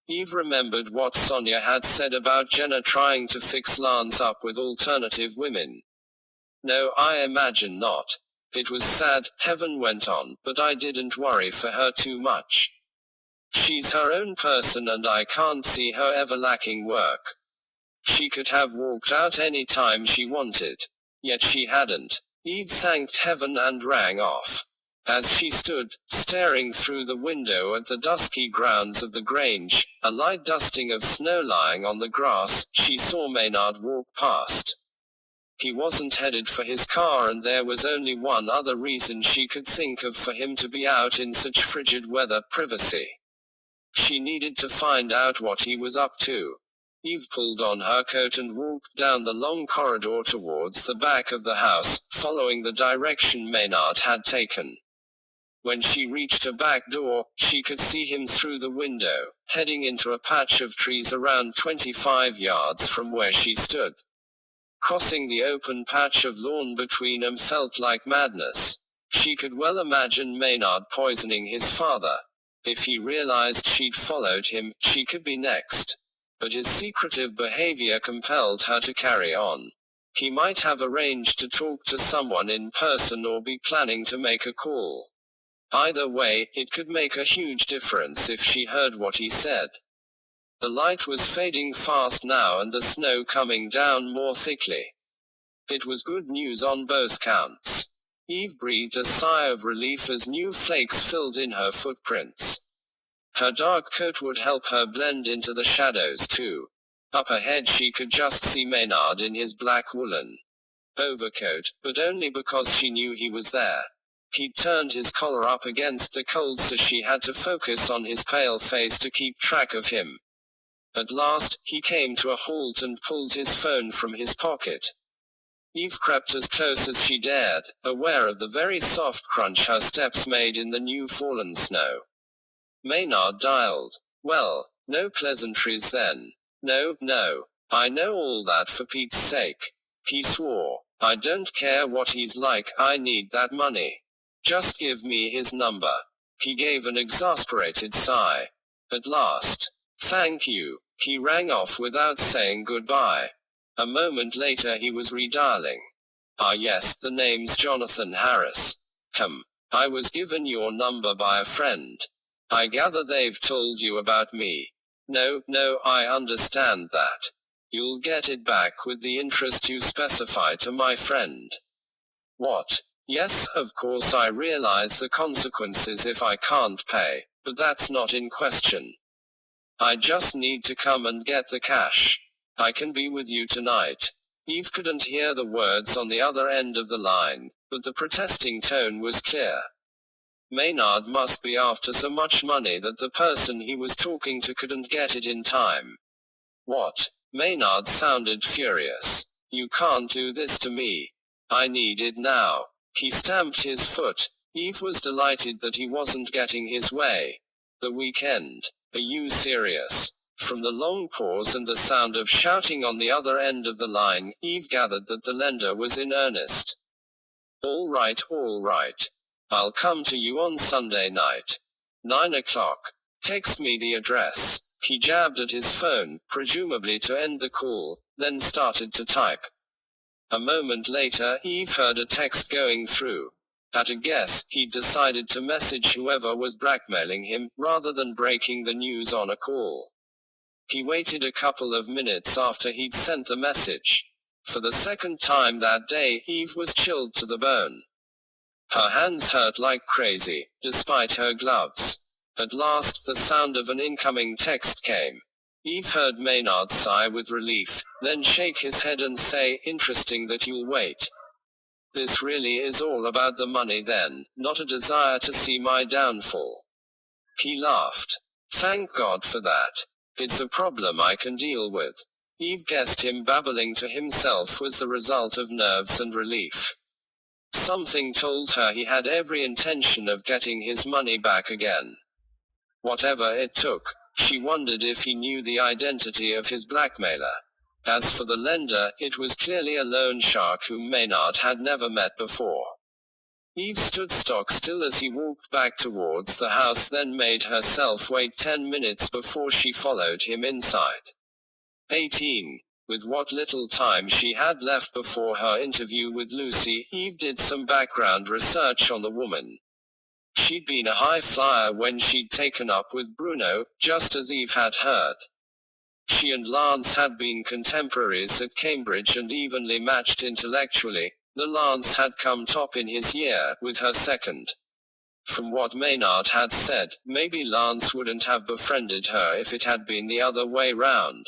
Eve remembered what Sonia had said about Jenna trying to fix Lance up with alternative women. No, I imagine not. It was sad, Heaven went on, but I didn't worry for her too much. She's her own person and I can't see her ever lacking work. She could have walked out any time she wanted. Yet she hadn't. Eve thanked heaven and rang off. As she stood, staring through the window at the dusky grounds of the Grange, a light dusting of snow lying on the grass, she saw Maynard walk past. He wasn't headed for his car and there was only one other reason she could think of for him to be out in such frigid weather, privacy. She needed to find out what he was up to. Eve pulled on her coat and walked down the long corridor towards the back of the house, following the direction Maynard had taken. When she reached a back door, she could see him through the window, heading into a patch of trees around 25 yards from where she stood. Crossing the open patch of lawn between them felt like madness. She could well imagine Maynard poisoning his father. If he realized she'd followed him, she could be next. But his secretive behavior compelled her to carry on. He might have arranged to talk to someone in person or be planning to make a call. Either way, it could make a huge difference if she heard what he said. The light was fading fast now and the snow coming down more thickly. It was good news on both counts. Eve breathed a sigh of relief as new flakes filled in her footprints. Her dark coat would help her blend into the shadows too. Up ahead she could just see Maynard in his black woolen overcoat, but only because she knew he was there. He'd turned his collar up against the cold so she had to focus on his pale face to keep track of him. At last, he came to a halt and pulled his phone from his pocket. Eve crept as close as she dared, aware of the very soft crunch her steps made in the new fallen snow. Maynard dialed. Well, no pleasantries then. No, I know all that for Pete's sake. He swore. I don't care what he's like, I need that money. Just give me his number. He gave an exasperated sigh. At last. Thank you. He rang off without saying goodbye. A moment later he was redialing. Ah yes, the name's Jonathan Harris. I was given your number by a friend. I gather they've told you about me. No, I understand that. You'll get it back with the interest you specify to my friend. What? Yes, of course I realize the consequences if I can't pay, but that's not in question. I just need to come and get the cash. I can be with you tonight. Eve couldn't hear the words on the other end of the line, but the protesting tone was clear. Maynard must be after so much money that the person he was talking to couldn't get it in time. What? Maynard sounded furious. You can't do this to me. I need it now. He stamped his foot. Eve was delighted that he wasn't getting his way. The weekend. Are you serious? From the long pause and the sound of shouting on the other end of the line, Eve gathered that the lender was in earnest. All right. I'll come to you on Sunday night. 9 o'clock. Text me the address. He jabbed at his phone, presumably to end the call, then started to type. A moment later, Eve heard a text going through. At a guess, he'd decided to message whoever was blackmailing him, rather than breaking the news on a call. He waited a couple of minutes after he'd sent the message. For the second time that day, Eve was chilled to the bone. Her hands hurt like crazy, despite her gloves. At last, the sound of an incoming text came. Eve heard Maynard sigh with relief, then shake his head and say, "Interesting that you'll wait. This really is all about the money then, not a desire to see my downfall." He laughed. "Thank God for that. It's a problem I can deal with." Eve guessed him babbling to himself was the result of nerves and relief. Something told her he had every intention of getting his money back again. Whatever it took. She wondered if he knew the identity of his blackmailer. As for the lender, it was clearly a loan shark whom Maynard had never met before. Eve stood stock still as he walked back towards the house, then made herself wait 10 minutes before she followed him inside. 18. With what little time she had left before her interview with Lucy, Eve did some background research on the woman. She'd been a high flyer when she'd taken up with Bruno, just as Eve had heard. She and Lance had been contemporaries at Cambridge and evenly matched intellectually, though Lance had come top in his year, with her second. From what Maynard had said, maybe Lance wouldn't have befriended her if it had been the other way round.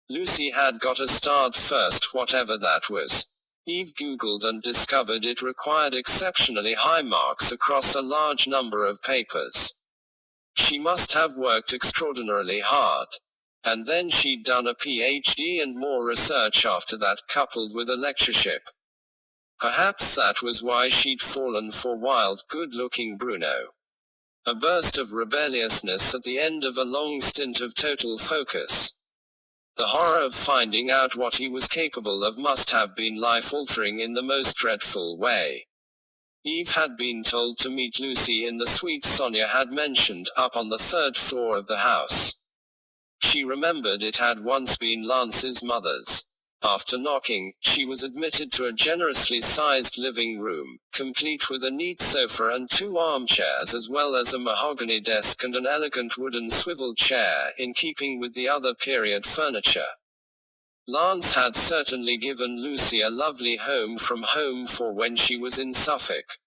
Lucy had got a start first, whatever that was. Eve Googled and discovered it required exceptionally high marks across a large number of papers. She must have worked extraordinarily hard. And then she'd done a PhD and more research after that, coupled with a lectureship. Perhaps that was why she'd fallen for wild, good-looking Bruno. A burst of rebelliousness at the end of a long stint of total focus. The horror of finding out what he was capable of must have been life-altering in the most dreadful way. Eve had been told to meet Lucy in the suite Sonia had mentioned, up on the 3rd floor of the house. She remembered it had once been Lance's mother's. After knocking, she was admitted to a generously sized living room, complete with a neat sofa and 2 armchairs as well as a mahogany desk and an elegant wooden swivel chair, in keeping with the other period furniture. Lance had certainly given Lucy a lovely home from home for when she was in Suffolk.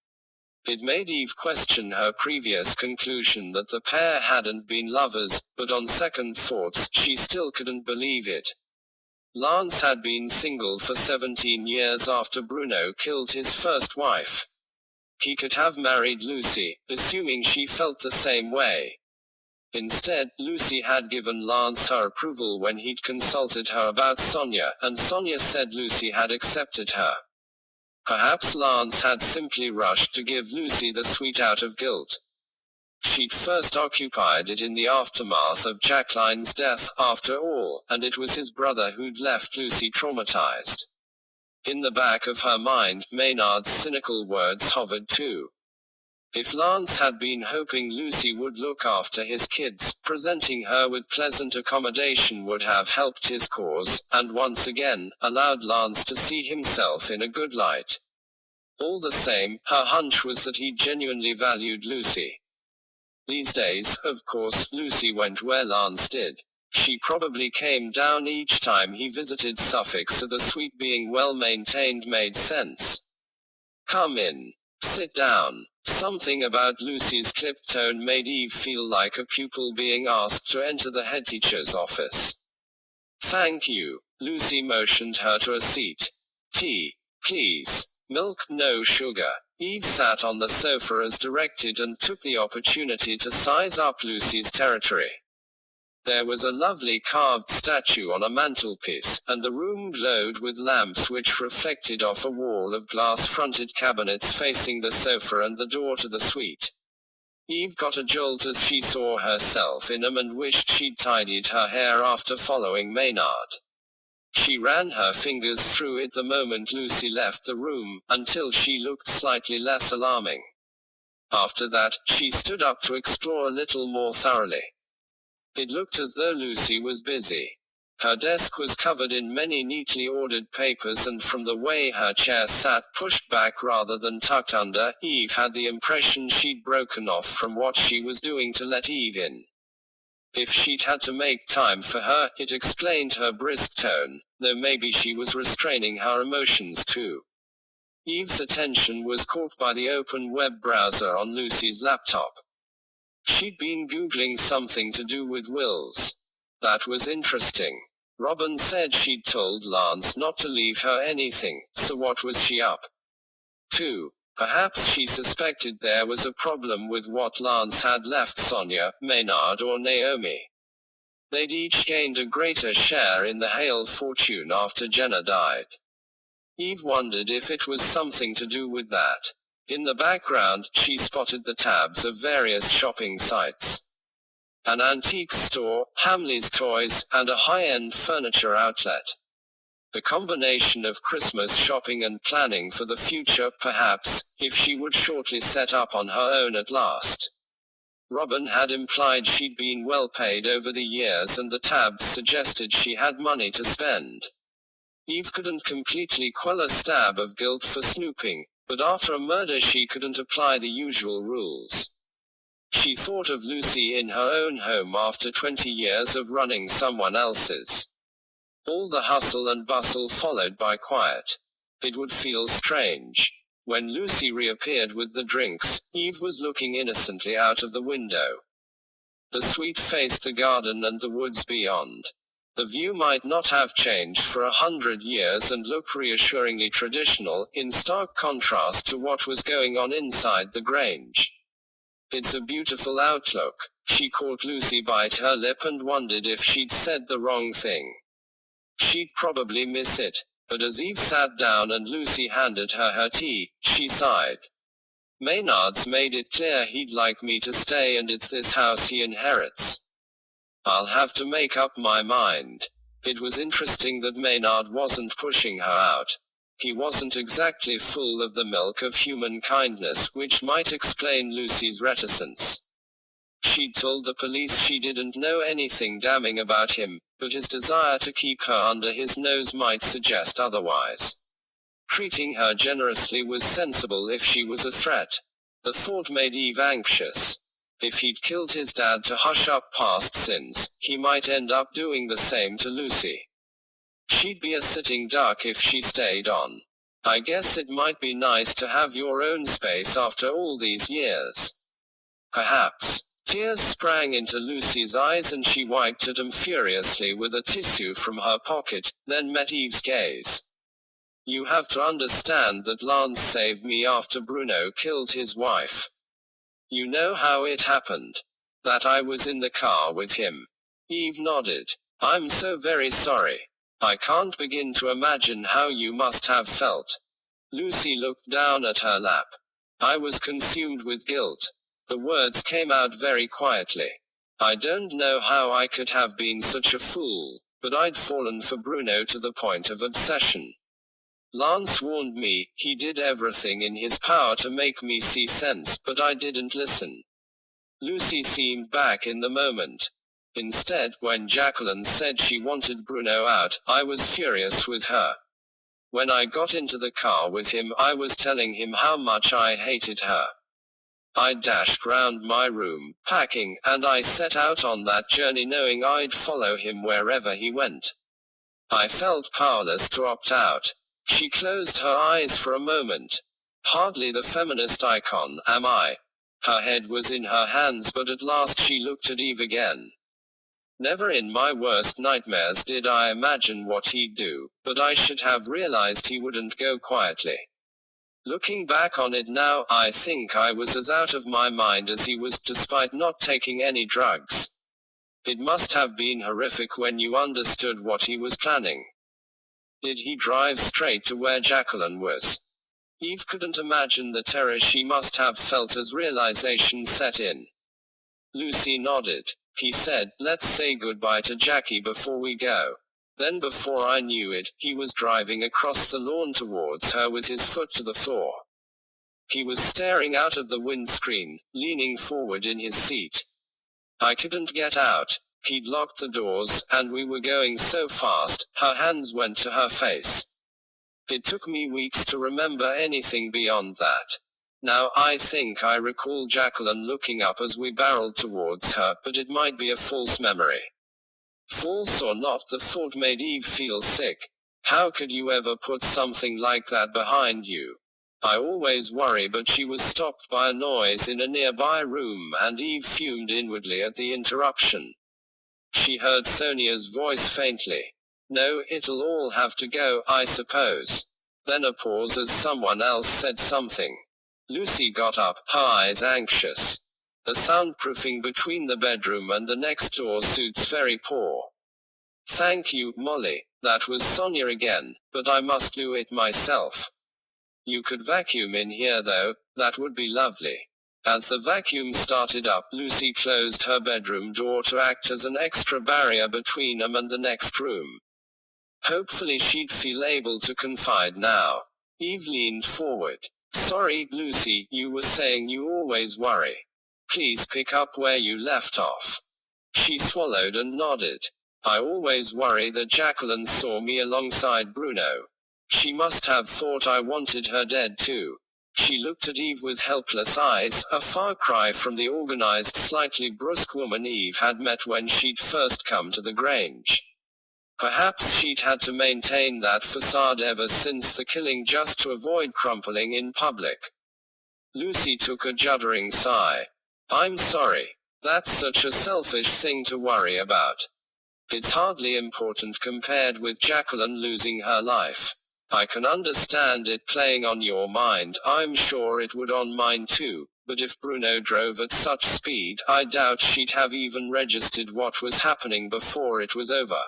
It made Eve question her previous conclusion that the pair hadn't been lovers, but on second thoughts, she still couldn't believe it. Lance had been single for 17 years after Bruno killed his first wife. He could have married Lucy, assuming she felt the same way. Instead, Lucy had given Lance her approval when he'd consulted her about Sonia, and Sonia said Lucy had accepted her. Perhaps Lance had simply rushed to give Lucy the suite out of guilt. She'd first occupied it in the aftermath of Jacqueline's death, after all, and it was his brother who'd left Lucy traumatized. In the back of her mind, Maynard's cynical words hovered too. If Lance had been hoping Lucy would look after his kids, presenting her with pleasant accommodation would have helped his cause, and once again, allowed Lance to see himself in a good light. All the same, her hunch was that he genuinely valued Lucy. These days, of course, Lucy went where Lance did. She probably came down each time he visited Suffolk, so the suite being well maintained made sense. "Come in. Sit down." Something about Lucy's clipped tone made Eve feel like a pupil being asked to enter the headteacher's office. "Thank you." Lucy motioned her to a seat. "Tea, please. Milk, no sugar." Eve sat on the sofa as directed and took the opportunity to size up Lucy's territory. There was a lovely carved statue on a mantelpiece, and the room glowed with lamps which reflected off a wall of glass-fronted cabinets facing the sofa and the door to the suite. Eve got a jolt as she saw herself in them and wished she'd tidied her hair after following Maynard. She ran her fingers through it the moment Lucy left the room, until she looked slightly less alarming. After that, she stood up to explore a little more thoroughly. It looked as though Lucy was busy. Her desk was covered in many neatly ordered papers, and from the way her chair sat pushed back rather than tucked under, Eve had the impression she'd broken off from what she was doing to let Eve in. If she'd had to make time for her, it explained her brisk tone, though maybe she was restraining her emotions too. Eve's attention was caught by the open web browser on Lucy's laptop. She'd been Googling something to do with wills. That was interesting. Robin said she'd told Lance not to leave her anything, so what was she up to? Perhaps she suspected there was a problem with what Lance had left Sonia, Maynard or Naomi. They'd each gained a greater share in the Hale fortune after Jenna died. Eve wondered if it was something to do with that. In the background, she spotted the tabs of various shopping sites. An antique store, Hamley's Toys, and a high-end furniture outlet. The combination of Christmas shopping and planning for the future, perhaps, if she would shortly set up on her own at last. Robin had implied she'd been well paid over the years, and the tabs suggested she had money to spend. Eve couldn't completely quell a stab of guilt for snooping, but after a murder she couldn't apply the usual rules. She thought of Lucy in her own home after 20 years of running someone else's. All the hustle and bustle followed by quiet. It would feel strange. When Lucy reappeared with the drinks, Eve was looking innocently out of the window. The suite faced the garden and the woods beyond. The view might not have changed for 100 years and looked reassuringly traditional, in stark contrast to what was going on inside the Grange. It's a beautiful outlook. She caught Lucy bite her lip and wondered if she'd said the wrong thing. She'd probably miss it, but as Eve sat down and Lucy handed her her tea, she sighed. Maynard's made it clear he'd like me to stay, and it's this house he inherits. I'll have to make up my mind. It was interesting that Maynard wasn't pushing her out. He wasn't exactly full of the milk of human kindness, which might explain Lucy's reticence. She'd told the police she didn't know anything damning about him, but his desire to keep her under his nose might suggest otherwise. Treating her generously was sensible if she was a threat. The thought made Eve anxious. If he'd killed his dad to hush up past sins, he might end up doing the same to Lucy. She'd be a sitting duck if she stayed on. I guess it might be nice to have your own space after all these years. Perhaps. Tears sprang into Lucy's eyes and she wiped at them furiously with a tissue from her pocket, then met Eve's gaze. You have to understand that Lance saved me after Bruno killed his wife. You know how it happened. That I was in the car with him. Eve nodded. I'm so very sorry. I can't begin to imagine how you must have felt. Lucy looked down at her lap. I was consumed with guilt. The words came out very quietly. I don't know how I could have been such a fool, but I'd fallen for Bruno to the point of obsession. Lance warned me, he did everything in his power to make me see sense, but I didn't listen. Lucy seemed back in the moment. Instead, when Jacqueline said she wanted Bruno out, I was furious with her. When I got into the car with him, I was telling him how much I hated her. I dashed round my room, packing, and I set out on that journey knowing I'd follow him wherever he went. I felt powerless to opt out. She closed her eyes for a moment. Hardly the feminist icon, am I? Her head was in her hands, but at last she looked at Eve again. Never in my worst nightmares did I imagine what he'd do, but I should have realized he wouldn't go quietly. Looking back on it now, I think I was as out of my mind as he was, despite not taking any drugs. It must have been horrific when you understood what he was planning. Did he drive straight to where Jacqueline was? Eve couldn't imagine the terror she must have felt as realization set in. Lucy nodded. He said, let's say goodbye to Jackie before we go. Then before I knew it, he was driving across the lawn towards her with his foot to the floor. He was staring out of the windscreen, leaning forward in his seat. I couldn't get out. He'd locked the doors, and we were going so fast, her hands went to her face. It took me weeks to remember anything beyond that. Now I think I recall Jacqueline looking up as we barreled towards her, but it might be a false memory. False or not, the thought made Eve feel sick. How could you ever put something like that behind you? I always worry, but she was stopped by a noise in a nearby room, and Eve fumed inwardly at the interruption. She heard Sonia's voice faintly. No, it'll all have to go, I suppose. Then a pause as someone else said something. Lucy got up, her eyes anxious. The soundproofing between the bedroom and the next door suit's very poor. Thank you, Molly. That was Sonia again, but I must do it myself. You could vacuum in here though, that would be lovely. As the vacuum started up, Lucy closed her bedroom door to act as an extra barrier between them and the next room. Hopefully she'd feel able to confide now. Eve leaned forward. Sorry, Lucy, you were saying you always worry. Please pick up where you left off. She swallowed and nodded. I always worry that Jacqueline saw me alongside Bruno. She must have thought I wanted her dead too. She looked at Eve with helpless eyes, a far cry from the organized, slightly brusque woman Eve had met when she'd first come to the Grange. Perhaps she'd had to maintain that facade ever since the killing just to avoid crumpling in public. Lucy took a juddering sigh. I'm sorry. That's such a selfish thing to worry about. It's hardly important compared with Jacqueline losing her life. I can understand it playing on your mind, I'm sure it would on mine too, but if Bruno drove at such speed, I doubt she'd have even registered what was happening before it was over.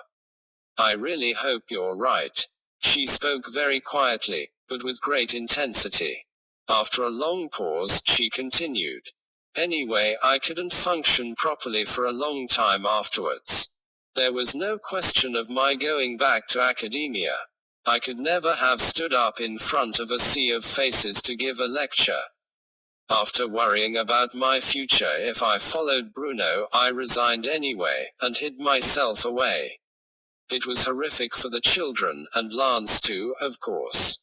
I really hope you're right. She spoke very quietly, but with great intensity. After a long pause, she continued. Anyway, I couldn't function properly for a long time afterwards. There was no question of my going back to academia. I could never have stood up in front of a sea of faces to give a lecture. After worrying about my future if I followed Bruno, I resigned anyway, and hid myself away. It was horrific for the children, and Lance too, of course.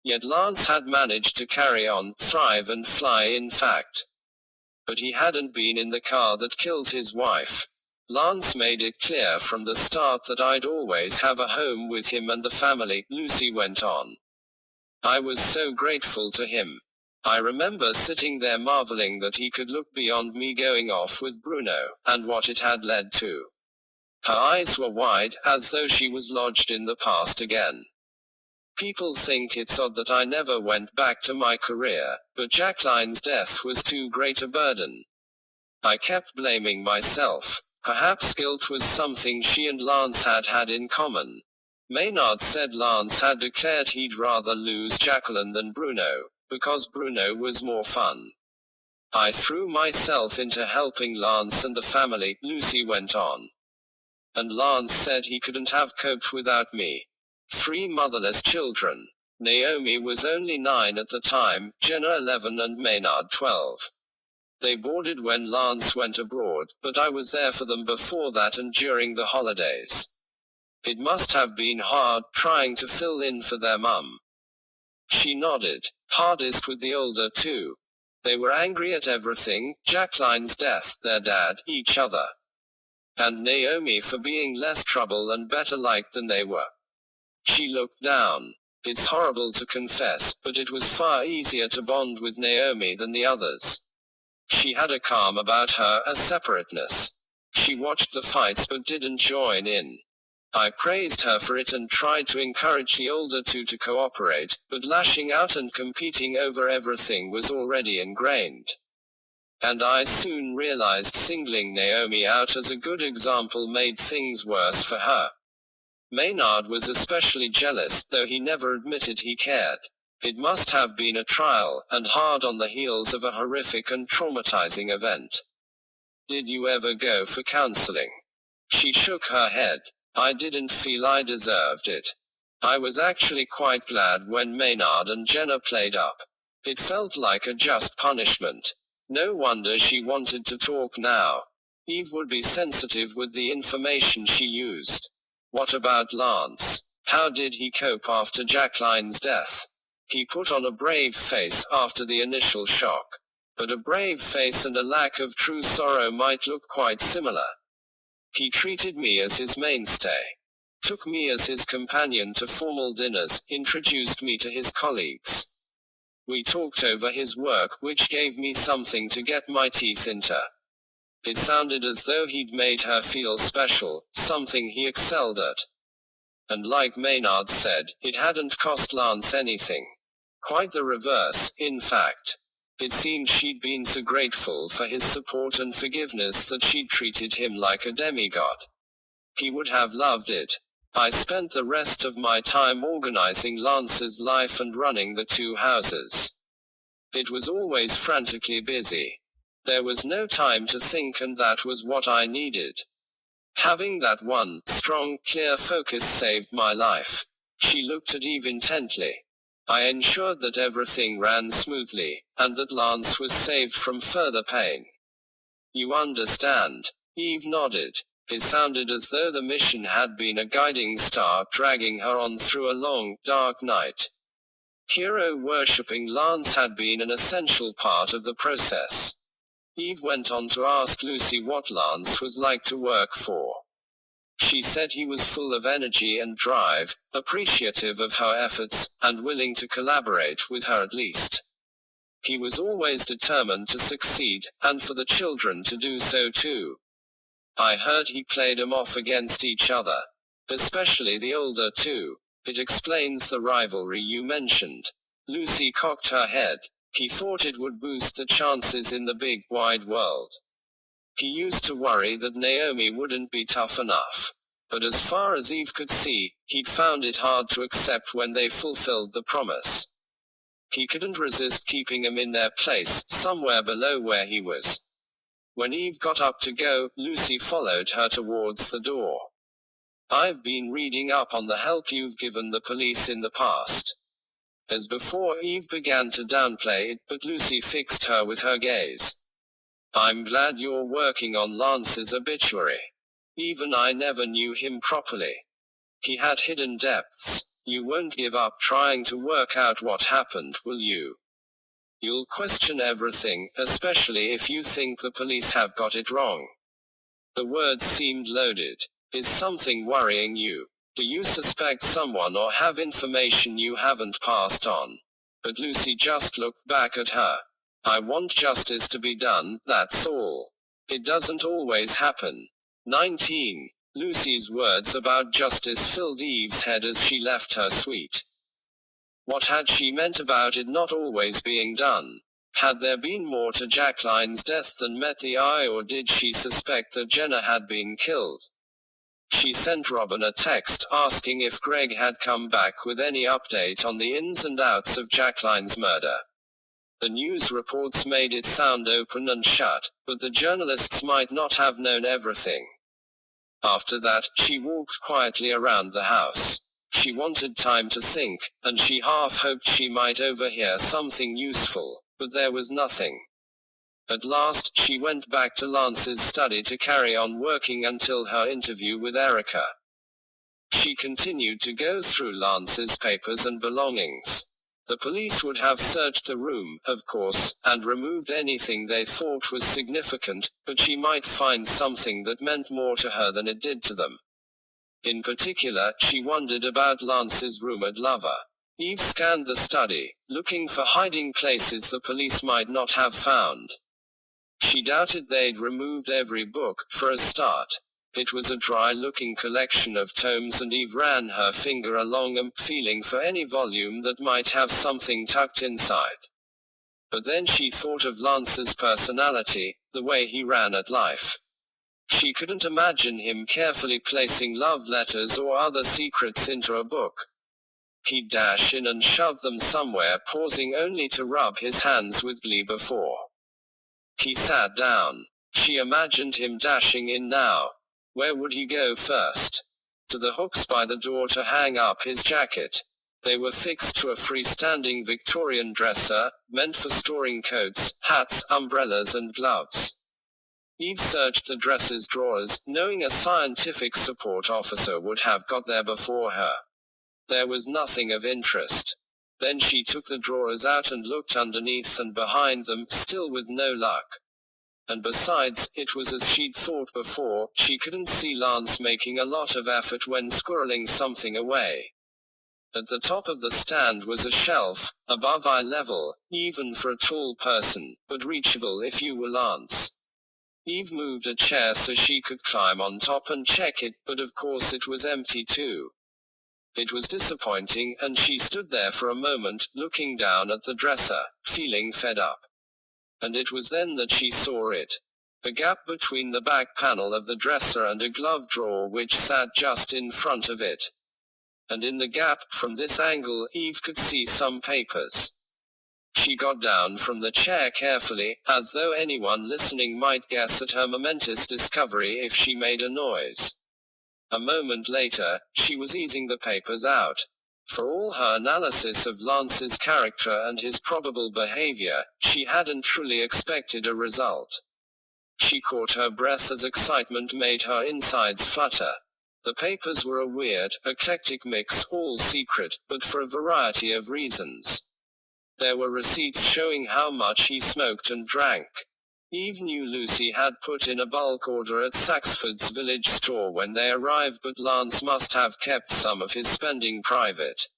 Yet Lance had managed to carry on, thrive and fly in fact. But he hadn't been in the car that killed his wife. Lance made it clear from the start that I'd always have a home with him and the family, Lucy went on. I was so grateful to him. I remember sitting there marveling that he could look beyond me going off with Bruno, and what it had led to. Her eyes were wide, as though she was lodged in the past again. People think it's odd that I never went back to my career, but Jacqueline's death was too great a burden. I kept blaming myself. Perhaps guilt was something she and Lance had in common. Maynard said Lance had declared he'd rather lose Jacqueline than Bruno, because Bruno was more fun. I threw myself into helping Lance and the family, Lucy went on. And Lance said he couldn't have coped without me. 3 motherless children. Naomi was only 9 at the time, Jenna 11 and Maynard 12. They boarded when Lance went abroad, but I was there for them before that and during the holidays. It must have been hard, trying to fill in for their mum. She nodded. Hardest with the older 2. They were angry at everything, Jacqueline's death, their dad, each other. And Naomi for being less trouble and better liked than they were. She looked down. It's horrible to confess, but it was far easier to bond with Naomi than the others. She had a calm about her, a separateness. She watched the fights but didn't join in. I praised her for it and tried to encourage the older 2 to cooperate, but lashing out and competing over everything was already ingrained. And I soon realized singling Naomi out as a good example made things worse for her. Maynard was especially jealous, though he never admitted he cared. It must have been a trial, and hard on the heels of a horrific and traumatizing event. Did you ever go for counseling? She shook her head. I didn't feel I deserved it. I was actually quite glad when Maynard and Jenna played up. It felt like a just punishment. No wonder she wanted to talk now. Eve would be sensitive with the information she used. What about Lance? How did he cope after Jacqueline's death? He put on a brave face after the initial shock. But a brave face and a lack of true sorrow might look quite similar. He treated me as his mainstay. Took me as his companion to formal dinners, introduced me to his colleagues. We talked over his work, which gave me something to get my teeth into. It sounded as though he'd made her feel special, something he excelled at. And like Maynard said, it hadn't cost Lance anything. Quite the reverse, in fact. It seemed she'd been so grateful for his support and forgiveness that she'd treated him like a demigod. He would have loved it. I spent the rest of my time organizing Lance's life and running the two houses. It was always frantically busy. There was no time to think, and that was what I needed. Having that one, strong, clear focus saved my life. She looked at Eve intently. I ensured that everything ran smoothly, and that Lance was saved from further pain. You understand? Eve nodded. It sounded as though the mission had been a guiding star dragging her on through a long, dark night. Hero-worshipping Lance had been an essential part of the process. Eve went on to ask Lucy what Lance was like to work for. She said he was full of energy and drive, appreciative of her efforts, and willing to collaborate with her at least. He was always determined to succeed, and for the children to do so too. I heard he played 'em off against each other. Especially the older two. It explains the rivalry you mentioned. Lucy cocked her head. He thought it would boost the chances in the big, wide world. He used to worry that Naomi wouldn't be tough enough. But as far as Eve could see, he'd found it hard to accept when they fulfilled the promise. He couldn't resist keeping 'em in their place, somewhere below where he was. When Eve got up to go, Lucy followed her towards the door. I've been reading up on the help you've given the police in the past. As before, Eve began to downplay it, but Lucy fixed her with her gaze. I'm glad you're working on Lance's obituary. Even I never knew him properly. He had hidden depths. You won't give up trying to work out what happened, will you? You'll question everything, especially if you think the police have got it wrong. The words seemed loaded. Is something worrying you? Do you suspect someone or have information you haven't passed on? But Lucy just looked back at her. I want justice to be done, that's all. It doesn't always happen. 19. Lucy's words about justice filled Eve's head as she left her suite. What had she meant about it not always being done? Had there been more to Jacqueline's death than met the eye, or did she suspect that Jenna had been killed? She sent Robin a text asking if Greg had come back with any update on the ins and outs of Jacqueline's murder. The news reports made it sound open and shut, but the journalists might not have known everything. After that, she walked quietly around the house. She wanted time to think, and she half hoped she might overhear something useful, but there was nothing. At last, she went back to Lance's study to carry on working until her interview with Erica. She continued to go through Lance's papers and belongings. The police would have searched the room, of course, and removed anything they thought was significant, but she might find something that meant more to her than it did to them. In particular, she wondered about Lance's rumored lover. Eve scanned the study, looking for hiding places the police might not have found. She doubted they'd removed every book, for a start. It was a dry-looking collection of tomes, and Eve ran her finger along them, feeling for any volume that might have something tucked inside. But then she thought of Lance's personality, the way he ran at life. She couldn't imagine him carefully placing love letters or other secrets into a book. He'd dash in and shove them somewhere, pausing only to rub his hands with glee before he sat down. She imagined him dashing in now. Where would he go first? To the hooks by the door to hang up his jacket. They were fixed to a freestanding Victorian dresser, meant for storing coats, hats, umbrellas and gloves. Eve searched the dresser's drawers, knowing a scientific support officer would have got there before her. There was nothing of interest. Then she took the drawers out and looked underneath and behind them, still with no luck. And besides, it was as she'd thought before, she couldn't see Lance making a lot of effort when squirreling something away. At the top of the stand was a shelf, above eye level, even for a tall person, but reachable if you were Lance. Eve moved a chair so she could climb on top and check it, but of course it was empty too. It was disappointing, and she stood there for a moment, looking down at the dresser, feeling fed up. And it was then that she saw it. A gap between the back panel of the dresser and a glove drawer which sat just in front of it. And in the gap, from this angle, Eve could see some papers. She got down from the chair carefully, as though anyone listening might guess at her momentous discovery if she made a noise. A moment later, she was easing the papers out. For all her analysis of Lance's character and his probable behavior, she hadn't truly expected a result. She caught her breath as excitement made her insides flutter. The papers were a weird, eclectic mix, all secret, but for a variety of reasons. There were receipts showing how much he smoked and drank. Eve knew Lucy had put in a bulk order at Saxford's village store when they arrived, but Lance must have kept some of his spending private.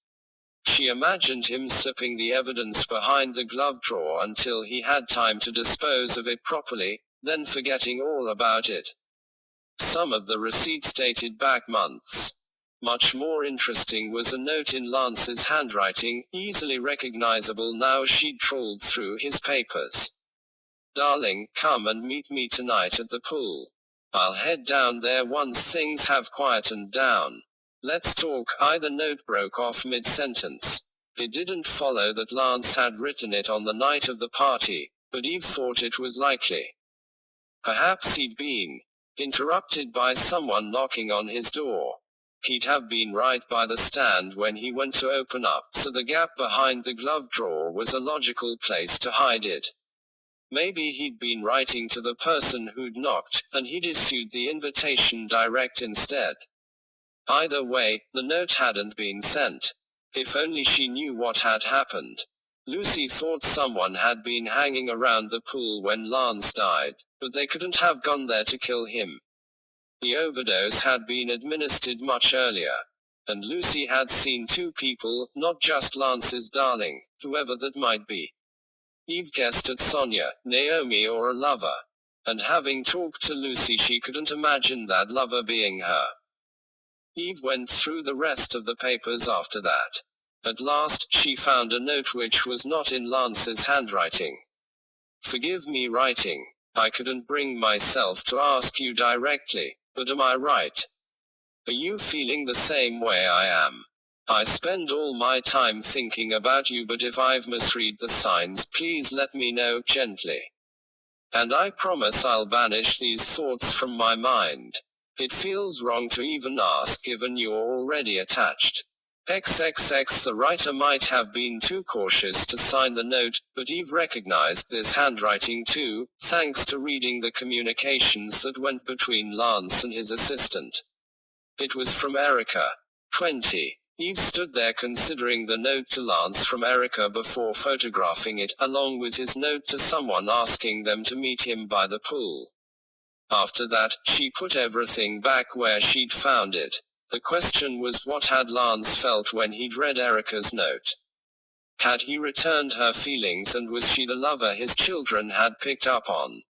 She imagined him slipping the evidence behind the glove drawer until he had time to dispose of it properly, then forgetting all about it. Some of the receipts dated back months. Much more interesting was a note in Lance's handwriting, easily recognizable now she'd trawled through his papers. "Darling, come and meet me tonight at the pool. I'll head down there once things have quietened down. Let's talk." The note broke off mid-sentence. It didn't follow that Lance had written it on the night of the party, but Eve thought it was likely. Perhaps he'd been interrupted by someone knocking on his door. He'd have been right by the stand when he went to open up, so the gap behind the glove drawer was a logical place to hide it. Maybe he'd been writing to the person who'd knocked, and he'd issued the invitation direct instead. Either way, the note hadn't been sent. If only she knew what had happened. Lucy thought someone had been hanging around the pool when Lance died, but they couldn't have gone there to kill him. The overdose had been administered much earlier. And Lucy had seen two people, not just Lance's darling, whoever that might be. Eve guessed at Sonia, Naomi, or a lover. And having talked to Lucy, she couldn't imagine that lover being her. Eve went through the rest of the papers after that. At last, she found a note which was not in Lance's handwriting. "Forgive me writing. I couldn't bring myself to ask you directly, but am I right? Are you feeling the same way I am? I spend all my time thinking about you, but if I've misread the signs, please let me know gently. And I promise I'll banish these thoughts from my mind. It feels wrong to even ask given you're already attached. XXX." The writer might have been too cautious to sign the note, but Eve recognized this handwriting too, thanks to reading the communications that went between Lance and his assistant. It was from Erica. 20. Eve stood there considering the note to Lance from Erica before photographing it, along with his note to someone asking them to meet him by the pool. After that, she put everything back where she'd found it. The question was, what had Lance felt when he'd read Erica's note? Had he returned her feelings, and was she the lover his children had picked up on?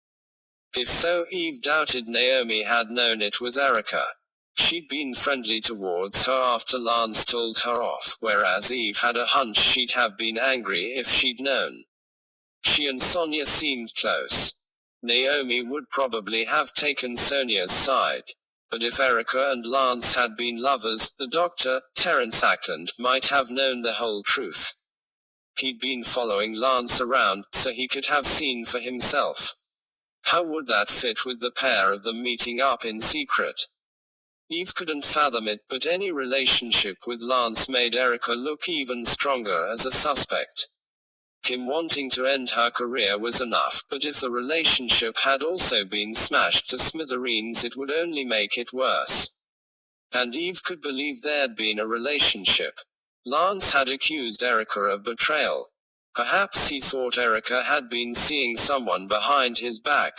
If so, Eve doubted Naomi had known it was Erica. She'd been friendly towards her after Lance told her off, whereas Eve had a hunch she'd have been angry if she'd known. She and Sonia seemed close. Naomi would probably have taken Sonia's side. But if Erica and Lance had been lovers, the doctor, Terence Ackland, might have known the whole truth. He'd been following Lance around, so he could have seen for himself. How would that fit with the pair of them meeting up in secret? Eve couldn't fathom it, but any relationship with Lance made Erica look even stronger as a suspect. Him wanting to end her career was enough, but if the relationship had also been smashed to smithereens, it would only make it worse. And Eve could believe there'd been a relationship. Lance had accused Erica of betrayal. Perhaps he thought Erica had been seeing someone behind his back.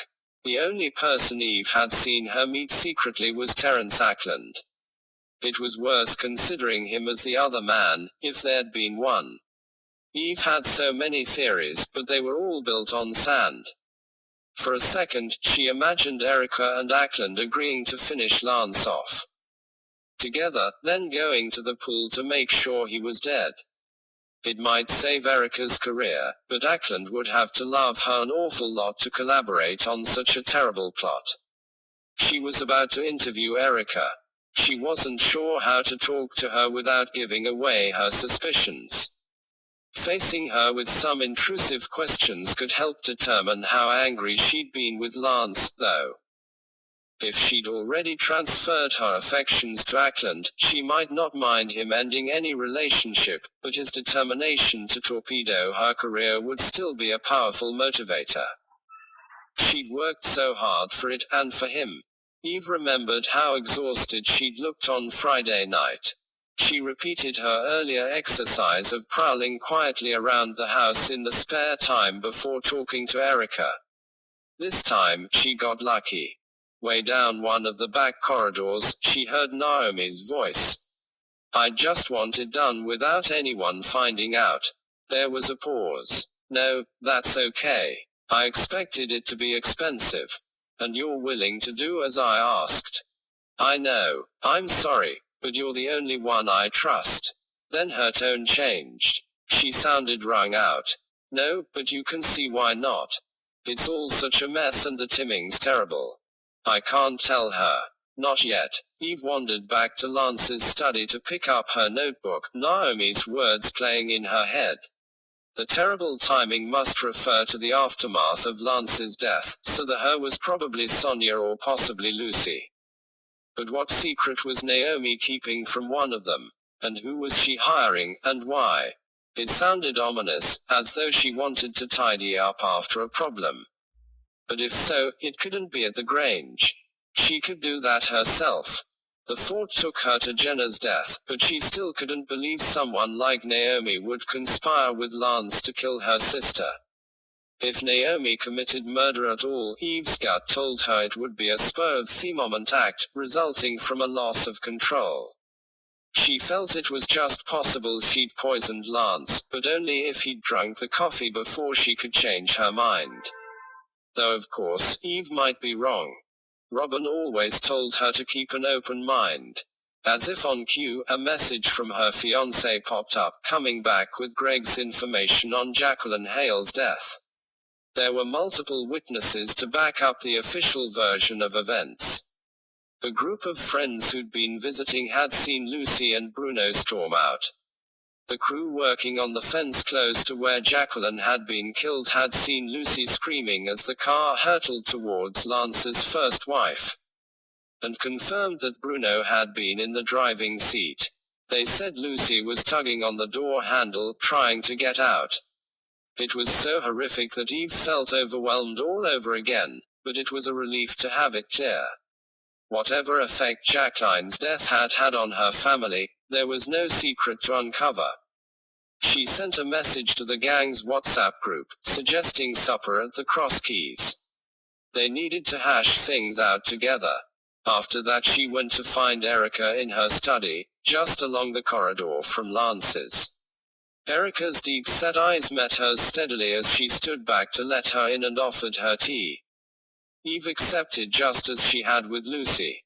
The only person Eve had seen her meet secretly was Terence Ackland. It was worse considering him as the other man, if there'd been one. Eve had so many theories, but they were all built on sand. For a second, she imagined Erica and Ackland agreeing to finish Lance off together, then going to the pool to make sure he was dead. It might save Erica's career, but Ackland would have to love her an awful lot to collaborate on such a terrible plot. She was about to interview Erica. She wasn't sure how to talk to her without giving away her suspicions. Facing her with some intrusive questions could help determine how angry she'd been with Lance, though. If she'd already transferred her affections to Ackland, she might not mind him ending any relationship, but his determination to torpedo her career would still be a powerful motivator. She'd worked so hard for it, and for him. Eve remembered how exhausted she'd looked on Friday night. She repeated her earlier exercise of prowling quietly around the house in the spare time before talking to Erica. This time, she got lucky. Way down one of the back corridors, she heard Naomi's voice. "I just want it done without anyone finding out." There was a pause. "No, that's okay. I expected it to be expensive. And you're willing to do as I asked." "I know. I'm sorry, but you're the only one I trust." Then her tone changed. She sounded wrung out. "No, but you can see why not. It's all such a mess and the timing's terrible. I can't tell her." Not yet. Eve wandered back to Lance's study to pick up her notebook, Naomi's words playing in her head. The terrible timing must refer to the aftermath of Lance's death, so the her was probably Sonia or possibly Lucy. But what secret was Naomi keeping from one of them? And who was she hiring, and why? It sounded ominous, as though she wanted to tidy up after a problem. But if so, it couldn't be at the Grange. She could do that herself. The thought took her to Jenna's death, but she still couldn't believe someone like Naomi would conspire with Lance to kill her sister. If Naomi committed murder at all, Eve's gut told her it would be a spur-of-the-moment act, resulting from a loss of control. She felt it was just possible she'd poisoned Lance, but only if he'd drunk the coffee before she could change her mind. Though of course, Eve might be wrong. Robin always told her to keep an open mind. As if on cue, a message from her fiancé popped up, coming back with Greg's information on Jacqueline Hale's death. There were multiple witnesses to back up the official version of events. A group of friends who'd been visiting had seen Lucy and Bruno storm out. The crew working on the fence close to where Jacqueline had been killed had seen Lucy screaming as the car hurtled towards Lance's first wife. And confirmed that Bruno had been in the driving seat. They said Lucy was tugging on the door handle, trying to get out. It was so horrific that Eve felt overwhelmed all over again, but it was a relief to have it clear. Whatever effect Jacqueline's death had had on her family, there was no secret to uncover. She sent a message to the gang's WhatsApp group, suggesting supper at the Cross Keys. They needed to hash things out together. After that she went to find Erica in her study, just along the corridor from Lance's. Erica's deep-set eyes met hers steadily as she stood back to let her in and offered her tea. Eve accepted just as she had with Lucy.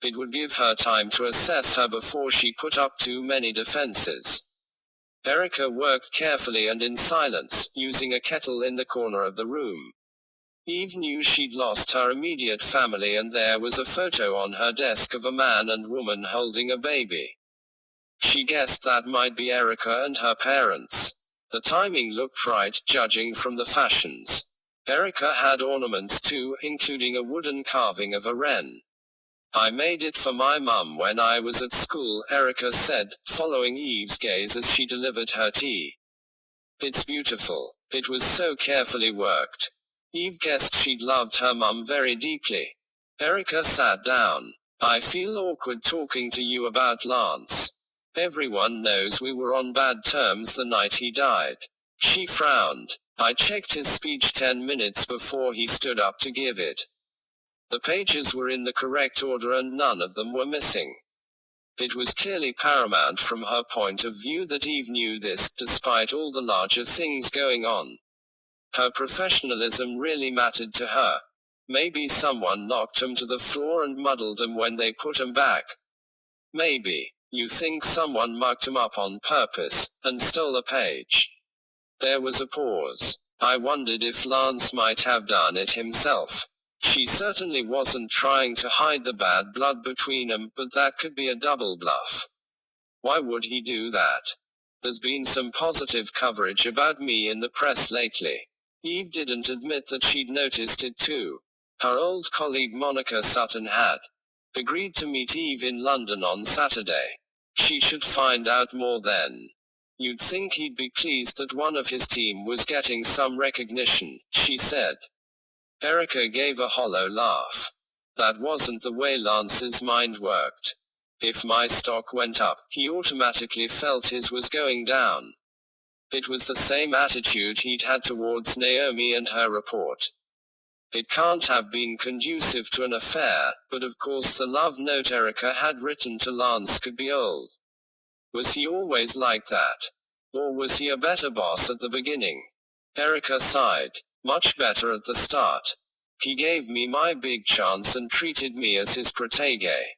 It would give her time to assess her before she put up too many defenses. Erica worked carefully and in silence, using a kettle in the corner of the room. Eve knew she'd lost her immediate family, and there was a photo on her desk of a man and woman holding a baby. She guessed that might be Erica and her parents. The timing looked right, judging from the fashions. Erica had ornaments too, including a wooden carving of a wren. I made it for my mum when I was at school, Erica said, following Eve's gaze as she delivered her tea. It's beautiful. It was so carefully worked. Eve guessed she'd loved her mum very deeply. Erica sat down. I feel awkward talking to you about Lance. Everyone knows we were on bad terms the night he died. She frowned. I checked his speech 10 minutes before he stood up to give it. The pages were in the correct order and none of them were missing. It was clearly paramount from her point of view that Eve knew this, despite all the larger things going on. Her professionalism really mattered to her. Maybe someone knocked them to the floor and muddled them when they put them back. Maybe. You think someone mucked them up on purpose, and stole a page. There was a pause. I wondered if Lance might have done it himself. She certainly wasn't trying to hide the bad blood between them, but that could be a double bluff. Why would he do that? There's been some positive coverage about me in the press lately. Eve didn't admit that she'd noticed it too. Her old colleague Monica Sutton had agreed to meet Eve in London on Saturday. She should find out more then. You'd think he'd be pleased that one of his team was getting some recognition, she said. Erica gave a hollow laugh. That wasn't the way Lance's mind worked. If my stock went up, he automatically felt his was going down. It was the same attitude he'd had towards Naomi and her report. It can't have been conducive to an affair, but of course the love note Erica had written to Lance could be old. Was he always like that? Or was he a better boss at the beginning? Erica sighed. Much better at the start. He gave me my big chance and treated me as his protege.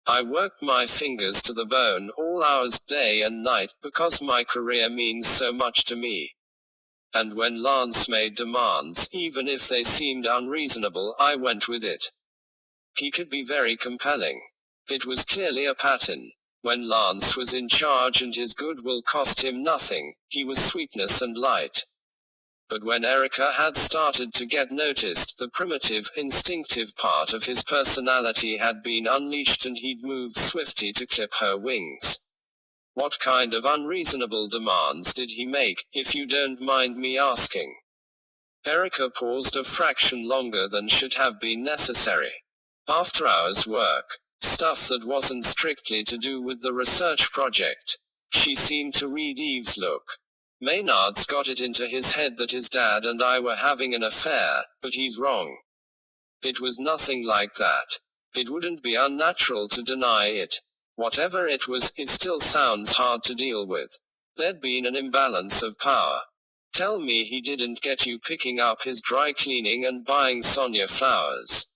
I worked my fingers to the bone all hours, day and night, because my career means so much to me. And when Lance made demands, even if they seemed unreasonable, I went with it. He could be very compelling. It was clearly a pattern. When Lance was in charge and his goodwill cost him nothing, he was sweetness and light. But when Erica had started to get noticed, the primitive, instinctive part of his personality had been unleashed and he'd moved swiftly to clip her wings. What kind of unreasonable demands did he make, if you don't mind me asking? Erica paused a fraction longer than should have been necessary. After hours work. Stuff that wasn't strictly to do with the research project. She seemed to read Eve's look. Maynard's got it into his head that his dad and I were having an affair, but he's wrong. It was nothing like that. It wouldn't be unnatural to deny it. Whatever it was, it still sounds hard to deal with. There'd been an imbalance of power. Tell me he didn't get you picking up his dry cleaning and buying Sonia flowers.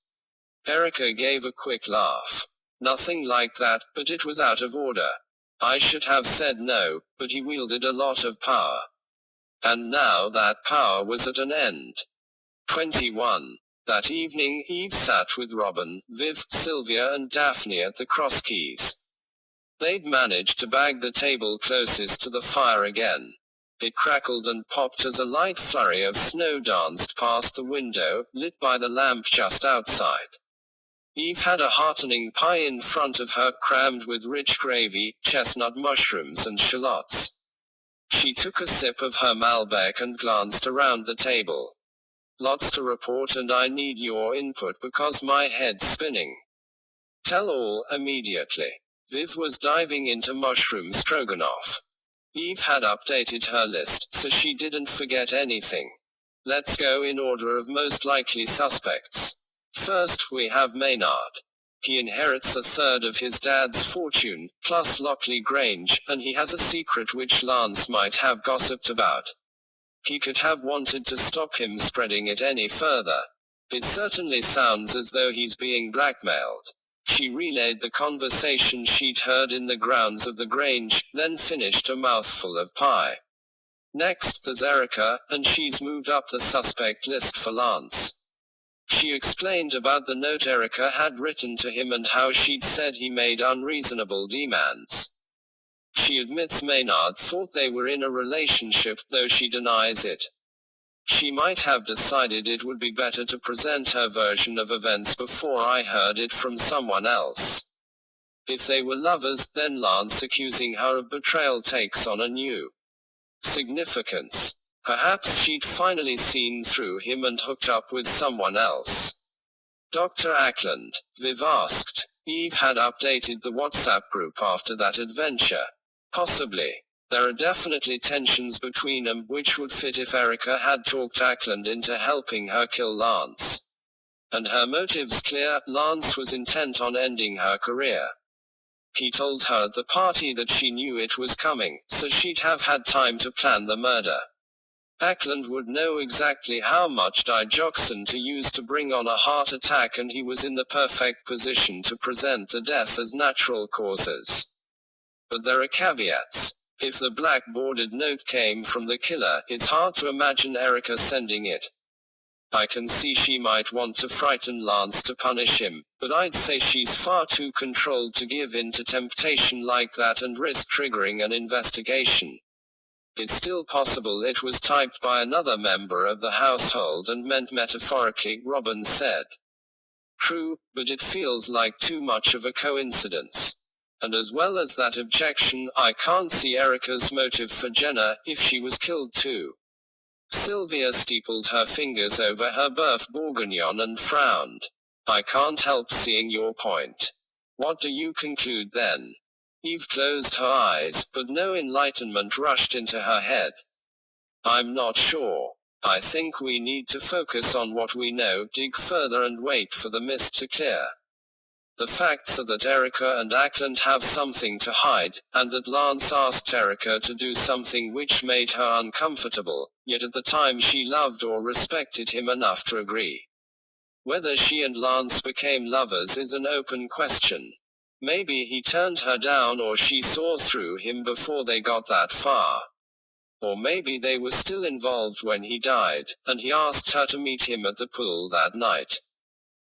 Erica gave a quick laugh. Nothing like that, but it was out of order. I should have said no, but he wielded a lot of power. And now that power was at an end. 21. That evening, Eve sat with Robin, Viv, Sylvia and Daphne at the cross keys. They'd managed to bag the table closest to the fire again. It crackled and popped as a light flurry of snow danced past the window, lit by the lamp just outside. Eve had a heartening pie in front of her, crammed with rich gravy, chestnut mushrooms and shallots. She took a sip of her Malbec and glanced around the table. Lots to report and I need your input because my head's spinning. Tell all, immediately. Viv was diving into mushroom stroganoff. Eve had updated her list, so she didn't forget anything. Let's go in order of most likely suspects. First, we have Maynard. He inherits a third of his dad's fortune, plus Lockley Grange, and he has a secret which Lance might have gossiped about. He could have wanted to stop him spreading it any further. It certainly sounds as though he's being blackmailed. She relayed the conversation she'd heard in the grounds of the Grange, then finished a mouthful of pie. Next there's Erica, and she's moved up the suspect list for Lance. She explained about the note Erica had written to him and how she'd said he made unreasonable demands. She admits Maynard thought they were in a relationship, though she denies it. She might have decided it would be better to present her version of events before I heard it from someone else. If they were lovers, then Lance accusing her of betrayal takes on a new significance. Perhaps she'd finally seen through him and hooked up with someone else. Dr. Ackland, Viv asked. Eve had updated the WhatsApp group after that adventure. Possibly. There are definitely tensions between them, which would fit if Erica had talked Ackland into helping her kill Lance. And her motives clear, Lance was intent on ending her career. He told her at the party that she knew it was coming, so she'd have had time to plan the murder. Ackland would know exactly how much digoxin to use to bring on a heart attack, and he was in the perfect position to present the death as natural causes. But there are caveats. If the black bordered note came from the killer, it's hard to imagine Erica sending it. I can see she might want to frighten Lance to punish him, but I'd say she's far too controlled to give in to temptation like that and risk triggering an investigation. It's still possible it was typed by another member of the household and meant metaphorically, Robin said. True, but it feels like too much of a coincidence. And as well as that objection, I can't see Erica's motive for Jenna, if she was killed too. Sylvia steepled her fingers over her Boeuf Bourguignon and frowned. I can't help seeing your point. What do you conclude then? Eve closed her eyes, but no enlightenment rushed into her head. I'm not sure. I think we need to focus on what we know, dig further and wait for the mist to clear. The facts are that Erica and Ackland have something to hide, and that Lance asked Erica to do something which made her uncomfortable, yet at the time she loved or respected him enough to agree. Whether she and Lance became lovers is an open question. Maybe he turned her down, or she saw through him before they got that far. Or maybe they were still involved when he died, and he asked her to meet him at the pool that night.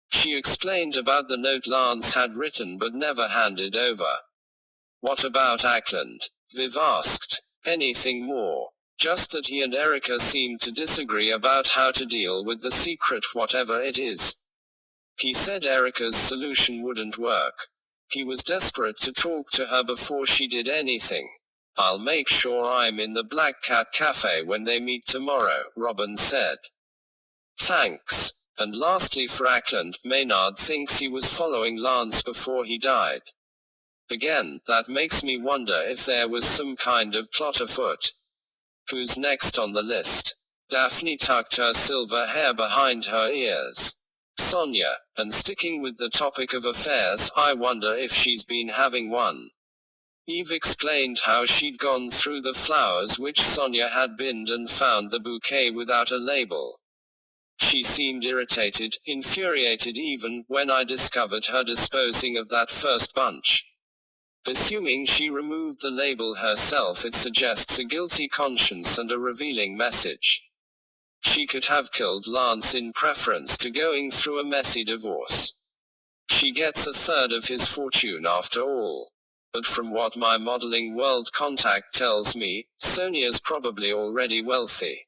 She explained about the note Lance had written but never handed over. What about Ackland? Viv asked. Anything more? Just that he and Erica seemed to disagree about how to deal with the secret, whatever it is. He said Erica's solution wouldn't work. He was desperate to talk to her before she did anything. I'll make sure I'm in the Black Cat Cafe when they meet tomorrow, Robin said. Thanks. And lastly for Ackland, Maynard thinks he was following Lance before he died. Again, that makes me wonder if there was some kind of plot afoot. Who's next on the list? Daphne tucked her silver hair behind her ears. Sonia, and sticking with the topic of affairs, I wonder if she's been having one. Eve explained how she'd gone through the flowers which Sonia had binned and found the bouquet without a label. She seemed irritated, infuriated even, when I discovered her disposing of that first bunch. Assuming she removed the label herself, it suggests a guilty conscience and a revealing message. She could have killed Lance in preference to going through a messy divorce. She gets a third of his fortune after all. But from what my modeling world contact tells me, Sonia's probably already wealthy.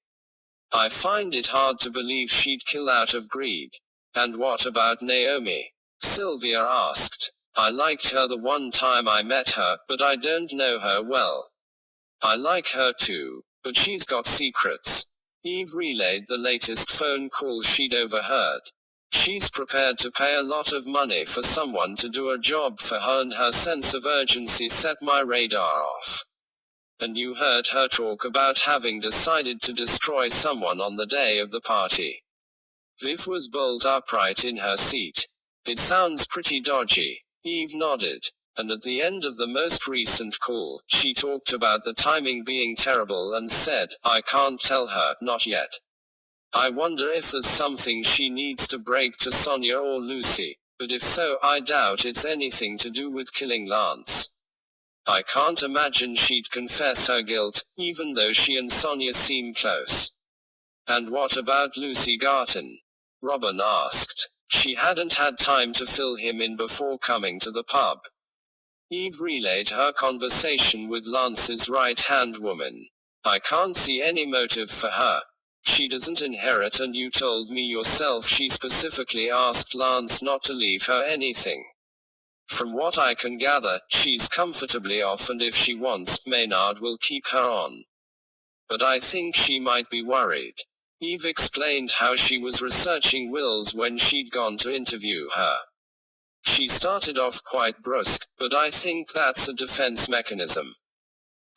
I find it hard to believe she'd kill out of greed. And what about Naomi? Sylvia asked. I liked her the one time I met her, but I don't know her well. I like her too, but she's got secrets. Eve relayed the latest phone call she'd overheard. She's prepared to pay a lot of money for someone to do a job for her, and her sense of urgency set my radar off. And you heard her talk about having decided to destroy someone on the day of the party. Viv was bolt upright in her seat. It sounds pretty dodgy. Eve nodded. And at the end of the most recent call, she talked about the timing being terrible and said, I can't tell her, not yet. I wonder if there's something she needs to break to Sonia or Lucy, but if so, I doubt it's anything to do with killing Lance. I can't imagine she'd confess her guilt, even though she and Sonia seem close. And what about Lucy Garton? Robin asked. She hadn't had time to fill him in before coming to the pub. Eve relayed her conversation with Lance's right-hand woman. I can't see any motive for her. She doesn't inherit, and you told me yourself she specifically asked Lance not to leave her anything. From what I can gather, she's comfortably off, and if she wants, Maynard will keep her on. But I think she might be worried. Eve explained how she was researching wills when she'd gone to interview her. She started off quite brusque, but I think that's a defense mechanism.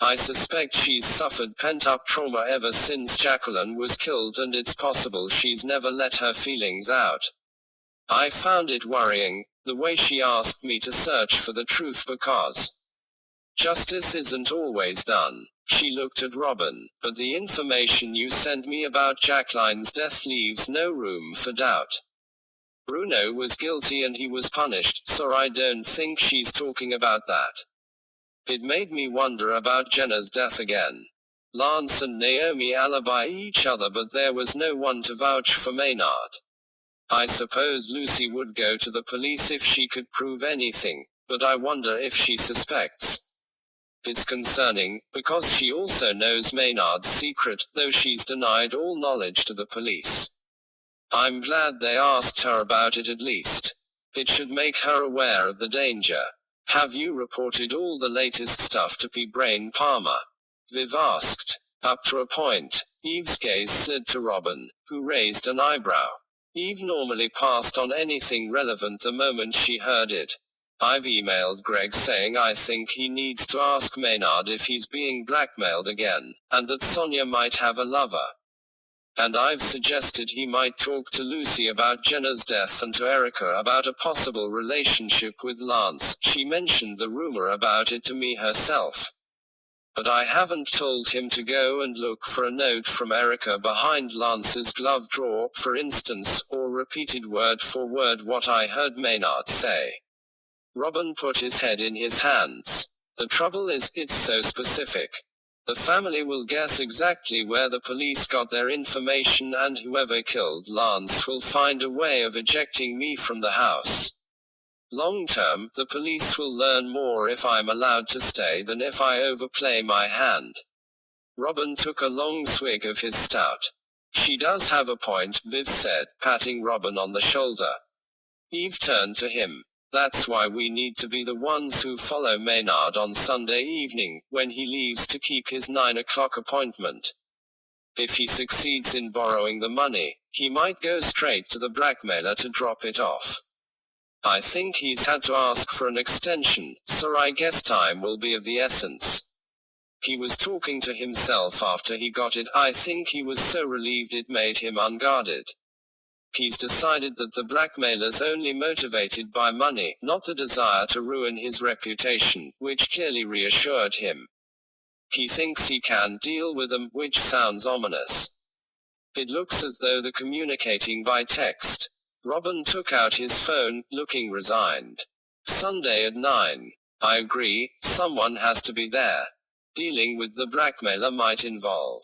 I suspect she's suffered pent-up trauma ever since Jacqueline was killed, and it's possible she's never let her feelings out. I found it worrying, the way she asked me to search for the truth, because justice isn't always done. She looked at Robin, but the information you sent me about Jacqueline's death leaves no room for doubt. Bruno was guilty and he was punished, so I don't think she's talking about that. It made me wonder about Jenna's death again. Lance and Naomi alibi each other, but there was no one to vouch for Maynard. I suppose Lucy would go to the police if she could prove anything, but I wonder if she suspects. It's concerning, because she also knows Maynard's secret, though she's denied all knowledge to the police. I'm glad they asked her about it at least. It should make her aware of the danger. Have you reported all the latest stuff to P. Brain Palmer? Viv asked. Up to a point, Eve's gaze slid to Robin, who raised an eyebrow. Eve normally passed on anything relevant the moment she heard it. I've emailed Greg saying I think he needs to ask Maynard if he's being blackmailed again, and that Sonia might have a lover. And I've suggested he might talk to Lucy about Jenna's death and to Erica about a possible relationship with Lance. She mentioned the rumor about it to me herself. But I haven't told him to go and look for a note from Erica behind Lance's glove drawer, for instance, or repeated word for word what I heard Maynard say. Robin put his head in his hands. The trouble is, it's so specific. The family will guess exactly where the police got their information, and whoever killed Lance will find a way of ejecting me from the house. Long term, the police will learn more if I'm allowed to stay than if I overplay my hand. Robin took a long swig of his stout. She does have a point, Viv said, patting Robin on the shoulder. Eve turned to him. That's why we need to be the ones who follow Maynard on Sunday evening, when he leaves to keep his 9 o'clock appointment. If he succeeds in borrowing the money, he might go straight to the blackmailer to drop it off. I think he's had to ask for an extension, so I guess time will be of the essence. He was talking to himself after he got it. I think he was so relieved it made him unguarded. He's decided that the blackmailer's only motivated by money, not the desire to ruin his reputation, which clearly reassured him. He thinks he can deal with them, which sounds ominous. It looks as though they're communicating by text. Robin took out his phone, looking resigned. Sunday at 9. I agree, someone has to be there. Dealing with the blackmailer might involve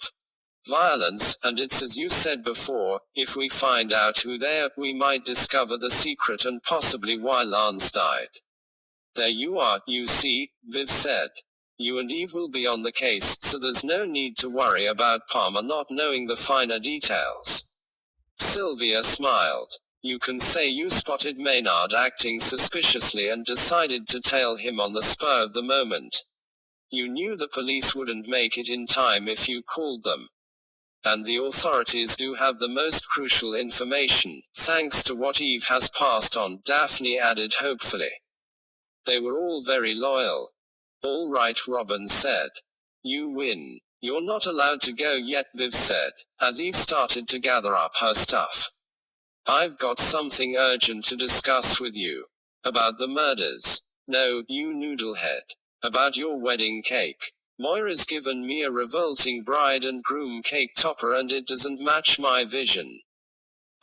violence, and it's as you said before, if we find out who they are, we might discover the secret and possibly why Lance died. There you are, you see, Viv said. You and Eve will be on the case, so there's no need to worry about Palmer not knowing the finer details. Sylvia smiled. You can say you spotted Maynard acting suspiciously and decided to tail him on the spur of the moment. You knew the police wouldn't make it in time if you called them. And the authorities do have the most crucial information, thanks to what Eve has passed on, Daphne added hopefully. They were all very loyal. All right, Robin said. You win. You're not allowed to go yet, Viv said, as Eve started to gather up her stuff. I've got something urgent to discuss with you. About the murders. No, you noodlehead. About your wedding cake. Moira's given me a revolting bride and groom cake topper and it doesn't match my vision.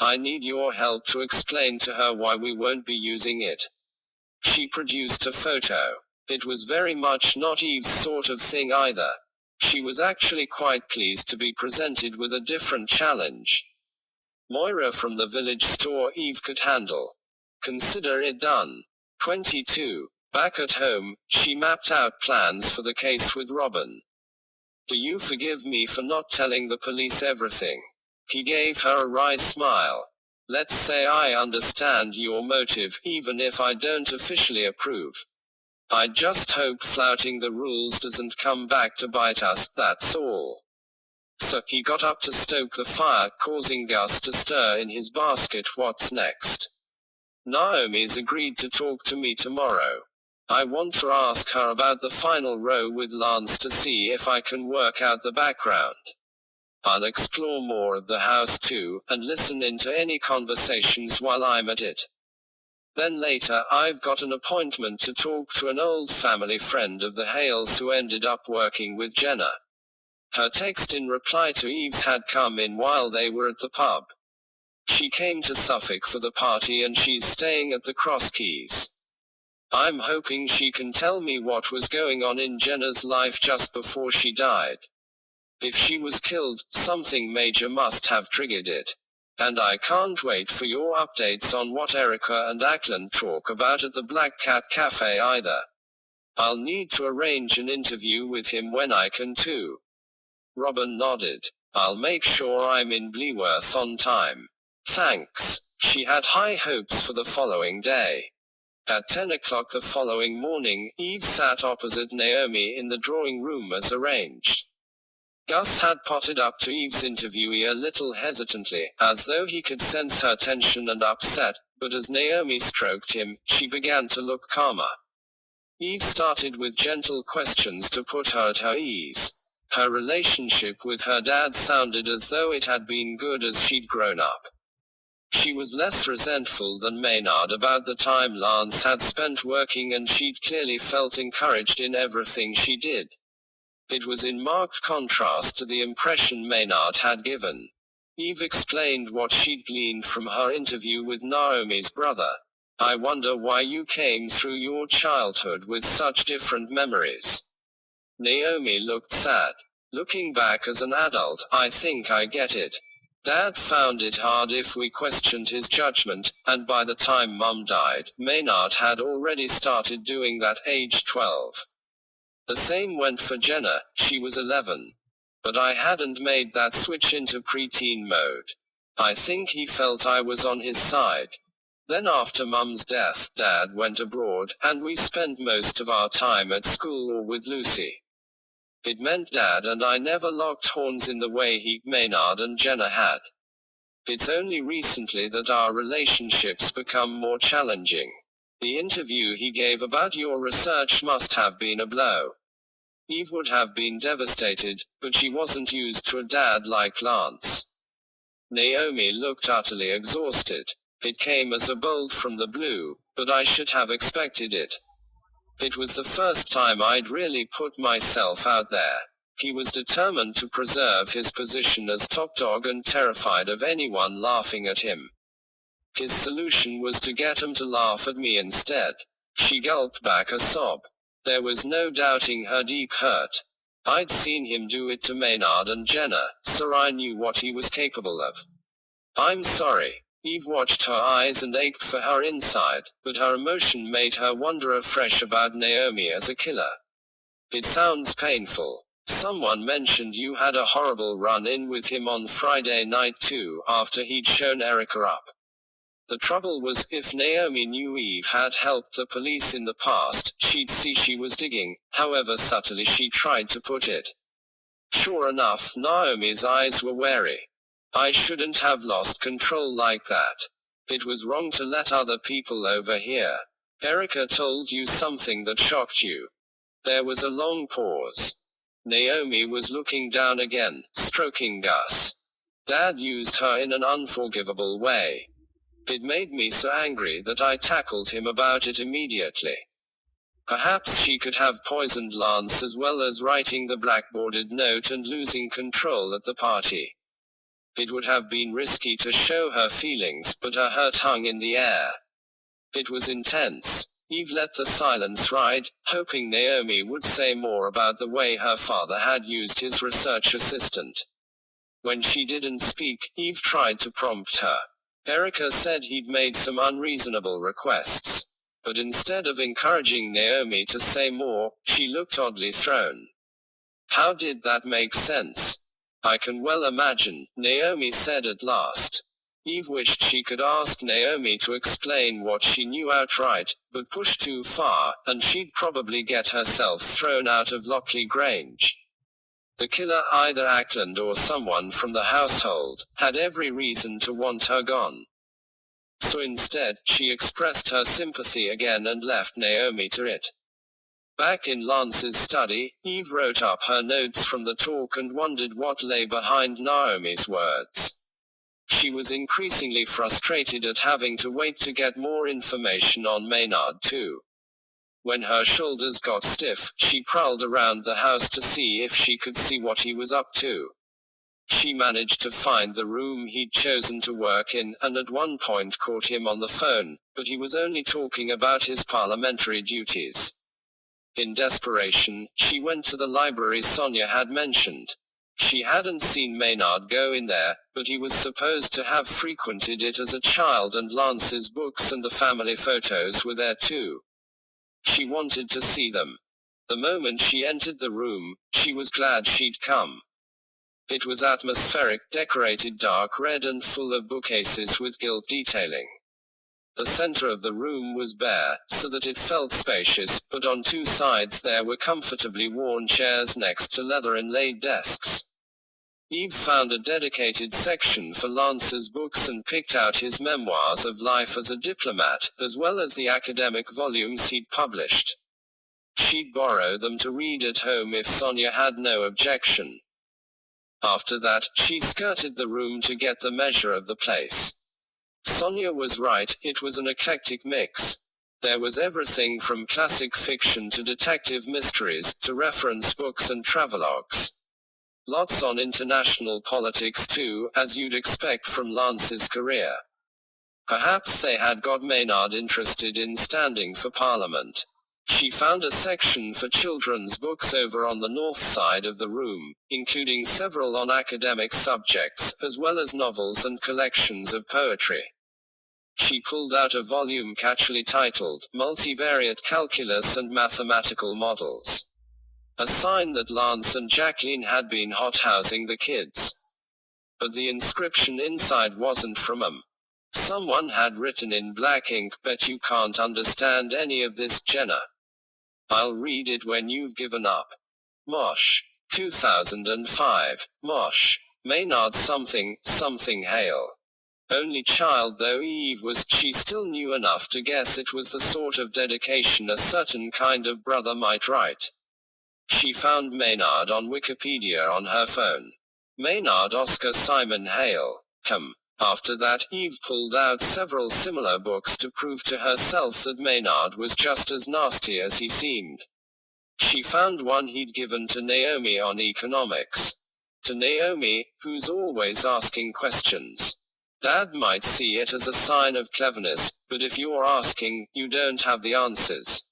I need your help to explain to her why we won't be using it. She produced a photo. It was very much not Eve's sort of thing either. She was actually quite pleased to be presented with a different challenge. Moira from the village store Eve could handle. Consider it done. 22. Back at home, she mapped out plans for the case with Robin. Do you forgive me for not telling the police everything? He gave her a wry smile. Let's say I understand your motive, even if I don't officially approve. I just hope flouting the rules doesn't come back to bite us, that's all. So he got up to stoke the fire, causing Gus to stir in his basket. What's next? Naomi's agreed to talk to me tomorrow. I want to ask her about the final row with Lance to see if I can work out the background. I'll explore more of the house too, and listen into any conversations while I'm at it. Then later, I've got an appointment to talk to an old family friend of the Hales who ended up working with Jenna. Her text in reply to Eve's had come in while they were at the pub. She came to Suffolk for the party and she's staying at the Cross Keys. I'm hoping she can tell me what was going on in Jenna's life just before she died. If she was killed, something major must have triggered it. And I can't wait for your updates on what Erica and Ackland talk about at the Black Cat Cafe either. I'll need to arrange an interview with him when I can too. Robin nodded. I'll make sure I'm in Bleworth on time. Thanks. She had high hopes for the following day. At 10 o'clock the following morning, Eve sat opposite Naomi in the drawing room as arranged. Gus had potted up to Eve's interviewee a little hesitantly, as though he could sense her tension and upset, but as Naomi stroked him, she began to look calmer. Eve started with gentle questions to put her at her ease. Her relationship with her dad sounded as though it had been good as she'd grown up. She was less resentful than Maynard about the time Lance had spent working, and she'd clearly felt encouraged in everything she did. It was in marked contrast to the impression Maynard had given. Eve explained what she'd gleaned from her interview with Naomi's brother. I wonder why you came through your childhood with such different memories. Naomi looked sad. Looking back as an adult, I think I get it. Dad found it hard if we questioned his judgment, and by the time Mum died, Maynard had already started doing that age 12. The same went for Jenna, she was 11. But I hadn't made that switch into preteen mode. I think he felt I was on his side. Then after Mum's death, Dad went abroad, and we spent most of our time at school or with Lucy. It meant Dad and I never locked horns in the way Maynard and Jenna had. It's only recently that our relationships become more challenging. The interview he gave about your research must have been a blow. Eve would have been devastated, but she wasn't used to a dad like Lance. Naomi looked utterly exhausted. It came as a bolt from the blue, but I should have expected it. It was the first time I'd really put myself out there. He was determined to preserve his position as top dog and terrified of anyone laughing at him. His solution was to get him to laugh at me instead. She gulped back a sob. There was no doubting her deep hurt. I'd seen him do it to Maynard and Jenna, so I knew what he was capable of. I'm sorry. Eve watched her eyes and ached for her inside, but her emotion made her wonder afresh about Naomi as a killer. It sounds painful. Someone mentioned you had a horrible run-in with him on Friday night too, after he'd shown Erica up. The trouble was, if Naomi knew Eve had helped the police in the past, she'd see she was digging, however subtly she tried to put it. Sure enough, Naomi's eyes were wary. I shouldn't have lost control like that. It was wrong to let other people overhear. Erica told you something that shocked you. There was a long pause. Naomi was looking down again, stroking Gus. Dad used her in an unforgivable way. It made me so angry that I tackled him about it immediately. Perhaps she could have poisoned Lance as well as writing the blackboarded note and losing control at the party. It would have been risky to show her feelings, but her hurt hung in the air. It was intense. Eve let the silence ride, hoping Naomi would say more about the way her father had used his research assistant. When she didn't speak, Eve tried to prompt her. Erica said he'd made some unreasonable requests. But instead of encouraging Naomi to say more, she looked oddly thrown. How did that make sense? I can well imagine, Naomi said at last. Eve wished she could ask Naomi to explain what she knew outright, but push too far, and she'd probably get herself thrown out of Lockley Grange. The killer, either Ackland or someone from the household, had every reason to want her gone. So instead, she expressed her sympathy again and left Naomi to it. Back in Lance's study, Eve wrote up her notes from the talk and wondered what lay behind Naomi's words. She was increasingly frustrated at having to wait to get more information on Maynard too. When her shoulders got stiff, she prowled around the house to see if she could see what he was up to. She managed to find the room he'd chosen to work in, and at one point caught him on the phone, but he was only talking about his parliamentary duties. In desperation, she went to the library Sonia had mentioned. She hadn't seen Maynard go in there, but he was supposed to have frequented it as a child, and Lance's books and the family photos were there too. She wanted to see them. The moment she entered the room, she was glad she'd come. It was atmospheric, decorated dark red and full of bookcases with gilt detailing. The center of the room was bare, so that it felt spacious, but on two sides there were comfortably worn chairs next to leather-inlaid desks. Eve found a dedicated section for Lance's books and picked out his memoirs of life as a diplomat, as well as the academic volumes he'd published. She'd borrow them to read at home if Sonia had no objection. After that, she skirted the room to get the measure of the place. Sonia was right, it was an eclectic mix. There was everything from classic fiction to detective mysteries, to reference books and travelogues. Lots on international politics too, as you'd expect from Lance's career. Perhaps they had got Maynard interested in standing for Parliament. She found a section for children's books over on the north side of the room, including several on academic subjects, as well as novels and collections of poetry. She pulled out a volume catchily titled, Multivariate Calculus and Mathematical Models. A sign that Lance and Jacqueline had been hothousing the kids. But the inscription inside wasn't from 'em. Someone had written in black ink, "Bet you can't understand any of this, Jenna. I'll read it when you've given up." Mosh. 2005. Mosh. Maynard something Hale. Only child though Eve was, she still knew enough to guess it was the sort of dedication a certain kind of brother might write. She found Maynard on Wikipedia on her phone. Maynard Oscar Simon Hale. After that, Eve pulled out several similar books to prove to herself that Maynard was just as nasty as he seemed. She found one he'd given to Naomi on economics. To Naomi, who's always asking questions. Dad might see it as a sign of cleverness, but if you're asking, you don't have the answers.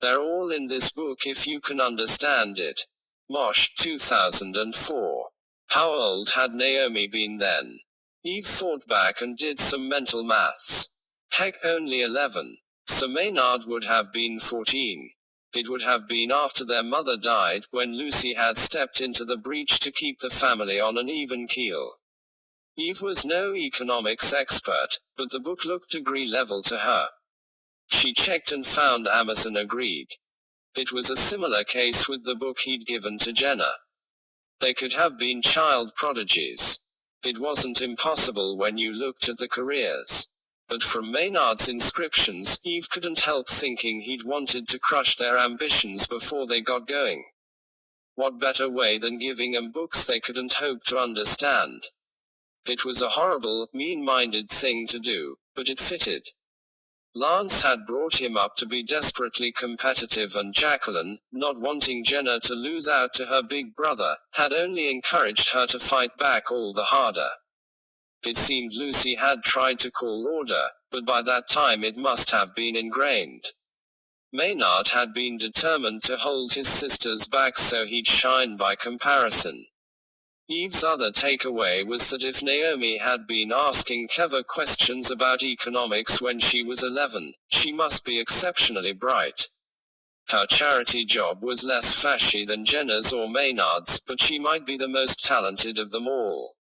They're all in this book if you can understand it. Mosh. 2004. How old had Naomi been then? Eve thought back and did some mental maths. Heck, only 11. So Maynard would have been 14. It would have been after their mother died, when Lucy had stepped into the breach to keep the family on an even keel. Eve was no economics expert, but the book looked degree level to her. She checked and found Amazon agreed. It was a similar case with the book he'd given to Jenna. They could have been child prodigies. It wasn't impossible when you looked at the careers. But from Maynard's inscriptions, Eve couldn't help thinking he'd wanted to crush their ambitions before they got going. What better way than giving 'em books they couldn't hope to understand? It was a horrible, mean-minded thing to do, but it fitted. Lance had brought him up to be desperately competitive, and Jacqueline, not wanting Jenna to lose out to her big brother, had only encouraged her to fight back all the harder. It seemed Lucy had tried to call order, but by that time it must have been ingrained. Maynard had been determined to hold his sisters back so he'd shine by comparison. Eve's other takeaway was that if Naomi had been asking clever questions about economics when she was 11, she must be exceptionally bright. Her charity job was less flashy than Jenna's or Maynard's, but she might be the most talented of them all.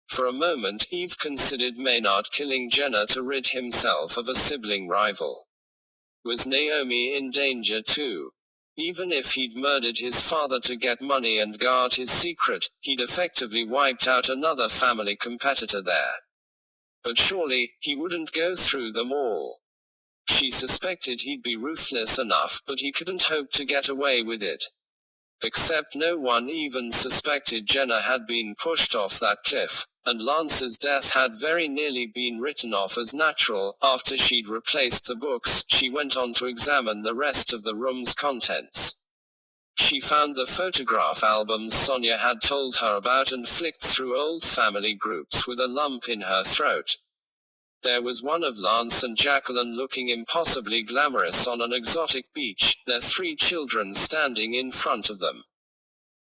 For a moment Eve considered Maynard killing Jenna to rid himself of a sibling rival. Was Naomi in danger too? Even if he'd murdered his father to get money and guard his secret, he'd effectively wiped out another family competitor there. But surely, he wouldn't go through them all. She suspected he'd be ruthless enough, but he couldn't hope to get away with it. Except no one even suspected Jenna had been pushed off that cliff, and Lance's death had very nearly been written off as natural. After she'd replaced the books, she went on to examine the rest of the room's contents. She found the photograph albums Sonia had told her about and flicked through old family groups with a lump in her throat. There was one of Lance and Jacqueline looking impossibly glamorous on an exotic beach, their 3 children standing in front of them.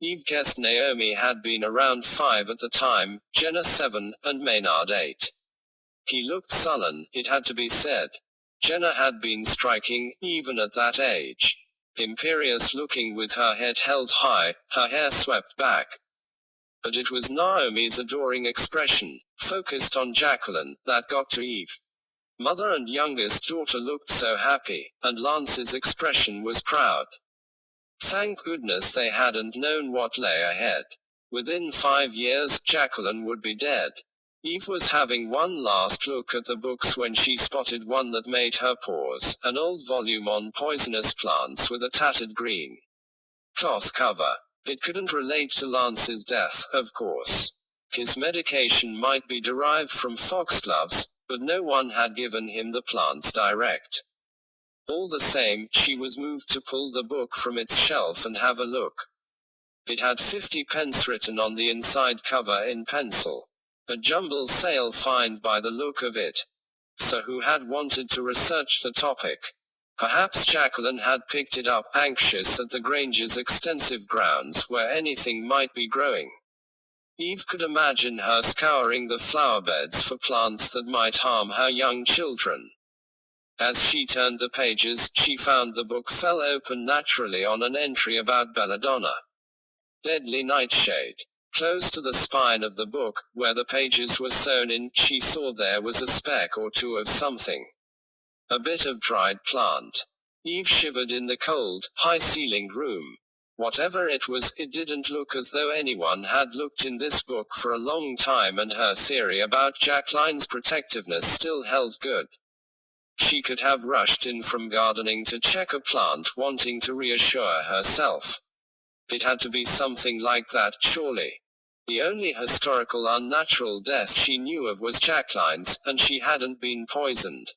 Eve guessed Naomi had been around 5 at the time, Jenna 7, and Maynard 8. He looked sullen, it had to be said. Jenna had been striking, even at that age. Imperious looking with her head held high, her hair swept back. But it was Naomi's adoring expression, focused on Jacqueline, that got to Eve. Mother and youngest daughter looked so happy, and Lance's expression was proud. Thank goodness they hadn't known what lay ahead. Within 5 years, Jacqueline would be dead. Eve was having one last look at the books when she spotted one that made her pause, an old volume on poisonous plants with a tattered green cloth cover. It couldn't relate to Lance's death, of course. His medication might be derived from foxgloves, but no one had given him the plants direct. All the same, she was moved to pull the book from its shelf and have a look. It had 50 pence written on the inside cover in pencil. A jumble sale find by the look of it. So who had wanted to research the topic? Perhaps Jacqueline had picked it up, anxious at the Grange's extensive grounds where anything might be growing. Eve could imagine her scouring the flower beds for plants that might harm her young children. As she turned the pages, she found the book fell open naturally on an entry about belladonna. Deadly nightshade. Close to the spine of the book, where the pages were sewn in, she saw there was a speck or two of something. A bit of dried plant. Eve shivered in the cold, high-ceilinged room. Whatever it was, it didn't look as though anyone had looked in this book for a long time, and her theory about Jacqueline's protectiveness still held good. She could have rushed in from gardening to check a plant, wanting to reassure herself. It had to be something like that, surely. The only historical unnatural death she knew of was Jacqueline's, and she hadn't been poisoned.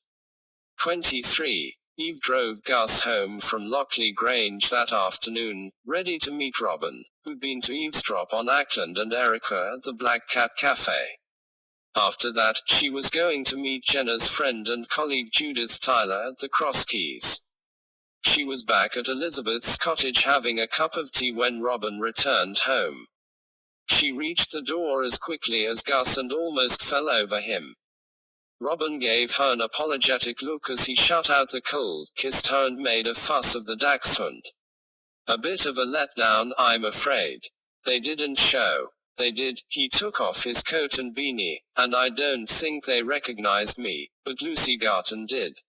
23. Eve drove Gus home from Lockley Grange that afternoon, ready to meet Robin, who'd been to eavesdrop on Ackland and Erica at the Black Cat Cafe. After that, she was going to meet Jenna's friend and colleague Judith Tyler at the Cross Keys. She was back at Elizabeth's cottage having a cup of tea when Robin returned home. She reached the door as quickly as Gus and almost fell over him. Robin gave her an apologetic look as he shut out the cold, kissed her and made a fuss of the dachshund. A bit of a letdown, I'm afraid. They didn't show. They did. He took off his coat and beanie, and I don't think they recognized me, but Lucy Garton did.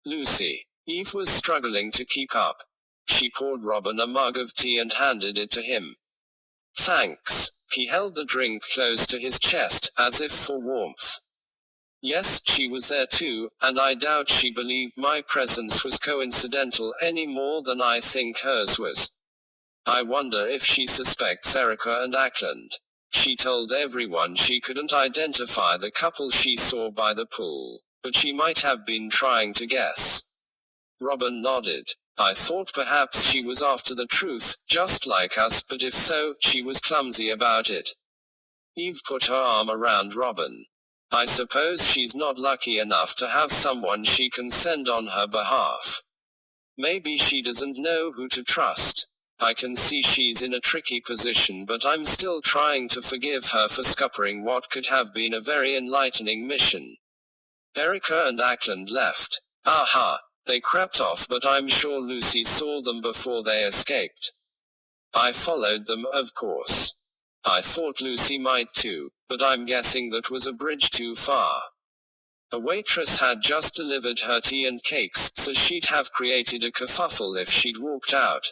Lucy. Eve was struggling to keep up. She poured Robin a mug of tea and handed it to him. Thanks. He held the drink close to his chest, as if for warmth. Yes, she was there too, and I doubt she believed my presence was coincidental any more than I think hers was. I wonder if she suspects Erica and Ackland. She told everyone she couldn't identify the couple she saw by the pool, but she might have been trying to guess. Robin nodded. I thought perhaps she was after the truth, just like us, but if so, she was clumsy about it. Eve put her arm around Robin. I suppose she's not lucky enough to have someone she can send on her behalf. Maybe she doesn't know who to trust. I can see she's in a tricky position, but I'm still trying to forgive her for scuppering what could have been a very enlightening mission. Erica and Ackland left. Aha! They crept off, but I'm sure Lucy saw them before they escaped. I followed them, of course. I thought Lucy might too, but I'm guessing that was a bridge too far. A waitress had just delivered her tea and cakes, so she'd have created a kerfuffle if she'd walked out.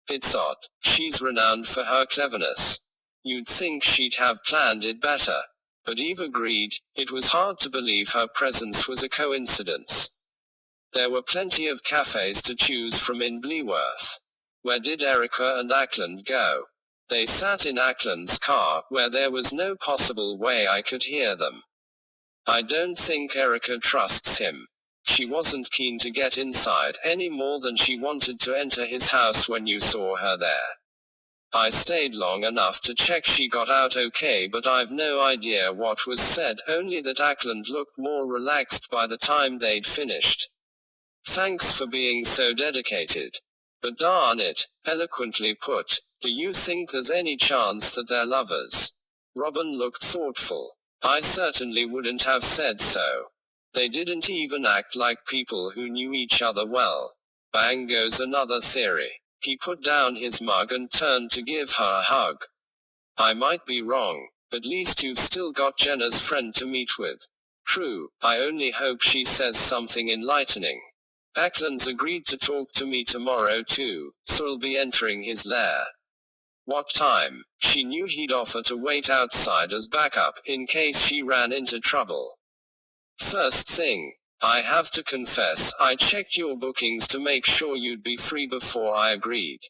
It's odd. She's renowned for her cleverness. You'd think she'd have planned it better. But Eve agreed, it was hard to believe her presence was a coincidence. There were plenty of cafes to choose from in Bleworth. Where did Erica and Ackland go? They sat in Ackland's car, where there was no possible way I could hear them. I don't think Erica trusts him. She wasn't keen to get inside any more than she wanted to enter his house when you saw her there. I stayed long enough to check she got out okay, but I've no idea what was said, only that Ackland looked more relaxed by the time they'd finished. Thanks for being so dedicated. But darn it, eloquently put, do you think there's any chance that they're lovers? Robin looked thoughtful. I certainly wouldn't have said so. They didn't even act like people who knew each other well. Bang goes another theory. He put down his mug and turned to give her a hug. I might be wrong. At least you've still got Jenna's friend to meet with. True, I only hope she says something enlightening. Ackland's agreed to talk to me tomorrow too, so I'll be entering his lair. What time? She knew he'd offer to wait outside as backup, in case she ran into trouble. First thing, I have to confess, I checked your bookings to make sure you'd be free before I agreed.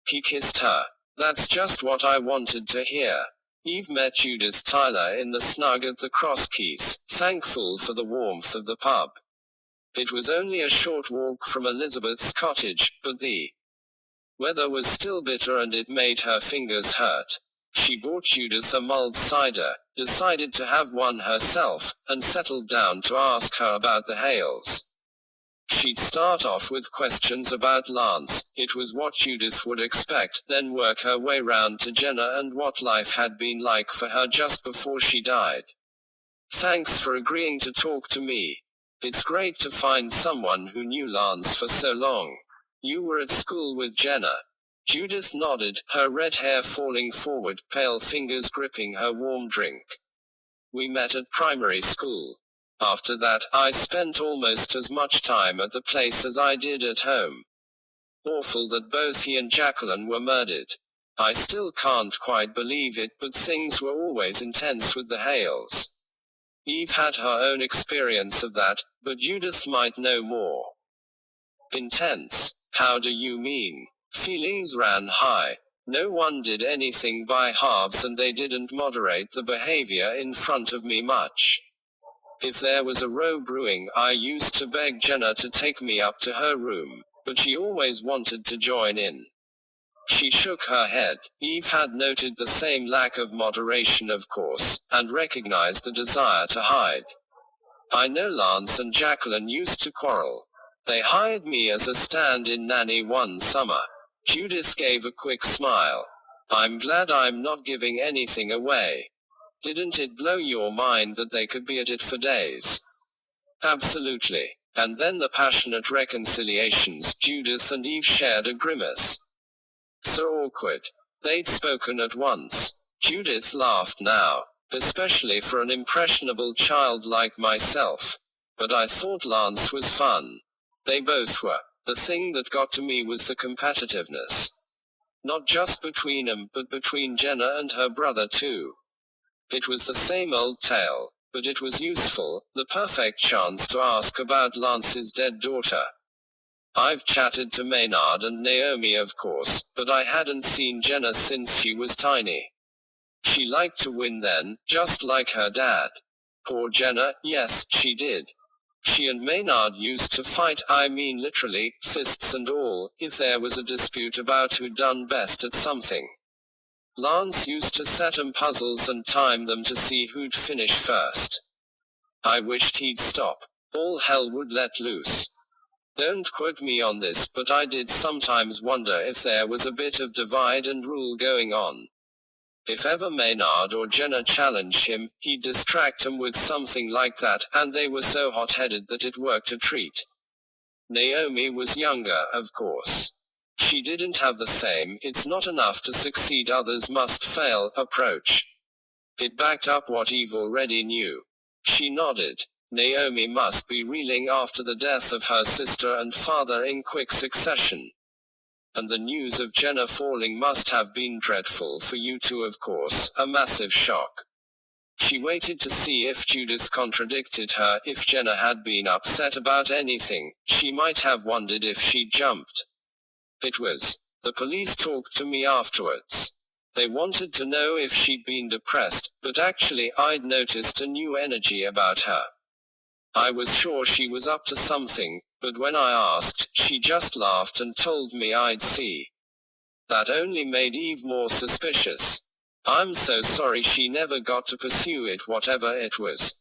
He kissed her. That's just what I wanted to hear. Eve met Judith Tyler in the snug at the Cross Keys, thankful for the warmth of the pub. It was only a short walk from Elizabeth's cottage, but the weather was still bitter and it made her fingers hurt. She bought Judith a mulled cider, decided to have one herself, and settled down to ask her about the Hales. She'd start off with questions about Lance, it was what Judith would expect, then work her way round to Jenna and what life had been like for her just before she died. Thanks for agreeing to talk to me. It's great to find someone who knew Lance for so long. You were at school with Jenna. Judith nodded, her red hair falling forward, pale fingers gripping her warm drink. We met at primary school. After that, I spent almost as much time at the place as I did at home. Awful that both he and Jacqueline were murdered. I still can't quite believe it, but things were always intense with the Hales. Eve had her own experience of that, but Judith might know more. Intense? How do you mean? Feelings ran high. No one did anything by halves and they didn't moderate the behavior in front of me much. If there was a row brewing, I used to beg Jenna to take me up to her room, but she always wanted to join in. She shook her head. Eve had noted the same lack of moderation, of course, and recognized the desire to hide. I know Lance and Jacqueline used to quarrel. They hired me as a stand-in nanny one summer. Judith gave a quick smile. I'm glad I'm not giving anything away. Didn't it blow your mind that they could be at it for days? Absolutely. And then the passionate reconciliations. Judith and Eve shared a grimace. So awkward. They'd spoken at once. Judith laughed now, especially for an impressionable child like myself. But I thought Lance was fun. They both were. The thing that got to me was the competitiveness. Not just between them, but between Jenna and her brother too. It was the same old tale, but it was useful, the perfect chance to ask about Lance's dead daughter. I've chatted to Maynard and Naomi of course, but I hadn't seen Jenna since she was tiny. She liked to win then, just like her dad. Poor Jenna, yes, she did. She and Maynard used to fight, I mean literally, fists and all, if there was a dispute about who'd done best at something. Lance used to set 'em puzzles and time them to see who'd finish first. I wished he'd stop. All hell would let loose. Don't quote me on this, but I did sometimes wonder if there was a bit of divide and rule going on. If ever Maynard or Jenna challenged him, he'd distract 'em with something like that, and they were so hot-headed that it worked a treat. Naomi was younger, of course. She didn't have the same "it's not enough to succeed, others must fail" approach. It backed up what Eve already knew. She nodded. Naomi must be reeling after the death of her sister and father in quick succession. And the news of Jenna falling must have been dreadful for you too, of course, a massive shock. She waited to see if Judith contradicted her. If Jenna had been upset about anything, she might have wondered if she'd jumped. It was. The police talked to me afterwards. They wanted to know if she'd been depressed, but actually I'd noticed a new energy about her. I was sure she was up to something, but when I asked, she just laughed and told me I'd see. That only made Eve more suspicious. I'm so sorry she never got to pursue it, whatever it was.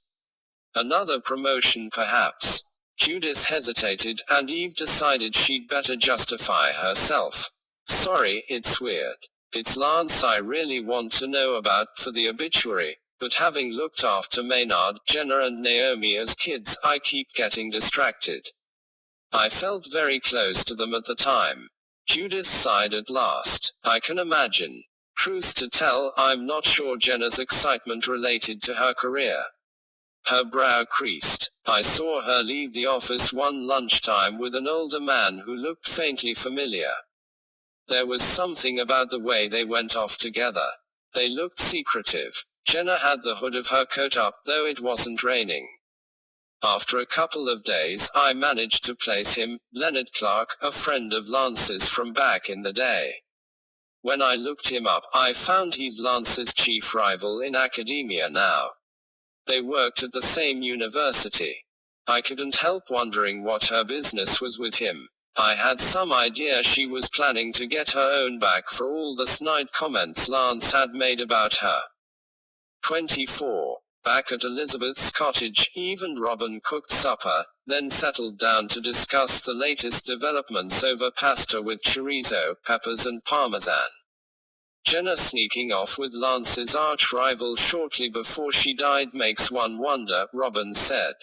Another promotion perhaps. Judith hesitated, and Eve decided she'd better justify herself. Sorry, it's weird. It's Lance I really want to know about for the obituary, but having looked after Maynard, Jenna and Naomi as kids, I keep getting distracted. I felt very close to them at the time. Judith sighed at last. I can imagine. Truth to tell, I'm not sure Jenna's excitement related to her career. Her brow creased. I saw her leave the office one lunchtime with an older man who looked faintly familiar. There was something about the way they went off together. They looked secretive. Jenna had the hood of her coat up, though it wasn't raining. After a couple of days, I managed to place him, Leonard Clark, a friend of Lance's from back in the day. When I looked him up, I found he's Lance's chief rival in academia now. They worked at the same university. I couldn't help wondering what her business was with him. I had some idea she was planning to get her own back for all the snide comments Lance had made about her. 24. Back at Elizabeth's cottage, Eve and Robin cooked supper, then settled down to discuss the latest developments over pasta with chorizo, peppers and parmesan. Jenna sneaking off with Lance's arch-rival shortly before she died makes one wonder, Robin said.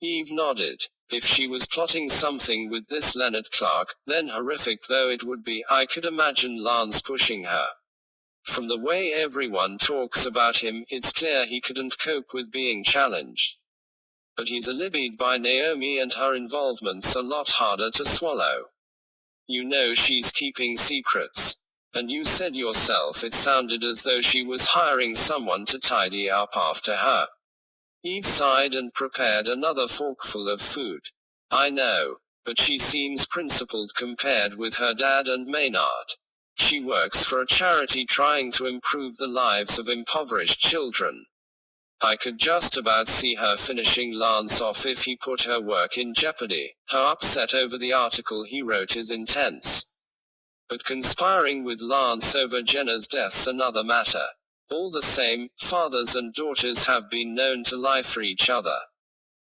Eve nodded. If she was plotting something with this Leonard Clark, then horrific though it would be, I could imagine Lance pushing her. From the way everyone talks about him, it's clear he couldn't cope with being challenged. But he's alibbied by Naomi and her involvement's a lot harder to swallow. You know she's keeping secrets. And you said yourself it sounded as though she was hiring someone to tidy up after her. Eve sighed and prepared another forkful of food. I know, but she seems principled compared with her dad and Maynard. She works for a charity trying to improve the lives of impoverished children. I could just about see her finishing Lance off if he put her work in jeopardy. Her upset over the article he wrote is intense. But conspiring with Lance over Jenna's death's another matter. All the same, fathers and daughters have been known to lie for each other.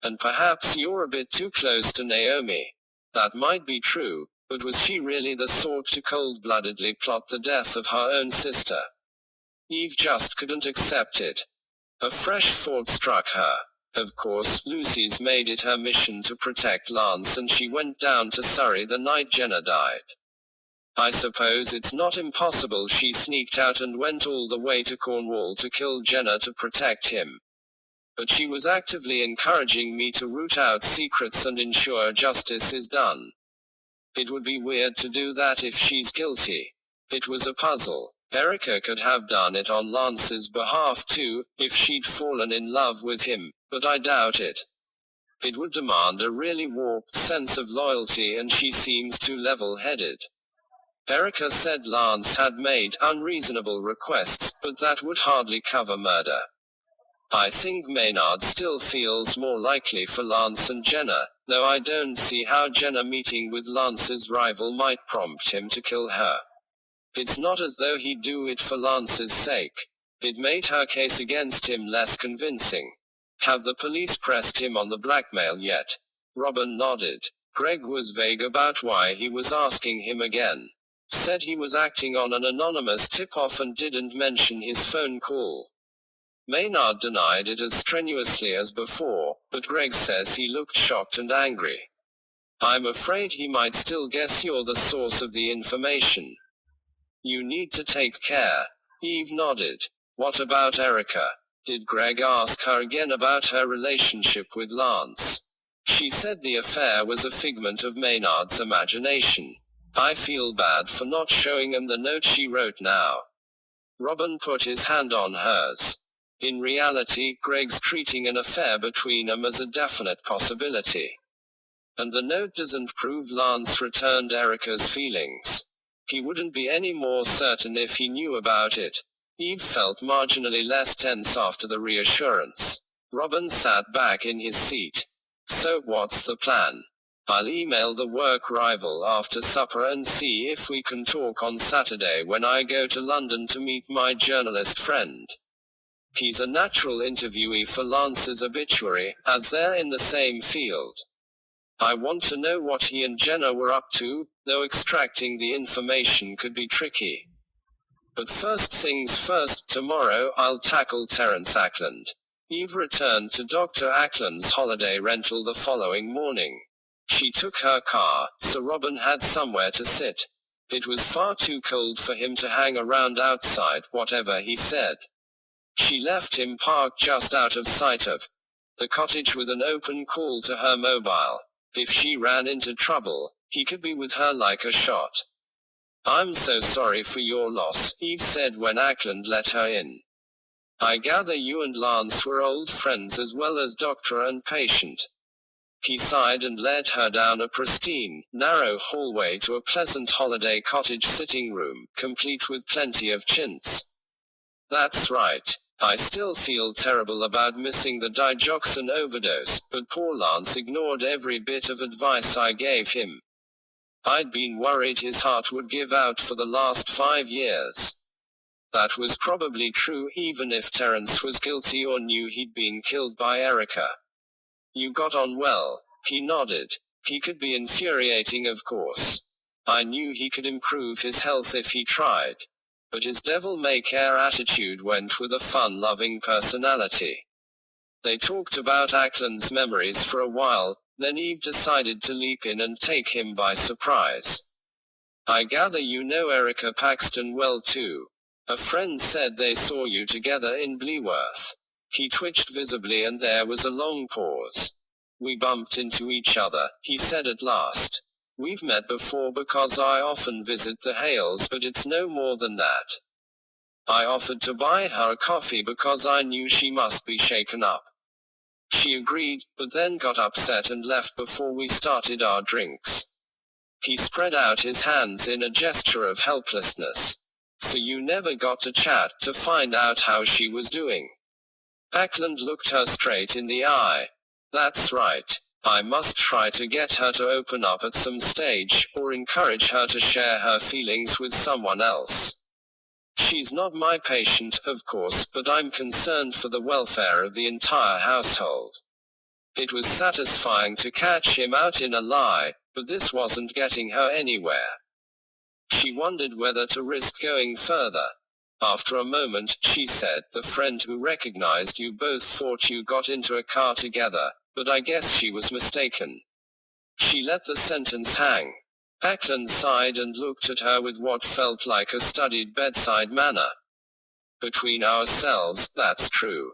And perhaps you're a bit too close to Naomi. That might be true, but was she really the sort to cold-bloodedly plot the death of her own sister? Eve just couldn't accept it. A fresh thought struck her. Of course, Lucy's made it her mission to protect Lance, and she went down to Surrey the night Jenna died. I suppose it's not impossible she sneaked out and went all the way to Cornwall to kill Jenna to protect him. But she was actively encouraging me to root out secrets and ensure justice is done. It would be weird to do that if she's guilty. It was a puzzle. Erica could have done it on Lance's behalf too, if she'd fallen in love with him, but I doubt it. It would demand a really warped sense of loyalty, and she seems too level-headed. Erica said Lance had made unreasonable requests, but that would hardly cover murder. I think Maynard still feels more likely for Lance and Jenna, though I don't see how Jenna meeting with Lance's rival might prompt him to kill her. It's not as though he'd do it for Lance's sake. It made her case against him less convincing. Have the police pressed him on the blackmail yet? Robin nodded. Greg was vague about why he was asking him again. Said he was acting on an anonymous tip-off and didn't mention his phone call. Maynard denied it as strenuously as before, but Greg says he looked shocked and angry. I'm afraid he might still guess you're the source of the information. You need to take care. Eve nodded. What about Erica? Did Greg ask her again about her relationship with Lance? She said the affair was a figment of Maynard's imagination. I feel bad for not showing him the note she wrote now. Robin put his hand on hers. In reality, Greg's treating an affair between them as a definite possibility. And the note doesn't prove Lance returned Erica's feelings. He wouldn't be any more certain if he knew about it. Eve felt marginally less tense after the reassurance. Robin sat back in his seat. So what's the plan? I'll email the work rival after supper and see if we can talk on Saturday when I go to London to meet my journalist friend. He's a natural interviewee for Lance's obituary, as they're in the same field. I want to know what he and Jenna were up to, though extracting the information could be tricky. But first things first, tomorrow I'll tackle Terence Ackland. Eve returned to Dr. Ackland's holiday rental the following morning. She took her car, so Robin had somewhere to sit. It was far too cold for him to hang around outside, whatever he said. She left him parked just out of sight of the cottage with an open call to her mobile. If she ran into trouble, he could be with her like a shot. I'm so sorry for your loss, Eve said when Ackland let her in. I gather you and Lance were old friends as well as doctor and patient. He sighed and led her down a pristine, narrow hallway to a pleasant holiday cottage sitting room, complete with plenty of chintz. That's right. I still feel terrible about missing the digoxin overdose, but poor Lance ignored every bit of advice I gave him. I'd been worried his heart would give out for the last 5 years. That was probably true even if Terence was guilty or knew he'd been killed by Erica. You got on well, he nodded. He could be infuriating, of course. I knew he could improve his health if he tried. But his devil-may-care attitude went with a fun-loving personality. They talked about Ackland's memories for a while, then Eve decided to leap in and take him by surprise. I gather you know Erica Paxton well too. A friend said they saw you together in Bleworth. He twitched visibly and there was a long pause. We bumped into each other, he said at last. We've met before because I often visit the Hales, but it's no more than that. I offered to buy her a coffee because I knew she must be shaken up. She agreed, but then got upset and left before we started our drinks. He spread out his hands in a gesture of helplessness. So you never got to chat, to find out how she was doing? Ackland looked her straight in the eye. That's right. I must try to get her to open up at some stage, or encourage her to share her feelings with someone else. She's not my patient, of course, but I'm concerned for the welfare of the entire household. It was satisfying to catch him out in a lie, but this wasn't getting her anywhere. She wondered whether to risk going further. After a moment, she said, the friend who recognized you both thought you got into a car together, but I guess she was mistaken. She let the sentence hang. Ackland sighed and looked at her with what felt like a studied bedside manner. Between ourselves, that's true.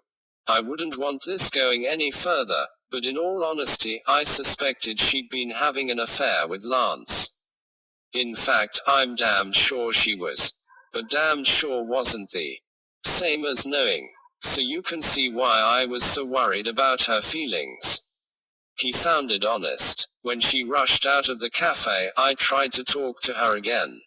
I wouldn't want this going any further, but in all honesty, I suspected she'd been having an affair with Lance. In fact, I'm damned sure she was. But damned sure wasn't the same as knowing. So you can see why I was so worried about her feelings. He sounded honest. When she rushed out of the cafe, I tried to talk to her again.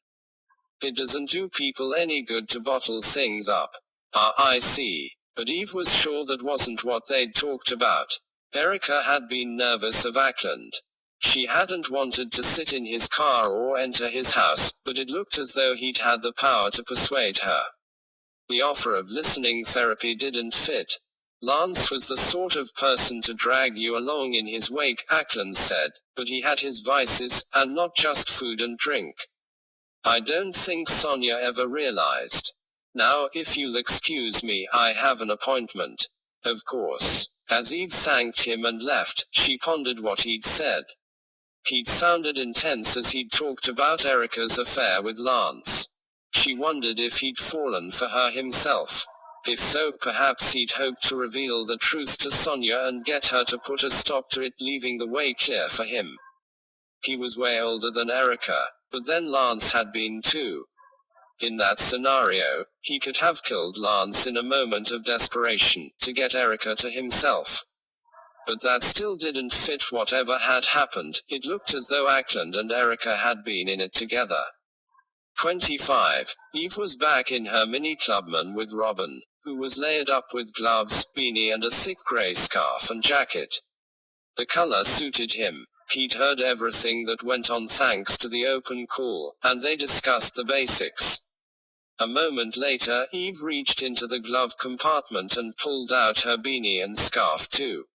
It doesn't do people any good to bottle things up. I see. But Eve was sure that wasn't what they'd talked about. Erica had been nervous of Ackland. She hadn't wanted to sit in his car or enter his house, but it looked as though he'd had the power to persuade her. The offer of listening therapy didn't fit. Lance was the sort of person to drag you along in his wake, Ackland said, but he had his vices, and not just food and drink. I don't think Sonia ever realized. Now, if you'll excuse me, I have an appointment. Of course. As Eve thanked him and left, she pondered what he'd said. He'd sounded intense as he'd talked about Erica's affair with Lance. She wondered if he'd fallen for her himself. If so, perhaps he'd hoped to reveal the truth to Sonia and get her to put a stop to it, leaving the way clear for him. He was way older than Erica, but then Lance had been too. In that scenario, he could have killed Lance in a moment of desperation, to get Erica to himself. But that still didn't fit whatever had happened. It looked as though Ackland and Erica had been in it together. 25. Eve was back in her mini clubman with Robin, who was layered up with gloves, beanie and a thick grey scarf and jacket. The color suited him. He'd heard everything that went on thanks to the open call, and they discussed the basics. A moment later, Eve reached into the glove compartment and pulled out her beanie and scarf too.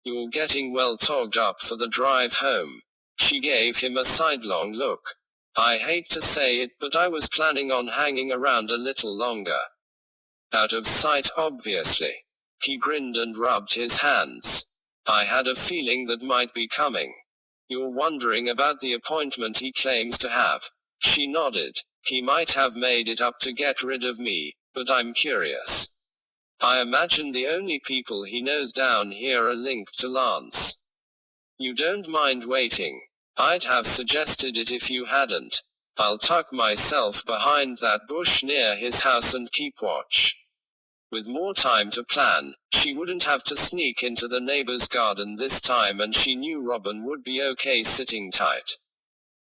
"You're getting well togged up for the drive home." She gave him a sidelong look. "I hate to say it, but I was planning on hanging around a little longer." "Out of sight, obviously." He grinned and rubbed his hands. "I had a feeling that might be coming." "You're wondering about the appointment he claims to have?" She nodded. "He might have made it up to get rid of me, but I'm curious. I imagine the only people he knows down here are linked to Lance. You don't mind waiting? I'd have suggested it if you hadn't. I'll tuck myself behind that bush near his house and keep watch." With more time to plan, she wouldn't have to sneak into the neighbor's garden this time, and she knew Robin would be okay sitting tight.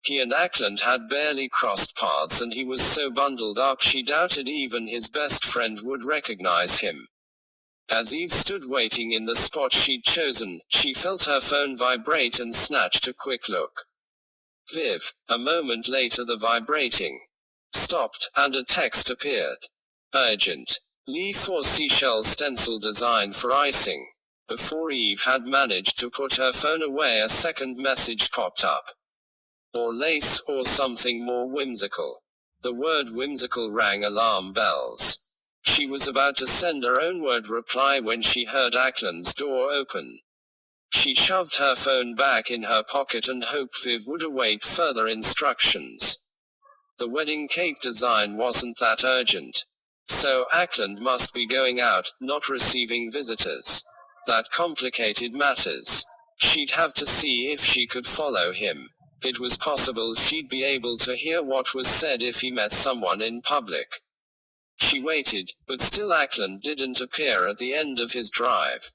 He and Ackland had barely crossed paths, and he was so bundled up she doubted even his best friend would recognize him. As Eve stood waiting in the spot she'd chosen, she felt her phone vibrate and snatched a quick look. Viv. A moment later the vibrating stopped, and a text appeared. "Urgent. Leaf for seashell stencil design for icing." Before Eve had managed to put her phone away, a second message popped up. "Or lace, or something more whimsical." The word whimsical rang alarm bells. She was about to send her own word reply when she heard Ackland's door open. She shoved her phone back in her pocket and hoped Viv would await further instructions. The wedding cake design wasn't that urgent. So Ackland must be going out, not receiving visitors. That complicated matters. She'd have to see if she could follow him. It was possible she'd be able to hear what was said if he met someone in public. She waited, but still Ackland didn't appear at the end of his drive.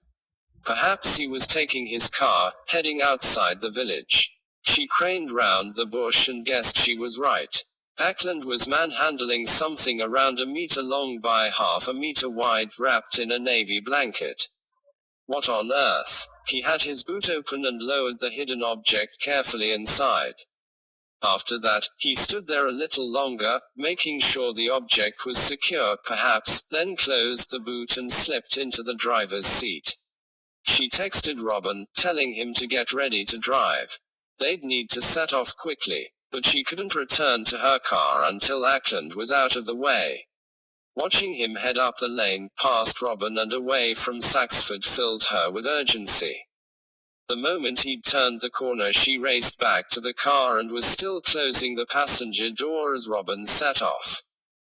Perhaps he was taking his car, heading outside the village. She craned round the bush and guessed she was right. Ackland was manhandling something around 1 meter long by half a meter wide, wrapped in a navy blanket. What on earth? He had his boot open and lowered the hidden object carefully inside. After that, he stood there a little longer, making sure the object was secure perhaps, then closed the boot and slipped into the driver's seat. She texted Robin, telling him to get ready to drive. They'd need to set off quickly, but she couldn't return to her car until Ackland was out of the way. Watching him head up the lane, past Robin and away from Saxford filled her with urgency. The moment he'd turned the corner she raced back to the car and was still closing the passenger door as Robin set off.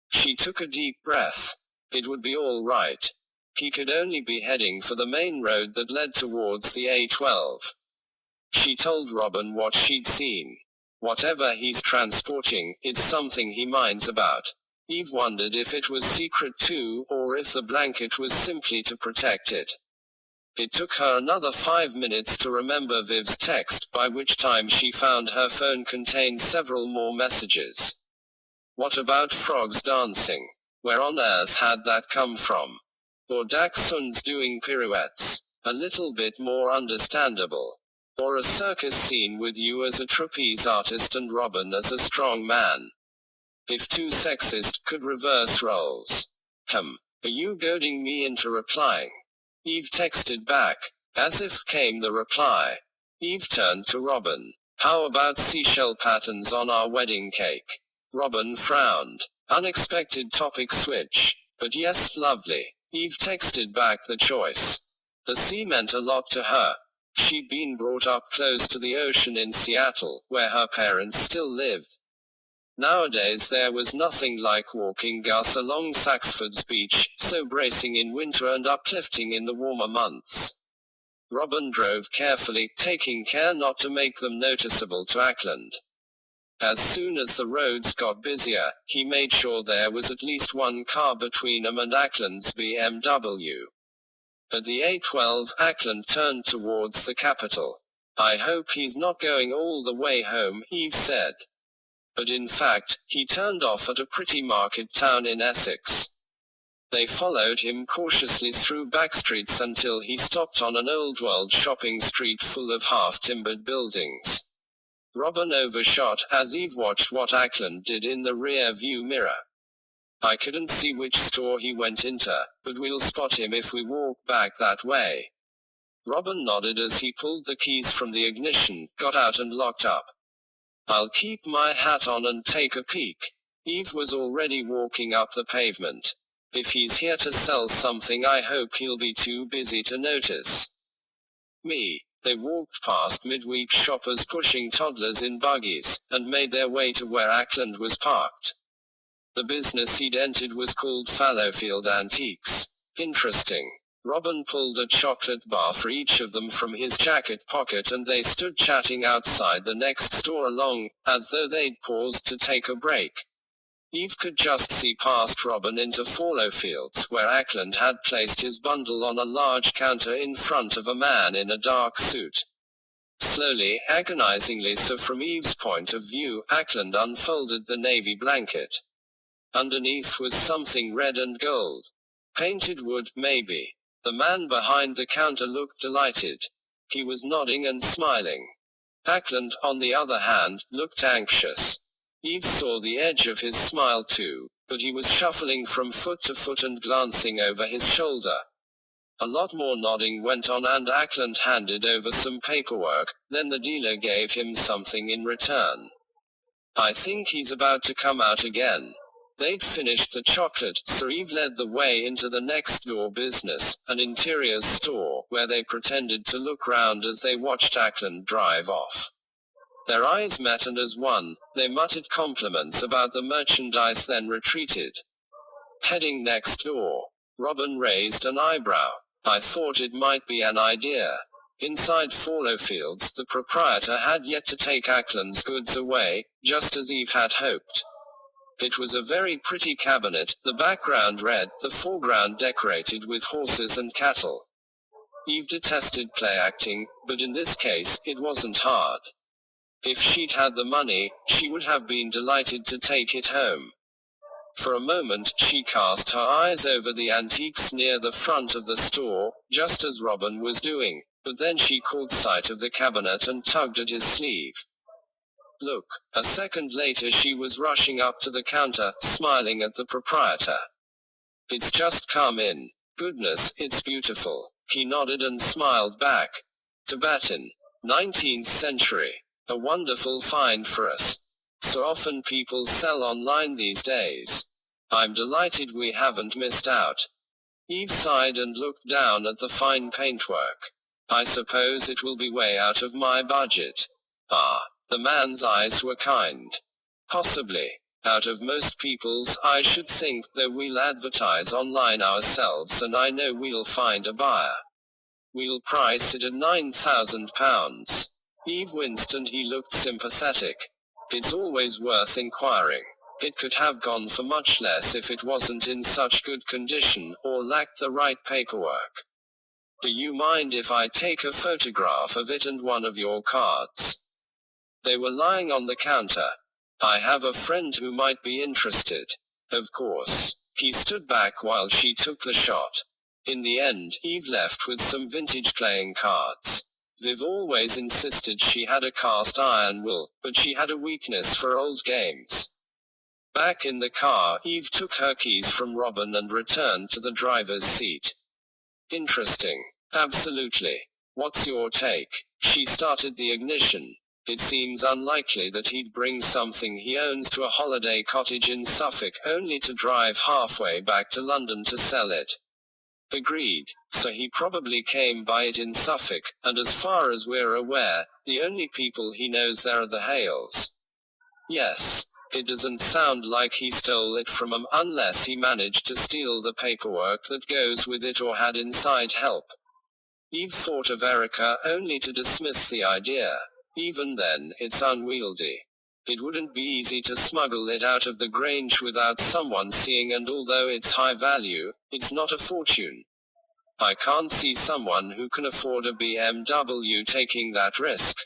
She took a deep breath. It would be all right. He could only be heading for the main road that led towards the A12. She told Robin what she'd seen. Whatever he's transporting, it's something he minds about. Eve wondered if it was secret too, or if the blanket was simply to protect it. It took her another 5 minutes to remember Viv's text, by which time she found her phone contained several more messages. What about frogs dancing? Where on earth had that come from? Or dachshunds doing pirouettes? A little bit more understandable. Or a circus scene with you as a trapeze artist and Robin as a strong man. If two sexist could reverse roles. Are you goading me into replying? Eve texted back. As if came the reply. Eve turned to Robin. How about seashell patterns on our wedding cake? Robin frowned. Unexpected topic switch. But yes, lovely. Eve texted back the choice. The sea meant a lot to her. She'd been brought up close to the ocean in Seattle, where her parents still lived. Nowadays there was nothing like walking Gus along Saxford's beach, so bracing in winter and uplifting in the warmer months. Robin drove carefully, taking care not to make them noticeable to Ackland. As soon as the roads got busier, he made sure there was at least one car between him and Ackland's BMW. At the A12, Ackland turned towards the capital. "I hope he's not going all the way home," Eve said. But in fact, he turned off at a pretty market town in Essex. They followed him cautiously through backstreets until he stopped on an old-world shopping street full of half-timbered buildings. Robin overshot as Eve watched what Ackland did in the rear-view mirror. "I couldn't see which store he went into, but we'll spot him if we walk back that way." Robin nodded as he pulled the keys from the ignition, got out and locked up. "I'll keep my hat on and take a peek." Eve was already walking up the pavement. "If he's here to sell something, I hope he'll be too busy to notice me." They walked past midweek shoppers pushing toddlers in buggies, and made their way to where Ackland was parked. The business he'd entered was called Fallowfield Antiques. Interesting. Robin pulled a chocolate bar for each of them from his jacket pocket and they stood chatting outside the next store along, as though they'd paused to take a break. Eve could just see past Robin into Fallowfields, where Ackland had placed his bundle on a large counter in front of a man in a dark suit. Slowly, agonizingly so from Eve's point of view, Ackland unfolded the navy blanket. Underneath was something red and gold. Painted wood, maybe. The man behind the counter looked delighted. He was nodding and smiling. Ackland, on the other hand, looked anxious. Eve saw the edge of his smile too, but he was shuffling from foot to foot and glancing over his shoulder. A lot more nodding went on and Ackland handed over some paperwork, then the dealer gave him something in return. "I think he's about to come out again." They'd finished the chocolate, so Eve led the way into the next-door business, an interiors store, where they pretended to look round as they watched Ackland drive off. Their eyes met and as one, they muttered compliments about the merchandise then retreated. Heading next door, Robin raised an eyebrow. "I thought it might be an idea." Inside Fallowfields, the proprietor had yet to take Ackland's goods away, just as Eve had hoped. It was a very pretty cabinet, the background red, the foreground decorated with horses and cattle. Eve detested play acting, but in this case, it wasn't hard. If she'd had the money, she would have been delighted to take it home. For a moment, she cast her eyes over the antiques near the front of the store, just as Robin was doing, but then she caught sight of the cabinet and tugged at his sleeve. "Look." A second later she was rushing up to the counter, smiling at the proprietor. "It's just come in." "Goodness, it's beautiful." He nodded and smiled back. "Tibetan. 19th century. A wonderful find for us. So often people sell online these days. I'm delighted we haven't missed out." Eve sighed and looked down at the fine paintwork. "I suppose it will be way out of my budget." "Ah." The man's eyes were kind. "Possibly. Out of most people's, I should think, though we'll advertise online ourselves and I know we'll find a buyer. We'll price it at £9,000. Eve winced and he looked sympathetic. "It's always worth inquiring. It could have gone for much less if it wasn't in such good condition, or lacked the right paperwork. Do you mind if I take a photograph of it and one of your cards?" They were lying on the counter. "I have a friend who might be interested." "Of course." He stood back while she took the shot. In the end, Eve left with some vintage playing cards. Viv always insisted she had a cast iron will, but she had a weakness for old games. Back in the car, Eve took her keys from Robin and returned to the driver's seat. "Interesting." "Absolutely. What's your take?" She started the ignition. "It seems unlikely that he'd bring something he owns to a holiday cottage in Suffolk, only to drive halfway back to London to sell it." Agreed, so he probably came by it in Suffolk, and as far as we're aware, the only people he knows there are the Hales. Yes. It doesn't sound like he stole it from 'em unless he managed to steal the paperwork that goes with it or had inside help. Eve thought of Erica only to dismiss the idea. Even then, it's unwieldy. It wouldn't be easy to smuggle it out of the Grange without someone seeing, and although it's high value, it's not a fortune. I can't see someone who can afford a BMW taking that risk.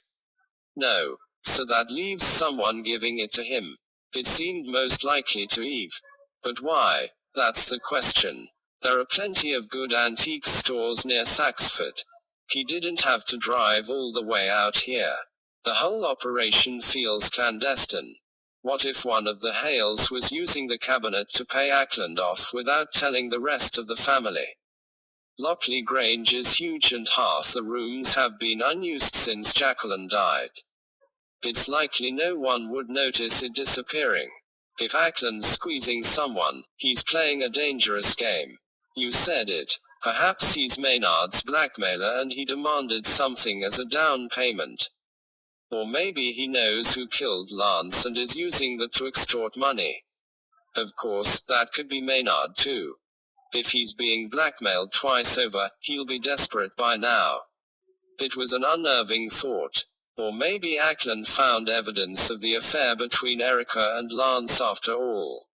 No. So that leaves someone giving it to him. It seemed most likely to Eve. But why? That's the question. There are plenty of good antique stores near Saxford. He didn't have to drive all the way out here. The whole operation feels clandestine. What if one of the Hales was using the cabinet to pay Ackland off without telling the rest of the family? Lockley Grange is huge and half the rooms have been unused since Jacqueline died. It's likely no one would notice it disappearing. If Ackland's squeezing someone, he's playing a dangerous game. You said it. Perhaps he's Maynard's blackmailer and he demanded something as a down payment. Or maybe he knows who killed Lance and is using that to extort money. Of course, that could be Maynard too. If he's being blackmailed twice over, he'll be desperate by now. It was an unnerving thought. Or maybe Ackland found evidence of the affair between Erica and Lance after all.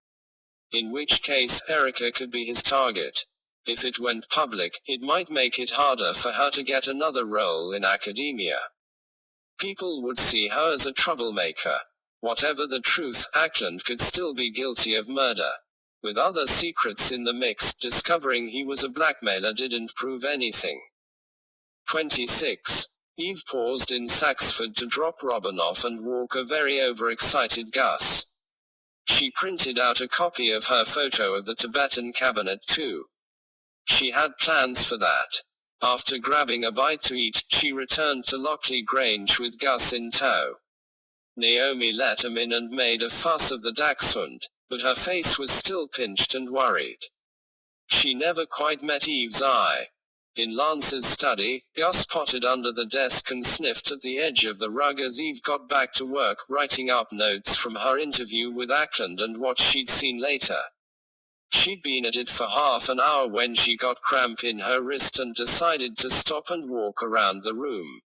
In which case, Erica could be his target. If it went public, it might make it harder for her to get another role in academia. People would see her as a troublemaker. Whatever the truth, Ackland could still be guilty of murder. With other secrets in the mix, discovering he was a blackmailer didn't prove anything. 26. Eve paused in Saxford to drop Robin off and walk a very overexcited Gus. She printed out a copy of her photo of the Tibetan cabinet too. She had plans for that. After grabbing a bite to eat, she returned to Lockley Grange with Gus in tow. Naomi let him in and made a fuss of the dachshund, but her face was still pinched and worried. She never quite met Eve's eye. In Lance's study, Gus potted under the desk and sniffed at the edge of the rug as Eve got back to work writing up notes from her interview with Ackland and what she'd seen later. She'd been at it for half an hour when she got cramp in her wrist and decided to stop and walk around the room.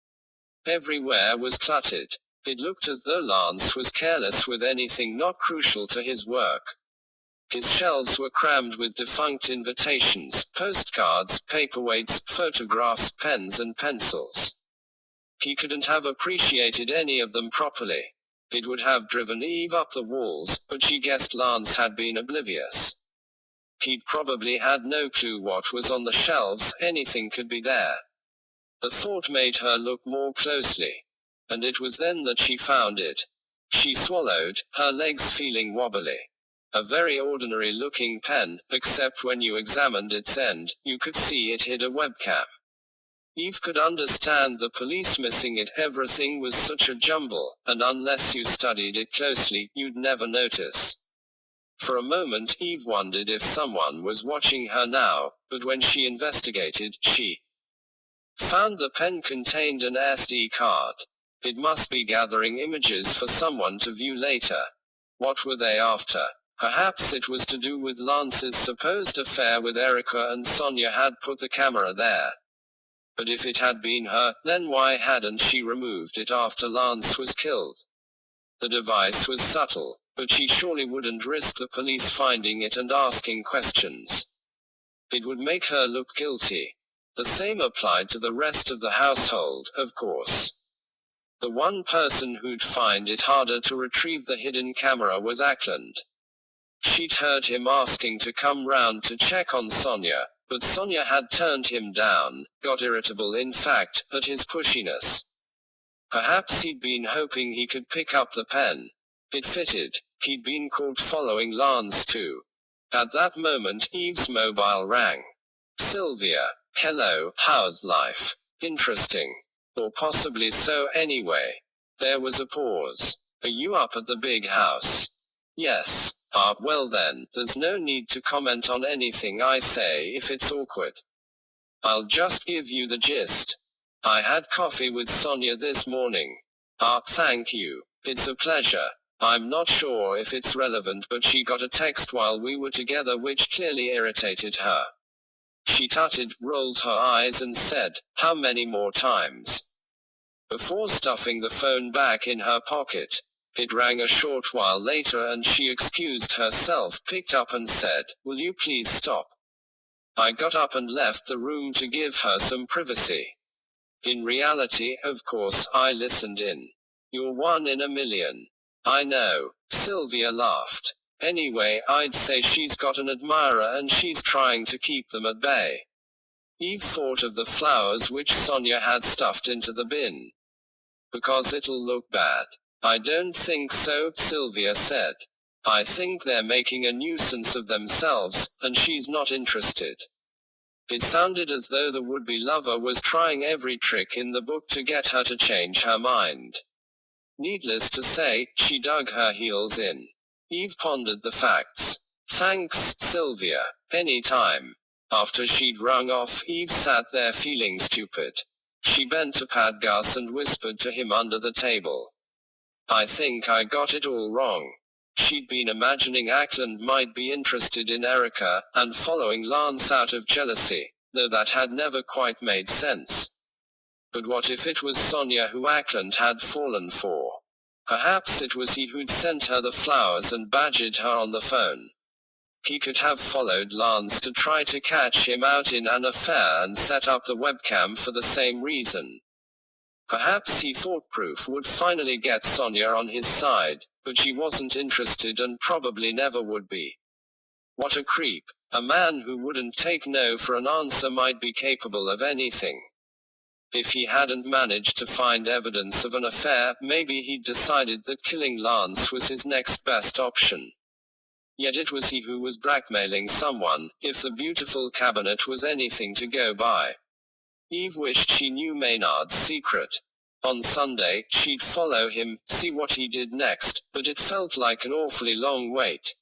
Everywhere was cluttered. It looked as though Lance was careless with anything not crucial to his work. His shelves were crammed with defunct invitations, postcards, paperweights, photographs, pens and pencils. He couldn't have appreciated any of them properly. It would have driven Eve up the walls, but she guessed Lance had been oblivious. He'd probably had no clue what was on the shelves, anything could be there. The thought made her look more closely. And it was then that she found it. She swallowed, her legs feeling wobbly. A very ordinary-looking pen, except when you examined its end, you could see it hid a webcam. Eve could understand the police missing it. Everything was such a jumble, and unless you studied it closely, you'd never notice. For a moment Eve wondered if someone was watching her now, but when she investigated, she found the pen contained an SD card. It must be gathering images for someone to view later. What were they after? Perhaps it was to do with Lance's supposed affair with Erica and Sonia had put the camera there. But if it had been her, then why hadn't she removed it after Lance was killed? The device was subtle, but she surely wouldn't risk the police finding it and asking questions. It would make her look guilty. The same applied to the rest of the household, of course. The one person who'd find it harder to retrieve the hidden camera was Ackland. She'd heard him asking to come round to check on Sonia, but Sonia had turned him down, got irritable in fact, at his pushiness. Perhaps he'd been hoping he could pick up the pen. It fitted. He'd been caught following Lance too. At that moment, Eve's mobile rang. Sylvia. Hello, how's life? Interesting. Or possibly so anyway. There was a pause. Are you up at the big house? Yes. Well then, there's no need to comment on anything I say if it's awkward. I'll just give you the gist. I had coffee with Sonia this morning. Ah, thank you. It's a pleasure. I'm not sure if it's relevant, but she got a text while we were together which clearly irritated her. She tutted, rolled her eyes and said, "How many more times?" before stuffing the phone back in her pocket. It rang a short while later and she excused herself, picked up and said, "Will you please stop?" I got up and left the room to give her some privacy. In reality, of course, I listened in. "You're one in a million." "I know," Sylvia laughed. "Anyway, I'd say she's got an admirer and she's trying to keep them at bay." Eve thought of the flowers which Sonia had stuffed into the bin. "Because it'll look bad." "I don't think so," Sylvia said. "I think they're making a nuisance of themselves, and she's not interested." It sounded as though the would-be lover was trying every trick in the book to get her to change her mind. Needless to say, she dug her heels in. Eve pondered the facts. "Thanks, Sylvia. Any time." After she'd rung off, Eve sat there feeling stupid. She bent to pat Gus and whispered to him under the table. "I think I got it all wrong." She'd been imagining Ackland might be interested in Erica, and following Lance out of jealousy, though that had never quite made sense. But what if it was Sonia who Ackland had fallen for? Perhaps it was he who'd sent her the flowers and badgered her on the phone. He could have followed Lance to try to catch him out in an affair and set up the webcam for the same reason. Perhaps he thought proof would finally get Sonia on his side, but she wasn't interested and probably never would be. What a creep. A man who wouldn't take no for an answer might be capable of anything. If he hadn't managed to find evidence of an affair, maybe he'd decided that killing Lance was his next best option. Yet it was he who was blackmailing someone, if the beautiful cabinet was anything to go by. Eve wished she knew Maynard's secret. On Sunday, she'd follow him, see what he did next, but it felt like an awfully long wait.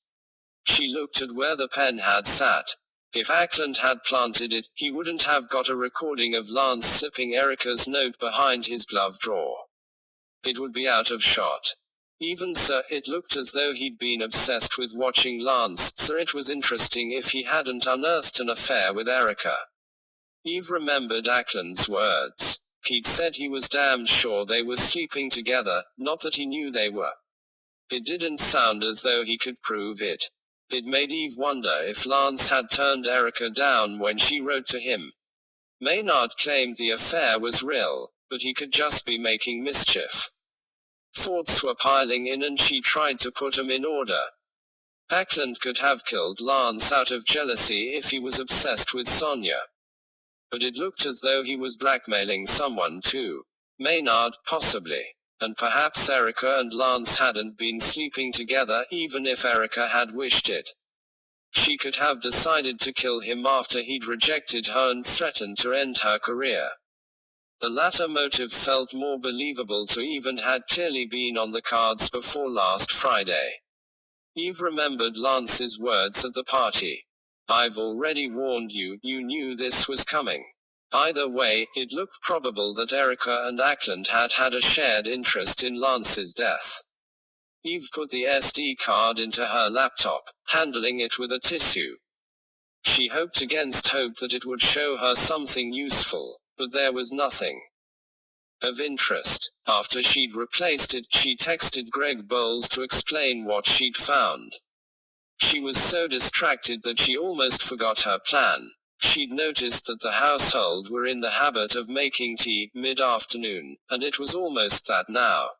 She looked at where the pen had sat. If Ackland had planted it, he wouldn't have got a recording of Lance slipping Erica's note behind his glove drawer. It would be out of shot. Even so, it looked as though he'd been obsessed with watching Lance, so it was interesting if he hadn't unearthed an affair with Erica. Eve remembered Ackland's words. He'd said he was damned sure they were sleeping together, not that he knew they were. It didn't sound as though he could prove it. It made Eve wonder if Lance had turned Erica down when she wrote to him. Maynard claimed the affair was real, but he could just be making mischief. Thoughts were piling in and she tried to put them in order. Ackland could have killed Lance out of jealousy if he was obsessed with Sonia. But it looked as though he was blackmailing someone too. Maynard, possibly. And perhaps Erica and Lance hadn't been sleeping together, even if Erica had wished it. She could have decided to kill him after he'd rejected her and threatened to end her career. The latter motive felt more believable to Eve and had clearly been on the cards before last Friday. Eve remembered Lance's words at the party. "I've already warned you, you knew this was coming." Either way, it looked probable that Erica and Ackland had had a shared interest in Lance's death. Eve put the SD card into her laptop, handling it with a tissue. She hoped against hope that it would show her something useful, but there was nothing of interest. After she'd replaced it, she texted Greg Bowles to explain what she'd found. She was so distracted that she almost forgot her plan. She'd noticed that the household were in the habit of making tea mid-afternoon, and it was almost that now.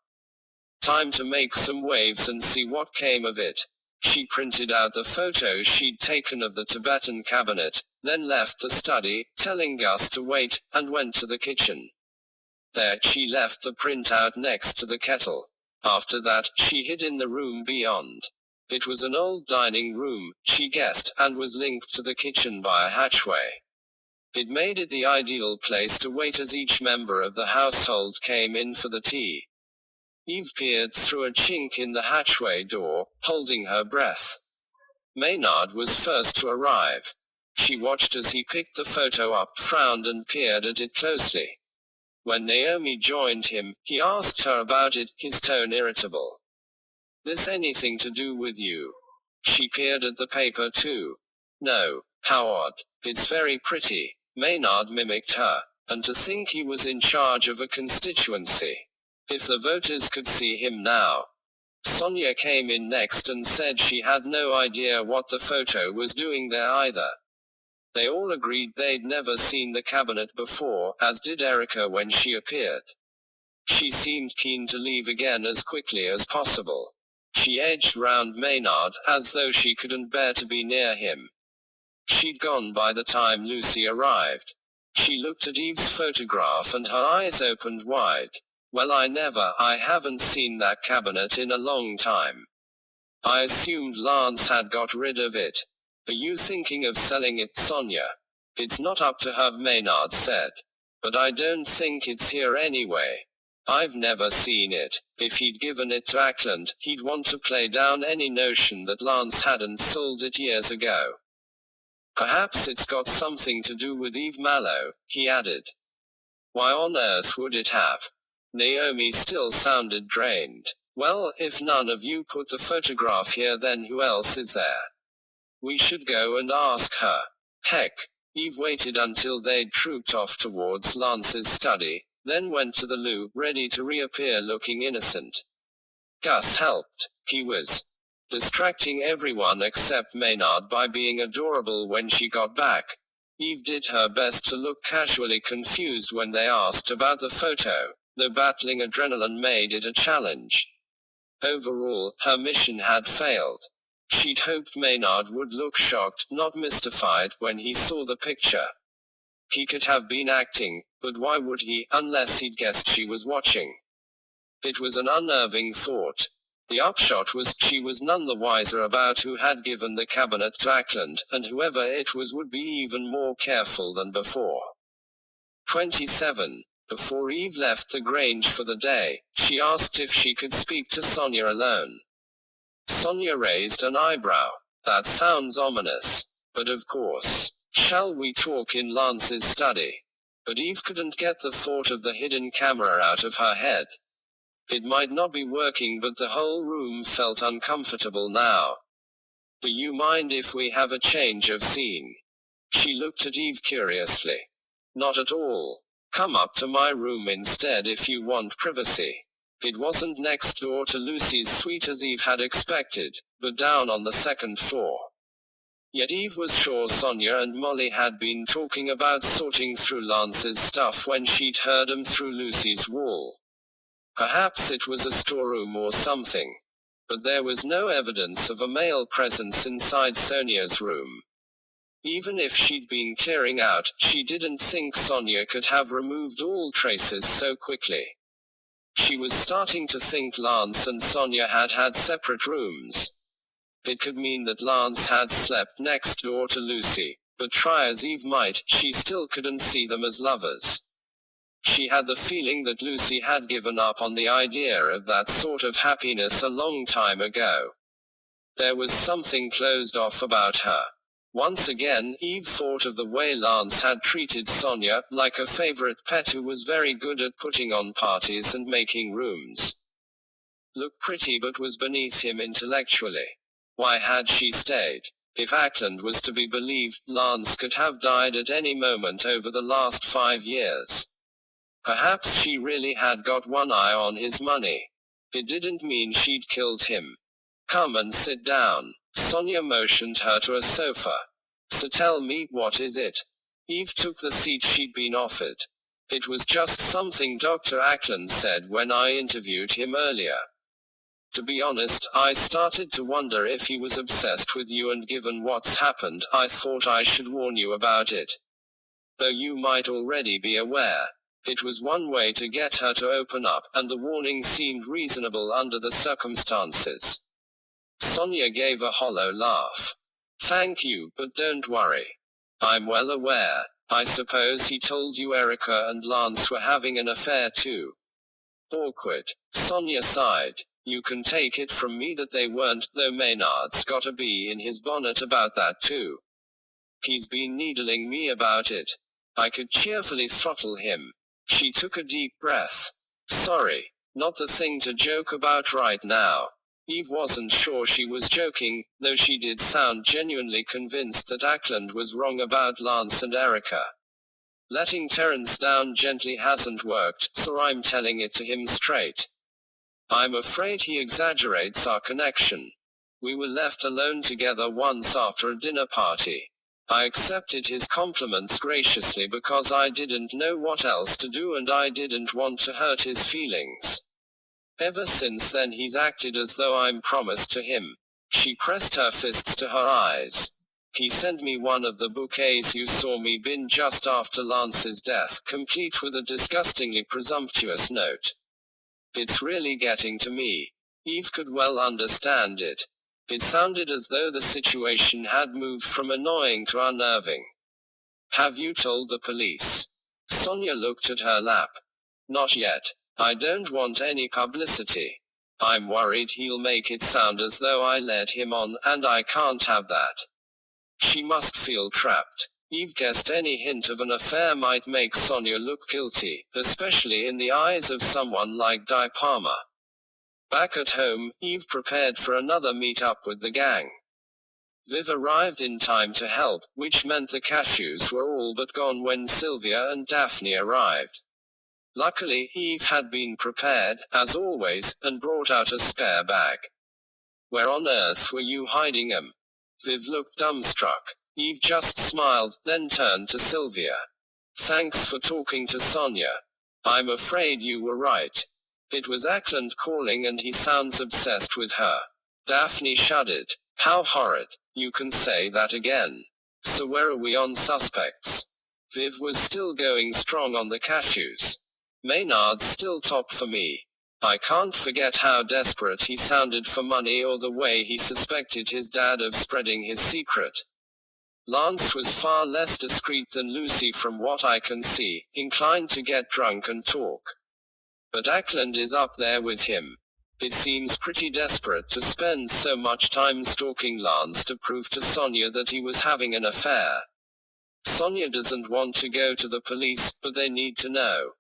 Time to make some waves and see what came of it. She printed out the photos she'd taken of the Tibetan cabinet, then left the study, telling Gus to wait, and went to the kitchen. There, she left the printout next to the kettle. After that, she hid in the room beyond. It was an old dining room, she guessed, and was linked to the kitchen by a hatchway. It made it the ideal place to wait as each member of the household came in for the tea. Eve peered through a chink in the hatchway door, holding her breath. Maynard was first to arrive. She watched as he picked the photo up, frowned and peered at it closely. When Naomi joined him, he asked her about it, his tone irritable. "This anything to do with you?" She peered at the paper too. "No. How odd. It's very pretty." Maynard mimicked her. And to think he was in charge of a constituency. If the voters could see him now. Sonia came in next and said she had no idea what the photo was doing there either. They all agreed they'd never seen the cabinet before, as did Erica when she appeared. She seemed keen to leave again as quickly as possible. She edged round Maynard, as though she couldn't bear to be near him. She'd gone by the time Lucy arrived. She looked at Eve's photograph and her eyes opened wide. "Well, I haven't seen that cabinet in a long time. I assumed Lance had got rid of it. Are you thinking of selling it, Sonia?" "It's not up to her," Maynard said. "But I don't think it's here anyway. I've never seen it. If he'd given it to Ackland, he'd want to play down any notion that Lance hadn't sold it years ago. Perhaps it's got something to do with Eve Mallow," he added. "Why on earth would it have?" Naomi still sounded drained. "Well, if none of you put the photograph here, then who else is there? We should go and ask her." Heck. Eve waited until they'd trooped off towards Lance's study, then went to the loo, ready to reappear looking innocent. Gus helped. He was distracting everyone except Maynard by being adorable when she got back. Eve did her best to look casually confused when they asked about the photo, though battling adrenaline made it a challenge. Overall, her mission had failed. She'd hoped Maynard would look shocked, not mystified, when he saw the picture. He could have been acting, but why would he, unless he'd guessed she was watching? It was an unnerving thought. The upshot was, she was none the wiser about who had given the cabinet to Ackland, and whoever it was would be even more careful than before. 27. Before Eve left the Grange for the day, she asked if she could speak to Sonia alone. Sonia raised an eyebrow. "That sounds ominous. But of course. Shall we talk in Lance's study?" But Eve couldn't get the thought of the hidden camera out of her head. It might not be working, but the whole room felt uncomfortable now. "Do you mind if we have a change of scene?" She looked at Eve curiously. "Not at all. Come up to my room instead if you want privacy." It wasn't next door to Lucy's suite as Eve had expected, but down on the second floor. Yet Eve was sure Sonia and Molly had been talking about sorting through Lance's stuff when she'd heard 'em through Lucy's wall. Perhaps it was a storeroom or something. But there was no evidence of a male presence inside Sonia's room. Even if she'd been clearing out, she didn't think Sonia could have removed all traces so quickly. She was starting to think Lance and Sonia had had separate rooms. It could mean that Lance had slept next door to Lucy, but try as Eve might, she still couldn't see them as lovers. She had the feeling that Lucy had given up on the idea of that sort of happiness a long time ago. There was something closed off about her. Once again, Eve thought of the way Lance had treated Sonia, like a favorite pet who was very good at putting on parties and making rooms. Looked pretty but was beneath him intellectually. Why had she stayed? If Ackland was to be believed, Lance could have died at any moment over the last 5 years. Perhaps she really had got one eye on his money. It didn't mean she'd killed him. "Come and sit down." Sonia motioned her to a sofa. "So tell me, what is it?" Eve took the seat she'd been offered. "It was just something Dr. Ackland said when I interviewed him earlier. To be honest, I started to wonder if he was obsessed with you, and given what's happened, I thought I should warn you about it. Though you might already be aware. It was one way to get her to open up, and the warning seemed reasonable under the circumstances." Sonia gave a hollow laugh. "Thank you, but don't worry. I'm well aware. I suppose he told you Erica and Lance were having an affair too." Awkward. Sonia sighed. "You can take it from me that they weren't, though Maynard's got a bee in his bonnet about that too." He's been needling me about it. I could cheerfully throttle him. She took a deep breath. Sorry, not the thing to joke about right now. Eve wasn't sure she was joking, though she did sound genuinely convinced that Ackland was wrong about Lance and Erica. Letting Terence down gently hasn't worked, so I'm telling it to him straight. I'm afraid he exaggerates our connection. We were left alone together once after a dinner party. I accepted his compliments graciously because I didn't know what else to do and I didn't want to hurt his feelings. Ever since then he's acted as though I'm promised to him. She pressed her fists to her eyes. He sent me one of the bouquets you saw me bin just after Lance's death, complete with a disgustingly presumptuous note. It's really getting to me. Eve could well understand it. It sounded as though the situation had moved from annoying to unnerving. Have you told the police? Sonia looked at her lap. Not yet. I don't want any publicity. I'm worried he'll make it sound as though I led him on, and I can't have that. She must feel trapped. Eve guessed any hint of an affair might make Sonia look guilty, especially in the eyes of someone like Di Palmer. Back at home, Eve prepared for another meet-up with the gang. Viv arrived in time to help, which meant the cashews were all but gone when Sylvia and Daphne arrived. Luckily, Eve had been prepared, as always, and brought out a spare bag. Where on earth were you hiding 'em? Viv looked dumbstruck. Eve just smiled, then turned to Sylvia. Thanks for talking to Sonia. I'm afraid you were right. It was Ackland calling and he sounds obsessed with her. Daphne shuddered. How horrid. You can say that again. So where are we on suspects? Viv was still going strong on the cashews. Maynard's still top for me. I can't forget how desperate he sounded for money or the way he suspected his dad of spreading his secret. Lance was far less discreet than Lucy from what I can see, inclined to get drunk and talk. But Ackland is up there with him. It seems pretty desperate to spend so much time stalking Lance to prove to Sonia that he was having an affair. Sonia doesn't want to go to the police, but they need to know.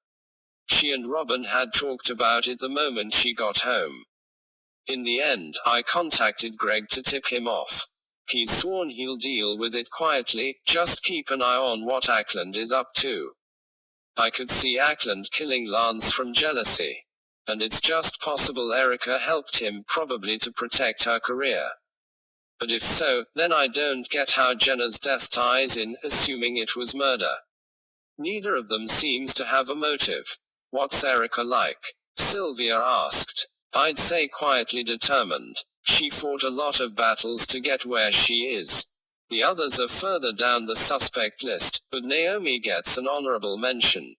She and Robin had talked about it the moment she got home. In the end, I contacted Greg to tip him off. He's sworn he'll deal with it quietly, just keep an eye on what Ackland is up to. I could see Ackland killing Lance from jealousy. And it's just possible Erica helped him, probably to protect her career. But if so, then I don't get how Jenna's death ties in, assuming it was murder. Neither of them seems to have a motive. What's Erica like? Sylvia asked. I'd say quietly determined. She fought a lot of battles to get where she is. The others are further down the suspect list, but Naomi gets an honorable mention.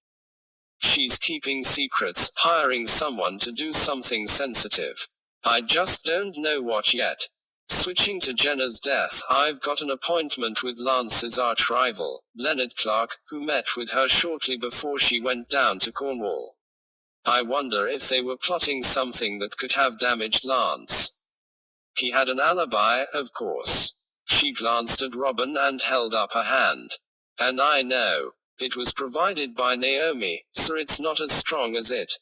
She's keeping secrets, hiring someone to do something sensitive. I just don't know what yet. Switching to Jenna's death, I've got an appointment with Lance's arch-rival, Leonard Clark, who met with her shortly before she went down to Cornwall. I wonder if they were plotting something that could have damaged Lance. He had an alibi, of course. She glanced at Robin and held up a hand. And I know. It was provided by Naomi, so it's not as strong as it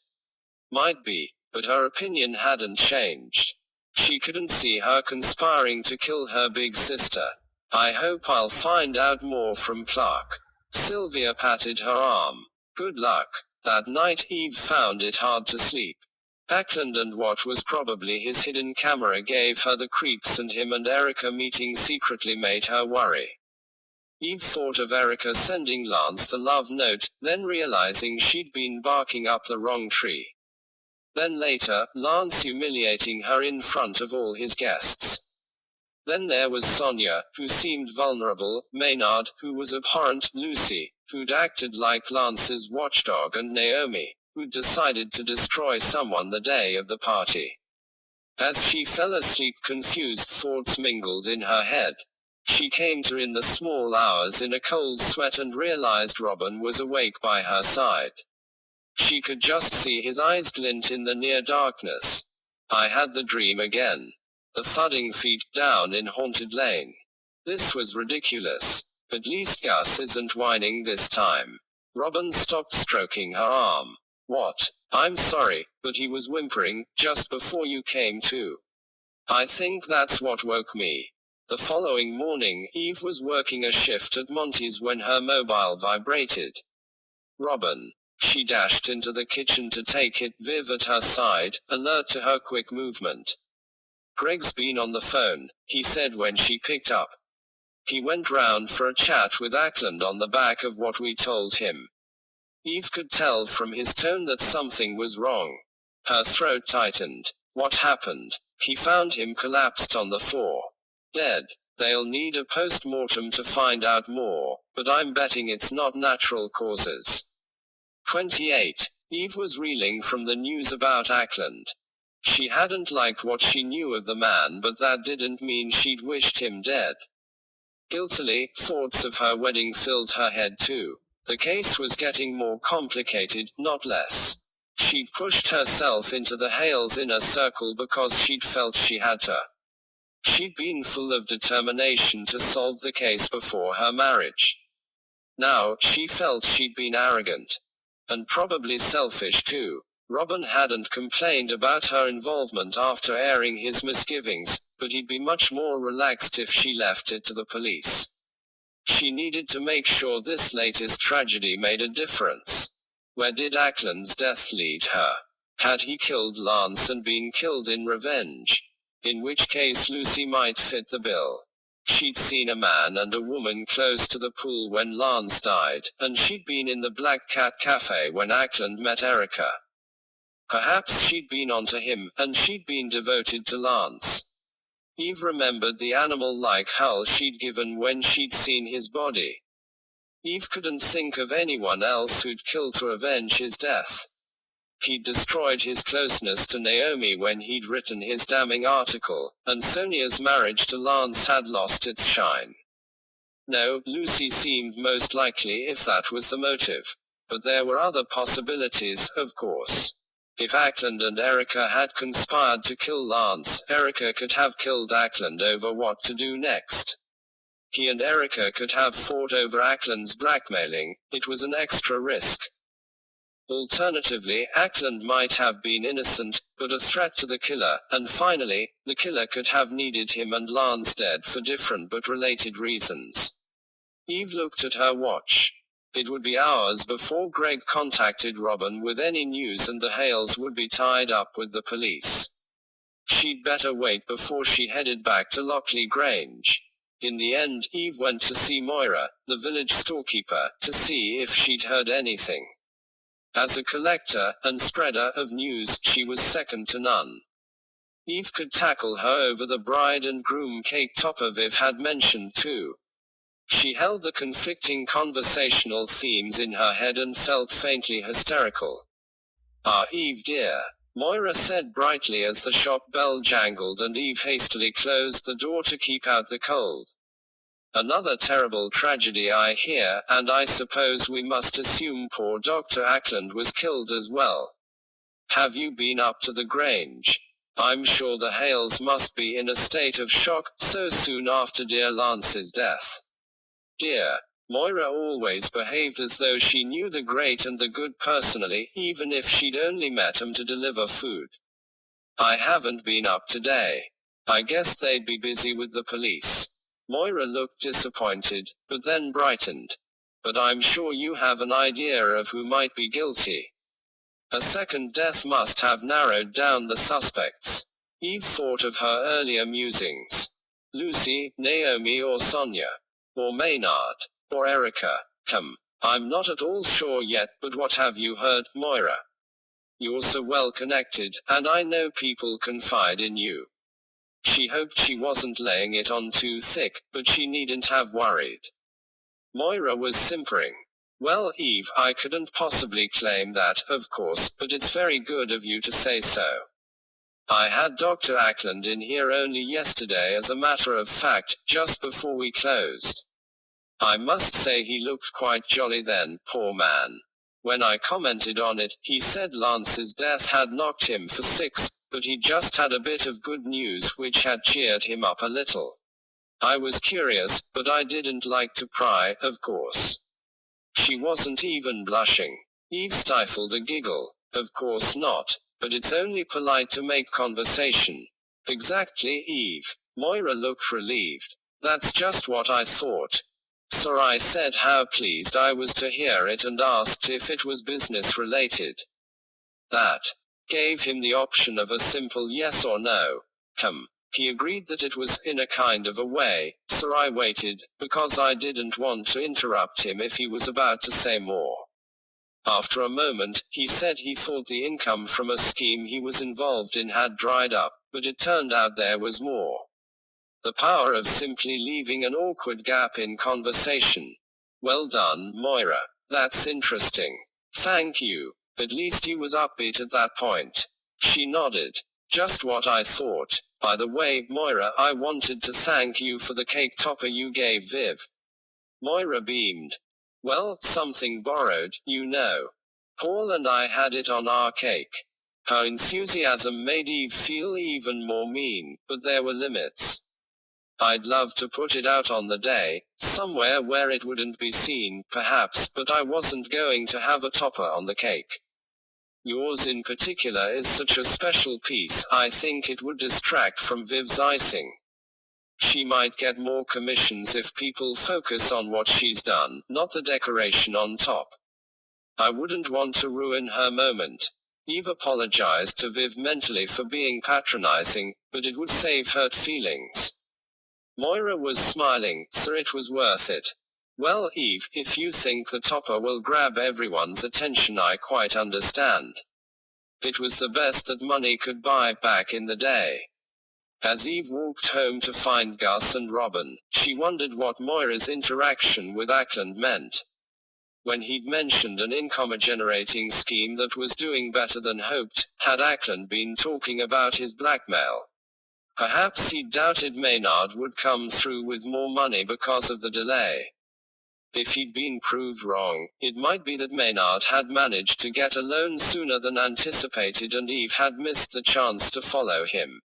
might be, but her opinion hadn't changed. She couldn't see her conspiring to kill her big sister. I hope I'll find out more from Clark. Sylvia patted her arm. Good luck. That night Eve found it hard to sleep. Ackland and what was probably his hidden camera gave her the creeps, and him and Erica meeting secretly made her worry. Eve thought of Erica sending Lance the love note, then realizing she'd been barking up the wrong tree. Then later, Lance humiliating her in front of all his guests. Then there was Sonia, who seemed vulnerable, Maynard, who was abhorrent, Lucy, who'd acted like Lance's watchdog, and Naomi, who'd decided to destroy someone the day of the party. As she fell asleep, confused thoughts mingled in her head. She came to in the small hours in a cold sweat and realized Robin was awake by her side. She could just see his eyes glint in the near darkness. I had the dream again. The thudding feet down in Haunted Lane. This was ridiculous. At least Gus isn't whining this time. Robin stopped stroking her arm. What? I'm sorry, but he was whimpering, just before you came to. I think that's what woke me. The following morning, Eve was working a shift at Monty's when her mobile vibrated. Robin. She dashed into the kitchen to take it, Viv at her side, alert to her quick movement. Greg's been on the phone, he said when she picked up. He went round for a chat with Ackland on the back of what we told him. Eve could tell from his tone that something was wrong. Her throat tightened. What happened? He found him collapsed on the floor. Dead. They'll need a post-mortem to find out more, but I'm betting it's not natural causes. 28. Eve was reeling from the news about Ackland. She hadn't liked what she knew of the man, but that didn't mean she'd wished him dead. Guiltily, thoughts of her wedding filled her head too. The case was getting more complicated, not less. She'd pushed herself into the Hales' inner circle because she'd felt she had to. She'd been full of determination to solve the case before her marriage. Now, she felt she'd been arrogant. And probably selfish too. Robin hadn't complained about her involvement after airing his misgivings, but he'd be much more relaxed if she left it to the police. She needed to make sure this latest tragedy made a difference. Where did Ackland's death lead her? Had he killed Lance and been killed in revenge? In which case Lucy might fit the bill. She'd seen a man and a woman close to the pool when Lance died, and she'd been in the Black Cat Cafe when Ackland met Erica. Perhaps she'd been onto him, and she'd been devoted to Lance. Eve remembered the animal-like howl she'd given when she'd seen his body. Eve couldn't think of anyone else who'd killed to avenge his death. He'd destroyed his closeness to Naomi when he'd written his damning article, and Sonia's marriage to Lance had lost its shine. No, Lucy seemed most likely if that was the motive. But there were other possibilities, of course. If Ackland and Erica had conspired to kill Lance, Erica could have killed Ackland over what to do next. He and Erica could have fought over Ackland's blackmailing. It was an extra risk. Alternatively, Ackland might have been innocent, but a threat to the killer, and finally, the killer could have needed him and Lance dead for different but related reasons. Eve looked at her watch. It would be hours before Greg contacted Robin with any news, and the Hales would be tied up with the police. She'd better wait before she headed back to Lockley Grange. In the end, Eve went to see Moira, the village storekeeper, to see if she'd heard anything. As a collector and spreader of news, she was second to none. Eve could tackle her over the bride and groom cake topper Viv had mentioned too. She held the conflicting conversational themes in her head and felt faintly hysterical. "Ah, Eve dear," Moira said brightly as the shop bell jangled and Eve hastily closed the door to keep out the cold. "Another terrible tragedy I hear, and I suppose we must assume poor Dr. Ackland was killed as well. Have you been up to the Grange? I'm sure the Hales must be in a state of shock, so soon after dear Lance's death." Dear. Moira always behaved as though she knew the great and the good personally, even if she'd only met 'em to deliver food. "I haven't been up today. I guess they'd be busy with the police." Moira looked disappointed, but then brightened. "But I'm sure you have an idea of who might be guilty." A second death must have narrowed down the suspects. Eve thought of her earlier musings. Lucy, Naomi or Sonia. Or Maynard. Or Erica. I'm not at all sure yet, but what have you heard, Moira? You're so well connected, and I know people confide in you. She hoped she wasn't laying it on too thick, but she needn't have worried. Moira was simpering. "Well, Eve, I couldn't possibly claim that, of course, but it's very good of you to say so. I had Dr. Ackland in here only yesterday, as a matter of fact, just before we closed. I must say he looked quite jolly then, poor man. When I commented on it, he said Lance's death had knocked him for 6, but he just had a bit of good news which had cheered him up a little. I was curious, but I didn't like to pry, of course. She wasn't even blushing. Eve stifled a giggle. Of course not. But it's only polite to make conversation. Exactly, Eve. Moira looked relieved. That's just what I thought. So I said how pleased I was to hear it and asked if it was business related. That gave him the option of a simple yes or no. He agreed that it was, in a kind of a way, so I waited, because I didn't want to interrupt him if he was about to say more. After a moment, he said he thought the income from a scheme he was involved in had dried up, but it turned out there was more. The power of simply leaving an awkward gap in conversation. Well done, Moira. That's interesting. Thank you. At least he was upbeat at that point. She nodded. Just what I thought. By the way, Moira, I wanted to thank you for the cake topper you gave Viv. Moira beamed. Well, something borrowed, you know. Paul and I had it on our cake. Her enthusiasm made Eve feel even more mean, but there were limits. I'd love to put it out on the day, somewhere where it wouldn't be seen, perhaps, but I wasn't going to have a topper on the cake. Yours in particular is such a special piece, I think it would distract from Viv's icing. She might get more commissions if people focus on what she's done, not the decoration on top. I wouldn't want to ruin her moment. Eve apologized to Viv mentally for being patronizing, but it would save hurt feelings. Moira was smiling, so it was worth it. Well, Eve, if you think the topper will grab everyone's attention, I quite understand. It was the best that money could buy back in the day. As Eve walked home to find Gus and Robin, she wondered what Moira's interaction with Ackland meant. When he'd mentioned an income-generating scheme that was doing better than hoped, had Ackland been talking about his blackmail? Perhaps he doubted Maynard would come through with more money because of the delay. If he'd been proved wrong, it might be that Maynard had managed to get a loan sooner than anticipated and Eve had missed the chance to follow him.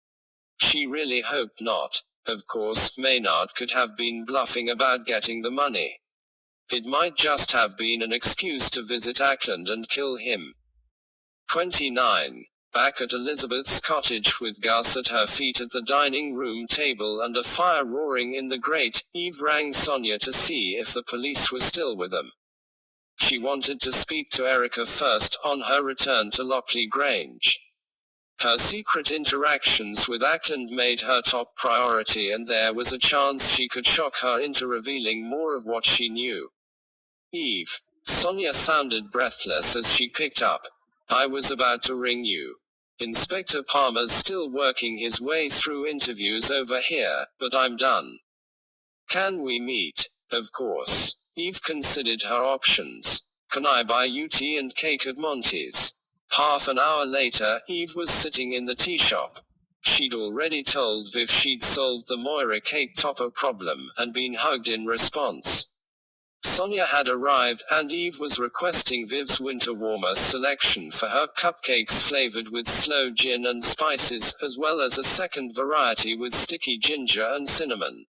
She really hoped not. Of course, Maynard could have been bluffing about getting the money. It might just have been an excuse to visit Ackland and kill him. 29. Back at Elizabeth's cottage with Gus at her feet at the dining room table and a fire roaring in the grate, Eve rang Sonia to see if the police were still with them. She wanted to speak to Erica first, on her return to Lockley Grange. Her secret interactions with Ackland made her top priority, and there was a chance she could shock her into revealing more of what she knew. Eve. Sonia sounded breathless as she picked up. I was about to ring you. Inspector Palmer's still working his way through interviews over here, but I'm done. Can we meet? Of course. Eve considered her options. Can I buy you tea and cake at Monty's? Half an hour later, Eve was sitting in the tea shop. She'd already told Viv she'd solved the Moira cake topper problem, and been hugged in response. Sonia had arrived, and Eve was requesting Viv's winter warmer selection for her cupcakes flavored with sloe gin and spices, as well as a second variety with sticky ginger and cinnamon.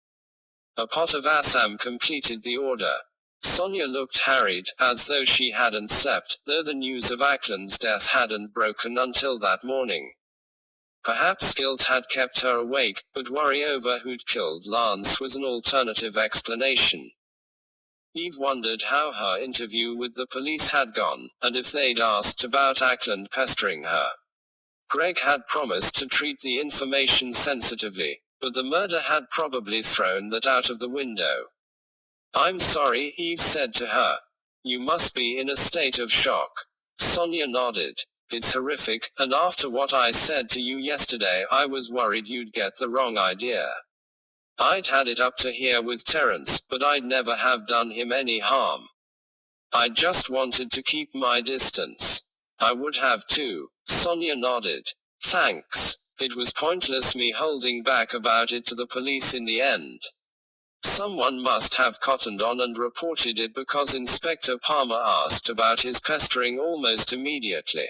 A pot of Assam completed the order. Sonia looked harried, as though she hadn't slept, though the news of Ackland's death hadn't broken until that morning. Perhaps guilt had kept her awake, but worry over who'd killed Lance was an alternative explanation. Eve wondered how her interview with the police had gone, and if they'd asked about Ackland pestering her. Greg had promised to treat the information sensitively, but the murder had probably thrown that out of the window. I'm sorry, Eve said to her. You must be in a state of shock. Sonia nodded. It's horrific, and after what I said to you yesterday, I was worried you'd get the wrong idea. I'd had it up to here with Terence, but I'd never have done him any harm. I just wanted to keep my distance. I would have too. Sonia nodded. Thanks. It was pointless me holding back about it to the police in the end. Someone must have cottoned on and reported it because Inspector Palmer asked about his pestering almost immediately.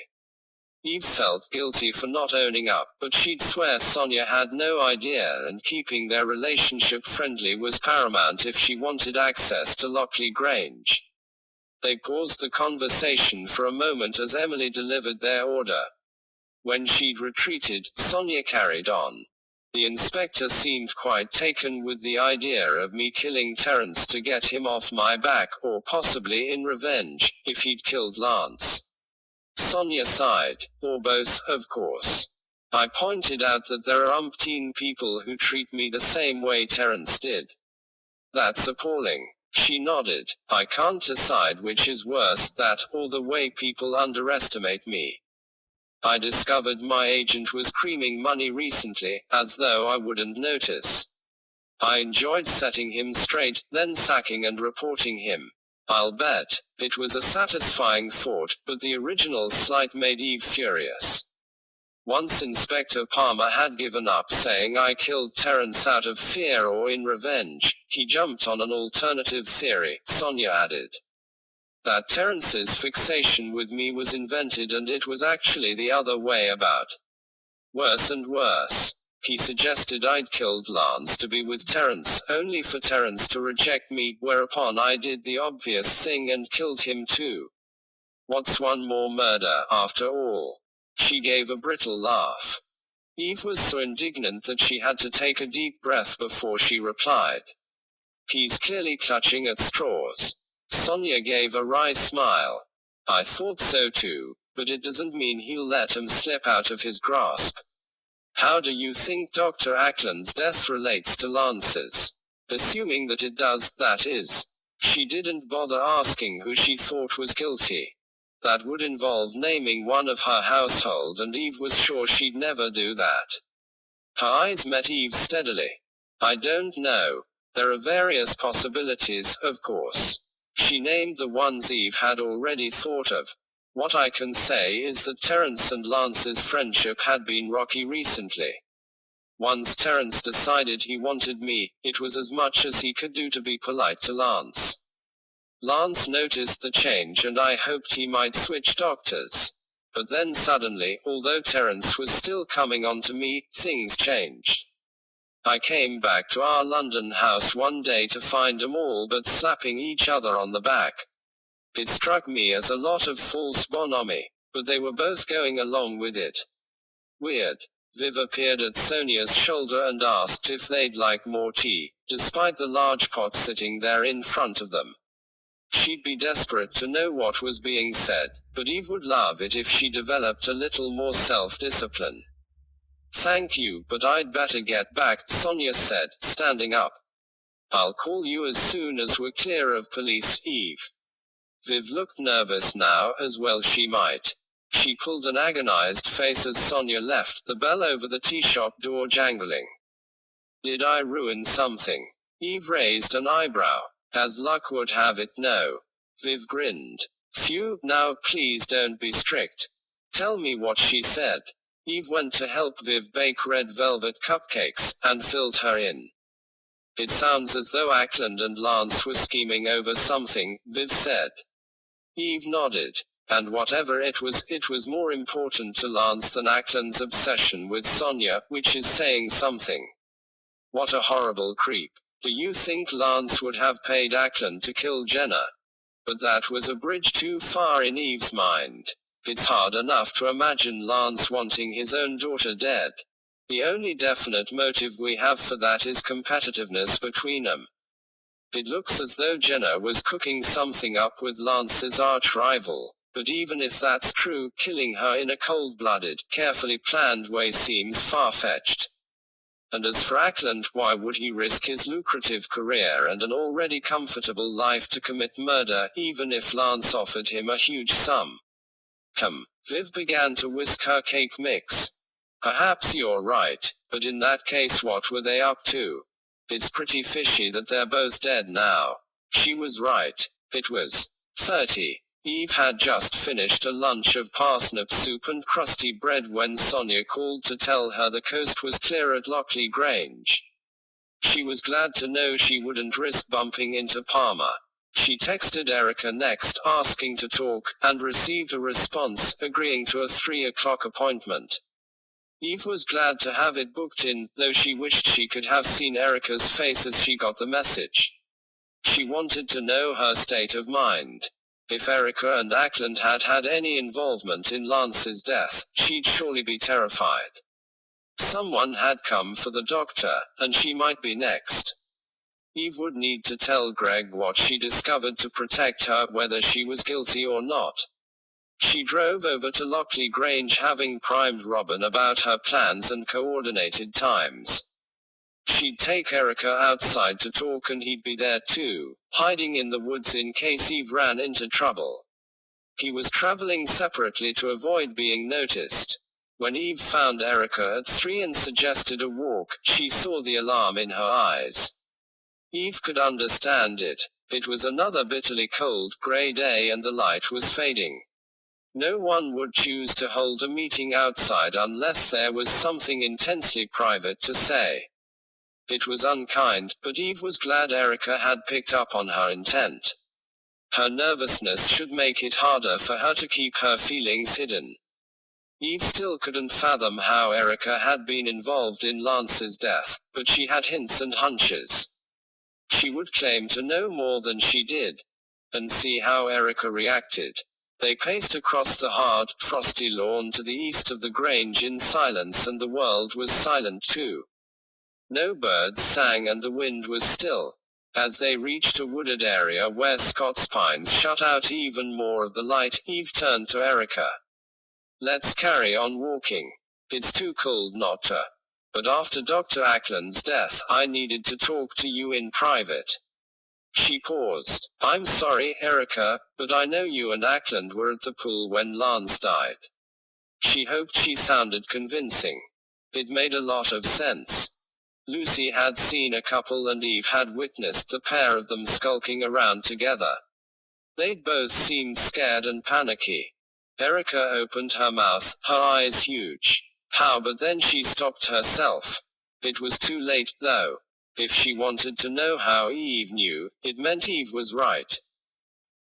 Eve felt guilty for not owning up, but she'd swear Sonia had no idea, and keeping their relationship friendly was paramount if she wanted access to Lockley Grange. They paused the conversation for a moment as Emily delivered their order. When she'd retreated, Sonia carried on. The inspector seemed quite taken with the idea of me killing Terence to get him off my back, or possibly in revenge, if he'd killed Lance. Sonia sighed. Or both, of course. I pointed out that there are umpteen people who treat me the same way Terence did. That's appalling. She nodded. I can't decide which is worse, that, or the way people underestimate me. I discovered my agent was creaming money recently, as though I wouldn't notice. I enjoyed setting him straight, then sacking and reporting him. I'll bet. It was a satisfying thought, but the original slight made Eve furious. Once Inspector Palmer had given up, saying I killed Terence out of fear or in revenge, he jumped on an alternative theory, Sonia added. That Terence's fixation with me was invented and it was actually the other way about. Worse and worse. He suggested I'd killed Lance to be with Terence, only for Terence to reject me, whereupon I did the obvious thing and killed him too. What's one more murder, after all? She gave a brittle laugh. Eve was so indignant that she had to take a deep breath before she replied. He's clearly clutching at straws. Sonia gave a wry smile. I thought so too, but it doesn't mean he'll let him slip out of his grasp. How do you think Dr. Ackland's death relates to Lance's? Assuming that it does, that is. She didn't bother asking who she thought was guilty. That would involve naming one of her household, and Eve was sure she'd never do that. Her eyes met Eve's steadily. I don't know. There are various possibilities, of course. She named the ones Eve had already thought of. What I can say is that Terence and Lance's friendship had been rocky recently. Once Terence decided he wanted me, it was as much as he could do to be polite to Lance. Lance noticed the change and I hoped he might switch doctors. But then suddenly, although Terence was still coming on to me, things changed. I came back to our London house one day to find 'em all but slapping each other on the back. It struck me as a lot of false bonhomie, but they were both going along with it. Weird. Viv appeared at Sonia's shoulder and asked if they'd like more tea, despite the large pot sitting there in front of them. She'd be desperate to know what was being said, but Eve would love it if she developed a little more self-discipline. Thank you, but I'd better get back, Sonia said, standing up. I'll call you as soon as we're clear of police, Eve. Viv looked nervous now, as well she might. She pulled an agonized face as Sonia left, the bell over the tea shop door jangling. Did I ruin something? Eve raised an eyebrow. As luck would have it, no. Viv grinned. Phew, now please don't be strict. Tell me what she said. Eve went to help Viv bake red velvet cupcakes, and filled her in. It sounds as though Ackland and Lance were scheming over something, Viv said. Eve nodded. And whatever it was more important to Lance than Ackland's obsession with Sonia, which is saying something. What a horrible creep. Do you think Lance would have paid Ackland to kill Jenna? But that was a bridge too far in Eve's mind. It's hard enough to imagine Lance wanting his own daughter dead. The only definite motive we have for that is competitiveness between them. It looks as though Jenna was cooking something up with Lance's arch-rival, but even if that's true, killing her in a cold-blooded, carefully planned way seems far-fetched. And as for Ackland, why would he risk his lucrative career and an already comfortable life to commit murder, even if Lance offered him a huge sum? Viv began to whisk her cake mix. Perhaps you're right, but in that case what were they up to? It's pretty fishy that they're both dead now. She was right. It was 30. Eve had just finished a lunch of parsnip soup and crusty bread when Sonia called to tell her the coast was clear at Lockley Grange. She was glad to know she wouldn't risk bumping into Palmer. She texted Erica next, asking to talk, and received a response, agreeing to a 3 o'clock appointment. Eve was glad to have it booked in, though she wished she could have seen Erica's face as she got the message. She wanted to know her state of mind. If Erica and Ackland had had any involvement in Lance's death, she'd surely be terrified. Someone had come for the doctor, and she might be next. Eve would need to tell Greg what she discovered to protect her, whether she was guilty or not. She drove over to Lockley Grange, having primed Robin about her plans and coordinated times. She'd take Erica outside to talk, and he'd be there too, hiding in the woods in case Eve ran into trouble. He was traveling separately to avoid being noticed. When Eve found Erica at 3 and suggested a walk, she saw the alarm in her eyes. Eve could understand it. It was another bitterly cold grey day and the light was fading. No one would choose to hold a meeting outside unless there was something intensely private to say. It was unkind, but Eve was glad Erica had picked up on her intent. Her nervousness should make it harder for her to keep her feelings hidden. Eve still couldn't fathom how Erica had been involved in Lance's death, but she had hints and hunches. She would claim to know more than she did. And see how Erica reacted. They paced across the hard, frosty lawn to the east of the Grange in silence, and the world was silent too. No birds sang and the wind was still. As they reached a wooded area where Scots pines shut out even more of the light, Eve turned to Erica. "Let's carry on walking. It's too cold not to. But after Dr. Ackland's death, I needed to talk to you in private." She paused. "I'm sorry, Erica, but I know you and Ackland were at the pool when Lance died." She hoped she sounded convincing. It made a lot of sense. Lucy had seen a couple and Eve had witnessed the pair of them skulking around together. They'd both seemed scared and panicky. Erica opened her mouth, her eyes huge. How, but then she stopped herself. It was too late, though. If she wanted to know how Eve knew, it meant Eve was right.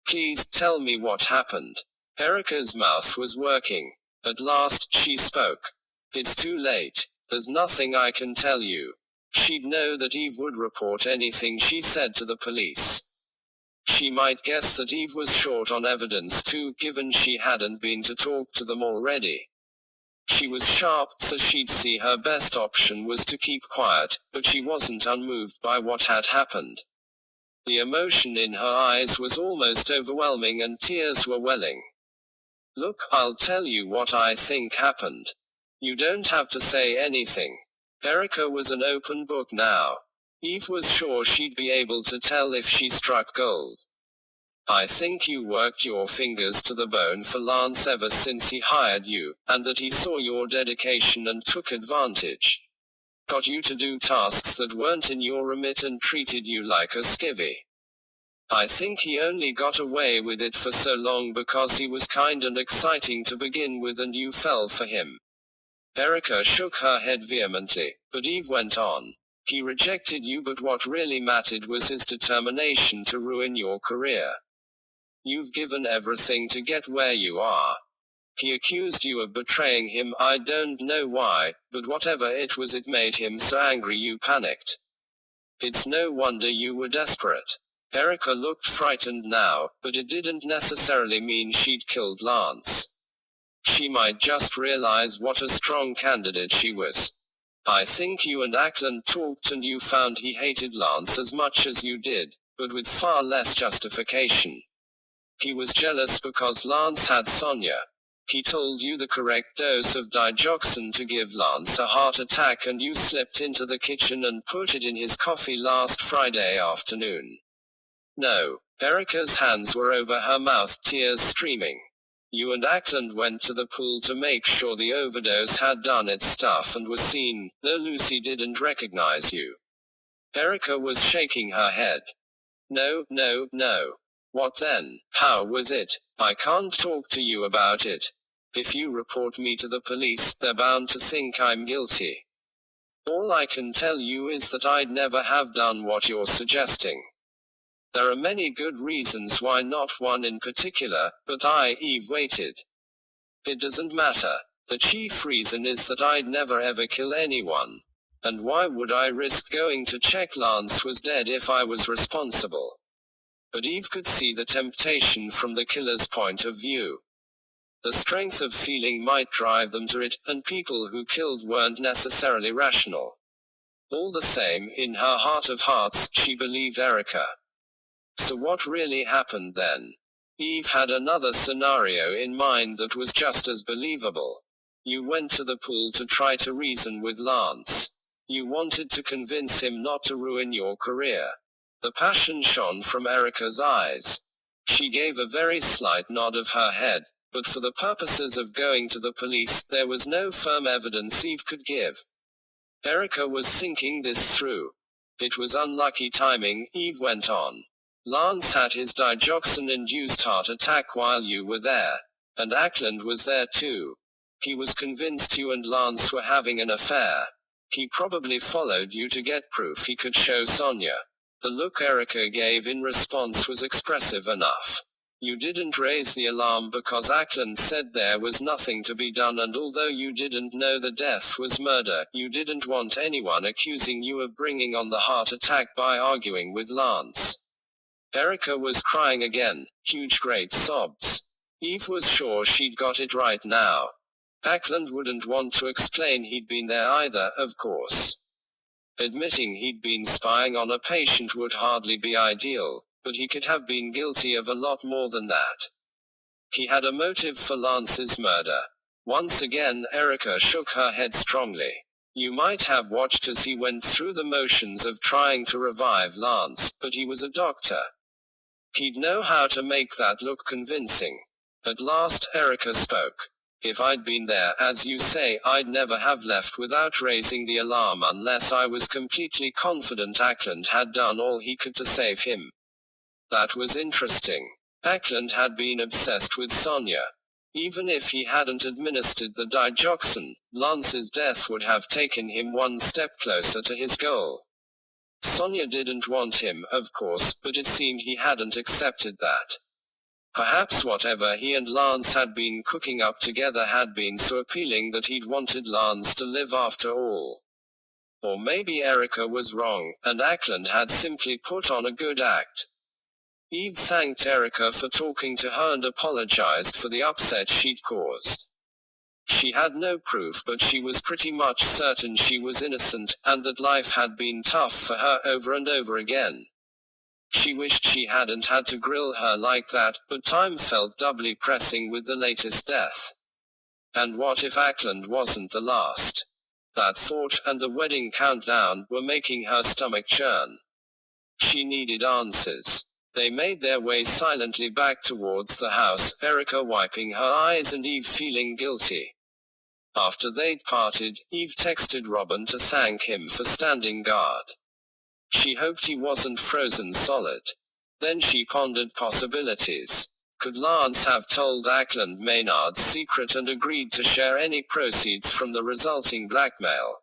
"Please, tell me what happened." Erica's mouth was working. At last, she spoke. "It's too late. There's nothing I can tell you." She'd know that Eve would report anything she said to the police. She might guess that Eve was short on evidence too, given she hadn't been to talk to them already. She was sharp, so she'd see her best option was to keep quiet, but she wasn't unmoved by what had happened. The emotion in her eyes was almost overwhelming and tears were welling. "Look, I'll tell you what I think happened. You don't have to say anything." Erica was an open book now. Eve was sure she'd be able to tell if she struck gold. "I think you worked your fingers to the bone for Lance ever since he hired you, and that he saw your dedication and took advantage. Got you to do tasks that weren't in your remit and treated you like a skivvy. I think he only got away with it for so long because he was kind and exciting to begin with and you fell for him." Erica shook her head vehemently, but Eve went on. "He rejected you, but what really mattered was his determination to ruin your career. You've given everything to get where you are. He accused you of betraying him, I don't know why, but whatever it was, it made him so angry you panicked. It's no wonder you were desperate." Erica looked frightened now, but it didn't necessarily mean she'd killed Lance. She might just realize what a strong candidate she was. "I think you and Ackland talked and you found he hated Lance as much as you did, but with far less justification. He was jealous because Lance had Sonia. He told you the correct dose of digoxin to give Lance a heart attack and you slipped into the kitchen and put it in his coffee last Friday afternoon." "No." Erica's hands were over her mouth, tears streaming. "You and Ackland went to the pool to make sure the overdose had done its stuff and was seen, though Lucy didn't recognize you." Erica was shaking her head. "No, no, no." "What then? How was it?" "I can't talk to you about it. If you report me to the police, they're bound to think I'm guilty. All I can tell you is that I'd never have done what you're suggesting." There are many good reasons why, not one in particular, but Eve waited. It doesn't matter. The chief reason is that I'd never ever kill anyone. And why would I risk going to check Lance was dead if I was responsible? But Eve could see the temptation from the killer's point of view. The strength of feeling might drive them to it, and people who killed weren't necessarily rational. All the same, in her heart of hearts, she believed Erica. So what really happened then? Eve had another scenario in mind that was just as believable. You went to the pool to try to reason with Lance. You wanted to convince him not to ruin your career. The passion shone from Erica's eyes. She gave a very slight nod of her head, but for the purposes of going to the police, there was no firm evidence Eve could give. Erica was thinking this through. It was unlucky timing, Eve went on. Lance had his digoxin-induced heart attack while you were there. And Ackland was there too. He was convinced you and Lance were having an affair. He probably followed you to get proof he could show Sonia. The look Erica gave in response was expressive enough. You didn't raise the alarm because Ackland said there was nothing to be done, and although you didn't know the death was murder, you didn't want anyone accusing you of bringing on the heart attack by arguing with Lance. Erica was crying again, huge great sobs. Eve was sure she'd got it right now. Ackland wouldn't want to explain he'd been there either, of course. Admitting he'd been spying on a patient would hardly be ideal, but he could have been guilty of a lot more than that. He had a motive for Lance's murder. Once again, Erica shook her head strongly. You might have watched as he went through the motions of trying to revive Lance, but he was a doctor. He'd know how to make that look convincing. At last, Erica spoke. If I'd been there, as you say, I'd never have left without raising the alarm unless I was completely confident Ackland had done all he could to save him. That was interesting. Ackland had been obsessed with Sonia. Even if he hadn't administered the digoxin, Lance's death would have taken him one step closer to his goal. Sonia didn't want him, of course, but it seemed he hadn't accepted that. Perhaps whatever he and Lance had been cooking up together had been so appealing that he'd wanted Lance to live after all. Or maybe Erica was wrong, and Ackland had simply put on a good act. Eve thanked Erica for talking to her and apologized for the upset she'd caused. She had no proof, but she was pretty much certain she was innocent, and that life had been tough for her over and over again. She wished she hadn't had to grill her like that, but time felt doubly pressing with the latest death. And what if Ackland wasn't the last? That thought, and the wedding countdown, were making her stomach churn. She needed answers. They made their way silently back towards the house, Erica wiping her eyes and Eve feeling guilty. After they'd parted, Eve texted Robin to thank him for standing guard. She hoped he wasn't frozen solid. Then she pondered possibilities. Could Lance have told Ackland Maynard's secret and agreed to share any proceeds from the resulting blackmail?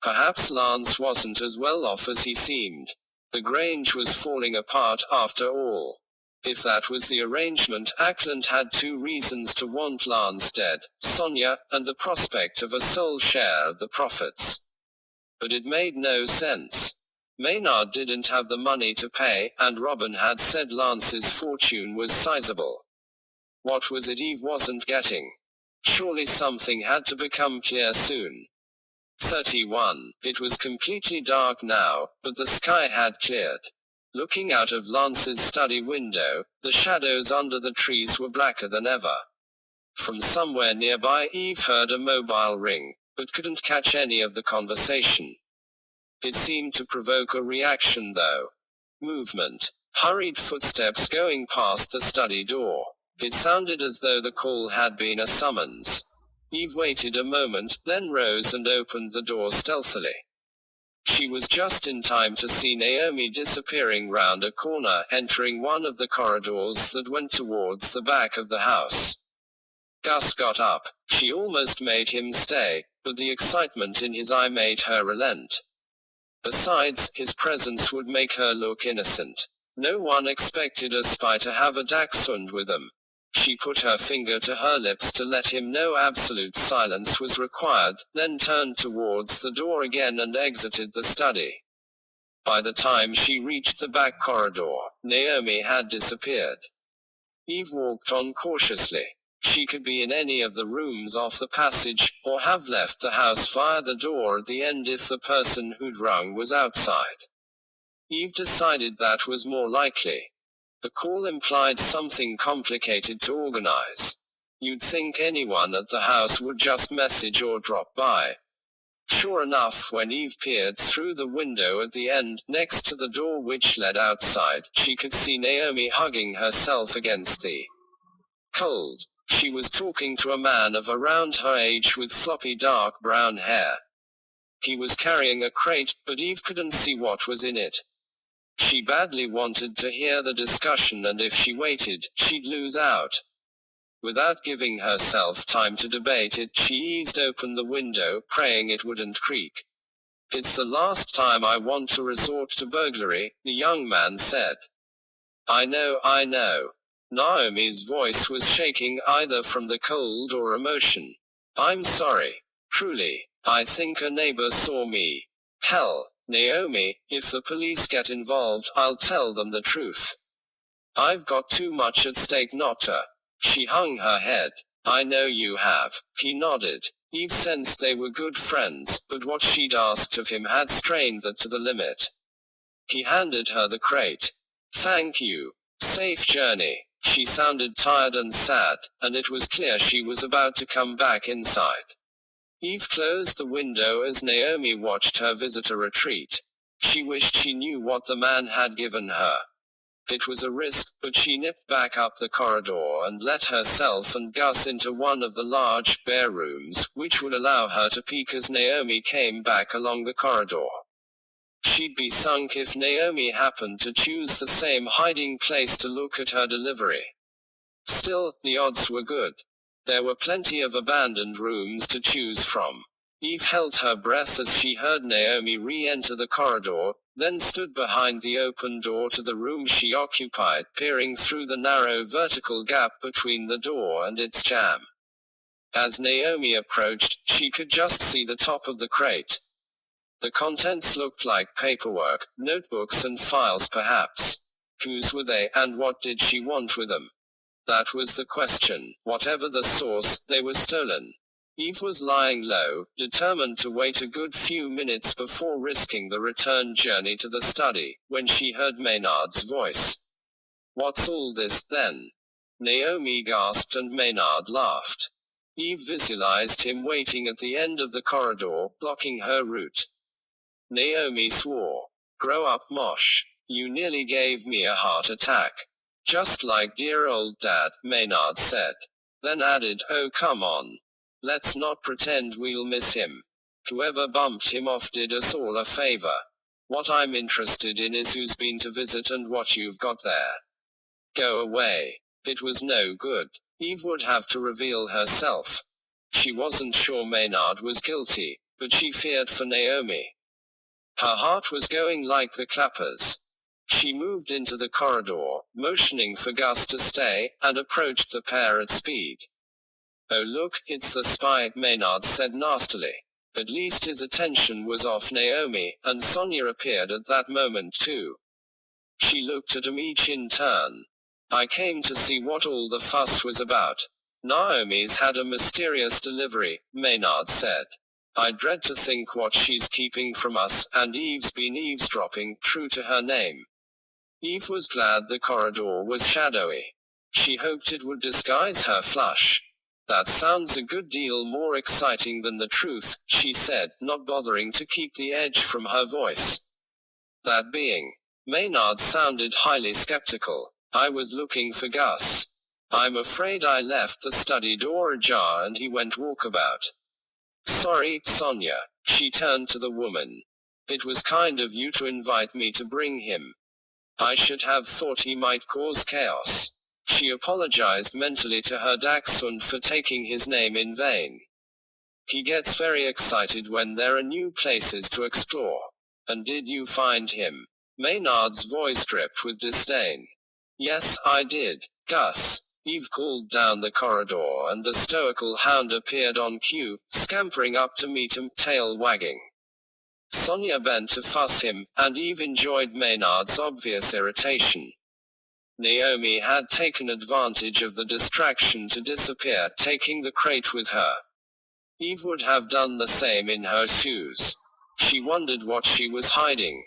Perhaps Lance wasn't as well off as he seemed. The Grange was falling apart after all. If that was the arrangement, Ackland had two reasons to want Lance dead, Sonia, and the prospect of a sole share of the profits. But it made no sense. Maynard didn't have the money to pay, and Robin had said Lance's fortune was sizable. What was it Eve wasn't getting? Surely something had to become clear soon. 31. It was completely dark now, but the sky had cleared. Looking out of Lance's study window, the shadows under the trees were blacker than ever. From somewhere nearby, Eve heard a mobile ring, but couldn't catch any of the conversation. It seemed to provoke a reaction though. Movement. Hurried footsteps going past the study door. It sounded as though the call had been a summons. Eve waited a moment, then rose and opened the door stealthily. She was just in time to see Naomi disappearing round a corner, entering one of the corridors that went towards the back of the house. Gus got up. She almost made him stay, but the excitement in his eye made her relent. Besides, his presence would make her look innocent. No one expected a spy to have a dachshund with them. She put her finger to her lips to let him know absolute silence was required, then turned towards the door again and exited the study. By the time she reached the back corridor, Naomi had disappeared. Eve walked on cautiously. She could be in any of the rooms off the passage, or have left the house via the door at the end if the person who'd rung was outside. Eve decided that was more likely. The call implied something complicated to organize. You'd think anyone at the house would just message or drop by. Sure enough, when Eve peered through the window at the end, next to the door which led outside, she could see Naomi hugging herself against the cold. She was talking to a man of around her age with floppy dark brown hair. He was carrying a crate, but Eve couldn't see what was in it. She badly wanted to hear the discussion, and if she waited, she'd lose out. Without giving herself time to debate it, she eased open the window, praying it wouldn't creak. "It's the last time I want to resort to burglary," the young man said. I know. Naomi's voice was shaking, either from the cold or emotion. "I'm sorry. Truly. I think a neighbor saw me. Hell, Naomi, if the police get involved, I'll tell them the truth. I've got too much at stake not to." She hung her head. "I know you have." He nodded. Eve sensed they were good friends, but what she'd asked of him had strained that to the limit. He handed her the crate. "Thank you. Safe journey." She sounded tired and sad, and it was clear she was about to come back inside. Eve closed the window as Naomi watched her visitor retreat. She wished she knew what the man had given her. It was a risk, but she nipped back up the corridor and let herself and Gus into one of the large, bare rooms, which would allow her to peek as Naomi came back along the corridor. She'd be sunk if Naomi happened to choose the same hiding place to look at her delivery. Still, the odds were good. There were plenty of abandoned rooms to choose from. Eve held her breath as she heard Naomi re-enter the corridor, then stood behind the open door to the room she occupied, peering through the narrow vertical gap between the door and its jamb. As Naomi approached, she could just see the top of the crate. The contents looked like paperwork, notebooks and files perhaps. Whose were they, and what did she want with them? That was the question. Whatever the source, they were stolen. Eve was lying low, determined to wait a good few minutes before risking the return journey to the study, when she heard Maynard's voice. "What's all this, then?" Naomi gasped and Maynard laughed. Eve visualized him waiting at the end of the corridor, blocking her route. Naomi swore. "Grow up, Mosh. You nearly gave me a heart attack." "Just like dear old Dad," Maynard said. Then added, "Oh come on. Let's not pretend we'll miss him. Whoever bumped him off did us all a favor. What I'm interested in is who's been to visit and what you've got there." "Go away." It was no good. Eve would have to reveal herself. She wasn't sure Maynard was guilty, but she feared for Naomi. Her heart was going like the clappers. She moved into the corridor, motioning for Gus to stay, and approached the pair at speed. "Oh look, it's the spy," Maynard said nastily. At least his attention was off Naomi, and Sonia appeared at that moment too. She looked at them each in turn. "I came to see what all the fuss was about. Naomi's had a mysterious delivery," Maynard said. "I dread to think what she's keeping from us, and Eve's been eavesdropping, true to her name." Eve was glad the corridor was shadowy. She hoped it would disguise her flush. "That sounds a good deal more exciting than the truth," she said, not bothering to keep the edge from her voice. "That being?" Maynard sounded highly skeptical. "I was looking for Gus. I'm afraid I left the study door ajar and he went walkabout." "Sorry, Sonia." She turned to the woman. "It was kind of you to invite me to bring him. I should have thought he might cause chaos." She apologized mentally to her dachshund for taking his name in vain. "He gets very excited when there are new places to explore." "And did you find him?" Maynard's voice dripped with disdain. Yes, I did, Gus. Eve called down the corridor, and the stoical hound appeared on cue, scampering up to meet him, tail wagging. Sonia bent to fuss him, and Eve enjoyed Maynard's obvious irritation. Naomi had taken advantage of the distraction to disappear, taking the crate with her. Eve would have done the same in her shoes. She wondered what she was hiding.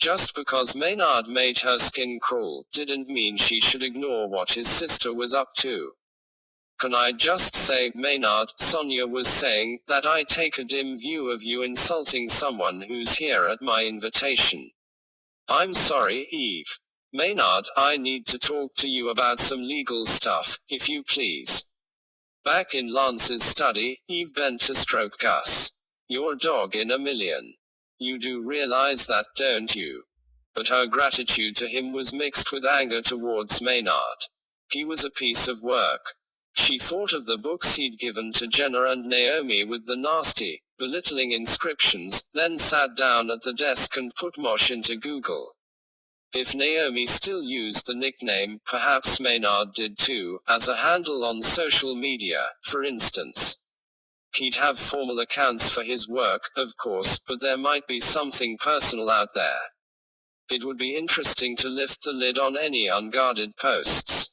Just because Maynard made her skin crawl, didn't mean she should ignore what his sister was up to. Can I just say, Maynard, Sonia was saying, that I take a dim view of you insulting someone who's here at my invitation. I'm sorry, Eve. Maynard, I need to talk to you about some legal stuff, if you please. Back in Lance's study, Eve bent to stroke Gus. You're a dog in a million. You do realize that, don't you? But her gratitude to him was mixed with anger towards Maynard. He was a piece of work. She thought of the books he'd given to Jenna and Naomi with the nasty, belittling inscriptions, then sat down at the desk and put Mosh into Google. If Naomi still used the nickname, perhaps Maynard did too, as a handle on social media, for instance. He'd have formal accounts for his work, of course, but there might be something personal out there. It would be interesting to lift the lid on any unguarded posts.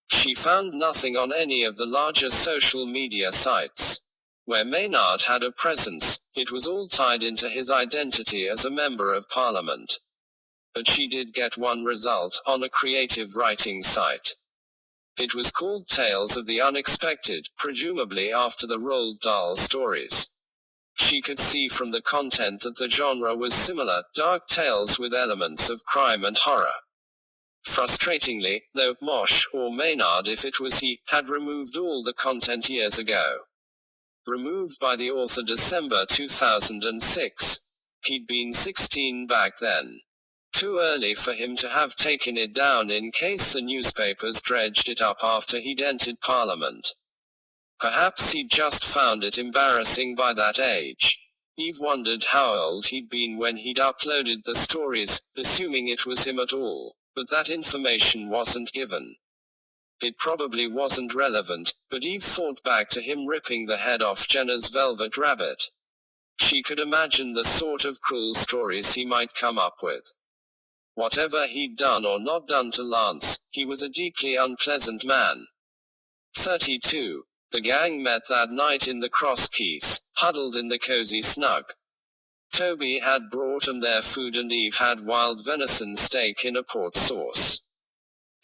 She found nothing on any of the larger social media sites. Where Maynard had a presence, it was all tied into his identity as a member of Parliament. But she did get one result, on a creative writing site. It was called Tales of the Unexpected, presumably after the Roald Dahl stories. She could see from the content that the genre was similar, dark tales with elements of crime and horror. Frustratingly, though, Mosh, or Maynard if it was he, had removed all the content years ago. Removed by the author December 2006. He'd been 16 back then. Too early for him to have taken it down in case the newspapers dredged it up after he'd entered Parliament. Perhaps he'd just found it embarrassing by that age. Eve wondered how old he'd been when he'd uploaded the stories, assuming it was him at all, but that information wasn't given. It probably wasn't relevant, but Eve thought back to him ripping the head off Jenna's velvet rabbit. She could imagine the sort of cruel stories he might come up with. Whatever he'd done or not done to Lance, he was a deeply unpleasant man. 32. The gang met that night in the Cross Keys, huddled in the cozy snug. Toby had brought them their food and Eve had wild venison steak in a port sauce.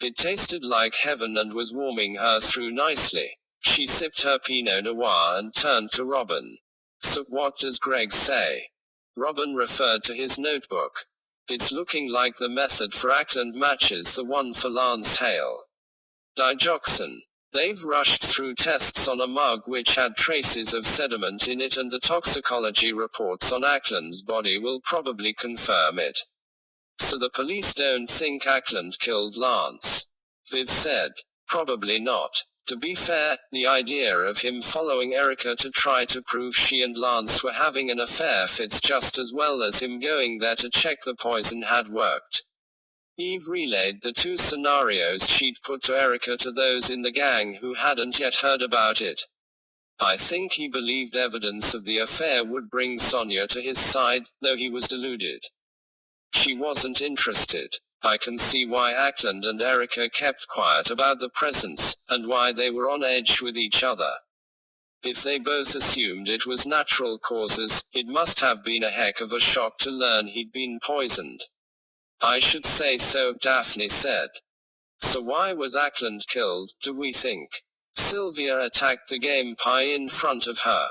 It tasted like heaven and was warming her through nicely. She sipped her Pinot Noir and turned to Robin. So what does Greg say? Robin referred to his notebook. It's looking like the method for Ackland matches the one for Lance Hale. Digoxin. They've rushed through tests on a mug which had traces of sediment in it and the toxicology reports on Ackland's body will probably confirm it. So the police don't think Ackland killed Lance. Viv said. Probably not. To be fair, the idea of him following Erica to try to prove she and Lance were having an affair fits just as well as him going there to check the poison had worked. Eve relayed the two scenarios she'd put to Erica to those in the gang who hadn't yet heard about it. I think he believed evidence of the affair would bring Sonia to his side, though he was deluded. She wasn't interested. I can see why Ackland and Erica kept quiet about the presence, and why they were on edge with each other. If they both assumed it was natural causes, it must have been a heck of a shock to learn he'd been poisoned. I should say so, Daphne said. So why was Ackland killed, do we think? Sylvia attacked the game pie in front of her.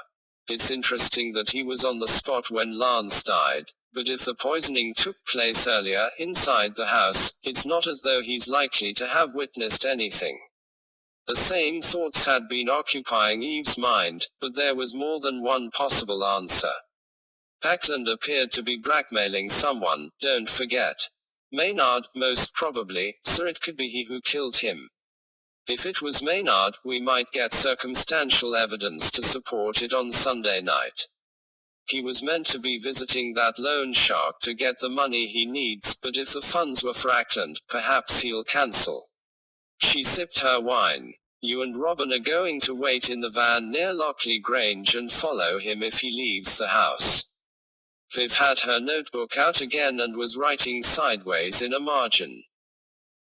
It's interesting that he was on the spot when Lance died. But if the poisoning took place earlier, inside the house, it's not as though he's likely to have witnessed anything. The same thoughts had been occupying Eve's mind, but there was more than one possible answer. Ackland appeared to be blackmailing someone, don't forget. Maynard, most probably, so it could be he who killed him. If it was Maynard, we might get circumstantial evidence to support it on Sunday night. He was meant to be visiting that loan shark to get the money he needs, but if the funds were for Ackland, perhaps he'll cancel. She sipped her wine. You and Robin are going to wait in the van near Lockley Grange and follow him if he leaves the house. Viv had her notebook out again and was writing sideways in a margin.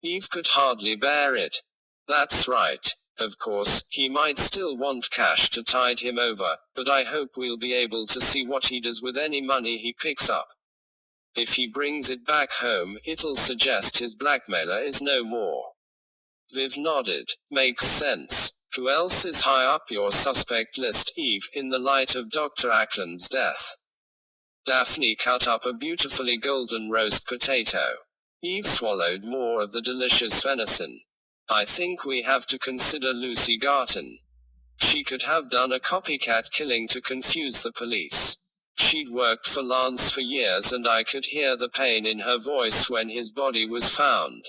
Eve could hardly bear it. That's right. Of course, he might still want cash to tide him over, but I hope we'll be able to see what he does with any money he picks up. If he brings it back home, it'll suggest his blackmailer is no more. Viv nodded. Makes sense. Who else is high up your suspect list, Eve, in the light of Dr. Ackland's death? Daphne cut up a beautifully golden roast potato. Eve swallowed more of the delicious venison. I think we have to consider Lucy Garton. She could have done a copycat killing to confuse the police. She'd worked for Lance for years and I could hear the pain in her voice when his body was found.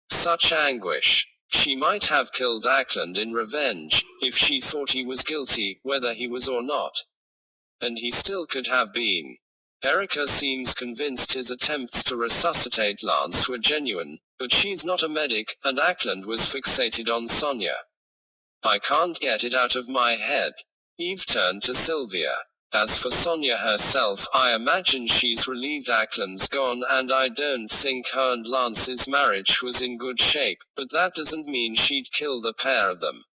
Such anguish. She might have killed Ackland in revenge, if she thought he was guilty, whether he was or not. And he still could have been. Erica seems convinced his attempts to resuscitate Lance were genuine, but she's not a medic, and Ackland was fixated on Sonia. I can't get it out of my head. Eve turned to Sylvia. As for Sonia herself, I imagine she's relieved Ackland's gone, and I don't think her and Lance's marriage was in good shape, but that doesn't mean she'd kill the pair of them.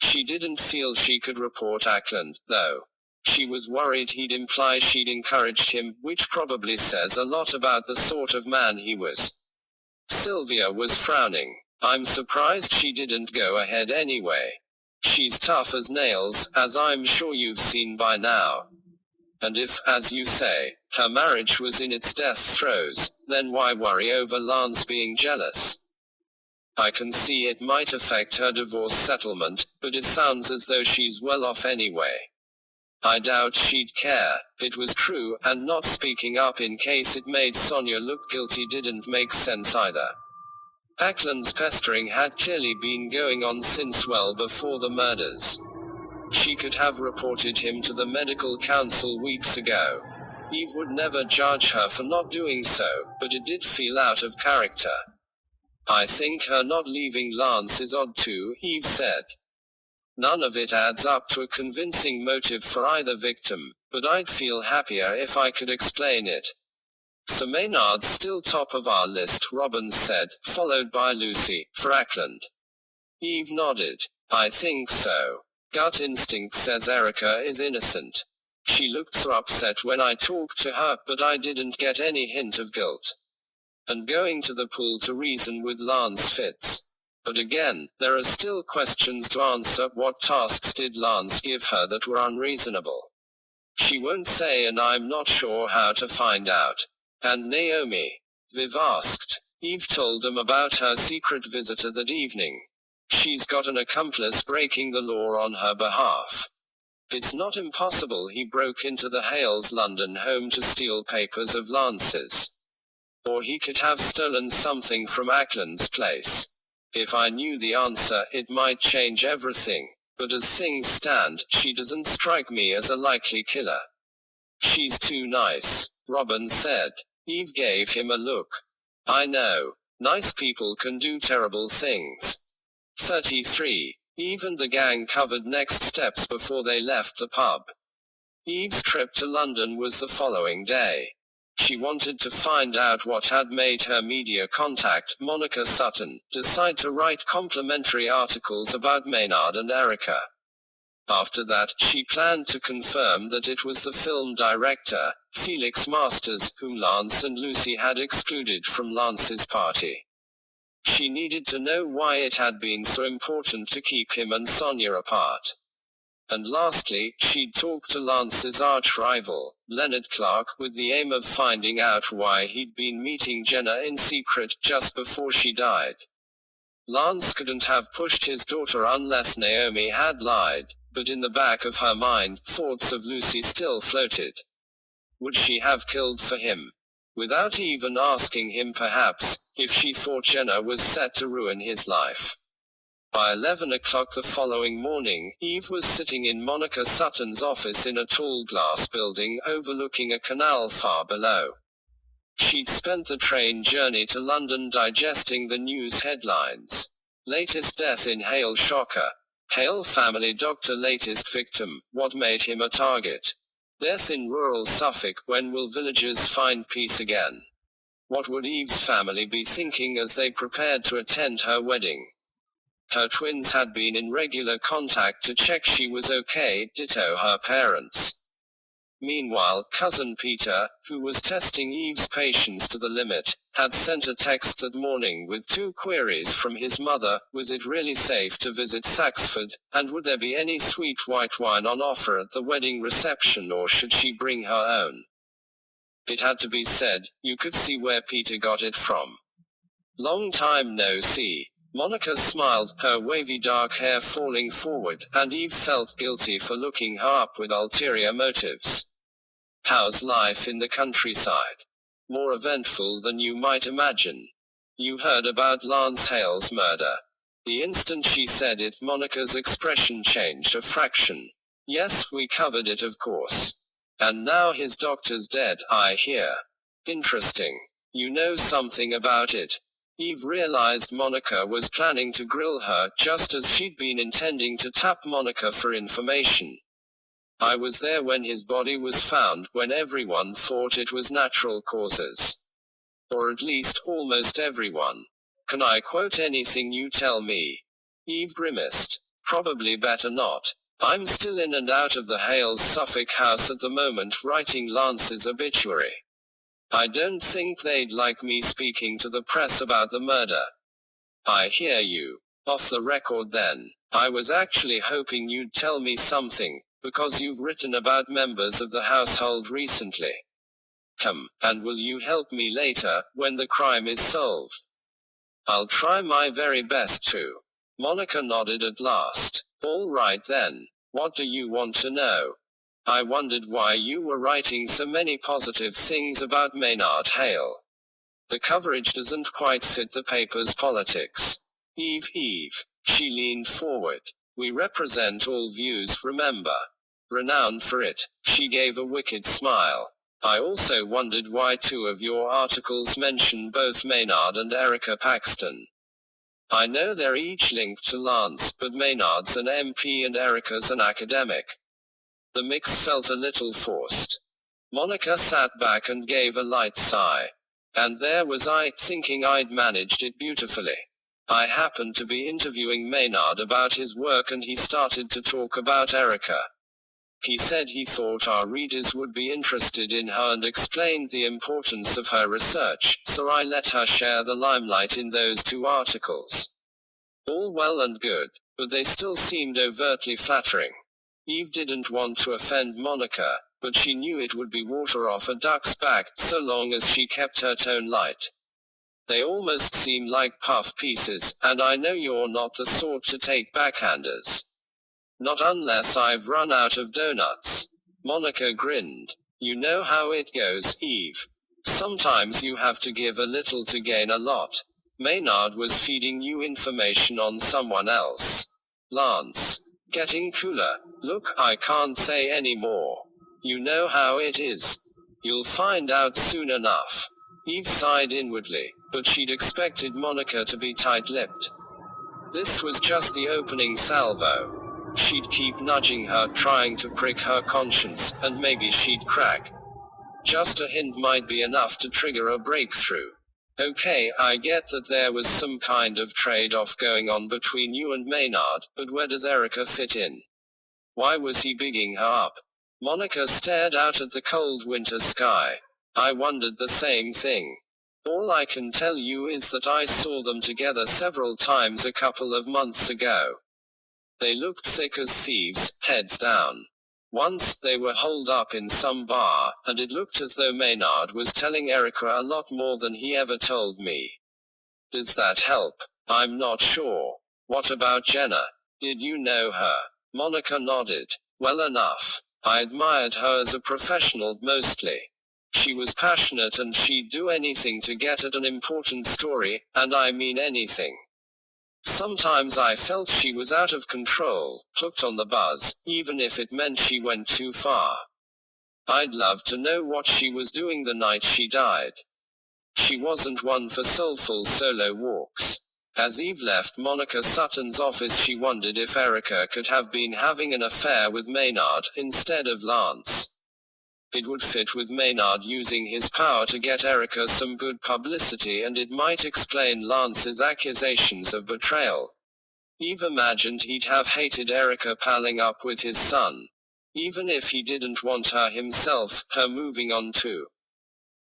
She didn't feel she could report Ackland, though. She was worried he'd imply she'd encouraged him, which probably says a lot about the sort of man he was. Sylvia was frowning. I'm surprised she didn't go ahead anyway. She's tough as nails, as I'm sure you've seen by now. And if, as you say, her marriage was in its death throes, then why worry over Lance being jealous? I can see it might affect her divorce settlement, but it sounds as though she's well off anyway. I doubt she'd care. It was true, and not speaking up in case it made Sonia look guilty didn't make sense either. Ackland's pestering had clearly been going on since well before the murders. She could have reported him to the medical council weeks ago. Eve would never judge her for not doing so, but it did feel out of character. I think her not leaving Lance is odd too, Eve said. None of it adds up to a convincing motive for either victim, but I'd feel happier if I could explain it. Sir Maynard's still top of our list, Robbins said, followed by Lucy, for Ackland. Eve nodded. I think so. Gut instinct says Erica is innocent. She looked so upset when I talked to her, but I didn't get any hint of guilt. And going to the pool to reason with Lance fits. But again, there are still questions to answer. What tasks did Lance give her that were unreasonable? She won't say, and I'm not sure how to find out. And Naomi? Viv asked. Eve told them about her secret visitor that evening. She's got an accomplice breaking the law on her behalf. It's not impossible he broke into the Hales' London home to steal papers of Lance's. Or he could have stolen something from Ackland's place. If I knew the answer, it might change everything, but as things stand, she doesn't strike me as a likely killer. She's too nice, Robin said. Eve gave him a look. I know. Nice people can do terrible things. 33. Eve and the gang covered next steps before they left the pub. Eve's trip to London was the following day. She wanted to find out what had made her media contact, Monica Sutton, decide to write complimentary articles about Maynard and Erica. After that, she planned to confirm that it was the film director, Felix Masters, whom Lance and Lucy had excluded from Lance's party. She needed to know why it had been so important to keep him and Sonia apart. And lastly, she'd talk to Lance's arch-rival, Leonard Clark, with the aim of finding out why he'd been meeting Jenna in secret just before she died. Lance couldn't have pushed his daughter unless Naomi had lied, but in the back of her mind, thoughts of Lucy still floated. Would she have killed for him? Without even asking him perhaps, if she thought Jenna was set to ruin his life. By 11 o'clock the following morning, Eve was sitting in Monica Sutton's office in a tall glass building overlooking a canal far below. She'd spent the train journey to London digesting the news headlines. Latest death in Hale shocker. Hale family doctor latest victim, what made him a target? Death in rural Suffolk, when will villagers find peace again? What would Eve's family be thinking as they prepared to attend her wedding? Her twins had been in regular contact to check she was okay, ditto her parents. Meanwhile, cousin Peter, who was testing Eve's patience to the limit, had sent a text that morning with 2 queries from his mother: was it really safe to visit Saxford, and would there be any sweet white wine on offer at the wedding reception, or should she bring her own? It had to be said, you could see where Peter got it from. Long time no see. Monica smiled, her wavy dark hair falling forward, and Eve felt guilty for looking her up with ulterior motives. How's life in the countryside? More eventful than you might imagine. You heard about Lance Hale's murder. The instant she said it, Monica's expression changed a fraction. Yes, we covered it, of course. And now his doctor's dead, I hear. Interesting. You know something about it. Eve realized Monica was planning to grill her, just as she'd been intending to tap Monica for information. I was there when his body was found, when everyone thought it was natural causes. Or at least, almost everyone. Can I quote anything you tell me? Eve grimaced. Probably better not. I'm still in and out of the Hales' Suffolk house at the moment, writing Lance's obituary. I don't think they'd like me speaking to the press about the murder. I hear you. Off the record then. I was actually hoping you'd tell me something, because you've written about members of the household recently. Come, and will you help me later, when the crime is solved? I'll try my very best to. Monica nodded at last. All right then. What do you want to know? I wondered why you were writing so many positive things about Maynard Hale. The coverage doesn't quite fit the paper's politics. Eve. She leaned forward. We represent all views, remember. Renowned for it. She gave a wicked smile. I also wondered why 2 of your articles mention both Maynard and Erica Paxton. I know they're each linked to Lance, but Maynard's an MP and Erica's an academic. The mix felt a little forced. Monica sat back and gave a light sigh. And there was I, thinking I'd managed it beautifully. I happened to be interviewing Maynard about his work and he started to talk about Erica. He said he thought our readers would be interested in her and explained the importance of her research, so I let her share the limelight in those 2 articles. All well and good, but they still seemed overtly flattering. Eve didn't want to offend Monica, but she knew it would be water off a duck's back, so long as she kept her tone light. They almost seem like puff pieces, and I know you're not the sort to take backhanders. Not unless I've run out of donuts. Monica grinned. You know how it goes, Eve. Sometimes you have to give a little to gain a lot. Maynard was feeding you information on someone else. Lance. Getting cooler. Look, I can't say any more. You know how it is. You'll find out soon enough. Eve sighed inwardly, but she'd expected Monica to be tight-lipped. This was just the opening salvo. She'd keep nudging her, trying to prick her conscience, and maybe she'd crack. Just a hint might be enough to trigger a breakthrough. Okay, I get that there was some kind of trade-off going on between you and Maynard, but where does Erica fit in? Why was he bigging her up? Monica stared out at the cold winter sky. I wondered the same thing. All I can tell you is that I saw them together several times a couple of months ago. They looked thick as thieves, heads down. Once, they were holed up in some bar, and it looked as though Maynard was telling Erica a lot more than he ever told me. Does that help? I'm not sure. What about Jenna? Did you know her? Monica nodded. Well enough. I admired her as a professional, mostly. She was passionate and she'd do anything to get at an important story, and I mean anything. Sometimes I felt she was out of control, hooked on the buzz, even if it meant she went too far. I'd love to know what she was doing the night she died. She wasn't one for soulful solo walks. As Eve left Monica Sutton's office, she wondered if Erica could have been having an affair with Maynard instead of Lance. It would fit with Maynard using his power to get Erica some good publicity, and it might explain Lance's accusations of betrayal. Eve imagined he'd have hated Erica palling up with his son. Even if he didn't want her himself, her moving on to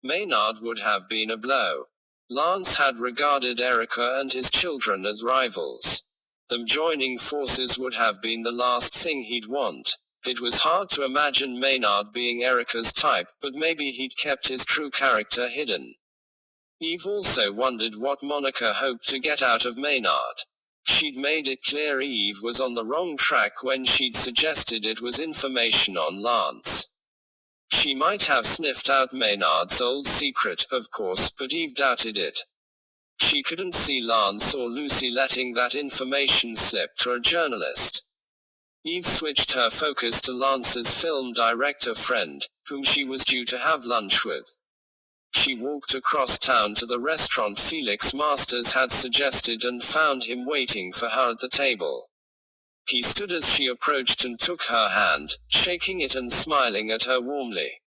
Maynard would have been a blow. Lance had regarded Erica and his children as rivals. Them joining forces would have been the last thing he'd want. It was hard to imagine Maynard being Erica's type, but maybe he'd kept his true character hidden. Eve also wondered what Monica hoped to get out of Maynard. She'd made it clear Eve was on the wrong track when she'd suggested it was information on Lance. She might have sniffed out Maynard's old secret, of course, but Eve doubted it. She couldn't see Lance or Lucy letting that information slip to a journalist. Eve switched her focus to Lance's film director friend, whom she was due to have lunch with. She walked across town to the restaurant Felix Masters had suggested and found him waiting for her at the table. He stood as she approached and took her hand, shaking it and smiling at her warmly.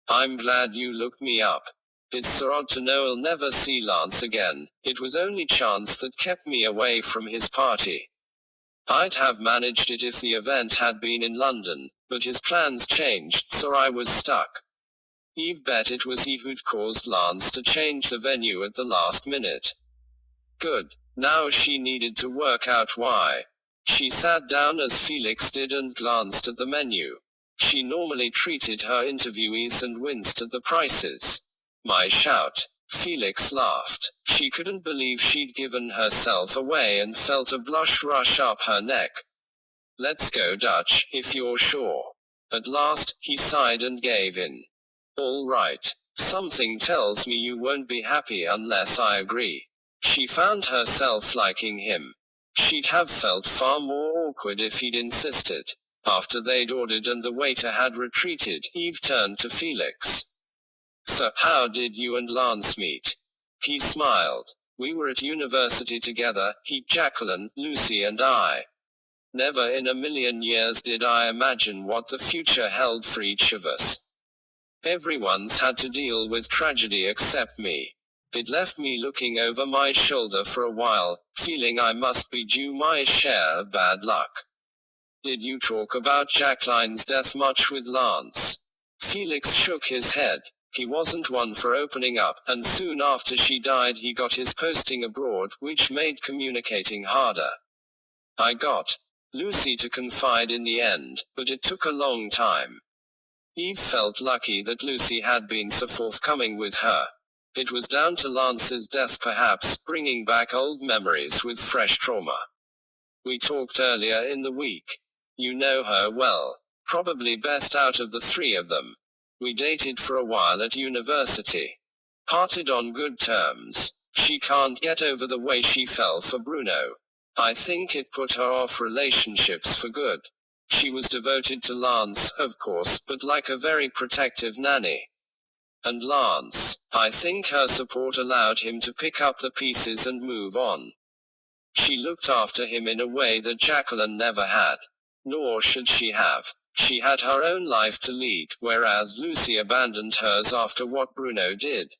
"I'm glad you looked me up. It's so odd to know I'll never see Lance again. It was only chance that kept me away from his party. I'd have managed it if the event had been in London, but his plans changed, so I was stuck." Eve bet it was he who'd caused Lance to change the venue at the last minute. Good. Now she needed to work out why. She sat down as Felix did and glanced at the menu. She normally treated her interviewees and winced at the prices. "My shout." Felix laughed. She couldn't believe she'd given herself away and felt a blush rush up her neck. "Let's go Dutch, if you're sure." At last, he sighed and gave in. "All right. Something tells me you won't be happy unless I agree." She found herself liking him. She'd have felt far more awkward if he'd insisted. After they'd ordered and the waiter had retreated, Eve turned to Felix. "So, how did you and Lance meet?" He smiled. "We were at university together, he, Jacqueline, Lucy and I. Never in a million years did I imagine what the future held for each of us. Everyone's had to deal with tragedy except me. It left me looking over my shoulder for a while, feeling I must be due my share of bad luck." "Did you talk about Jacqueline's death much with Lance?" Felix shook his head. He wasn't one for opening up, and soon after she died he got his posting abroad, which made communicating harder. "I got Lucy to confide in the end, but it took a long time." Eve felt lucky that Lucy had been so forthcoming with her. It was down to Lance's death perhaps, bringing back old memories with fresh trauma. "We talked earlier in the week. You know her well. Probably best out of the three of them. We dated for a while at university. Parted on good terms. She can't get over the way she fell for Bruno. I think it put her off relationships for good. She was devoted to Lance, of course, but like a very protective nanny. And Lance, I think her support allowed him to pick up the pieces and move on. She looked after him in a way that Jacqueline never had. Nor should she have. She had her own life to lead, whereas Lucy abandoned hers after what Bruno did.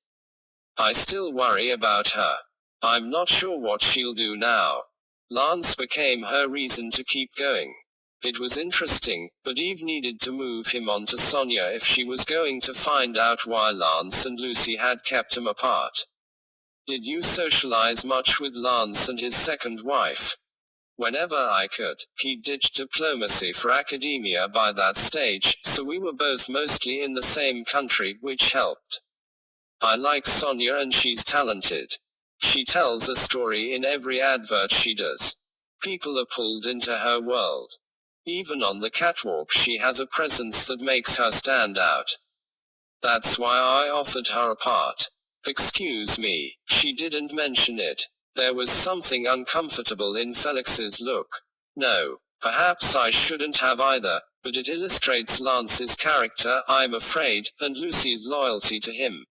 I still worry about her. I'm not sure what she'll do now. Lance became her reason to keep going. It was interesting, but Eve needed to move him on to Sonia if she was going to find out why Lance and Lucy had kept him apart. Did you socialize much with Lance and his second wife? Whenever I could. He ditched diplomacy for academia by that stage, so we were both mostly in the same country, which helped. I like Sonia and she's talented. She tells a story in every advert she does. People are pulled into her world. Even on the catwalk she has a presence that makes her stand out. That's why I offered her a part. Excuse me, she didn't mention it. There was something uncomfortable in Felix's look. No, perhaps I shouldn't have either, but it illustrates Lance's character, I'm afraid, and Lucy's loyalty to him.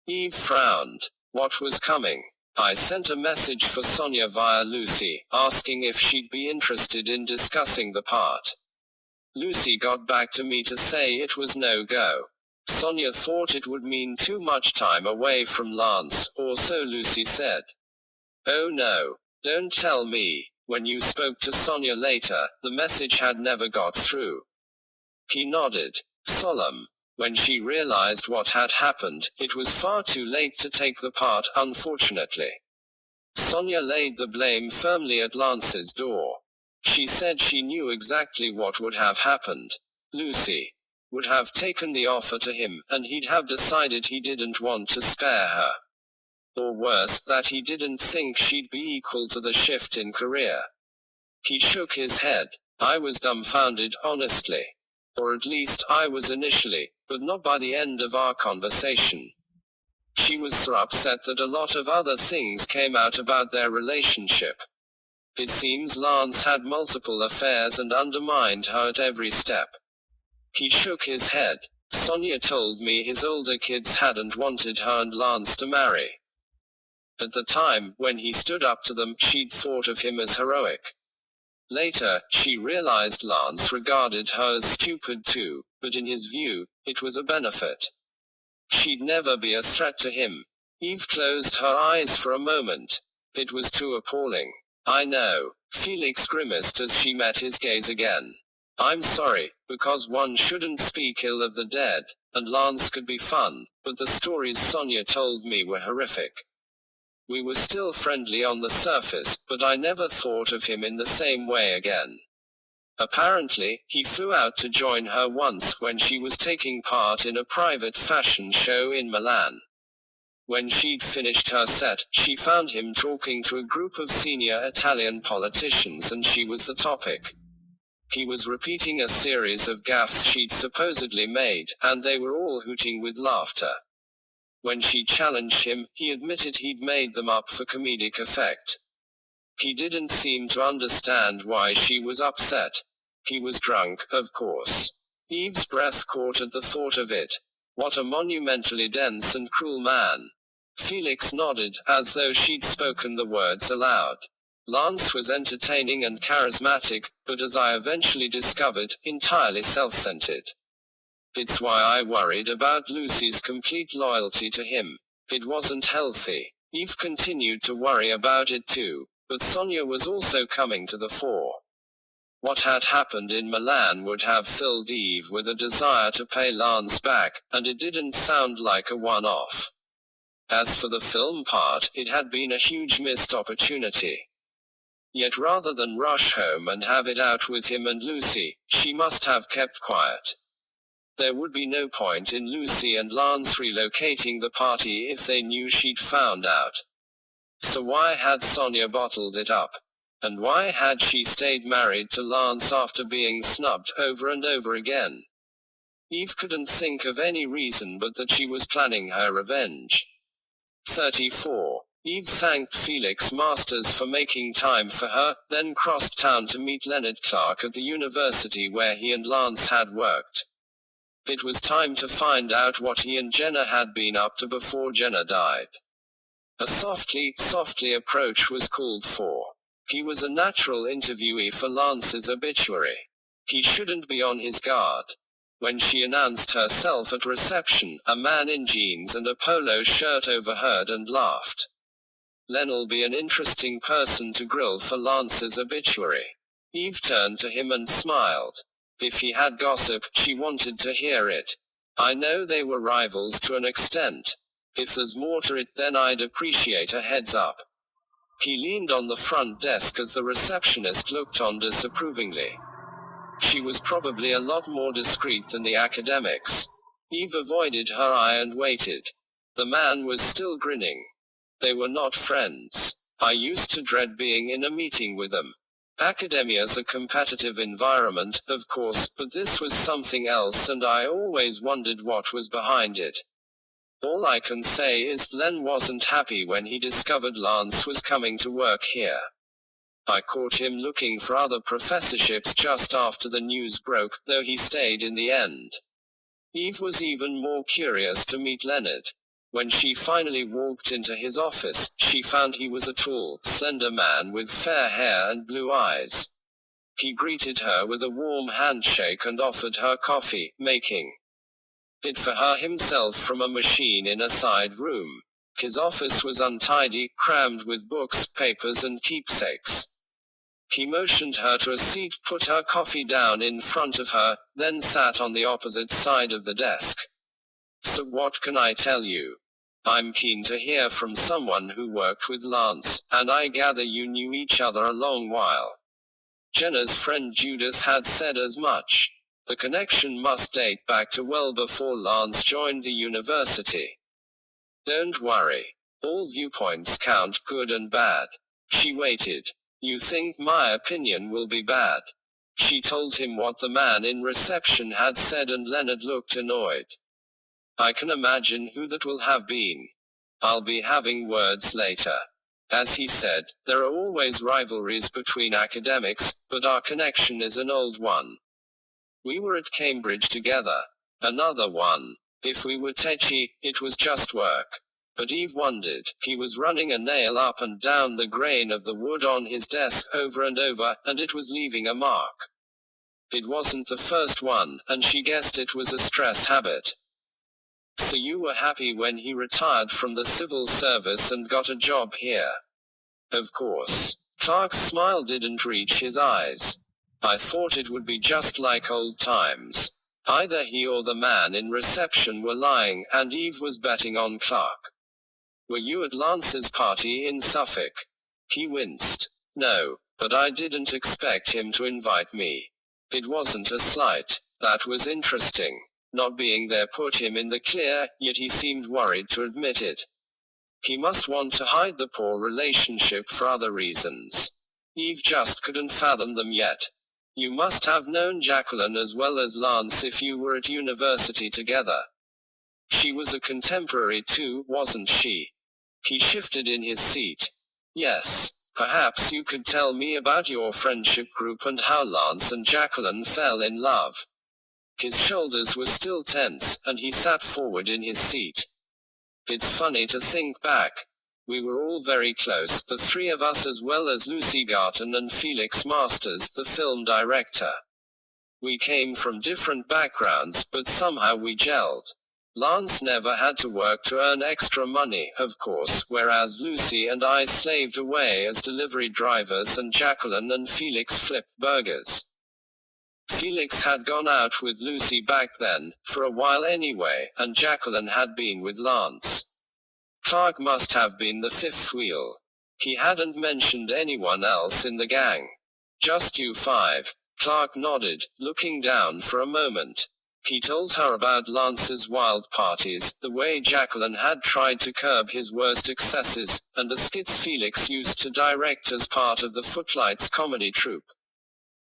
Eve frowned. What was coming? I sent a message for Sonia via Lucy, asking if she'd be interested in discussing the part. Lucy got back to me to say it was no go. Sonia thought it would mean too much time away from Lance, or so Lucy said. Oh no, don't tell me. When you spoke to Sonia later, the message had never got through. He nodded. Solemn. When she realized what had happened, it was far too late to take the part, unfortunately. Sonia laid the blame firmly at Lance's door. She said she knew exactly what would have happened. Lucy would have taken the offer to him, and he'd have decided he didn't want to spare her. Or worse, that he didn't think she'd be equal to the shift in career. He shook his head. I was dumbfounded, honestly. Or at least I was initially, but not by the end of our conversation. She was so upset that a lot of other things came out about their relationship. It seems Lance had multiple affairs and undermined her at every step. He shook his head. Sonia told me his older kids hadn't wanted her and Lance to marry. At the time, when he stood up to them, she'd thought of him as heroic. Later, she realized Lance regarded her as stupid too, but in his view, it was a benefit. She'd never be a threat to him. Eve closed her eyes for a moment. It was too appalling. I know. Felix grimaced as she met his gaze again. I'm sorry, because one shouldn't speak ill of the dead, and Lance could be fun, but the stories Sonia told me were horrific. We were still friendly on the surface, but I never thought of him in the same way again. Apparently, he flew out to join her once when she was taking part in a private fashion show in Milan. When she'd finished her set, she found him talking to a group of senior Italian politicians and she was the topic. He was repeating a series of gaffes she'd supposedly made, and they were all hooting with laughter. When she challenged him, he admitted he'd made them up for comedic effect. He didn't seem to understand why she was upset. He was drunk, of course. Eve's breath caught at the thought of it. What a monumentally dense and cruel man. Felix nodded, as though she'd spoken the words aloud. Lance was entertaining and charismatic, but as I eventually discovered, entirely self-centered. It's why I worried about Lucy's complete loyalty to him. It wasn't healthy. Eve continued to worry about it too, but Sonia was also coming to the fore. What had happened in Milan would have filled Eve with a desire to pay Lance back, and it didn't sound like a one-off. As for the film part, it had been a huge missed opportunity. Yet rather than rush home and have it out with him and Lucy, she must have kept quiet. There would be no point in Lucy and Lance relocating the party if they knew she'd found out. So why had Sonia bottled it up? And why had she stayed married to Lance after being snubbed over and over again? Eve couldn't think of any reason but that she was planning her revenge. 34. Eve thanked Felix Masters for making time for her, then crossed town to meet Leonard Clark at the university where he and Lance had worked. It was time to find out what he and Jenna had been up to before Jenna died. A softly approach was called for. He was a natural interviewee for Lance's obituary. He shouldn't be on his guard. When she announced herself at reception, a man in jeans and a polo shirt overheard and laughed. Len'll be an interesting person to grill for Lance's obituary. Eve turned to him and smiled. If he had gossip, she wanted to hear it. I know they were rivals to an extent. If there's more to it, then I'd appreciate a heads up. He leaned on the front desk as the receptionist looked on disapprovingly. She was probably a lot more discreet than the academics. Eve avoided her eye and waited. The man was still grinning. They were not friends. I used to dread being in a meeting with them. Academia's a competitive environment, of course, but this was something else and I always wondered what was behind it. All I can say is Len wasn't happy when he discovered Lance was coming to work here. I caught him looking for other professorships just after the news broke, though he stayed in the end. Eve was even more curious to meet Leonard. When she finally walked into his office, she found he was a tall, slender man with fair hair and blue eyes. He greeted her with a warm handshake and offered her coffee, making it for her himself from a machine in a side room. His office was untidy, crammed with books, papers and keepsakes. He motioned her to a seat, put her coffee down in front of her, then sat on the opposite side of the desk. So what can I tell you? I'm keen to hear from someone who worked with Lance, and I gather you knew each other a long while. Jenna's friend Judith had said as much. The connection must date back to well before Lance joined the university. Don't worry. All viewpoints count, good and bad. She waited. You think my opinion will be bad? She told him what the man in reception had said and Leonard looked annoyed. I can imagine who that will have been. I'll be having words later. As he said, there are always rivalries between academics, but our connection is an old one. We were at Cambridge together. Another one. If we were tetchy, it was just work. But Eve wondered. He was running a nail up and down the grain of the wood on his desk over and over, and it was leaving a mark. It wasn't the first one, and she guessed it was a stress habit. So you were happy when he retired from the civil service and got a job here? Of course. Clark's smile didn't reach his eyes. I thought it would be just like old times. Either he or the man in reception were lying, and Eve was betting on Clark. Were you at Lance's party in Suffolk? He winced. No, but I didn't expect him to invite me. It wasn't a slight. That was interesting. Not being there put him in the clear, yet he seemed worried to admit it. He must want to hide the poor relationship for other reasons. Eve just couldn't fathom them yet. You must have known Jacqueline as well as Lance if you were at university together. She was a contemporary too, wasn't she? He shifted in his seat. Yes. Perhaps you could tell me about your friendship group and how Lance and Jacqueline fell in love. His shoulders were still tense, and he sat forward in his seat. It's funny to think back. We were all very close, the three of us as well as Lucy Garton and Felix Masters, the film director. We came from different backgrounds, but somehow we gelled. Lance never had to work to earn extra money, of course, whereas Lucy and I slaved away as delivery drivers and Jacqueline and Felix flipped burgers. Felix had gone out with Lucy back then, for a while anyway, and Jacqueline had been with Lance. Clark must have been the fifth wheel. He hadn't mentioned anyone else in the gang. Just you five. Clark nodded, looking down for a moment. He told her about Lance's wild parties, the way Jacqueline had tried to curb his worst excesses, and the skits Felix used to direct as part of the Footlights comedy troupe.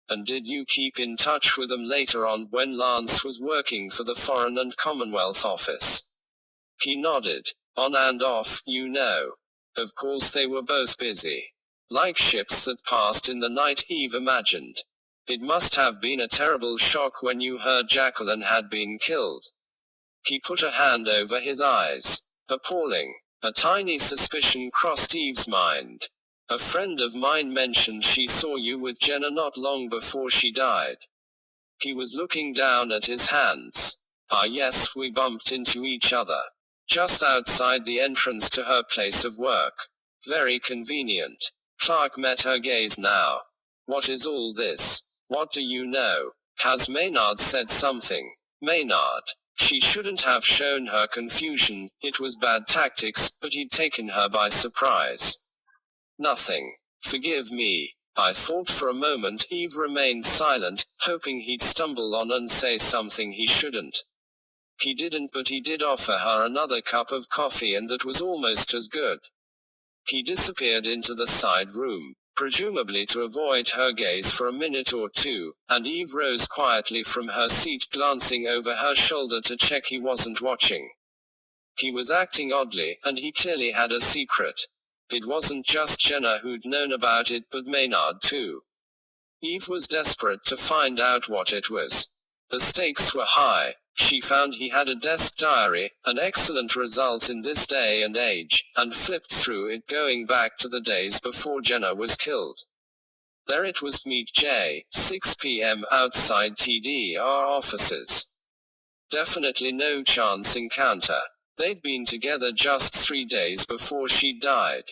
And did you keep in touch with them later on, when Lance was working for the Foreign and Commonwealth Office? He nodded. On and off, you know. Of course they were both busy. Like ships that passed in the night, Eve imagined. It must have been a terrible shock when you heard Jacqueline had been killed. He put a hand over his eyes. Appalling. A tiny suspicion crossed Eve's mind. A friend of mine mentioned she saw you with Jenna not long before she died. He was looking down at his hands. Ah yes, we bumped into each other. Just outside the entrance to her place of work. Very convenient. Clark met her gaze now. What is all this? What do you know? Has Maynard said something? Maynard. She shouldn't have shown her confusion, it was bad tactics, but he'd taken her by surprise. Nothing. Forgive me. I thought for a moment. Eve remained silent, hoping he'd stumble on and say something he shouldn't. He didn't, but he did offer her another cup of coffee, and that was almost as good. He disappeared into the side room, presumably to avoid her gaze for a minute or two, and Eve rose quietly from her seat, glancing over her shoulder to check he wasn't watching. He was acting oddly, and he clearly had a secret. It wasn't just Jenna who'd known about it, but Maynard too. Eve was desperate to find out what it was. The stakes were high. She found he had a desk diary, an excellent result in this day and age, and flipped through it going back to the days before Jenna was killed. There it was: meet J, 6 p.m. outside TDR offices. Definitely no chance encounter. They'd been together just 3 days before she died.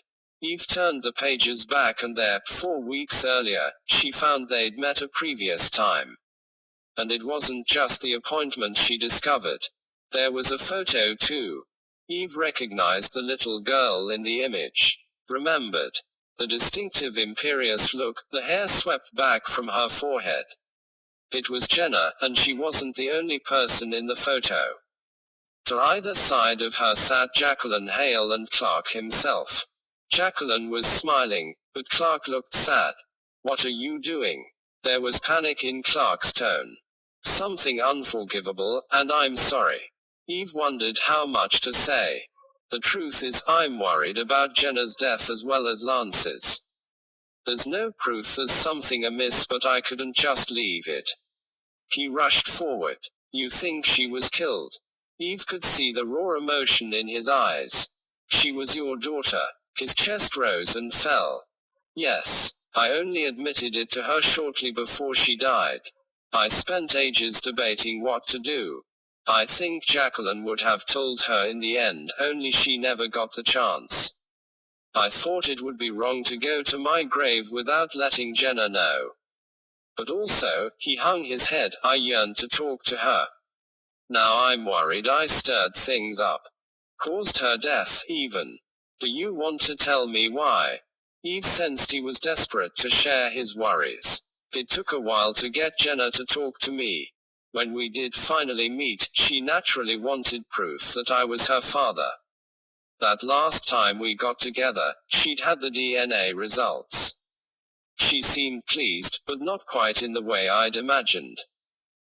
Eve turned the pages back, and there, 4 weeks earlier, she found they'd met a previous time. And it wasn't just the appointment she discovered. There was a photo too. Eve recognized the little girl in the image. Remembered the distinctive imperious look, the hair swept back from her forehead. It was Jenna, and she wasn't the only person in the photo. To either side of her sat Jacqueline Hale and Clark himself. Jacqueline was smiling, but Clark looked sad. "What are you doing?" There was panic in Clark's tone. "Something unforgivable, and I'm sorry." Eve wondered how much to say. "The truth is, I'm worried about Jenna's death as well as Lance's. There's no proof there's something amiss, but I couldn't just leave it." He rushed forward. "You think she was killed?" Eve could see the raw emotion in his eyes. "She was your daughter." His chest rose and fell. "Yes. I only admitted it to her shortly before she died. I spent ages debating what to do. I think Jacqueline would have told her in the end, only she never got the chance. I thought it would be wrong to go to my grave without letting Jenna know. But also," he hung his head, "I yearned to talk to her. Now I'm worried I stirred things up. Caused her death, even. Do you want to tell me why?" Eve sensed he was desperate to share his worries. "It took a while to get Jenna to talk to me. When we did finally meet, she naturally wanted proof that I was her father. That last time we got together, she'd had the DNA results. She seemed pleased, but not quite in the way I'd imagined."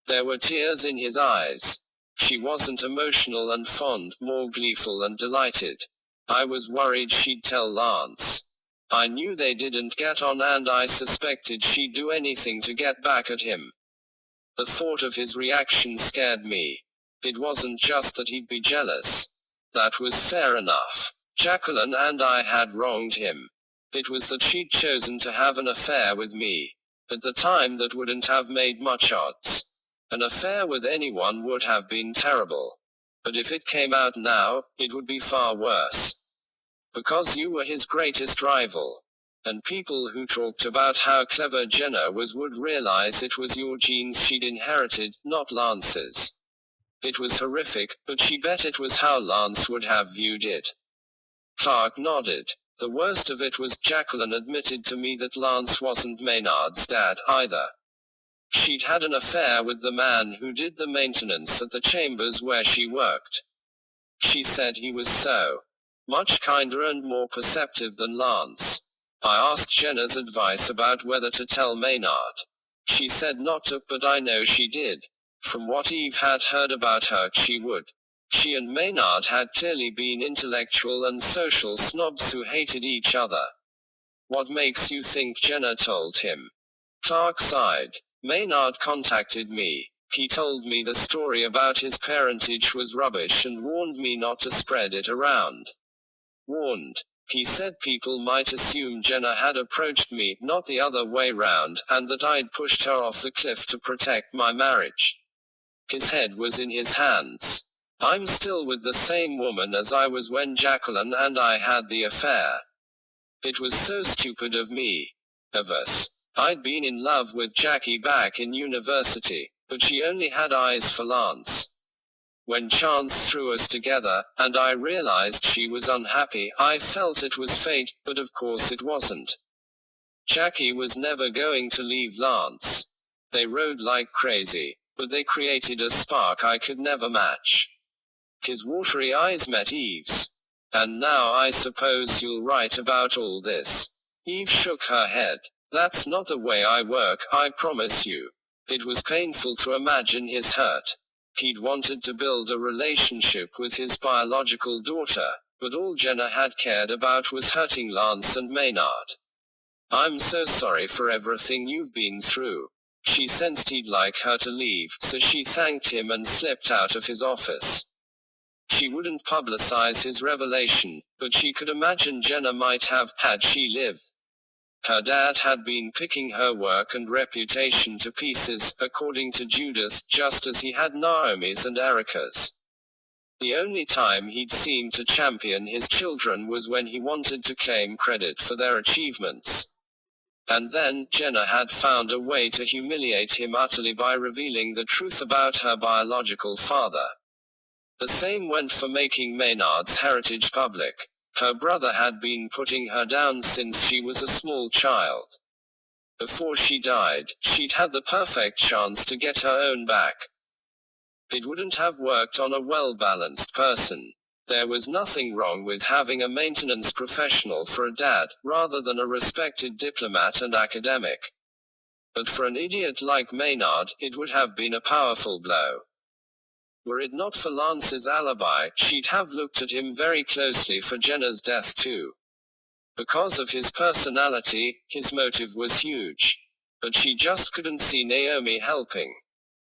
There were tears in his eyes. "She wasn't emotional and fond, more gleeful and delighted. I was worried she'd tell Lance. I knew they didn't get on, and I suspected she'd do anything to get back at him. The thought of his reaction scared me. It wasn't just that he'd be jealous. That was fair enough. Jacqueline and I had wronged him. It was that she'd chosen to have an affair with me. At the time, that wouldn't have made much odds. An affair with anyone would have been terrible. But if it came out now, it would be far worse. Because you were his greatest rival. And people who talked about how clever Jenna was would realize it was your genes she'd inherited, not Lance's. It was horrific, but she bet it was how Lance would have viewed it." Clark nodded. "The worst of it was Jacqueline admitted to me that Lance wasn't Maynard's dad, either. She'd had an affair with the man who did the maintenance at the chambers where she worked. She said he was so much kinder and more perceptive than Lance. I asked Jenna's advice about whether to tell Maynard. She said not to, but I know she did. From what Eve had heard about her, she would. She and Maynard had clearly been intellectual and social snobs who hated each other." "What makes you think Jenna told him?" Clark sighed. "Maynard contacted me. He told me the story about his parentage was rubbish and warned me not to spread it around. Warned. He said people might assume Jenna had approached me, not the other way round, and that I'd pushed her off the cliff to protect my marriage." His head was in his hands. "I'm still with the same woman as I was when Jacqueline and I had the affair. It was so stupid of me. Of us. I'd been in love with Jackie back in university, but she only had eyes for Lance. When chance threw us together, and I realized she was unhappy, I felt it was fate, but of course it wasn't. Jackie was never going to leave Lance. They rode like crazy, but they created a spark I could never match." His watery eyes met Eve's. "And now I suppose you'll write about all this." Eve shook her head. "That's not the way I work, I promise you." It was painful to imagine his hurt. He'd wanted to build a relationship with his biological daughter, but all Jenna had cared about was hurting Lance and Maynard. "I'm so sorry for everything you've been through." She sensed he'd like her to leave, so she thanked him and slipped out of his office. She wouldn't publicize his revelation, but she could imagine Jenna might have, had she lived. Her dad had been picking her work and reputation to pieces, according to Judith, just as he had Naomi's and Erica's. The only time he'd seemed to champion his children was when he wanted to claim credit for their achievements. And then, Jenna had found a way to humiliate him utterly by revealing the truth about her biological father. The same went for making Maynard's heritage public. Her brother had been putting her down since she was a small child. Before she died, she'd had the perfect chance to get her own back. It wouldn't have worked on a well-balanced person. There was nothing wrong with having a maintenance professional for a dad, rather than a respected diplomat and academic. But for an idiot like Maynard, it would have been a powerful blow. Were it not for Lance's alibi, she'd have looked at him very closely for Jenna's death too. Because of his personality, his motive was huge. But she just couldn't see Naomi helping.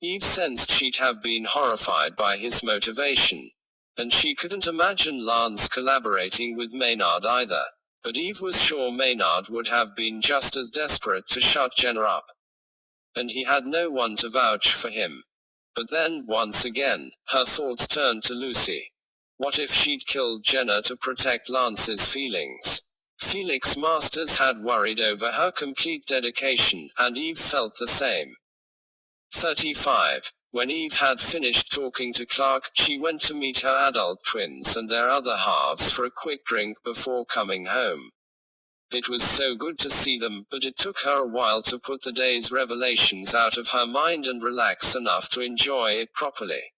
Eve sensed she'd have been horrified by his motivation. And she couldn't imagine Lance collaborating with Maynard either. But Eve was sure Maynard would have been just as desperate to shut Jenna up. And he had no one to vouch for him. But then, once again, her thoughts turned to Lucy. What if she'd killed Jenna to protect Lance's feelings? Felix Masters had worried over her complete dedication, and Eve felt the same. 35. When Eve had finished talking to Clark, she went to meet her adult twins and their other halves for a quick drink before coming home. It was so good to see them, but it took her a while to put the day's revelations out of her mind and relax enough to enjoy it properly.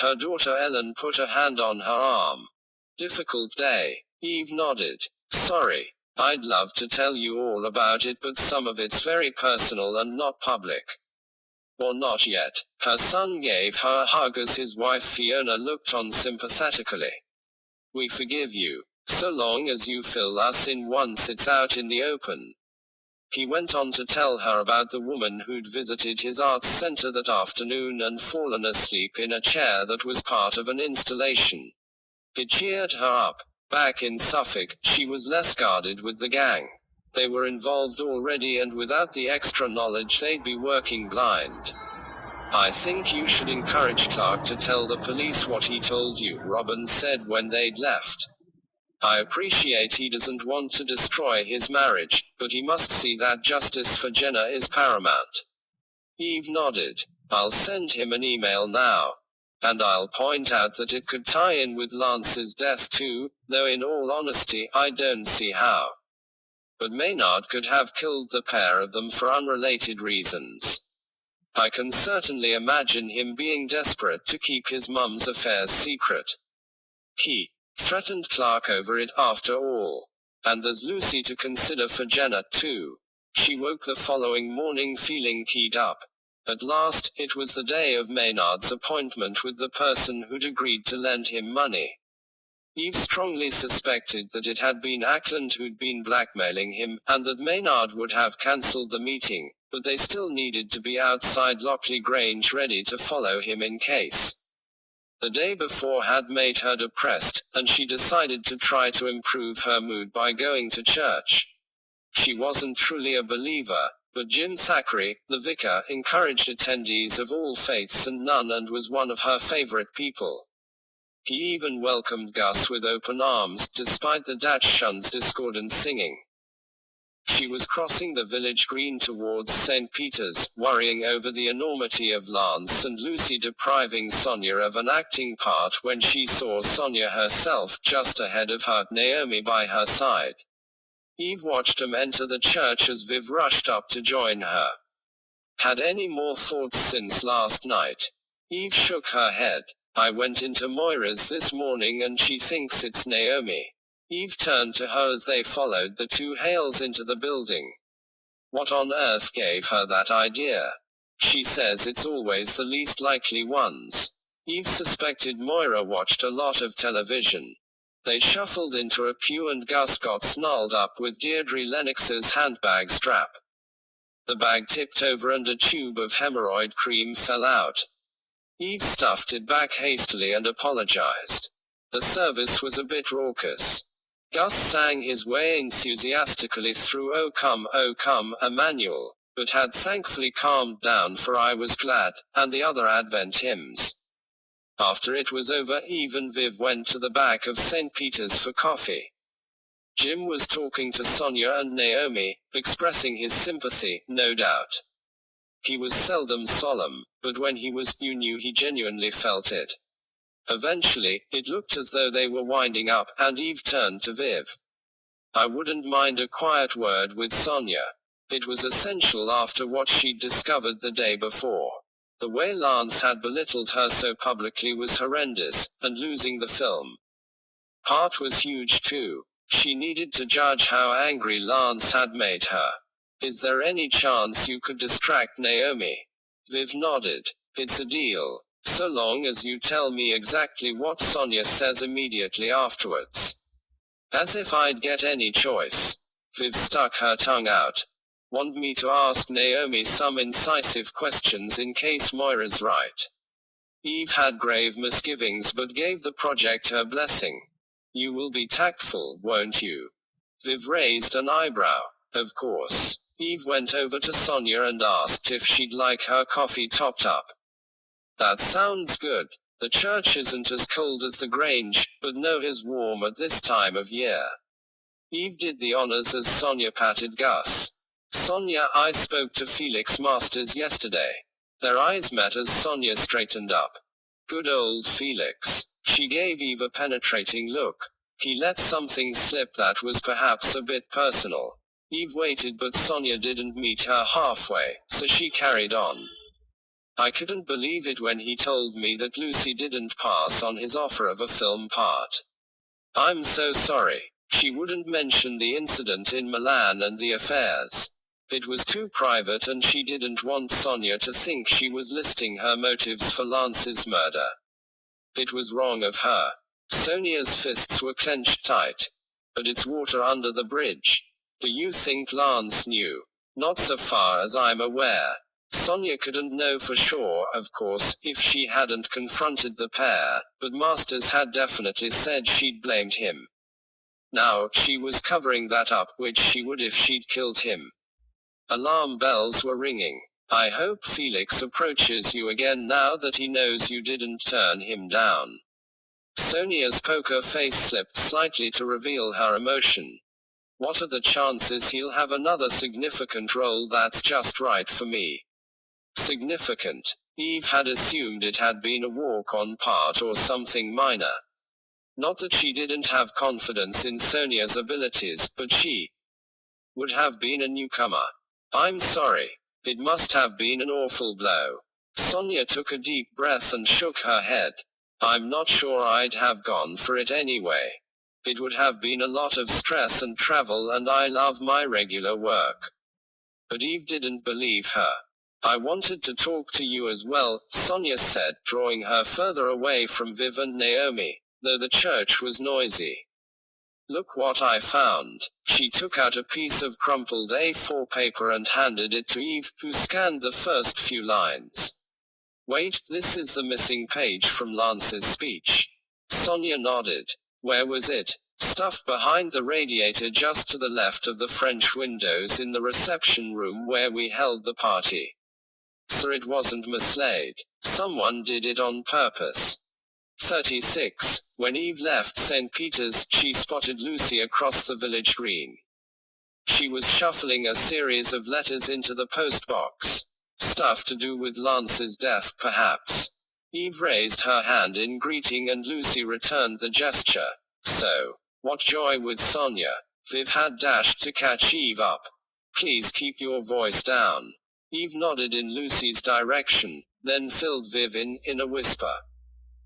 Her daughter Ellen put a hand on her arm. "Difficult day?" Eve nodded. "Sorry. I'd love to tell you all about it, but some of it's very personal and not public." "Or not yet." Her son gave her a hug as his wife Fiona looked on sympathetically. "We forgive you. So long as you fill us in once it's out in the open." He went on to tell her about the woman who'd visited his arts center that afternoon and fallen asleep in a chair that was part of an installation. It cheered her up. Back in Suffolk, she was less guarded with the gang. They were involved already, and without the extra knowledge they'd be working blind. "I think you should encourage Clark to tell the police what he told you," Robin said when they'd left. "I appreciate he doesn't want to destroy his marriage, but he must see that justice for Jenna is paramount." Eve nodded. "I'll send him an email now. And I'll point out that it could tie in with Lance's death too, though in all honesty, I don't see how. But Maynard could have killed the pair of them for unrelated reasons. I can certainly imagine him being desperate to keep his mum's affairs secret. He threatened Clark over it after all. And there's Lucy to consider for Jenna too." She woke the following morning feeling keyed up. At last, it was the day of Maynard's appointment with the person who'd agreed to lend him money. Eve strongly suspected that it had been Ackland who'd been blackmailing him, and that Maynard would have cancelled the meeting, but they still needed to be outside Lockley Grange ready to follow him in case. The day before had made her depressed, and she decided to try to improve her mood by going to church. She wasn't truly a believer, but Jim Thackeray, the vicar, encouraged attendees of all faiths and none and was one of her favorite people. He even welcomed Gus with open arms, despite the Dachshund's discordant singing. She was crossing the village green towards St. Peter's, worrying over the enormity of Lance and Lucy depriving Sonia of an acting part when she saw Sonia herself just ahead of her, Naomi by her side. Eve watched him enter the church as Viv rushed up to join her. Had any more thoughts since last night? Eve shook her head. I went into Moira's this morning and she thinks it's Naomi. Eve turned to her as they followed the two Hales into the building. What on earth gave her that idea? She says it's always the least likely ones. Eve suspected Moira watched a lot of television. They shuffled into a pew and Gus got snarled up with Deirdre Lennox's handbag strap. The bag tipped over and a tube of hemorrhoid cream fell out. Eve stuffed it back hastily and apologized. The service was a bit raucous. Gus sang his way enthusiastically through "Oh Come, Emmanuel," but had thankfully calmed down for "I Was Glad," and the other Advent hymns. After it was over, Eve and Viv went to the back of St. Peter's for coffee. Jim was talking to Sonia and Naomi, expressing his sympathy, no doubt. He was seldom solemn, but when he was, you knew he genuinely felt it. Eventually, it looked as though they were winding up, and Eve turned to Viv. "I wouldn't mind a quiet word with Sonia." It was essential after what she'd discovered the day before. The way Lance had belittled her so publicly was horrendous, and losing the film part was huge too. She needed to judge how angry Lance had made her. "Is there any chance you could distract Naomi?" Viv nodded. "It's a deal. So long as you tell me exactly what Sonia says immediately afterwards." As if I'd get any choice. Viv stuck her tongue out. "Want me to ask Naomi some incisive questions in case Moira's right?" Eve had grave misgivings but gave the project her blessing. "You will be tactful, won't you?" Viv raised an eyebrow. "Of course." Eve went over to Sonia and asked if she'd like her coffee topped up. "That sounds good. The church isn't as cold as the Grange, but no as warm at this time of year." Eve did the honors as Sonia patted Gus. "Sonia, I spoke to Felix Masters yesterday." Their eyes met as Sonia straightened up. "Good old Felix." She gave Eve a penetrating look. "He let something slip that was perhaps a bit personal." Eve waited but Sonia didn't meet her halfway, so she carried on. "I couldn't believe it when he told me that Lucy didn't pass on his offer of a film part. I'm so sorry. She wouldn't mention the incident in Milan and the affairs. It was too private and she didn't want Sonia to think she was listing her motives for Lance's murder. It was wrong of her." Sonia's fists were clenched tight. "But it's water under the bridge. Do you think Lance knew?" "Not so far as I'm aware. Sonia couldn't know for sure, of course, if she hadn't confronted the pair, but Masters had definitely said she'd blamed him. Now, she was covering that up, which she would if she'd killed him." Alarm bells were ringing. "I hope Felix approaches you again now that he knows you didn't turn him down." Sonia's poker face slipped slightly to reveal her emotion. "What are the chances he'll have another significant role that's just right for me?" Significant. Eve had assumed it had been a walk-on part or something minor. Not that she didn't have confidence in Sonia's abilities, but she would have been a newcomer. "I'm sorry. It must have been an awful blow." Sonia took a deep breath and shook her head. "I'm not sure I'd have gone for it anyway. It would have been a lot of stress and travel and I love my regular work." But Eve didn't believe her. "I wanted to talk to you as well," Sonia said, drawing her further away from Viv and Naomi, though the church was noisy. "Look what I found." She took out a piece of crumpled A4 paper and handed it to Eve, who scanned the first few lines. "Wait, this is the missing page from Lance's speech." Sonia nodded. "Where was it?" "Stuffed behind the radiator just to the left of the French windows in the reception room where we held the party." So it wasn't mislaid. Someone did it on purpose. 36. When Eve left St. Peter's, she spotted Lucy across the village green. She was shuffling a series of letters into the postbox. Stuff to do with Lance's death, perhaps. Eve raised her hand in greeting and Lucy returned the gesture. "So, what joy with Sonia." Viv had dashed to catch Eve up. "Please keep your voice down." Eve nodded in Lucy's direction, then filled Viv in a whisper.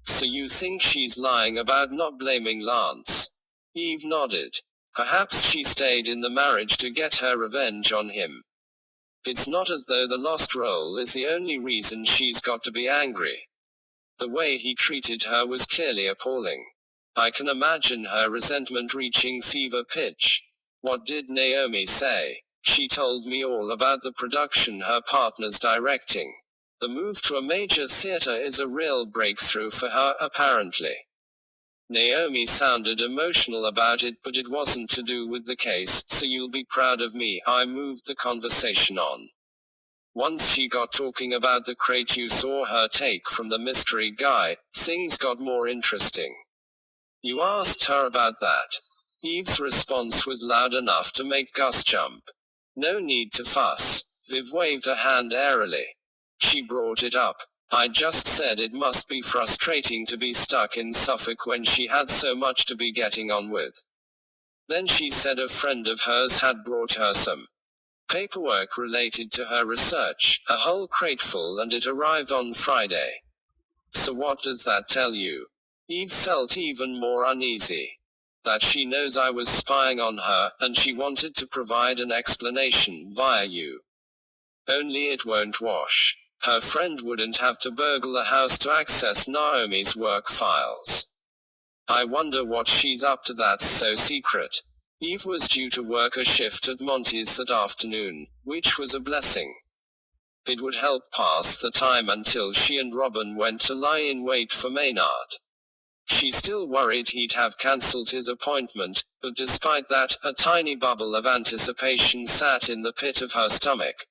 "So you think she's lying about not blaming Lance?" Eve nodded. "Perhaps she stayed in the marriage to get her revenge on him." It's not as though the lost role is the only reason she's got to be angry. The way he treated her was clearly appalling. I can imagine her resentment reaching fever pitch. What did Naomi say? She told me all about the production her partner's directing. The move to a major theater is a real breakthrough for her, apparently. Naomi sounded emotional about it, but it wasn't to do with the case, so you'll be proud of me. I moved the conversation on. Once she got talking about the crate you saw her take from the mystery guy, things got more interesting. You asked her about that. Eve's response was loud enough to make Gus jump. No need to fuss. Viv waved a hand airily. She brought it up. I just said it must be frustrating to be stuck in Suffolk when she had so much to be getting on with. Then she said a friend of hers had brought her some paperwork related to her research, a whole crate full, and it arrived on Friday. So what does that tell you? Eve felt even more uneasy. That she knows I was spying on her, and she wanted to provide an explanation via you. Only it won't wash. Her friend wouldn't have to burgle the house to access Naomi's work files. I wonder what she's up to that's so secret. Eve was due to work a shift at Monty's that afternoon, which was a blessing. It would help pass the time until she and Robin went to lie in wait for Maynard. She still worried he'd have cancelled his appointment, but despite that, a tiny bubble of anticipation sat in the pit of her stomach.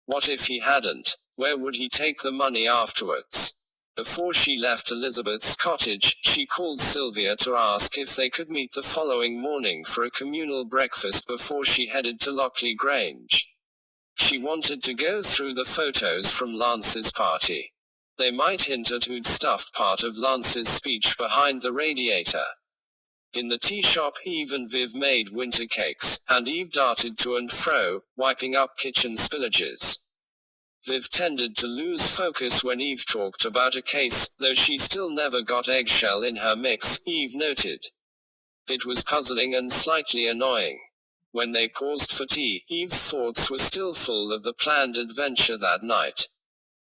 What if he hadn't? Where would he take the money afterwards? Before she left Elizabeth's cottage, she called Sylvia to ask if they could meet the following morning for a communal breakfast before she headed to Lockley Grange. She wanted to go through the photos from Lance's party. They might hint at who'd stuffed part of Lance's speech behind the radiator. In the tea shop, Eve and Viv made winter cakes, and Eve darted to and fro, wiping up kitchen spillages. Viv tended to lose focus when Eve talked about a case, though she still never got eggshell in her mix, Eve noted. It was puzzling and slightly annoying. When they paused for tea, Eve's thoughts were still full of the planned adventure that night.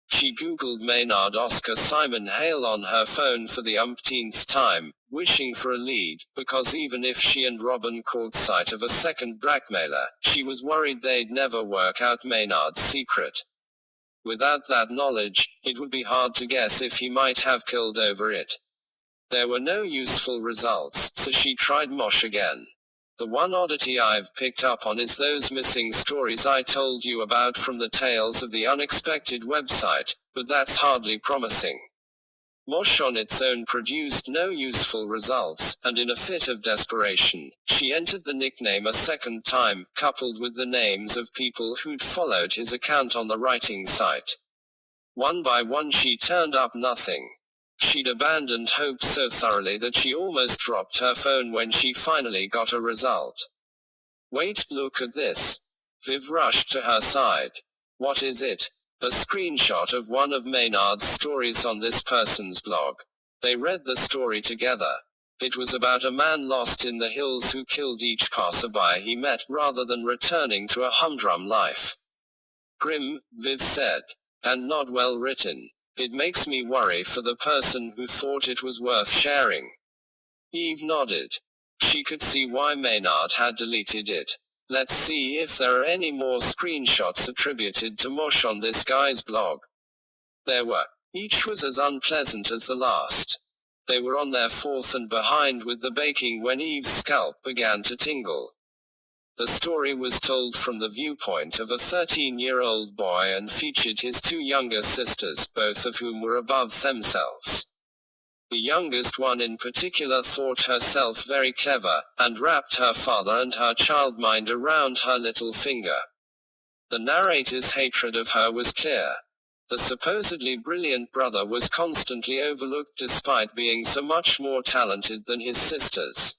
She googled Maynard Oscar Simon Hale on her phone for the umpteenth time, wishing for a lead, because even if she and Robin caught sight of a second blackmailer, she was worried they'd never work out Maynard's secret. Without that knowledge, it would be hard to guess if he might have killed over it. There were no useful results, so she tried Mosh again. The one oddity I've picked up on is those missing stories I told you about from the Tales of the Unexpected website, but that's hardly promising. Mosh on its own produced no useful results, and in a fit of desperation, she entered the nickname a second time, coupled with the names of people who'd followed his account on the writing site. One by one she turned up nothing. She'd abandoned hope so thoroughly that she almost dropped her phone when she finally got a result. Wait, look at this. Viv rushed to her side. What is it? A screenshot of one of Maynard's stories on this person's blog. They read the story together. It was about a man lost in the hills who killed each passerby he met rather than returning to a humdrum life. Grim, Viv said. And not well written. It makes me worry for the person who thought it was worth sharing. Eve nodded. She could see why Maynard had deleted it. Let's see if there are any more screenshots attributed to Mosh on this guy's blog. There were. Each was as unpleasant as the last. They were on their fourth and behind with the baking when Eve's scalp began to tingle. The story was told from the viewpoint of a 13-year-old boy and featured his two younger sisters, both of whom were above themselves. The youngest one in particular thought herself very clever, and wrapped her father and her childminder around her little finger. The narrator's hatred of her was clear. The supposedly brilliant brother was constantly overlooked despite being so much more talented than his sisters.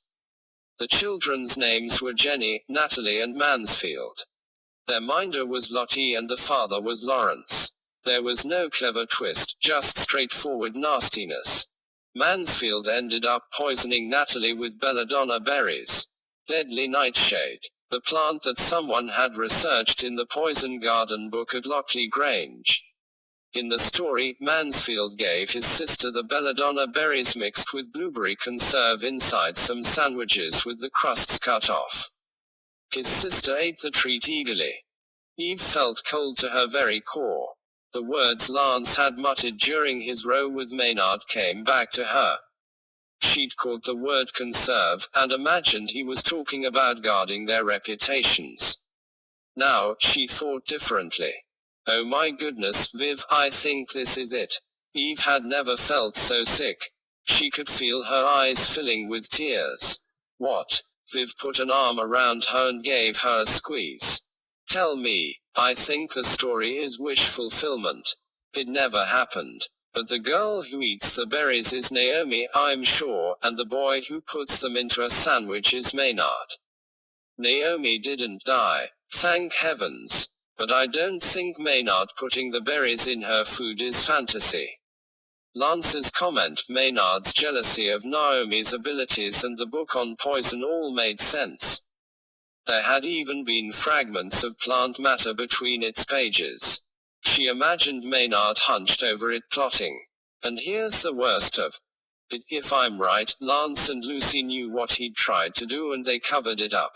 The children's names were Jenny, Natalie and Mansfield. Their minder was Lottie and the father was Lawrence. There was no clever twist, just straightforward nastiness. Mansfield ended up poisoning Natalie with belladonna berries. Deadly nightshade. The plant that someone had researched in the Poison Garden book at Lockley Grange. In the story, Mansfield gave his sister the belladonna berries mixed with blueberry conserve inside some sandwiches with the crusts cut off. His sister ate the treat eagerly. Eve felt cold to her very core. The words Lance had muttered during his row with Maynard came back to her. She'd caught the word conserve, and imagined he was talking about guarding their reputations. Now, she thought differently. Oh my goodness, Viv, I think this is it. Eve had never felt so sick. She could feel her eyes filling with tears. What? Viv put an arm around her and gave her a squeeze. Tell me, I think the story is wish fulfillment. It never happened. But the girl who eats the berries is Naomi, I'm sure, and the boy who puts them into a sandwich is Maynard. Naomi didn't die, thank heavens. But I don't think Maynard putting the berries in her food is fantasy. Lance's comment, Maynard's jealousy of Naomi's abilities, and the book on poison all made sense. There had even been fragments of plant matter between its pages. She imagined Maynard hunched over it plotting. And here's the worst of it, if I'm right, Lance and Lucy knew what he'd tried to do and they covered it up.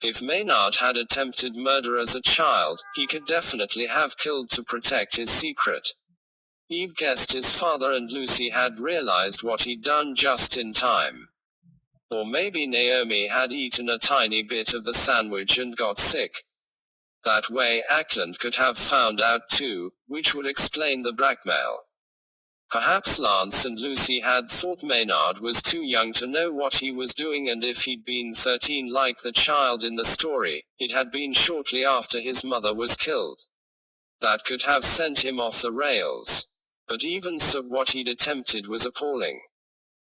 If Maynard had attempted murder as a child, he could definitely have killed to protect his secret. Eve guessed his father and Lucy had realized what he'd done just in time. Or maybe Naomi had eaten a tiny bit of the sandwich and got sick. That way Ackland could have found out too, which would explain the blackmail. Perhaps Lance and Lucy had thought Maynard was too young to know what he was doing, and if he'd been 13 like the child in the story, it had been shortly after his mother was killed. That could have sent him off the rails. But even so, what he'd attempted was appalling.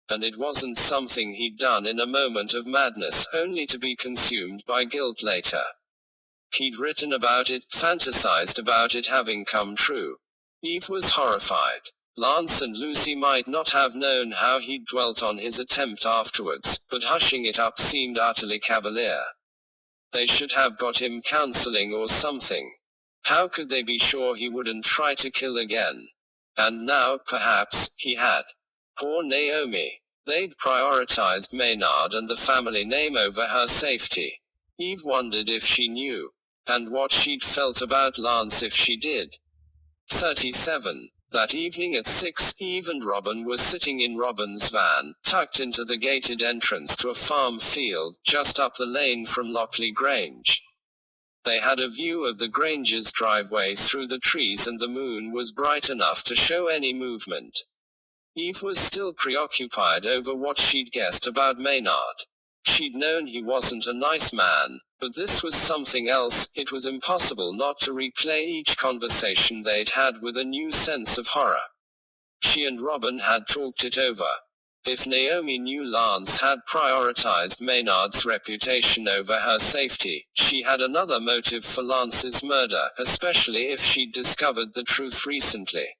And it wasn't something he'd done in a moment of madness, only to be consumed by guilt later. He'd written about it, fantasized about it having come true. Eve was horrified. Lance and Lucy might not have known how he'd dwelt on his attempt afterwards, but hushing it up seemed utterly cavalier. They should have got him counseling or something. How could they be sure he wouldn't try to kill again? And now, perhaps, he had. Poor Naomi. They'd prioritized Maynard and the family name over her safety. Eve wondered if she knew. And what she'd felt about Lance if she did. 37. That evening at 6, Eve and Robin were sitting in Robin's van, tucked into the gated entrance to a farm field, just up the lane from Lockley Grange. They had a view of the Grange's driveway through the trees, and the moon was bright enough to show any movement. Eve was still preoccupied over what she'd guessed about Maynard. She'd known he wasn't a nice man, but this was something else. It was impossible not to replay each conversation they'd had with a new sense of horror. She and Robin had talked it over. If Naomi knew Lance had prioritized Maynard's reputation over her safety, she had another motive for Lance's murder, especially if she'd discovered the truth recently.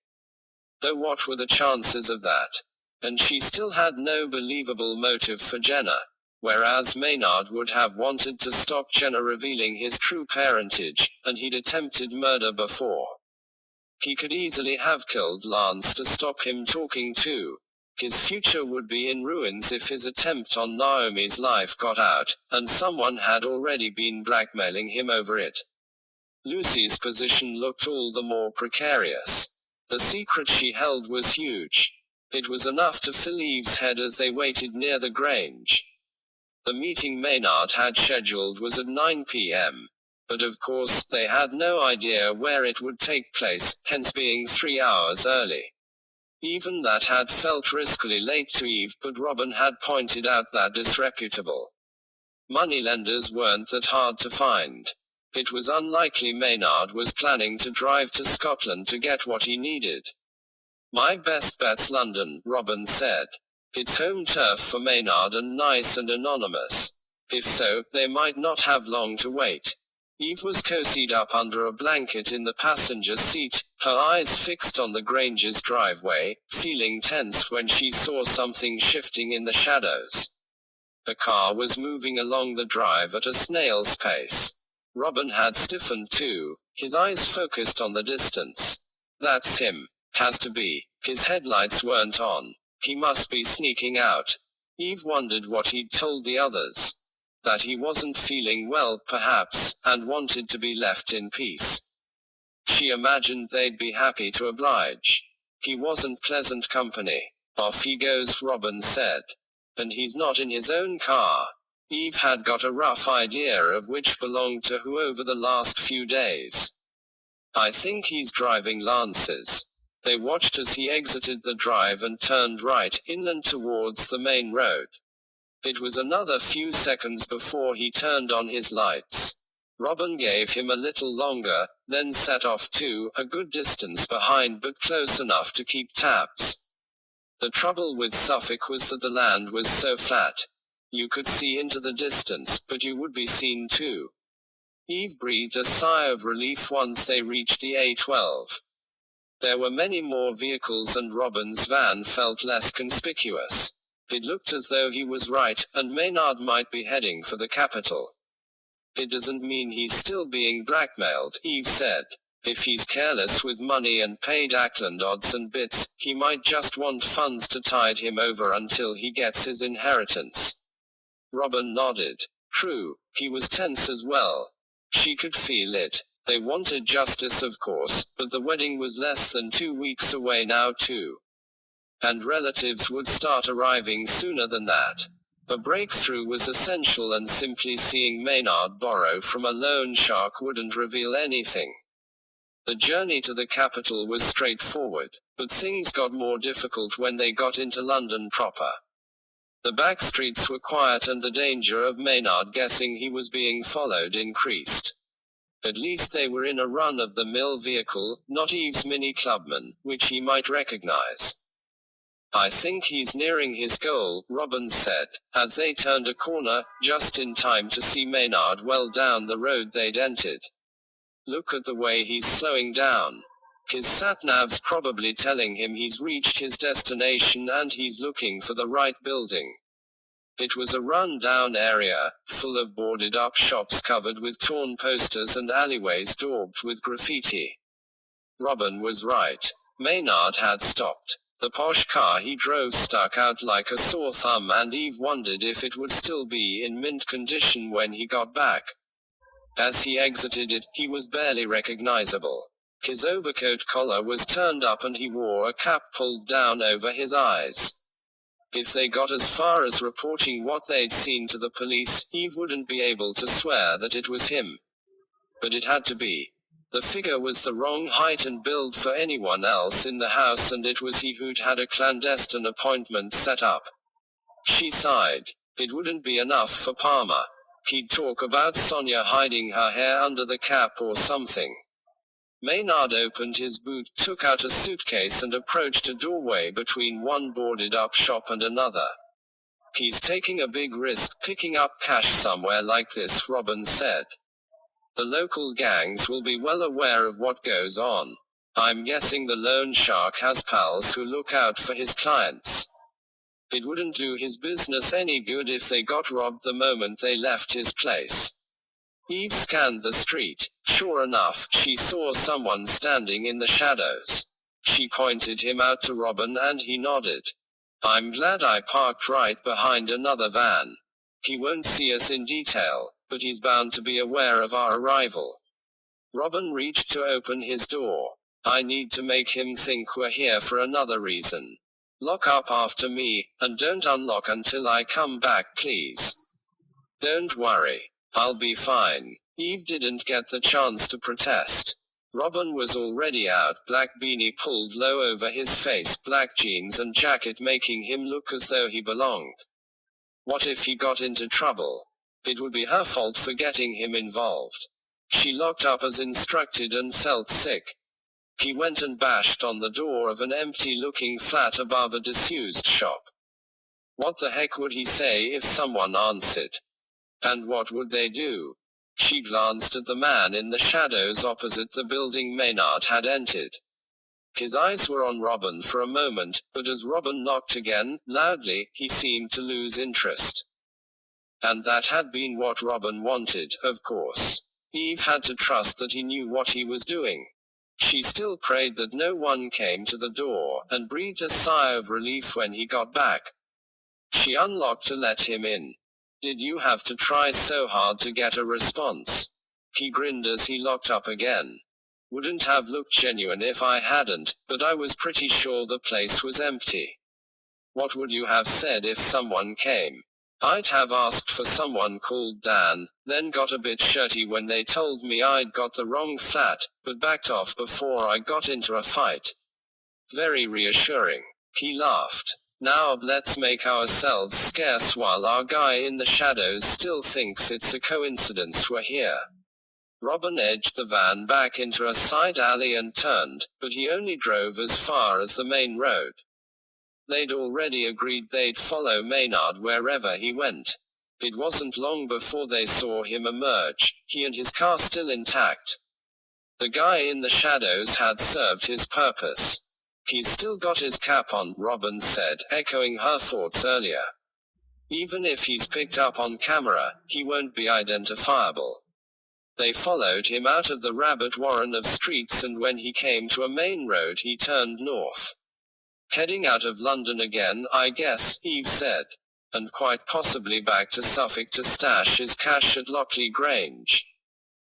Though what were the chances of that? And she still had no believable motive for Jenna. Whereas Maynard would have wanted to stop Jenna revealing his true parentage, and he'd attempted murder before. He could easily have killed Lance to stop him talking too. His future would be in ruins if his attempt on Naomi's life got out, and someone had already been blackmailing him over it. Lucy's position looked all the more precarious. The secret she held was huge. It was enough to fill Eve's head as they waited near the Grange. The meeting Maynard had scheduled was at 9 p.m. But of course, they had no idea where it would take place, hence being 3 hours early. Even that had felt riskily late to Eve, but Robin had pointed out that disreputable moneylenders weren't that hard to find. It was unlikely Maynard was planning to drive to Scotland to get what he needed. My best bet's London, Robin said. It's home turf for Maynard and nice and anonymous. If so, they might not have long to wait. Eve was cozied up under a blanket in the passenger seat, her eyes fixed on the Grange's driveway, feeling tense when she saw something shifting in the shadows. The car was moving along the drive at a snail's pace. Robin had stiffened too, his eyes focused on the distance. That's him. Has to be. His headlights weren't on. He must be sneaking out. Eve wondered what he'd told the others. That he wasn't feeling well, perhaps, and wanted to be left in peace. She imagined they'd be happy to oblige. He wasn't pleasant company. Off he goes, Robin said. And he's not in his own car. Eve had got a rough idea of which belonged to who over the last few days. I think he's driving Lance's. They watched as he exited the drive and turned right, inland towards the main road. It was another few seconds before he turned on his lights. Robin gave him a little longer, then set off too, a good distance behind but close enough to keep tabs. The trouble with Suffolk was that the land was so flat. You could see into the distance, but you would be seen too. Eve breathed a sigh of relief once they reached the A12. There were many more vehicles and Robin's van felt less conspicuous. It looked as though he was right, and Maynard might be heading for the capital. It doesn't mean he's still being blackmailed, Eve said. If he's careless with money and paid Ackland odds and bits, he might just want funds to tide him over until he gets his inheritance. Robin nodded. True, he was tense as well. She could feel it. They wanted justice, of course, but the wedding was less than 2 weeks away now too. And relatives would start arriving sooner than that. A breakthrough was essential, and simply seeing Maynard borrow from a loan shark wouldn't reveal anything. The journey to the capital was straightforward, but things got more difficult when they got into London proper. The back streets were quiet and the danger of Maynard guessing he was being followed increased. At least they were in a run-of-the-mill vehicle, not Eve's Mini Clubman, which he might recognize. I think he's nearing his goal, Robin said, as they turned a corner, just in time to see Maynard well down the road they'd entered. Look at the way he's slowing down. His sat-nav's probably telling him he's reached his destination and he's looking for the right building. It was a run-down area, full of boarded-up shops covered with torn posters and alleyways daubed with graffiti. Robin was right. Maynard had stopped. The posh car he drove stuck out like a sore thumb, and Eve wondered if it would still be in mint condition when he got back. As he exited it, he was barely recognizable. His overcoat collar was turned up and he wore a cap pulled down over his eyes. If they got as far as reporting what they'd seen to the police, Eve wouldn't be able to swear that it was him. But it had to be. The figure was the wrong height and build for anyone else in the house, and it was he who'd had a clandestine appointment set up. She sighed. It wouldn't be enough for Palmer. He'd talk about Sonia hiding her hair under the cap or something. Maynard opened his boot, took out a suitcase and approached a doorway between one boarded-up shop and another. He's taking a big risk picking up cash somewhere like this, Robin said. The local gangs will be well aware of what goes on. I'm guessing the loan shark has pals who look out for his clients. It wouldn't do his business any good if they got robbed the moment they left his place. Eve scanned the street. Sure enough, she saw someone standing in the shadows. She pointed him out to Robin and he nodded. I'm glad I parked right behind another van. He won't see us in detail, but he's bound to be aware of our arrival. Robin reached to open his door. I need to make him think we're here for another reason. Lock up after me, and don't unlock until I come back, please. Don't worry. I'll be fine. Eve didn't get the chance to protest. Robin was already out, black beanie pulled low over his face, black jeans and jacket making him look as though he belonged. What if he got into trouble? It would be her fault for getting him involved. She locked up as instructed and felt sick. He went and bashed on the door of an empty-looking flat above a disused shop. What the heck would he say if someone answered? And what would they do? She glanced at the man in the shadows opposite the building Maynard had entered. His eyes were on Robin for a moment, but as Robin knocked again, loudly, he seemed to lose interest. And that had been what Robin wanted, of course. Eve had to trust that he knew what he was doing. She still prayed that no one came to the door, and breathed a sigh of relief when he got back. She unlocked to let him in. Did you have to try so hard to get a response? He grinned as he locked up again. Wouldn't have looked genuine if I hadn't, but I was pretty sure the place was empty. What would you have said if someone came? I'd have asked for someone called Dan, then got a bit shirty when they told me I'd got the wrong flat, but backed off before I got into a fight. Very reassuring. He laughed. Now let's make ourselves scarce while our guy in the shadows still thinks it's a coincidence we're here. Robin edged the van back into a side alley and turned, but he only drove as far as the main road. They'd already agreed they'd follow Maynard wherever he went. It wasn't long before they saw him emerge, he and his car still intact. The guy in the shadows had served his purpose. He's still got his cap on, Robin said, echoing her thoughts earlier. Even if he's picked up on camera, he won't be identifiable. They followed him out of the rabbit warren of streets, and when he came to a main road he turned north. Heading out of London again, I guess, Eve said. And quite possibly back to Suffolk to stash his cash at Lockley Grange.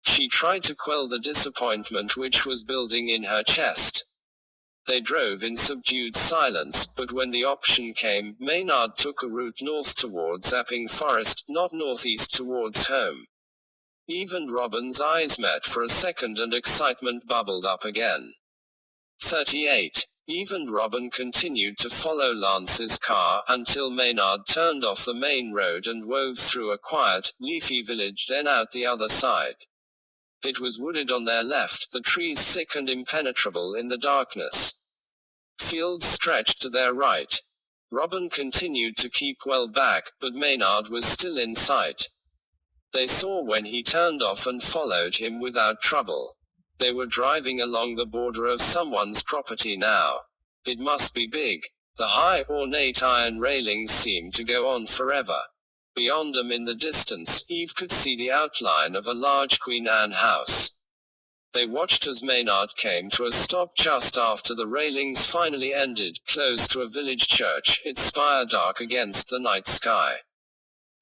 She tried to quell the disappointment which was building in her chest. They drove in subdued silence, but when the option came, Maynard took a route north towards Epping Forest, not northeast towards home. Eve and Robin's eyes met for a second and excitement bubbled up again. 38. Eve and Robin continued to follow Lance's car, until Maynard turned off the main road and wove through a quiet, leafy village, then out the other side. It was wooded on their left, the trees thick and impenetrable in the darkness. Fields stretched to their right. Robin continued to keep well back, but Maynard was still in sight. They saw when he turned off and followed him without trouble. They were driving along the border of someone's property now. It must be big. The high, ornate iron railings seemed to go on forever. Beyond them in the distance, Eve could see the outline of a large Queen Anne house. They watched as Maynard came to a stop just after the railings finally ended, close to a village church, its spire dark against the night sky.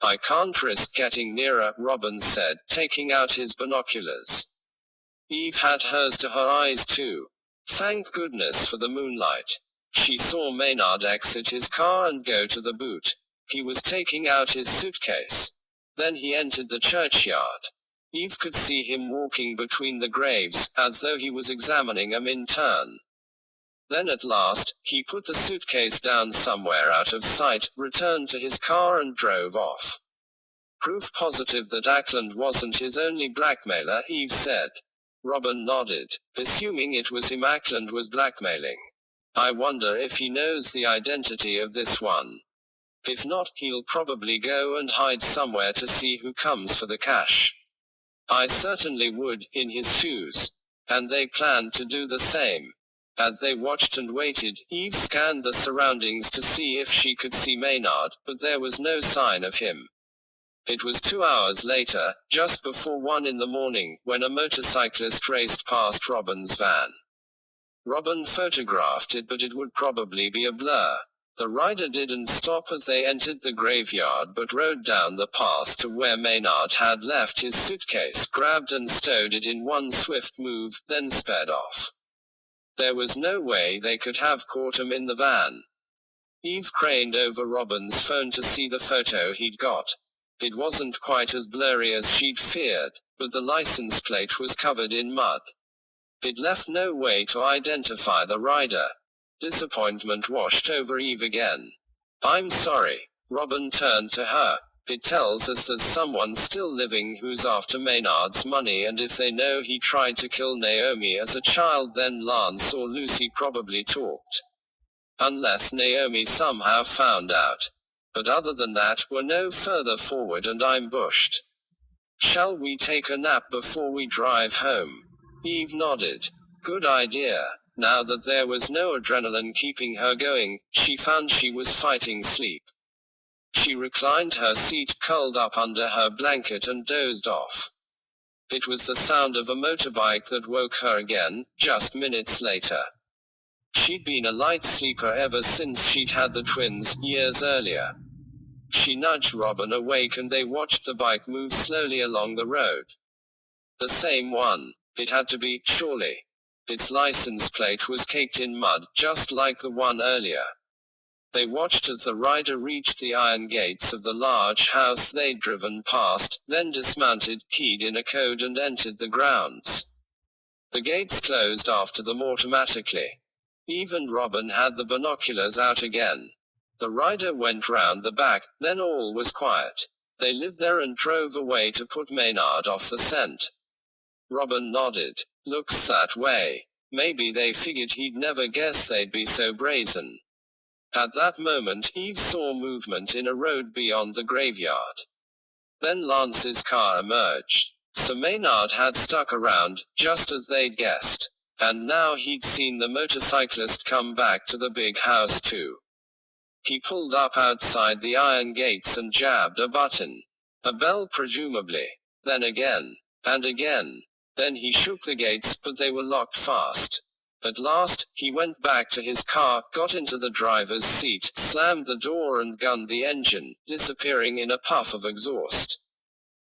I can't risk getting nearer, Robin said, taking out his binoculars. Eve had hers to her eyes too. Thank goodness for the moonlight. She saw Maynard exit his car and go to the boot. He was taking out his suitcase. Then he entered the churchyard. Eve could see him walking between the graves, as though he was examining them in turn. Then at last, he put the suitcase down somewhere out of sight, returned to his car and drove off. Proof positive that Ackland wasn't his only blackmailer, Eve said. Robin nodded, assuming it was him Ackland was blackmailing. I wonder if he knows the identity of this one. If not, he'll probably go and hide somewhere to see who comes for the cash. I certainly would, in his shoes. And they planned to do the same. As they watched and waited, Eve scanned the surroundings to see if she could see Maynard, but there was no sign of him. It was 2 hours later, just before 1 in the morning, when a motorcyclist raced past Robin's van. Robin photographed it, but it would probably be a blur. The rider didn't stop as they entered the graveyard but rode down the path to where Maynard had left his suitcase, grabbed and stowed it in one swift move, then sped off. There was no way they could have caught him in the van. Eve craned over Robin's phone to see the photo he'd got. It wasn't quite as blurry as she'd feared, but the license plate was covered in mud. It left no way to identify the rider. Disappointment washed over Eve again. I'm sorry. Robin turned to her. It tells us there's someone still living who's after Maynard's money, and if they know he tried to kill Naomi as a child, then Lance or Lucy probably talked. Unless Naomi somehow found out. But other than that, we're no further forward and I'm bushed. Shall we take a nap before we drive home? Eve nodded. Good idea. Now that there was no adrenaline keeping her going, she found she was fighting sleep. She reclined her seat, curled up under her blanket, and dozed off. It was the sound of a motorbike that woke her again, just minutes later. She'd been a light sleeper ever since she'd had the twins, years earlier. She nudged Robin awake and they watched the bike move slowly along the road. The same one. It had to be, surely. Its license plate was caked in mud, just like the one earlier. They watched as the rider reached the iron gates of the large house they'd driven past, then dismounted, keyed in a code and entered the grounds. The gates closed after them automatically. Eve and Robin had the binoculars out again. The rider went round the back, then all was quiet. They lived there and drove away to put Maynard off the scent. Robin nodded. Looks that way. Maybe they figured he'd never guess they'd be so brazen. At that moment, Eve saw movement in a road beyond the graveyard. Then Lance's car emerged. So Maynard had stuck around, just as they'd guessed. And now he'd seen the motorcyclist come back to the big house too. He pulled up outside the iron gates and jabbed a button. A bell presumably. Then again. And again. Then he shook the gates, but they were locked fast. At last, he went back to his car, got into the driver's seat, slammed the door and gunned the engine, disappearing in a puff of exhaust.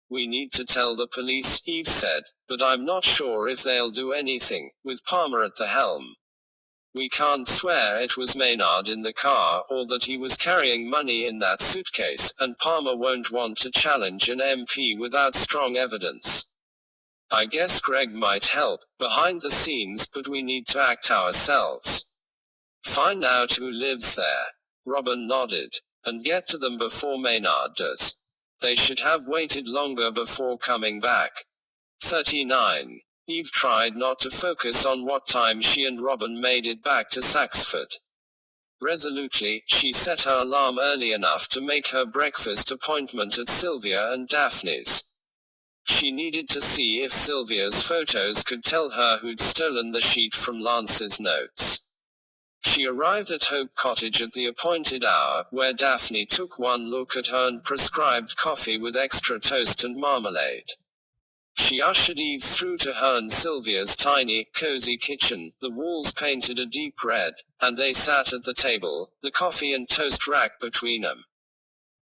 We need to tell the police, Eve said, but I'm not sure if they'll do anything, with Palmer at the helm. We can't swear it was Maynard in the car, or that he was carrying money in that suitcase, and Palmer won't want to challenge an MP without strong evidence. I guess Greg might help, behind the scenes, but we need to act ourselves. Find out who lives there. Robin nodded. And get to them before Maynard does. They should have waited longer before coming back. 39. Eve tried not to focus on what time she and Robin made it back to Saxford. Resolutely, she set her alarm early enough to make her breakfast appointment at Sylvia and Daphne's. She needed to see if Sylvia's photos could tell her who'd stolen the sheet from Lance's notes. She arrived at Hope Cottage at the appointed hour, where Daphne took one look at her and prescribed coffee with extra toast and marmalade. She ushered Eve through to her and Sylvia's tiny, cozy kitchen, the walls painted a deep red, and they sat at the table, the coffee and toast rack between them.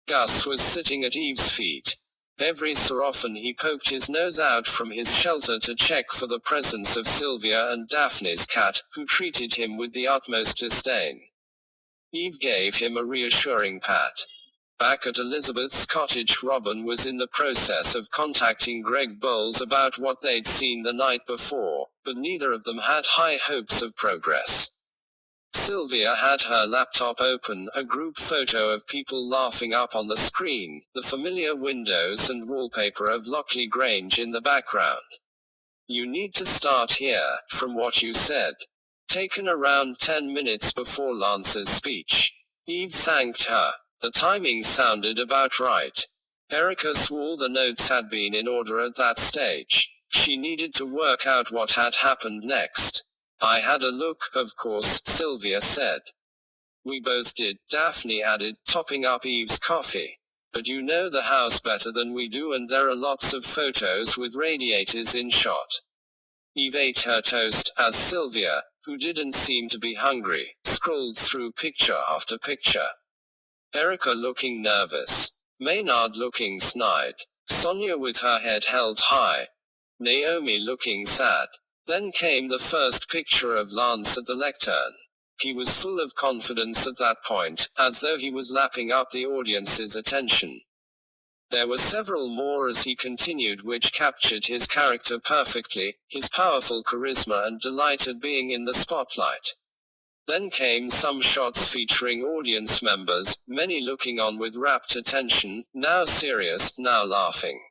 Gus was sitting at Eve's feet. Every so often he poked his nose out from his shelter to check for the presence of Sylvia and Daphne's cat, who treated him with the utmost disdain. Eve gave him a reassuring pat. Back at Elizabeth's cottage, Robin was in the process of contacting Greg Bowles about what they'd seen the night before, but neither of them had high hopes of progress. Sylvia had her laptop open, a group photo of people laughing up on the screen, the familiar windows and wallpaper of Lockley Grange in the background. You need to start here, from what you said. Taken around 10 minutes before Lance's speech. Eve thanked her. The timing sounded about right. Erica swore the notes had been in order at that stage. She needed to work out what had happened next. I had a look, of course, Sylvia said. We both did, Daphne added, topping up Eve's coffee. But you know the house better than we do, and there are lots of photos with radiators in shot. Eve ate her toast, as Sylvia, who didn't seem to be hungry, scrolled through picture after picture. Erica looking nervous. Maynard looking snide. Sonia with her head held high. Naomi looking sad. Then came the first picture of Lance at the lectern. He was full of confidence at that point, as though he was lapping up the audience's attention. There were several more as he continued, which captured his character perfectly, his powerful charisma and delight at being in the spotlight. Then came some shots featuring audience members, many looking on with rapt attention, now serious, now laughing.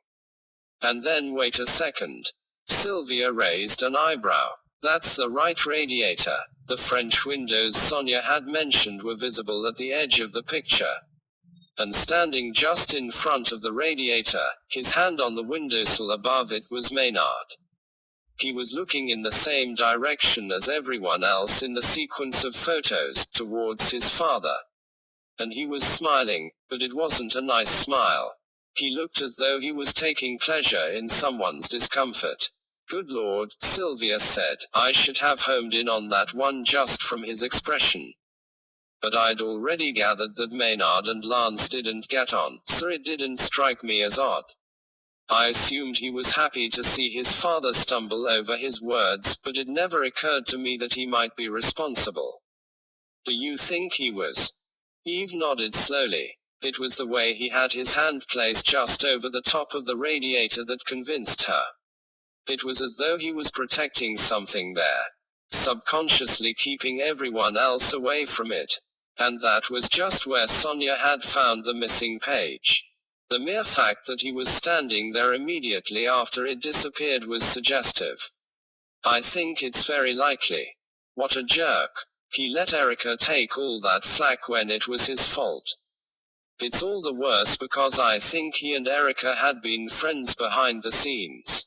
And then wait a second. Sylvia raised an eyebrow. That's the right radiator. The French windows Sonia had mentioned were visible at the edge of the picture. And standing just in front of the radiator, his hand on the windowsill above it, was Maynard. He was looking in the same direction as everyone else in the sequence of photos, towards his father. And he was smiling, but it wasn't a nice smile. He looked as though he was taking pleasure in someone's discomfort. Good Lord, Sylvia said. I should have homed in on that one just from his expression. But I'd already gathered that Maynard and Lance didn't get on, so it didn't strike me as odd. I assumed he was happy to see his father stumble over his words, but it never occurred to me that he might be responsible. Do you think he was? Eve nodded slowly. It was the way he had his hand placed just over the top of the radiator that convinced her. It was as though he was protecting something there, subconsciously keeping everyone else away from it. And that was just where Sonia had found the missing page. The mere fact that he was standing there immediately after it disappeared was suggestive. I think it's very likely. What a jerk. He let Erica take all that flack when it was his fault. It's all the worse because I think he and Erica had been friends behind the scenes.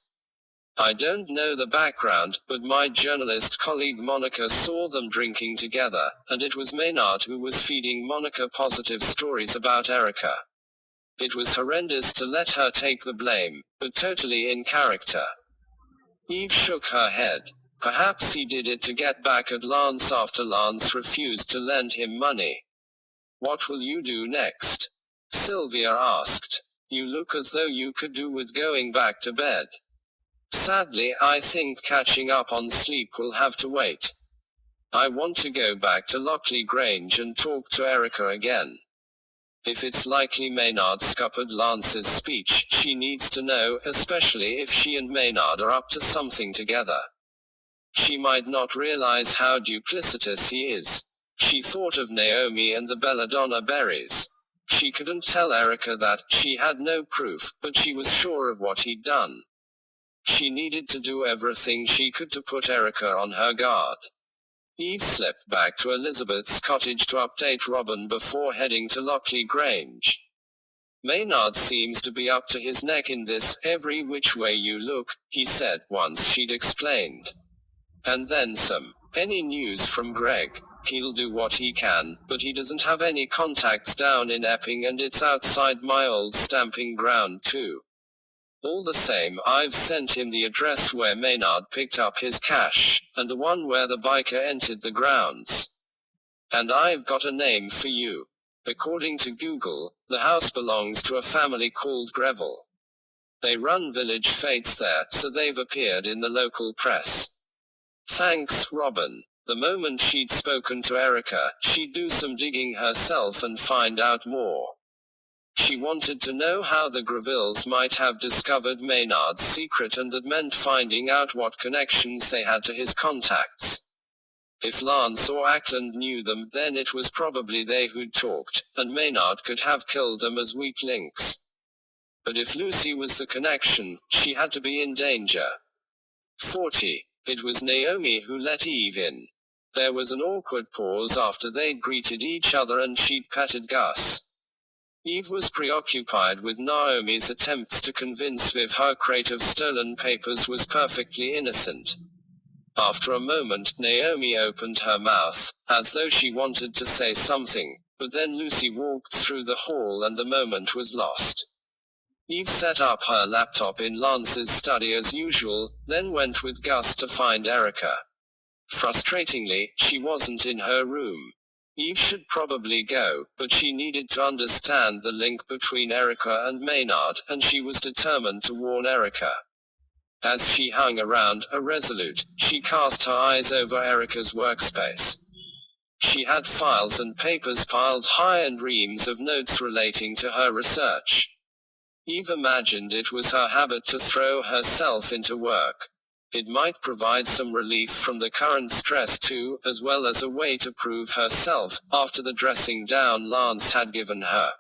I don't know the background, but my journalist colleague Monica saw them drinking together, and it was Maynard who was feeding Monica positive stories about Erica. It was horrendous to let her take the blame, but totally in character. Eve shook her head. Perhaps he did it to get back at Lance after Lance refused to lend him money. What will you do next? Sylvia asked. You look as though you could do with going back to bed. Sadly, I think catching up on sleep will have to wait. I want to go back to Lockley Grange and talk to Erica again. If it's likely Maynard scuppered Lance's speech, she needs to know, especially if she and Maynard are up to something together. She might not realize how duplicitous he is. She thought of Naomi and the belladonna berries. She couldn't tell Erica that, she had no proof, but she was sure of what he'd done. She needed to do everything she could to put Erica on her guard. Eve slipped back to Elizabeth's cottage to update Robin before heading to Lockley Grange. Maynard seems to be up to his neck in this, every which way you look, he said once she'd explained. And then some. Any news from Greg? He'll do what he can, but he doesn't have any contacts down in Epping and it's outside my old stamping ground too. All the same, I've sent him the address where Maynard picked up his cash, and the one where the biker entered the grounds. And I've got a name for you. According to Google, the house belongs to a family called Greville. They run village fetes there, so they've appeared in the local press. Thanks, Robin. The moment she'd spoken to Erica, she'd do some digging herself and find out more. She wanted to know how the Grevilles might have discovered Maynard's secret, and that meant finding out what connections they had to his contacts. If Lance or Ackland knew them, then it was probably they who'd talked, and Maynard could have killed them as weak links. But if Lucy was the connection, she had to be in danger. 40. It was Naomi who let Eve in. There was an awkward pause after they'd greeted each other and she'd patted Gus. Eve was preoccupied with Naomi's attempts to convince Viv her crate of stolen papers was perfectly innocent. After a moment, Naomi opened her mouth, as though she wanted to say something, but then Lucy walked through the hall and the moment was lost. Eve set up her laptop in Lance's study as usual, then went with Gus to find Erica. Frustratingly, she wasn't in her room. Eve should probably go, but she needed to understand the link between Erica and Maynard, and she was determined to warn Erica. As she hung around, irresolute, she cast her eyes over Erica's workspace. She had files and papers piled high and reams of notes relating to her research. Eve imagined it was her habit to throw herself into work. It might provide some relief from the current stress too, as well as a way to prove herself, after the dressing down Lance had given her.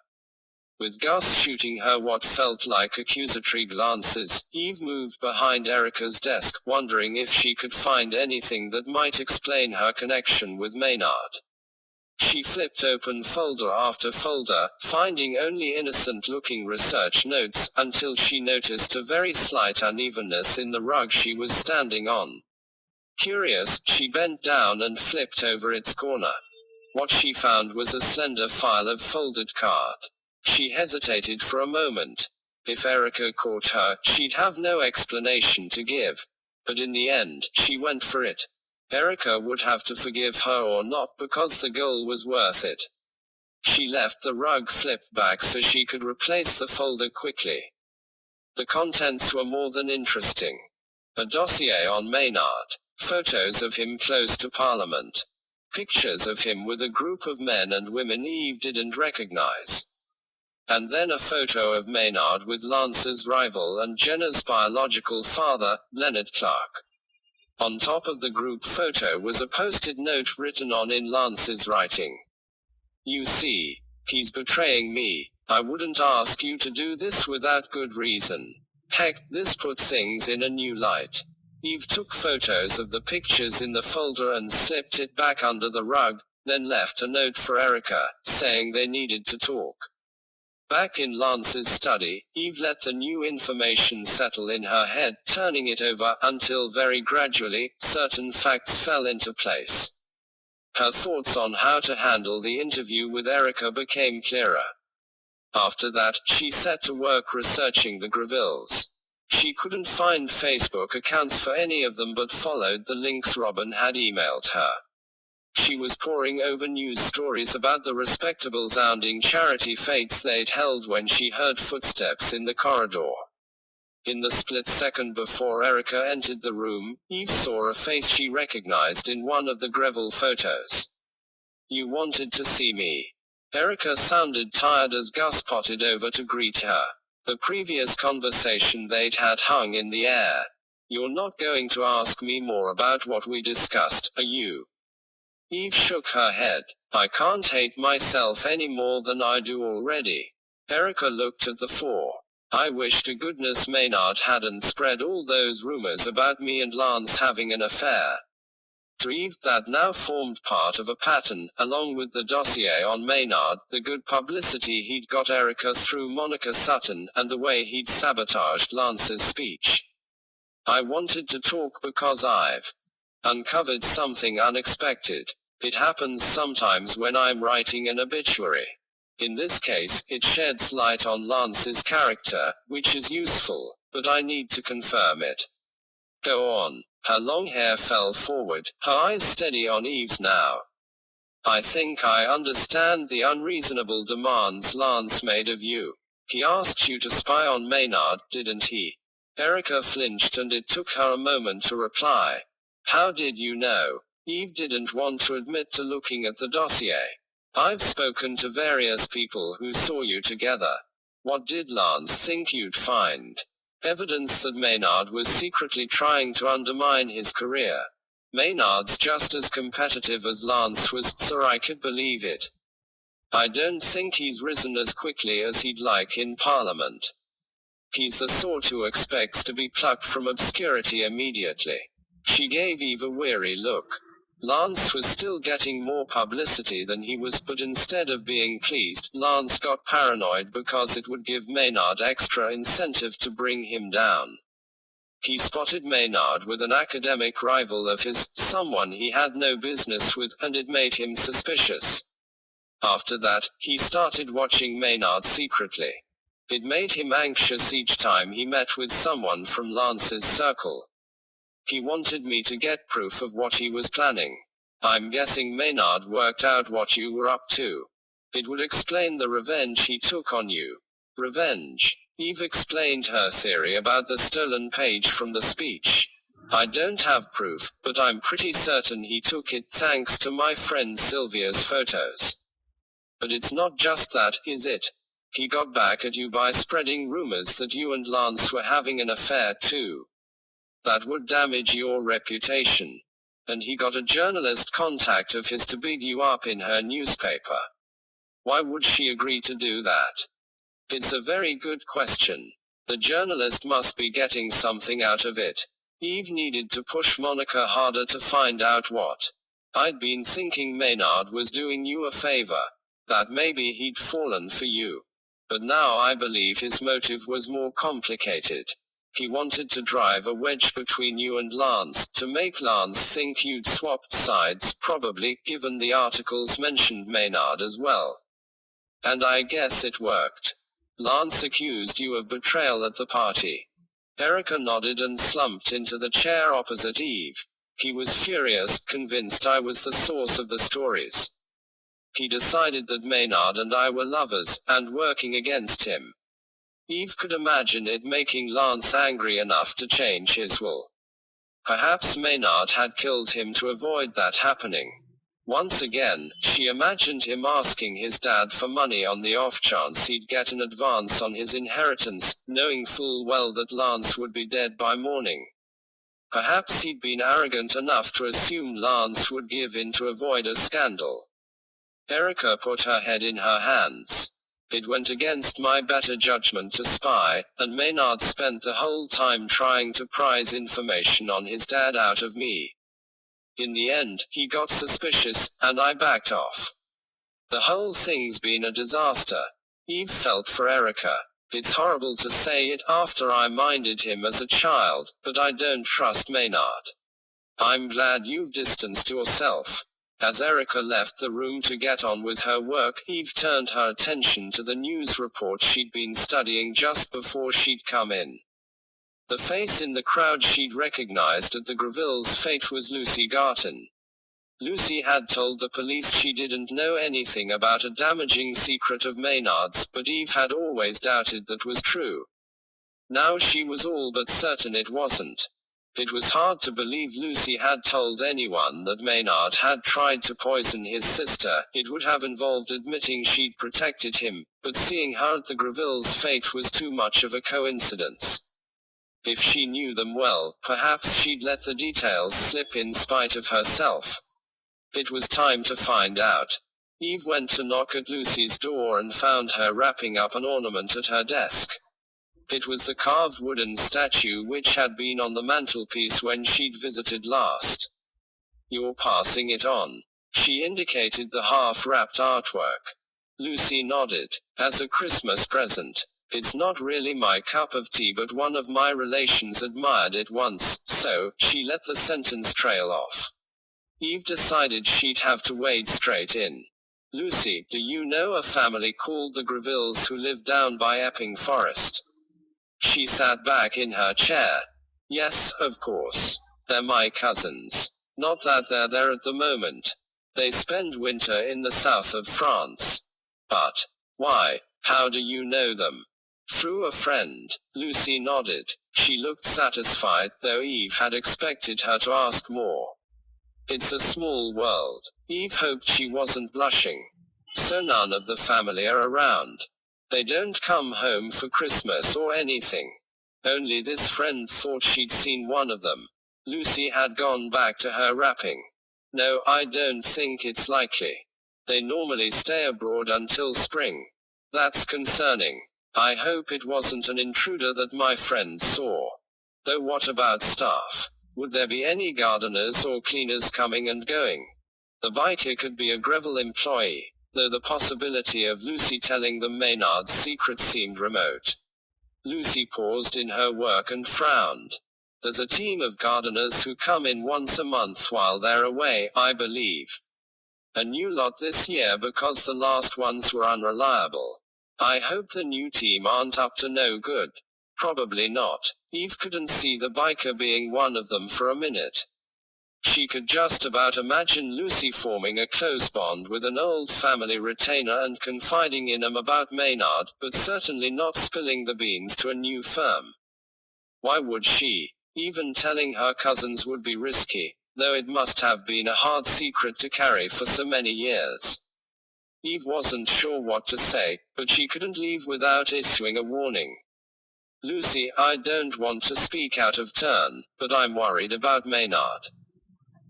With Gus shooting her what felt like accusatory glances, Eve moved behind Erica's desk, wondering if she could find anything that might explain her connection with Maynard. She flipped open folder after folder, finding only innocent-looking research notes, until she noticed a very slight unevenness in the rug she was standing on. Curious, she bent down and flipped over its corner. What she found was a slender file of folded card. She hesitated for a moment. If Erica caught her, she'd have no explanation to give. But in the end, she went for it. Erica would have to forgive her or not because the goal was worth it. She left the rug flipped back so she could replace the folder quickly. The contents were more than interesting. A dossier on Maynard. Photos of him close to Parliament. Pictures of him with a group of men and women Eve didn't recognize. And then a photo of Maynard with Lance's rival and Jenna's biological father, Leonard Clark. On top of the group photo was a post-it note written on in Lance's writing. "You see, he's betraying me. I wouldn't ask you to do this without good reason. Heck, this put things in a new light." Eve took photos of the pictures in the folder and slipped it back under the rug, then left a note for Erica, saying they needed to talk. Back in Lance's study, Eve let the new information settle in her head, turning it over until very gradually, certain facts fell into place. Her thoughts on how to handle the interview with Erica became clearer. After that, she set to work researching the Gravilles. She couldn't find Facebook accounts for any of them but followed the links Robin had emailed her. She was poring over news stories about the respectable-sounding charity fetes they'd held when she heard footsteps in the corridor. In the split second before Erica entered the room, Eve saw a face she recognized in one of the Greville photos. "You wanted to see me." Erica sounded tired as Gus potted over to greet her. The previous conversation they'd had hung in the air. "You're not going to ask me more about what we discussed, are you?" Eve shook her head. "I can't hate myself any more than I do already." Erica looked at the four. "I wish to goodness Maynard hadn't spread all those rumors about me and Lance having an affair." To Eve, that now formed part of a pattern, along with the dossier on Maynard, the good publicity he'd got Erica through Monica Sutton, and the way he'd sabotaged Lance's speech. "I wanted to talk because I've uncovered something unexpected. It happens sometimes when I'm writing an obituary. In this case, it sheds light on Lance's character, which is useful, but I need to confirm it." "Go on." Her long hair fell forward, her eyes steady on Eve's now. "I think I understand the unreasonable demands Lance made of you. He asked you to spy on Maynard, didn't he?" Erica flinched and it took her a moment to reply. "How did you know?" Eve didn't want to admit to looking at the dossier. "I've spoken to various people who saw you together." "What did Lance think you'd find?" "Evidence that Maynard was secretly trying to undermine his career. Maynard's just as competitive as Lance was, so I could believe it. I don't think he's risen as quickly as he'd like in Parliament. He's the sort who expects to be plucked from obscurity immediately." She gave Eve a weary look. Lance was still getting more publicity than he was, but instead of being pleased, Lance got paranoid because it would give Maynard extra incentive to bring him down. He spotted Maynard with an academic rival of his, someone he had no business with, and it made him suspicious. After that, he started watching Maynard secretly. It made him anxious each time he met with someone from Lance's circle. He wanted me to get proof of what he was planning. I'm guessing Maynard worked out what you were up to. It would explain the revenge he took on you." "Revenge?" Eve explained her theory about the stolen page from the speech. "I don't have proof, but I'm pretty certain he took it thanks to my friend Sylvia's photos." "But it's not just that, is it? He got back at you by spreading rumors that you and Lance were having an affair too. That would damage your reputation. And he got a journalist contact of his to big you up in her newspaper. Why would she agree to do that?" "It's a very good question. The journalist must be getting something out of it." Eve needed to push Monica harder to find out what. "I'd been thinking Maynard was doing you a favor. That maybe he'd fallen for you. But now I believe his motive was more complicated. He wanted to drive a wedge between you and Lance, to make Lance think you'd swapped sides, probably, given the articles mentioned Maynard as well. And I guess it worked. Lance accused you of betrayal at the party. Erica nodded and slumped into the chair opposite Eve. He was furious, convinced I was the source of the stories. He decided that Maynard and I were lovers, and working against him. Eve could imagine it making Lance angry enough to change his will. Perhaps Maynard had killed him to avoid that happening. Once again, she imagined him asking his dad for money on the off chance he'd get an advance on his inheritance, knowing full well that Lance would be dead by morning. Perhaps he'd been arrogant enough to assume Lance would give in to avoid a scandal. Erica put her head in her hands. It went against my better judgment to spy, and Maynard spent the whole time trying to prise information on his dad out of me. In the end, he got suspicious, and I backed off. The whole thing's been a disaster. Eve felt for Erica. It's horrible to say it after I minded him as a child, but I don't trust Maynard. I'm glad you've distanced yourself. As Erica left the room to get on with her work, Eve turned her attention to the news report she'd been studying just before she'd come in. The face in the crowd she'd recognized at the Greville's fate was Lucy Garton. Lucy had told the police she didn't know anything about a damaging secret of Maynard's, but Eve had always doubted that was true. Now she was all but certain it wasn't. It was hard to believe Lucy had told anyone that Maynard had tried to poison his sister. It would have involved admitting she'd protected him, but seeing her at the Greville's fate was too much of a coincidence. If she knew them well, perhaps she'd let the details slip in spite of herself. It was time to find out. Eve went to knock at Lucy's door and found her wrapping up an ornament at her desk. It was the carved wooden statue which had been on the mantelpiece when she'd visited last. You're passing it on. She indicated the half-wrapped artwork. Lucy nodded. As a Christmas present. It's not really my cup of tea, but one of my relations admired it once, so she let the sentence trail off. Eve decided she'd have to wade straight in. Lucy, do you know a family called the Grevilles who live down by Epping Forest? She sat back in her chair. Yes, of course. They're my cousins. Not that they're there at the moment. They spend winter in the south of France. But, why, how do you know them? Through a friend. Lucy nodded. She looked satisfied, though Eve had expected her to ask more. It's a small world. Eve hoped she wasn't blushing. So none of the family are around. They don't come home for Christmas or anything. Only this friend thought she'd seen one of them. Lucy had gone back to her wrapping. No, I don't think it's likely. They normally stay abroad until spring. That's concerning. I hope it wasn't an intruder that my friend saw. Though what about staff? Would there be any gardeners or cleaners coming and going? The biker could be a Greville employee, though the possibility of Lucy telling them Maynard's secret seemed remote. Lucy paused in her work and frowned. There's a team of gardeners who come in once a month while they're away, I believe. A new lot this year because the last ones were unreliable. I hope the new team aren't up to no good. Probably not. Eve couldn't see the biker being one of them for a minute. She could just about imagine Lucy forming a close bond with an old family retainer and confiding in him about Maynard, but certainly not spilling the beans to a new firm. Why would she? Even telling her cousins would be risky, though it must have been a hard secret to carry for so many years. Eve wasn't sure what to say, but she couldn't leave without issuing a warning. Lucy, I don't want to speak out of turn, but I'm worried about Maynard.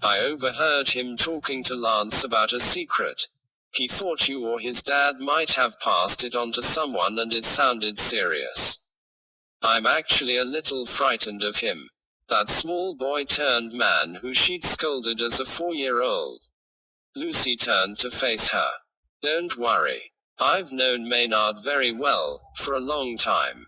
I overheard him talking to Lance about a secret. He thought you or his dad might have passed it on to someone and it sounded serious. I'm actually a little frightened of him. That small boy turned man who she'd scolded as a 4-year-old. Lucy turned to face her. Don't worry. I've known Maynard very well, for a long time.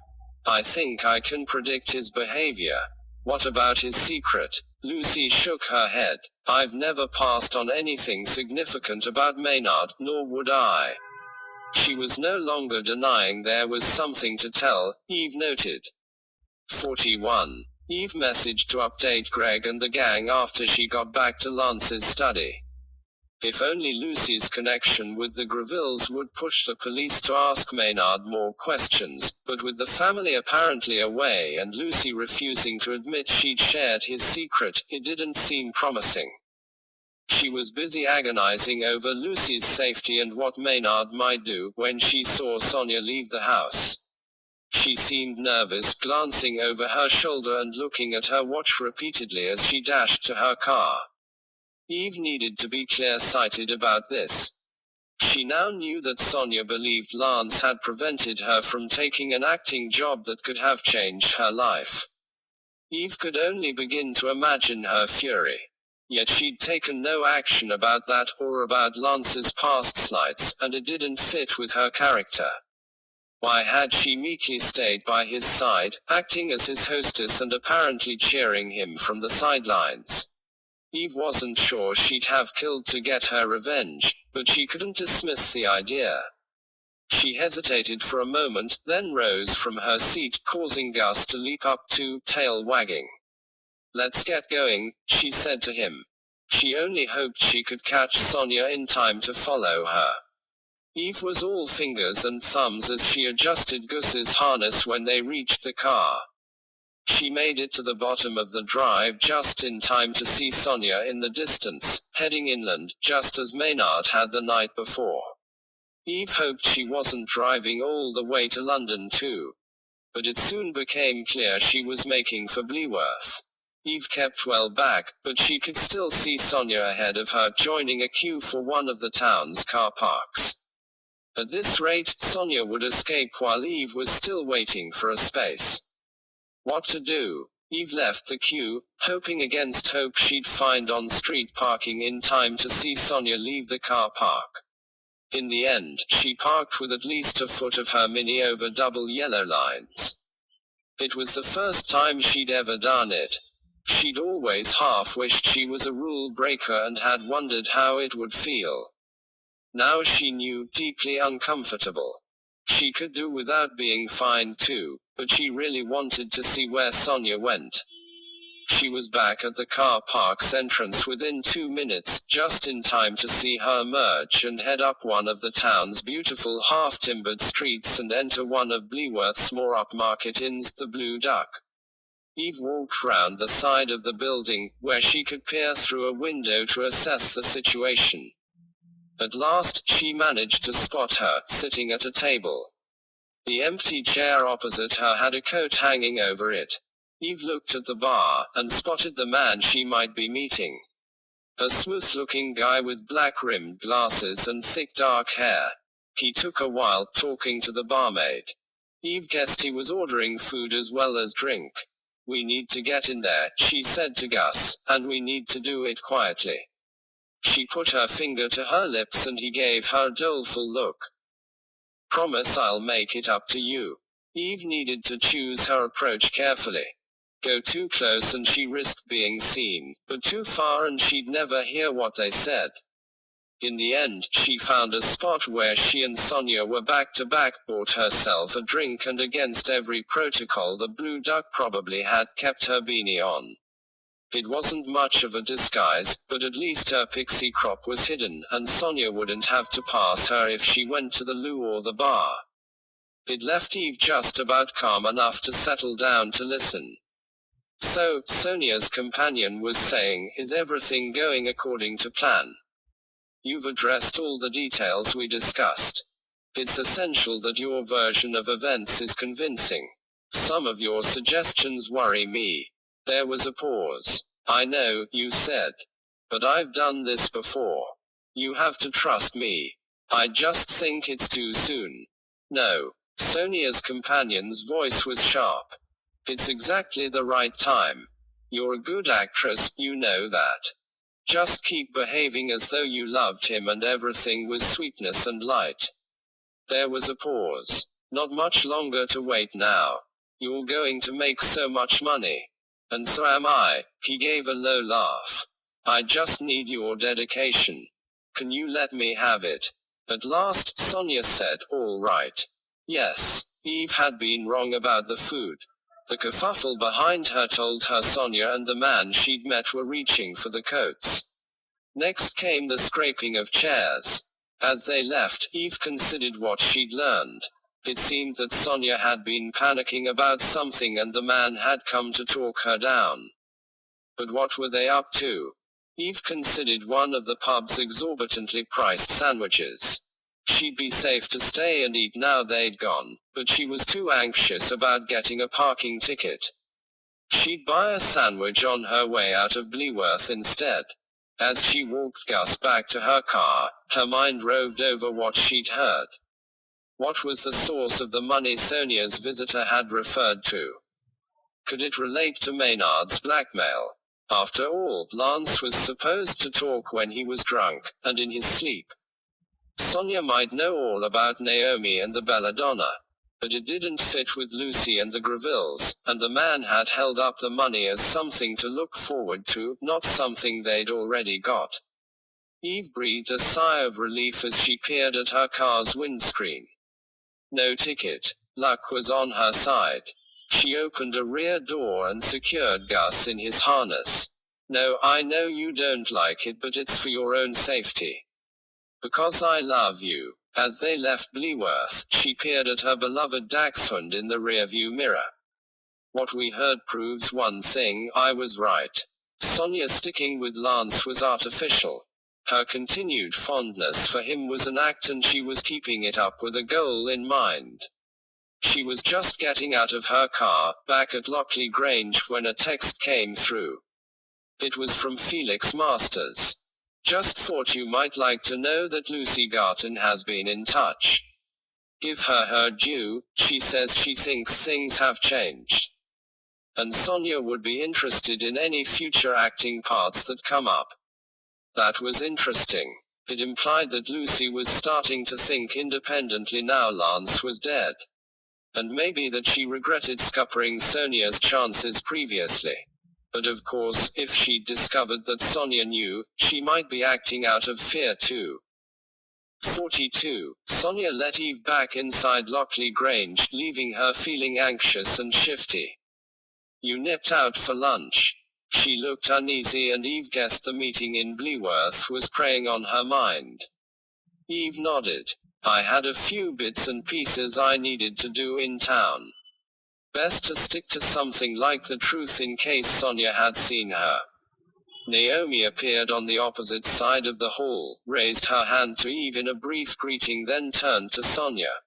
I think I can predict his behavior. What about his secret? Lucy shook her head. I've never passed on anything significant about Maynard, nor would I. She was no longer denying there was something to tell, Eve noted. 41. Eve messaged to update Greg and the gang after she got back to Lance's study. If only Lucy's connection with the Grevilles would push the police to ask Maynard more questions, but with the family apparently away and Lucy refusing to admit she'd shared his secret, it didn't seem promising. She was busy agonizing over Lucy's safety and what Maynard might do when she saw Sonia leave the house. She seemed nervous, glancing over her shoulder and looking at her watch repeatedly as she dashed to her car. Eve needed to be clear-sighted about this. She now knew that Sonia believed Lance had prevented her from taking an acting job that could have changed her life. Eve could only begin to imagine her fury. Yet she'd taken no action about that or about Lance's past slights, and it didn't fit with her character. Why had she meekly stayed by his side, acting as his hostess and apparently cheering him from the sidelines? Eve wasn't sure she'd have killed to get her revenge, but she couldn't dismiss the idea. She hesitated for a moment, then rose from her seat, causing Gus to leap up too, tail wagging. Let's get going, she said to him. She only hoped she could catch Sonia in time to follow her. Eve was all fingers and thumbs as she adjusted Gus's harness when they reached the car. She made it to the bottom of the drive just in time to see Sonia in the distance, heading inland, just as Maynard had the night before. Eve hoped she wasn't driving all the way to London too. But it soon became clear she was making for Bleworth. Eve kept well back, but she could still see Sonia ahead of her, joining a queue for one of the town's car parks. At this rate, Sonia would escape while Eve was still waiting for a space. What to do? Eve left the queue, hoping against hope she'd find on-street parking in time to see Sonia leave the car park. In the end, she parked with at least a foot of her Mini over double yellow lines. It was the first time she'd ever done it. She'd always half-wished she was a rule breaker and had wondered how it would feel. Now she knew, deeply uncomfortable. She could do without being fined too, but she really wanted to see where Sonia went. She was back at the car park's entrance within 2 minutes, just in time to see her emerge and head up one of the town's beautiful half-timbered streets and enter one of Bleworth's more upmarket inns, the Blue Duck. Eve walked round the side of the building, where she could peer through a window to assess the situation. At last, she managed to spot her, sitting at a table. The empty chair opposite her had a coat hanging over it. Eve looked at the bar, and spotted the man she might be meeting. A smooth-looking guy with black-rimmed glasses and thick dark hair. He took a while talking to the barmaid. Eve guessed he was ordering food as well as drink. We need to get in there, she said to Gus, and we need to do it quietly. She put her finger to her lips and he gave her a doleful look. Promise I'll make it up to you. Eve needed to choose her approach carefully. Go too close and she risked being seen, but too far and she'd never hear what they said. In the end, she found a spot where she and Sonia were back to back, bought herself a drink and against every protocol the Blue Duck probably had kept her beanie on. It wasn't much of a disguise, but at least her pixie crop was hidden, and Sonia wouldn't have to pass her if she went to the loo or the bar. It left Eve just about calm enough to settle down to listen. So, Sonia's companion was saying, is everything going according to plan? You've addressed all the details we discussed. It's essential that your version of events is convincing. Some of your suggestions worry me. There was a pause. I know, you said. But I've done this before. You have to trust me. I just think it's too soon. No. Sonia's companion's voice was sharp. It's exactly the right time. You're a good actress, you know that. Just keep behaving as though you loved him and everything was sweetness and light. There was a pause. Not much longer to wait now. You're going to make so much money. And so am I. He gave a low laugh. I just need your dedication. Can you let me have it? At last, Sonia said, all right. Yes, Eve had been wrong about the food. The kerfuffle behind her told her Sonia and the man she'd met were reaching for the coats. Next came the scraping of chairs. As they left, Eve considered what she'd learned. It seemed that Sonia had been panicking about something and the man had come to talk her down. But what were they up to? Eve considered one of the pub's exorbitantly priced sandwiches. She'd be safe to stay and eat now they'd gone, but she was too anxious about getting a parking ticket. She'd buy a sandwich on her way out of Bleworth instead. As she walked Gus back to her car, her mind roved over what she'd heard. What was the source of the money Sonia's visitor had referred to? Could it relate to Maynard's blackmail? After all, Lance was supposed to talk when he was drunk, and in his sleep. Sonia might know all about Naomi and the belladonna. But it didn't fit with Lucy and the Gravilles, and the man had held up the money as something to look forward to, not something they'd already got. Eve breathed a sigh of relief as she peered at her car's windscreen. No ticket. Luck was on her side. She opened a rear door and secured Gus in his harness. No, I know you don't like it, but it's for your own safety. Because I love you. As they left Bleworth, she peered at her beloved dachshund in the rearview mirror. What we heard proves one thing, I was right. Sonia sticking with Lance was artificial. Her continued fondness for him was an act and she was keeping it up with a goal in mind. She was just getting out of her car, back at Lockley Grange, when a text came through. It was from Felix Masters. Just thought you might like to know that Lucy Garton has been in touch. Give her her due, she says she thinks things have changed. And Sonia would be interested in any future acting parts that come up. That was interesting. It implied that Lucy was starting to think independently now Lance was dead. And maybe that she regretted scuppering Sonia's chances previously. But of course, if she'd discovered that Sonia knew, she might be acting out of fear too. 42. Sonia let Eve back inside Lockley Grange, leaving her feeling anxious and shifty. You nipped out for lunch. She looked uneasy and Eve guessed the meeting in Bleworth was preying on her mind. Eve nodded. I had a few bits and pieces I needed to do in town. Best to stick to something like the truth in case Sonia had seen her. Naomi appeared on the opposite side of the hall, raised her hand to Eve in a brief greeting, then turned to Sonia.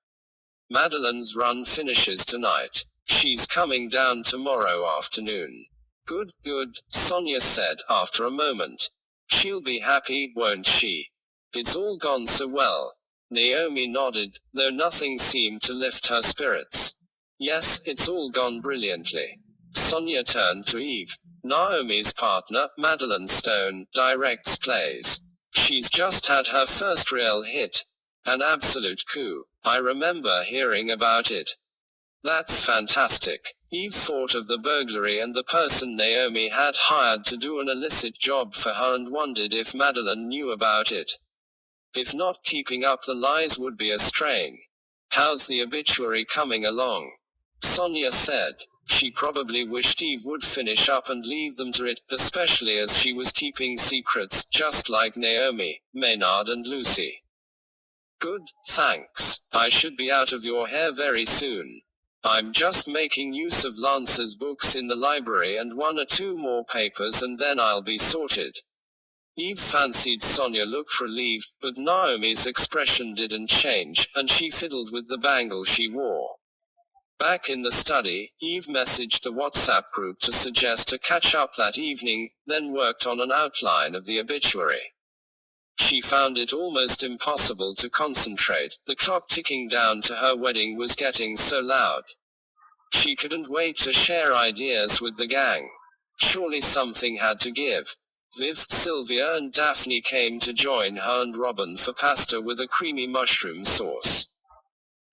Madeline's run finishes tonight. She's coming down tomorrow afternoon. Good, good, Sonia said, after a moment. She'll be happy, won't she? It's all gone so well. Naomi nodded, though nothing seemed to lift her spirits. Yes, it's all gone brilliantly. Sonia turned to Eve. Naomi's partner, Madeline Stone, directs plays. She's just had her first real hit. An absolute coup. I remember hearing about it. That's fantastic. Eve thought of the burglary and the person Naomi had hired to do an illicit job for her and wondered if Madeline knew about it. If not, keeping up the lies would be a strain. How's the obituary coming along? Sonia said. She probably wished Eve would finish up and leave them to it, especially as she was keeping secrets, just like Naomi, Maynard and Lucy. Good, thanks. I should be out of your hair very soon. I'm just making use of Lance's books in the library and 1 or 2 more papers and then I'll be sorted. Eve fancied Sonia looked relieved, but Naomi's expression didn't change, and she fiddled with the bangle she wore. Back in the study, Eve messaged the WhatsApp group to suggest a catch-up that evening, then worked on an outline of the obituary. She found it almost impossible to concentrate, the clock ticking down to her wedding was getting so loud. She couldn't wait to share ideas with the gang. Surely something had to give. Viv, Sylvia and Daphne came to join her and Robin for pasta with a creamy mushroom sauce.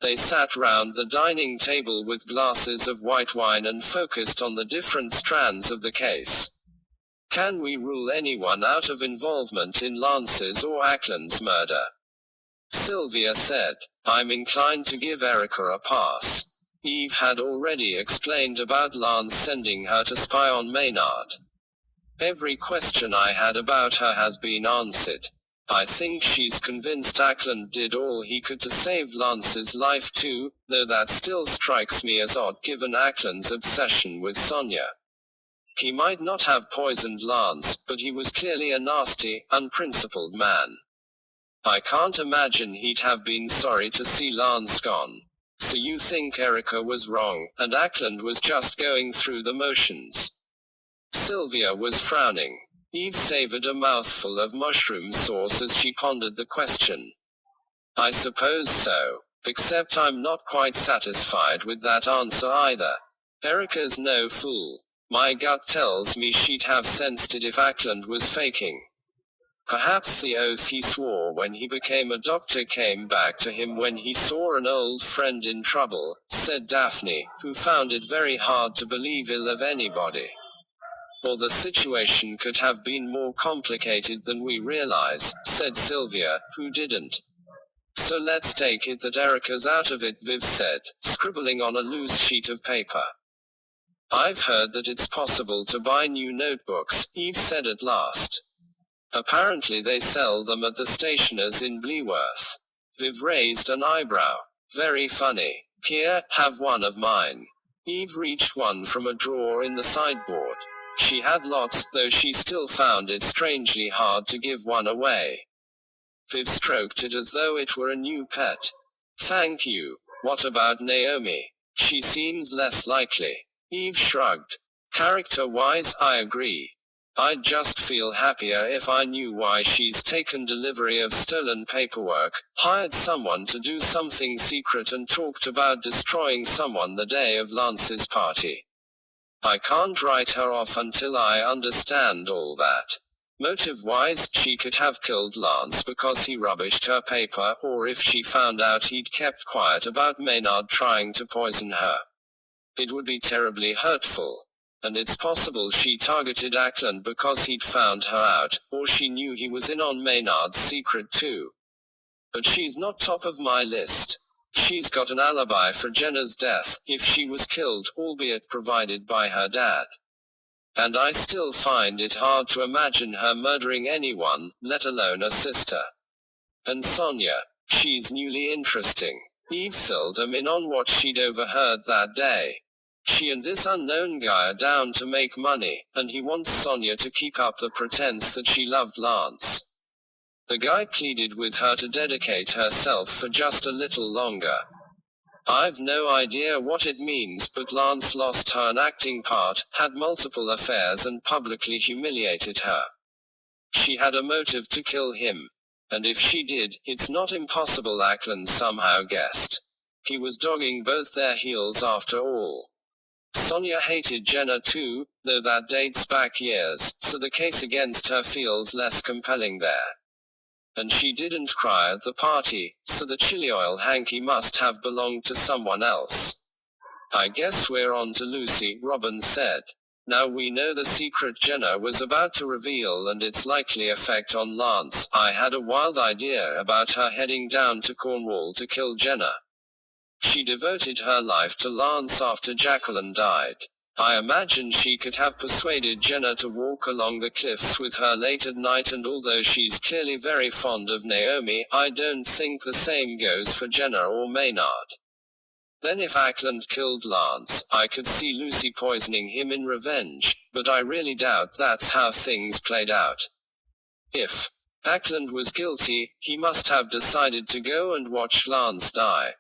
They sat round the dining table with glasses of white wine and focused on the different strands of the case. Can we rule anyone out of involvement in Lance's or Ackland's murder? Sylvia said. I'm inclined to give Erica a pass. Eve had already explained about Lance sending her to spy on Maynard. Every question I had about her has been answered. I think she's convinced Ackland did all he could to save Lance's life too, though that still strikes me as odd given Ackland's obsession with Sonia. He might not have poisoned Lance, but he was clearly a nasty, unprincipled man. I can't imagine he'd have been sorry to see Lance gone. So you think Erica was wrong, and Ackland was just going through the motions? Sylvia was frowning. Eve savored a mouthful of mushroom sauce as she pondered the question. I suppose so, except I'm not quite satisfied with that answer either. Erica's no fool. My gut tells me she'd have sensed it if Ackland was faking. Perhaps the oath he swore when he became a doctor came back to him when he saw an old friend in trouble, said Daphne, who found it very hard to believe ill of anybody. Or the situation could have been more complicated than we realize, said Sylvia, who didn't. So let's take it that Erica's out of it, Viv said, scribbling on a loose sheet of paper. I've heard that it's possible to buy new notebooks, Eve said at last. Apparently they sell them at the stationer's in Bleworth. Viv raised an eyebrow. Very funny. Here, have one of mine. Eve reached one from a drawer in the sideboard. She had lots, though she still found it strangely hard to give one away. Viv stroked it as though it were a new pet. Thank you. What about Naomi? She seems less likely. Eve shrugged. Character-wise, I agree. I'd just feel happier if I knew why she's taken delivery of stolen paperwork, hired someone to do something secret and talked about destroying someone the day of Lance's party. I can't write her off until I understand all that. Motive-wise, she could have killed Lance because he rubbished her paper, or if she found out he'd kept quiet about Maynard trying to poison her. It would be terribly hurtful. And it's possible she targeted Ackland because he'd found her out, or she knew he was in on Maynard's secret too. But she's not top of my list. She's got an alibi for Jenna's death, if she was killed, albeit provided by her dad. And I still find it hard to imagine her murdering anyone, let alone a sister. And Sonia, she's newly interesting. Eve filled him in on what she'd overheard that day. She and this unknown guy are down to make money, and he wants Sonia to keep up the pretense that she loved Lance. The guy pleaded with her to dedicate herself for just a little longer. I've no idea what it means, but Lance lost her an acting part, had multiple affairs and publicly humiliated her. She had a motive to kill him. And if she did, it's not impossible Ackland somehow guessed. He was dogging both their heels after all. Sonia hated Jenna too, though that dates back years, so the case against her feels less compelling there. And she didn't cry at the party, so the chili oil hanky must have belonged to someone else. I guess we're on to Lucy, Robin said. Now we know the secret Jenna was about to reveal and its likely effect on Lance. I had a wild idea about her heading down to Cornwall to kill Jenna. She devoted her life to Lance after Jacqueline died. I imagine she could have persuaded Jenna to walk along the cliffs with her late at night, and although she's clearly very fond of Naomi, I don't think the same goes for Jenna or Maynard. Then if Ackland killed Lance, I could see Lucy poisoning him in revenge, but I really doubt that's how things played out. If Ackland was guilty, he must have decided to go and watch Lance die.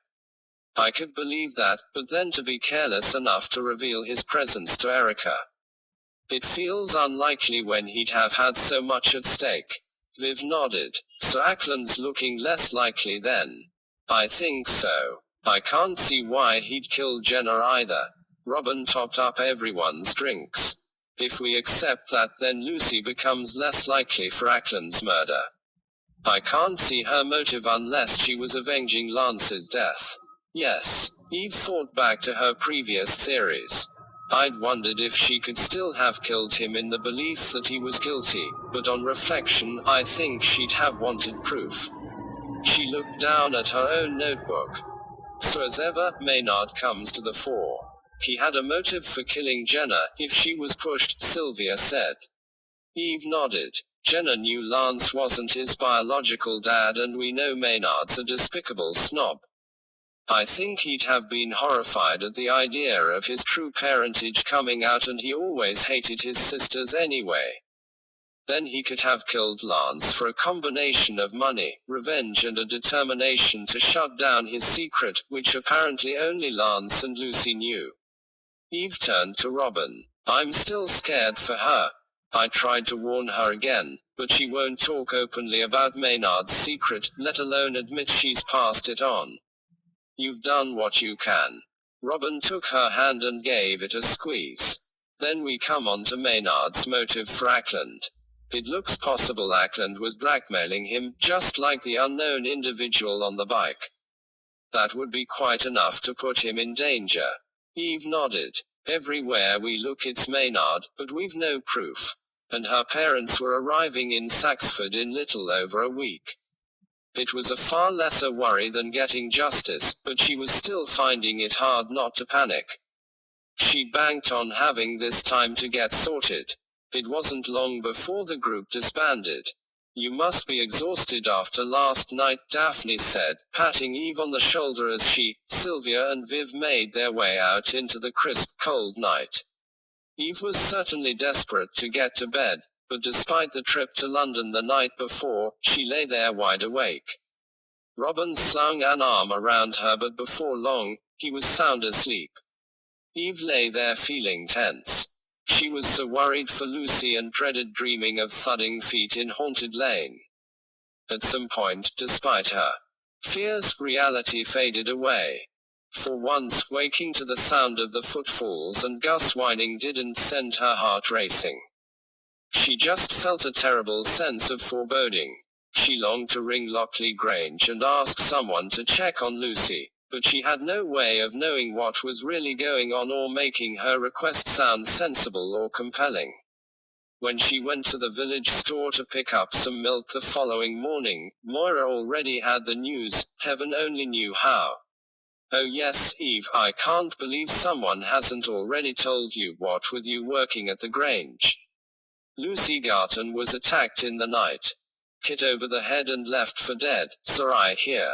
I could believe that, but then to be careless enough to reveal his presence to Erica. It feels unlikely when he'd have had so much at stake. Viv nodded. So Ackland's looking less likely then. I think so. I can't see why he'd kill Jenna either. Robin topped up everyone's drinks. If we accept that, then Lucy becomes less likely for Ackland's murder. I can't see her motive unless she was avenging Lance's death. Yes, Eve thought back to her previous theories. I'd wondered if she could still have killed him in the belief that he was guilty, but on reflection, I think she'd have wanted proof. She looked down at her own notebook. So as ever, Maynard comes to the fore. He had a motive for killing Jenna, if she was pushed, Sylvia said. Eve nodded. Jenna knew Lance wasn't his biological dad, and we know Maynard's a despicable snob. I think he'd have been horrified at the idea of his true parentage coming out, and he always hated his sisters anyway. Then he could have killed Lance for a combination of money, revenge, and a determination to shut down his secret, which apparently only Lance and Lucy knew. Eve turned to Robin. I'm still scared for her. I tried to warn her again, but she won't talk openly about Maynard's secret, let alone admit she's passed it on. You've done what you can. Robin took her hand and gave it a squeeze. Then we come on to Maynard's motive for Ackland. It looks possible Ackland was blackmailing him, just like the unknown individual on the bike. That would be quite enough to put him in danger. Eve nodded. Everywhere we look it's Maynard, but we've no proof. And her parents were arriving in Saxford in little over a week. It was a far lesser worry than getting justice, but she was still finding it hard not to panic. She banked on having this time to get sorted. It wasn't long before the group disbanded. You must be exhausted after last night, Daphne said, patting Eve on the shoulder as she, Sylvia and Viv made their way out into the crisp, cold night. Eve was certainly desperate to get to bed, but despite the trip to London the night before, she lay there wide awake. Robin slung an arm around her, but before long, he was sound asleep. Eve lay there feeling tense. She was so worried for Lucy and dreaded dreaming of thudding feet in Haunted Lane. At some point, despite her fears, reality faded away. For once, waking to the sound of the footfalls and Gus whining didn't send her heart racing. She just felt a terrible sense of foreboding. She longed to ring Lockley Grange and ask someone to check on Lucy, but she had no way of knowing what was really going on or making her request sound sensible or compelling. When she went to the village store to pick up some milk the following morning, Moira already had the news, heaven only knew how. Oh yes, Eve, I can't believe someone hasn't already told you, what with you working at the Grange. Lucy Garton was attacked in the night. Hit over the head and left for dead, so I hear.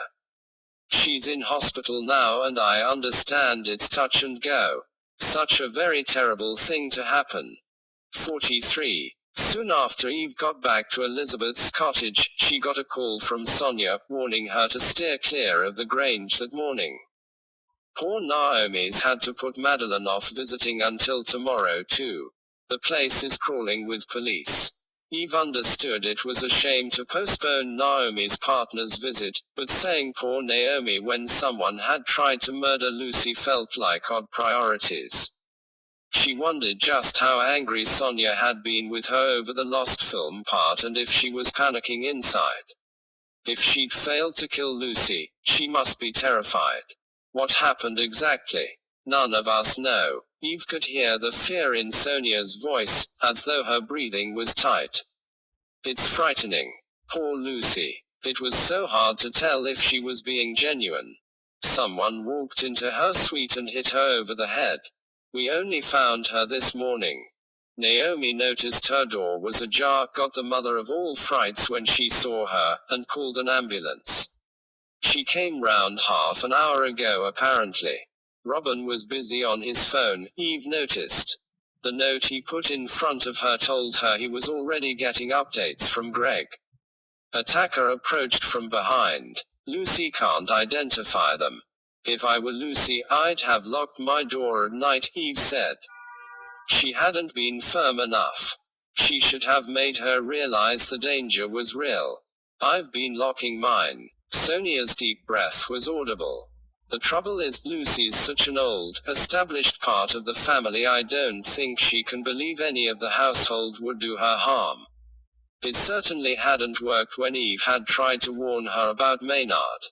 She's in hospital now, and I understand it's touch and go. Such a very terrible thing to happen. 43. Soon after Eve got back to Elizabeth's cottage, she got a call from Sonia, warning her to steer clear of the Grange that morning. Poor Naomi's had to put Madeline off visiting until tomorrow too. The place is crawling with police. Eve understood it was a shame to postpone Naomi's partner's visit, but saying poor Naomi when someone had tried to murder Lucy felt like odd priorities. She wondered just how angry Sonia had been with her over the lost film part, and if she was panicking inside. If she'd failed to kill Lucy, she must be terrified. What happened exactly? None of us know. Eve could hear the fear in Sonia's voice, as though her breathing was tight. It's frightening. Poor Lucy. It was so hard to tell if she was being genuine. Someone walked into her suite and hit her over the head. We only found her this morning. Naomi noticed her door was ajar, got the mother of all frights when she saw her, and called an ambulance. She came round half an hour ago apparently. Robin was busy on his phone, Eve noticed. The note he put in front of her told her he was already getting updates from Greg. Attacker approached from behind. Lucy can't identify them. If I were Lucy, I'd have locked my door at night, Eve said. She hadn't been firm enough. She should have made her realize the danger was real. I've been locking mine. Sonia's deep breath was audible. The trouble is, Lucy's such an old, established part of the family. I don't think she can believe any of the household would do her harm. It certainly hadn't worked when Eve had tried to warn her about Maynard.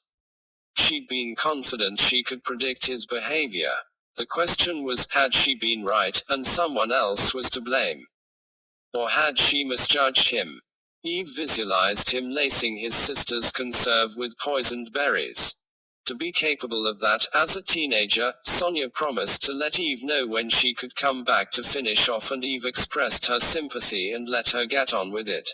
She'd been confident she could predict his behavior. The question was, had she been right, and someone else was to blame? Or had she misjudged him? Eve visualized him lacing his sister's conserve with poisoned berries. To be capable of that, as a teenager, Sonia promised to let Eve know when she could come back to finish off, and Eve expressed her sympathy and let her get on with it.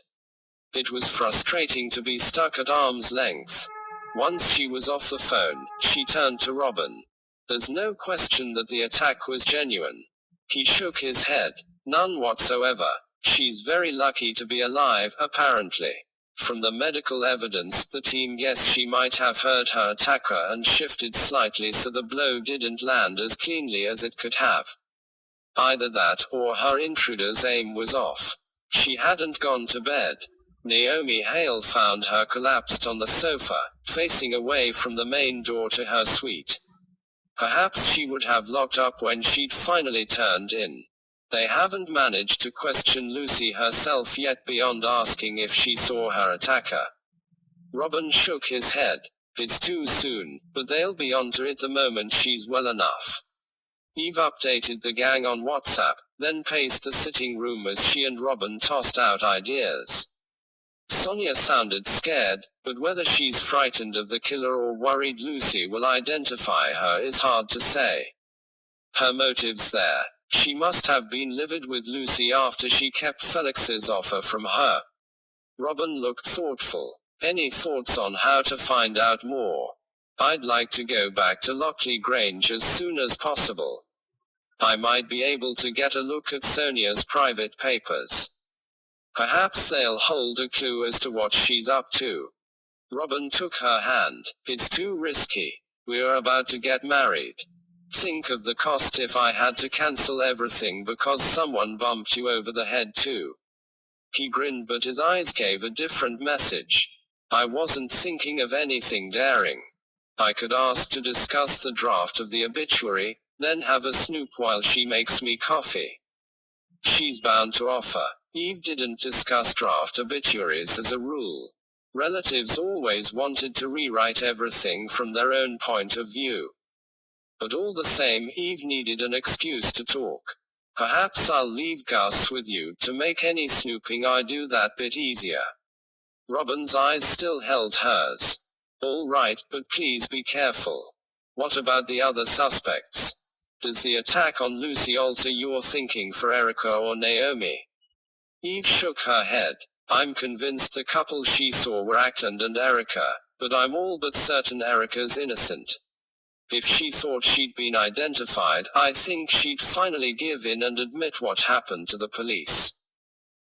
It was frustrating to be stuck at arm's length. Once she was off the phone, she turned to Robin. There's no question that the attack was genuine. He shook his head. None whatsoever. She's very lucky to be alive, apparently. From the medical evidence, the team guessed she might have hurt her attacker and shifted slightly so the blow didn't land as cleanly as it could have. Either that, or her intruder's aim was off. She hadn't gone to bed. Naomi Hale found her collapsed on the sofa, facing away from the main door to her suite. Perhaps she would have locked up when she'd finally turned in. They haven't managed to question Lucy herself yet beyond asking if she saw her attacker. Robin shook his head. It's too soon, but they'll be onto it the moment she's well enough. Eve updated the gang on WhatsApp, then paced the sitting room as she and Robin tossed out ideas. Sonia sounded scared, but whether she's frightened of the killer or worried Lucy will identify her is hard to say. Her motives there. She must have been livid with Lucy after she kept Felix's offer from her. Robin looked thoughtful. Any thoughts on how to find out more? I'd like to go back to Lockley Grange as soon as possible. I might be able to get a look at Sonia's private papers. Perhaps they'll hold a clue as to what she's up to. Robin took her hand. It's too risky. We're about to get married. Think of the cost if I had to cancel everything because someone bumped you over the head too. He grinned, but his eyes gave a different message. I wasn't thinking of anything daring. I could ask to discuss the draft of the obituary, then have a snoop while she makes me coffee. She's bound to offer. Eve didn't discuss draft obituaries as a rule. Relatives always wanted to rewrite everything from their own point of view. But all the same, Eve needed an excuse to talk. Perhaps I'll leave Gus with you to make any snooping I do that bit easier. Robin's eyes still held hers. All right, but please be careful. What about the other suspects? Does the attack on Lucy alter your thinking for Erica or Naomi? Eve shook her head. I'm convinced the couple she saw were Ackland and Erica, but I'm all but certain Erica's innocent. If she thought she'd been identified, I think she'd finally give in and admit what happened to the police.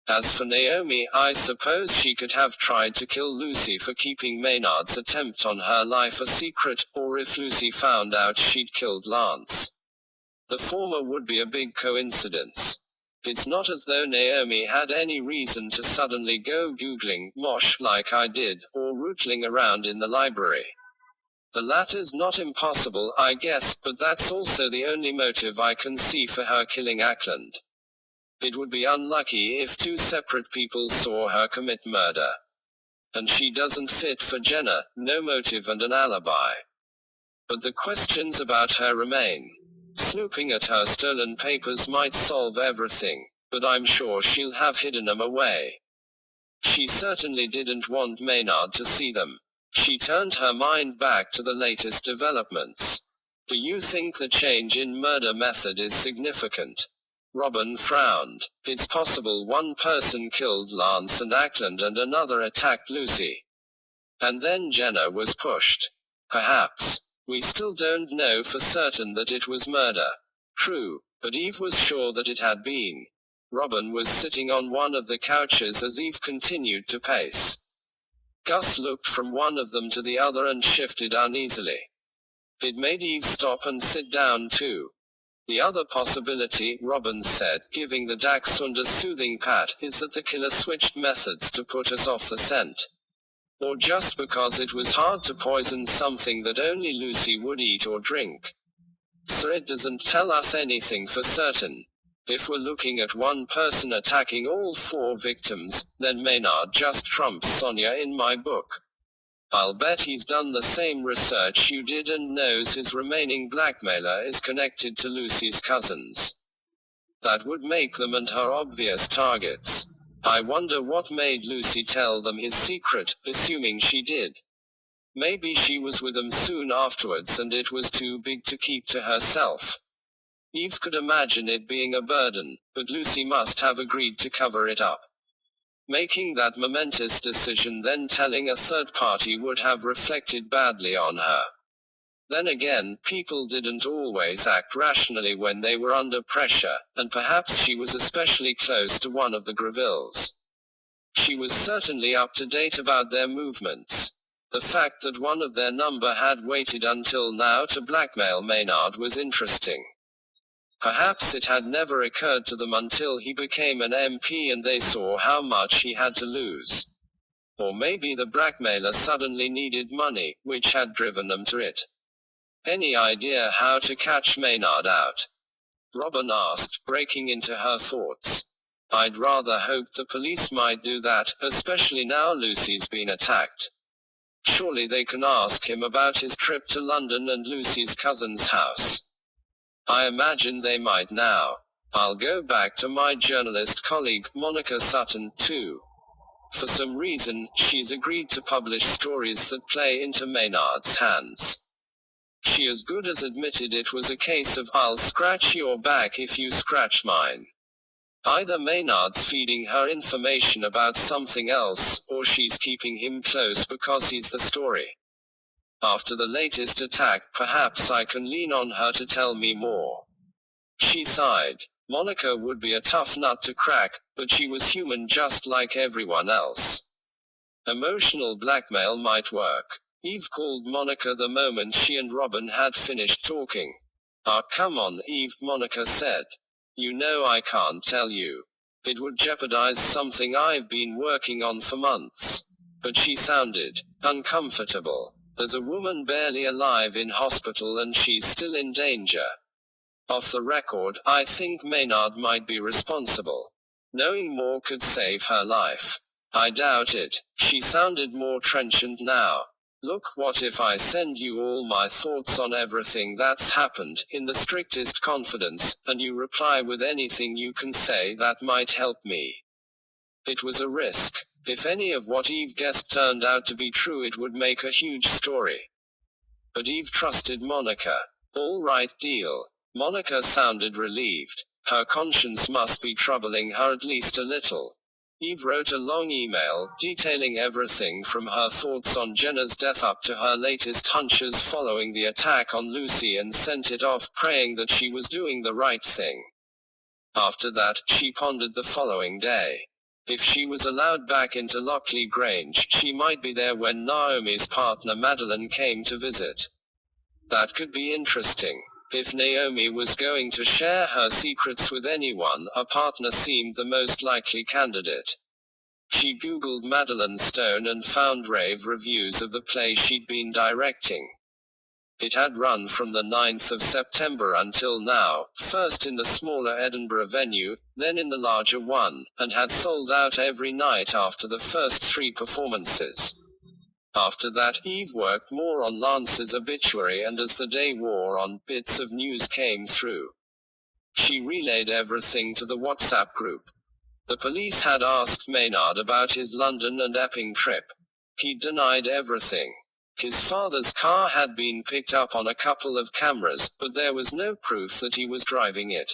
As for Naomi, I suppose she could have tried to kill Lucy for keeping Maynard's attempt on her life a secret, or if Lucy found out she'd killed Lance. The former would be a big coincidence. It's not as though Naomi had any reason to suddenly go googling mosh like I did, or rootling around in the library. The latter's not impossible, I guess, but that's also the only motive I can see for her killing Ackland. It would be unlucky if two separate people saw her commit murder. And she doesn't fit for Jenna, no motive and an alibi. But the questions about her remain. Snooping at her stolen papers might solve everything, but I'm sure she'll have hidden them away. She certainly didn't want Maynard to see them. She turned her mind back to the latest developments. Do you think the change in murder method is significant? Robin frowned. It's possible one person killed Lance and Ackland and another attacked Lucy. And then Jenna was pushed. Perhaps. We still don't know for certain that it was murder. True, but Eve was sure that it had been. Robin was sitting on one of the couches as Eve continued to pace. Gus looked from one of them to the other and shifted uneasily. It made Eve stop and sit down too. The other possibility, Robin said, giving the dachshund a soothing pat, is that the killer switched methods to put us off the scent. Or just because it was hard to poison something that only Lucy would eat or drink. So it doesn't tell us anything for certain. If we're looking at one person attacking all four victims, then Maynard just trumps Sonia in my book. I'll bet he's done the same research you did and knows his remaining blackmailer is connected to Lucy's cousins. That would make them and her obvious targets. I wonder what made Lucy tell them his secret, assuming she did. Maybe she was with them soon afterwards and it was too big to keep to herself. Eve could imagine it being a burden, but Lucy must have agreed to cover it up. Making that momentous decision then telling a third party would have reflected badly on her. Then again, people didn't always act rationally when they were under pressure, and perhaps she was especially close to one of the Grevilles. She was certainly up to date about their movements. The fact that one of their number had waited until now to blackmail Maynard was interesting. Perhaps it had never occurred to them until he became an MP and they saw how much he had to lose. Or maybe the blackmailer suddenly needed money, which had driven them to it. Any idea how to catch Maynard out? Robin asked, breaking into her thoughts. I'd rather hope the police might do that, especially now Lucy's been attacked. Surely they can ask him about his trip to London and Lucy's cousin's house. I imagine they might now. I'll go back to my journalist colleague, Monica Sutton, too. For some reason, she's agreed to publish stories that play into Maynard's hands. She as good as admitted it was a case of I'll scratch your back if you scratch mine. Either Maynard's feeding her information about something else, or she's keeping him close because he's the story. After the latest attack, perhaps I can lean on her to tell me more. She sighed. Monica would be a tough nut to crack, but she was human just like everyone else. Emotional blackmail might work. Eve called Monica the moment she and Robin had finished talking. Ah, come on, Eve, Monica said. You know I can't tell you. It would jeopardize something I've been working on for months. But she sounded uncomfortable. There's a woman barely alive in hospital and she's still in danger. Off the record, I think Maynard might be responsible. Knowing more could save her life. I doubt it. She sounded more trenchant now. Look, what if I send you all my thoughts on everything that's happened, in the strictest confidence, and you reply with anything you can say that might help me? It was a risk. If any of what Eve guessed turned out to be true, it would make a huge story. But Eve trusted Monica. All right, deal. Monica sounded relieved. Her conscience must be troubling her at least a little. Eve wrote a long email, detailing everything from her thoughts on Jenna's death up to her latest hunches following the attack on Lucy, and sent it off praying that she was doing the right thing. After that, she pondered the following day. If she was allowed back into Lockley Grange, she might be there when Naomi's partner Madeline came to visit. That could be interesting. If Naomi was going to share her secrets with anyone, a partner seemed the most likely candidate. She googled Madeline Stone and found rave reviews of the play she'd been directing. It had run from the 9th of September until now, first in the smaller Edinburgh venue, then in the larger one, and had sold out every night after the first 3 performances. After that, Eve worked more on Lance's obituary, and as the day wore on, bits of news came through. She relayed everything to the WhatsApp group. The police had asked Maynard about his London and Epping trip. He denied everything. His father's car had been picked up on a couple of cameras, but there was no proof that he was driving it.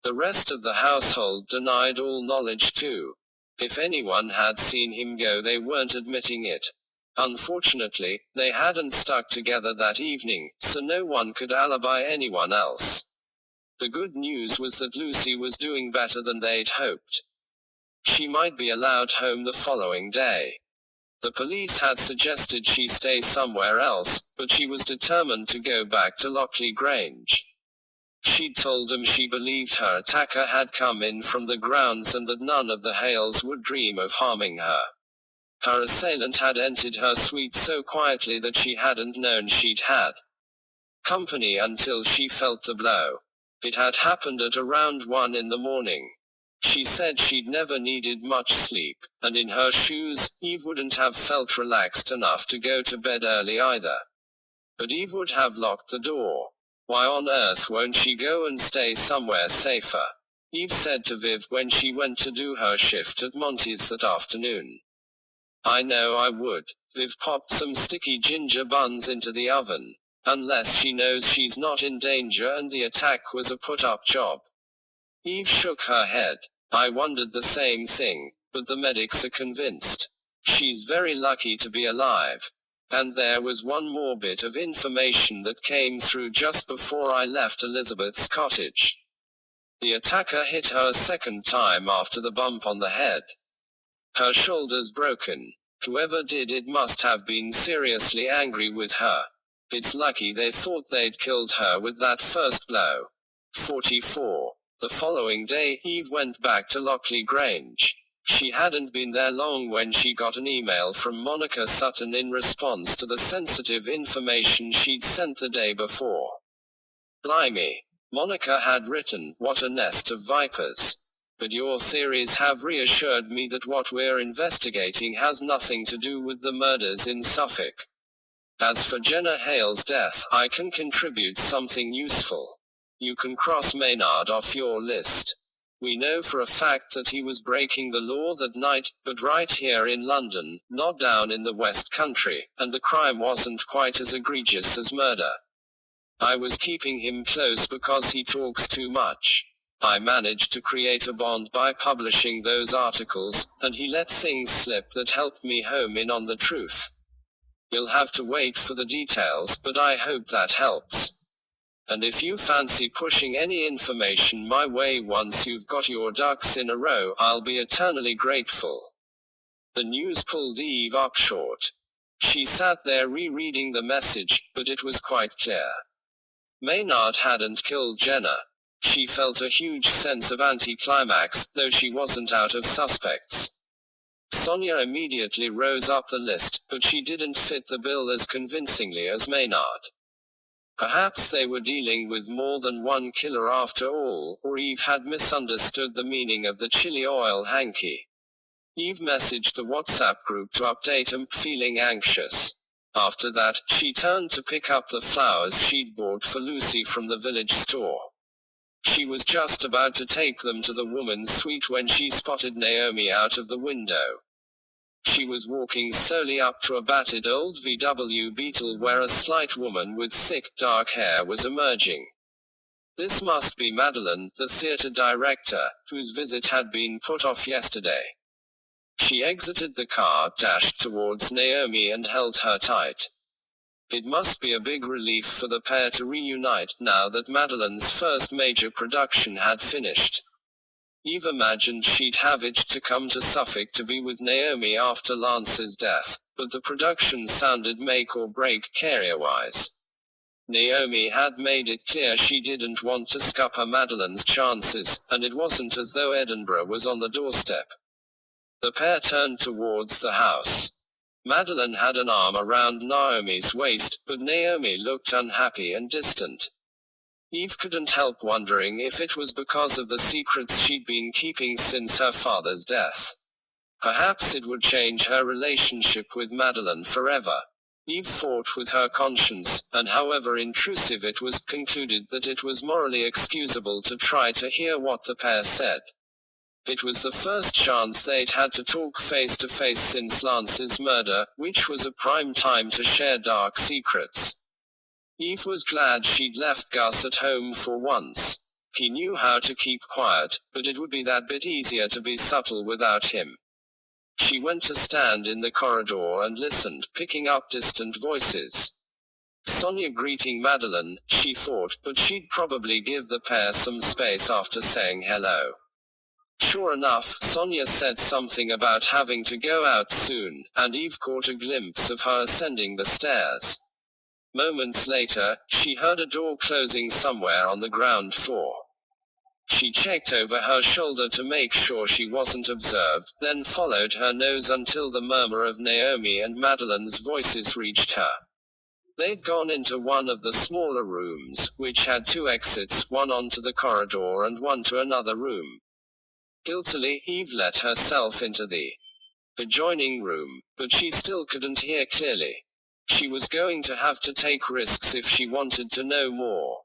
The rest of the household denied all knowledge too. If anyone had seen him go, they weren't admitting it. Unfortunately, they hadn't stuck together that evening, so no one could alibi anyone else. The good news was that Lucy was doing better than they'd hoped. She might be allowed home the following day. The police had suggested she stay somewhere else, but she was determined to go back to Lockley Grange. She'd told them she believed her attacker had come in from the grounds and that none of the Hales would dream of harming her. Her assailant had entered her suite so quietly that she hadn't known she'd had company until she felt the blow. It had happened at around 1 in the morning. She said she'd never needed much sleep, and in her shoes, Eve wouldn't have felt relaxed enough to go to bed early either. But Eve would have locked the door. Why on earth won't she go and stay somewhere safer? Eve said to Viv when she went to do her shift at Monty's that afternoon. I know I would. Viv popped some sticky ginger buns into the oven. Unless she knows she's not in danger and the attack was a put-up job. Eve shook her head. I wondered the same thing, but the medics are convinced. She's very lucky to be alive. And there was one more bit of information that came through just before I left Elizabeth's cottage. The attacker hit her a second time after the bump on the head. Her shoulder's broken. Whoever did it must have been seriously angry with her. It's lucky they thought they'd killed her with that first blow. 44. The following day, Eve went back to Lockley Grange. She hadn't been there long when she got an email from Monica Sutton in response to the sensitive information she'd sent the day before. Blimey. Monica had written, "What a nest of vipers. But your theories have reassured me that what we're investigating has nothing to do with the murders in Suffolk. As for Jenna Hale's death, I can contribute something useful. You can cross Maynard off your list. We know for a fact that he was breaking the law that night, but right here in London, not down in the West Country, and the crime wasn't quite as egregious as murder. I was keeping him close because he talks too much. I managed to create a bond by publishing those articles, and he let things slip that helped me home in on the truth. You'll have to wait for the details, but I hope that helps. And if you fancy pushing any information my way once you've got your ducks in a row, I'll be eternally grateful." The news pulled Eve up short. She sat there rereading the message, but it was quite clear. Maynard hadn't killed Jenna. She felt a huge sense of anticlimax, though she wasn't out of suspects. Sonia immediately rose up the list, but she didn't fit the bill as convincingly as Maynard. Perhaps they were dealing with more than one killer after all, or Eve had misunderstood the meaning of the chili oil hanky. Eve messaged the WhatsApp group to update him, feeling anxious. After that, she turned to pick up the flowers she'd bought for Lucy from the village store. She was just about to take them to the woman's suite when she spotted Naomi out of the window. She was walking slowly up to a battered old VW Beetle where a slight woman with thick, dark hair was emerging. This must be Madeline, the theater director, whose visit had been put off yesterday. She exited the car, dashed towards Naomi and held her tight. It must be a big relief for the pair to reunite now that Madeline's first major production had finished. Eve imagined she'd have itched to come to Suffolk to be with Naomi after Lance's death, but the production sounded make or break career-wise. Naomi had made it clear she didn't want to scupper Madeline's chances, and it wasn't as though Edinburgh was on the doorstep. The pair turned towards the house. Madeline had an arm around Naomi's waist, but Naomi looked unhappy and distant. Eve couldn't help wondering if it was because of the secrets she'd been keeping since her father's death. Perhaps it would change her relationship with Madeline forever. Eve fought with her conscience, and however intrusive it was, concluded that it was morally excusable to try to hear what the pair said. It was the first chance they'd had to talk face to face since Lance's murder, which was a prime time to share dark secrets. Eve was glad she'd left Gus at home for once. He knew how to keep quiet, but it would be that bit easier to be subtle without him. She went to stand in the corridor and listened, picking up distant voices. Sonia greeting Madeline, she thought, but she'd probably give the pair some space after saying hello. Sure enough, Sonia said something about having to go out soon, and Eve caught a glimpse of her ascending the stairs. Moments later, she heard a door closing somewhere on the ground floor. She checked over her shoulder to make sure she wasn't observed, then followed her nose until the murmur of Naomi and Madeline's voices reached her. They'd gone into one of the smaller rooms, which had two exits, one onto the corridor and one to another room. Guiltily, Eve let herself into the adjoining room, but she still couldn't hear clearly. She was going to have to take risks if she wanted to know more.